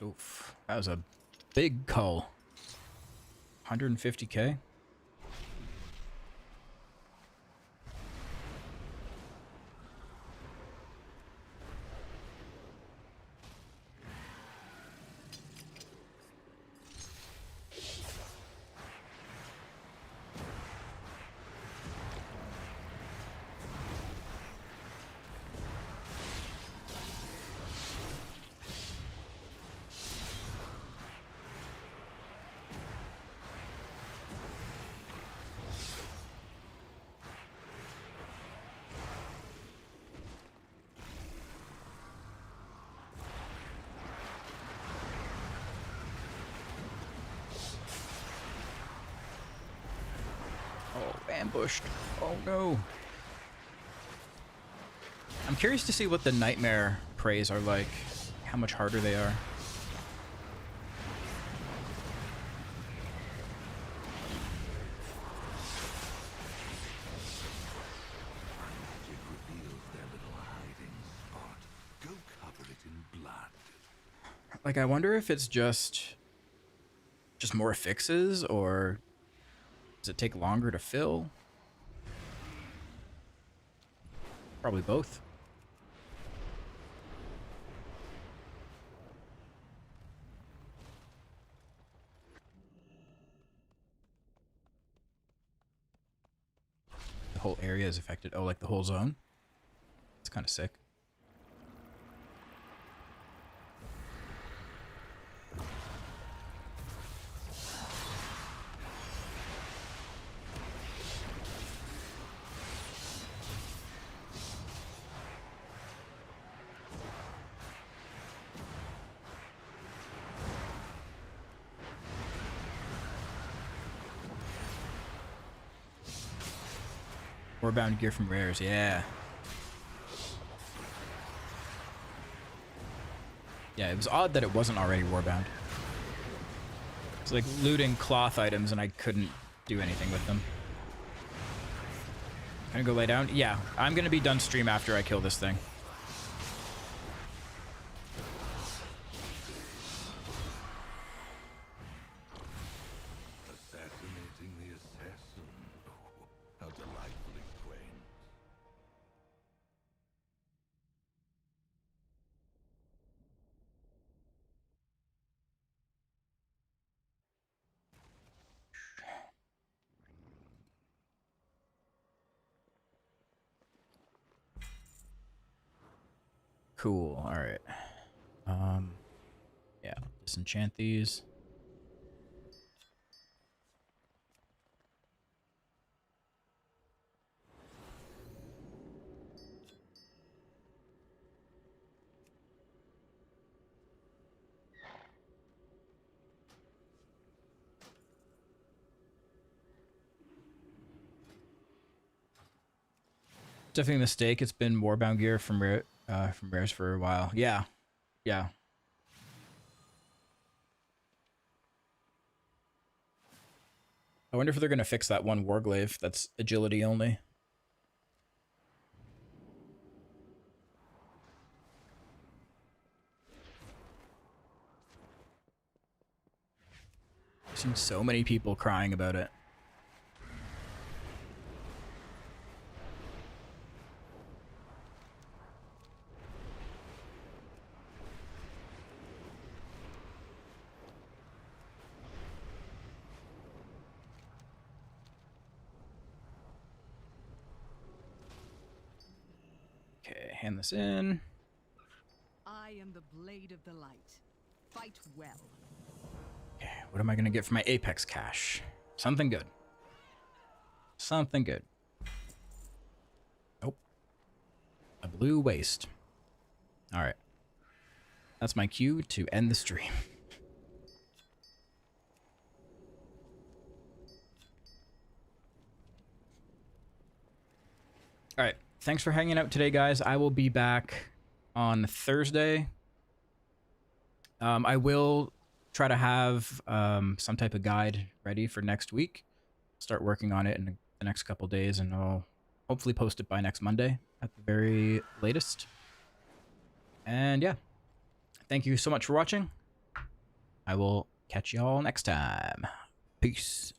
Oof, that was a big cull. 150k? Ambushed. Oh no. I'm curious to see what the nightmare prays are like. How much harder they are. Like, I wonder if it's just more fixes, or does it take longer to fill? Probably both. The whole area is affected. Oh, like the whole zone? It's kind of sick. Warbound gear from rares, yeah. Yeah, it was odd that it wasn't already warbound. It's like looting cloth items and I couldn't do anything with them. Can I go lay down? Yeah, I'm gonna be done stream after I kill this thing. Cool, alright. Yeah, disenchant these. Definitely a mistake. It's been Warbound gear from Rares for a while. Yeah. Yeah. I wonder if they're going to fix that one Warglaive that's agility only. I've seen so many people crying about it. Okay, hand this in. I am the blade of the light. Fight well. Okay, what am I going to get for my Apex cash? Something good. Something good. Nope. A blue waste. Alright. That's my cue to end the stream. Alright. Thanks for hanging out today, guys. I will be back on Thursday. I will try to have some type of guide ready for next week. Start working on it in the next couple days, and I'll hopefully post it by next Monday at the very latest. And yeah, thank you so much for watching. I will catch y'all next time. Peace.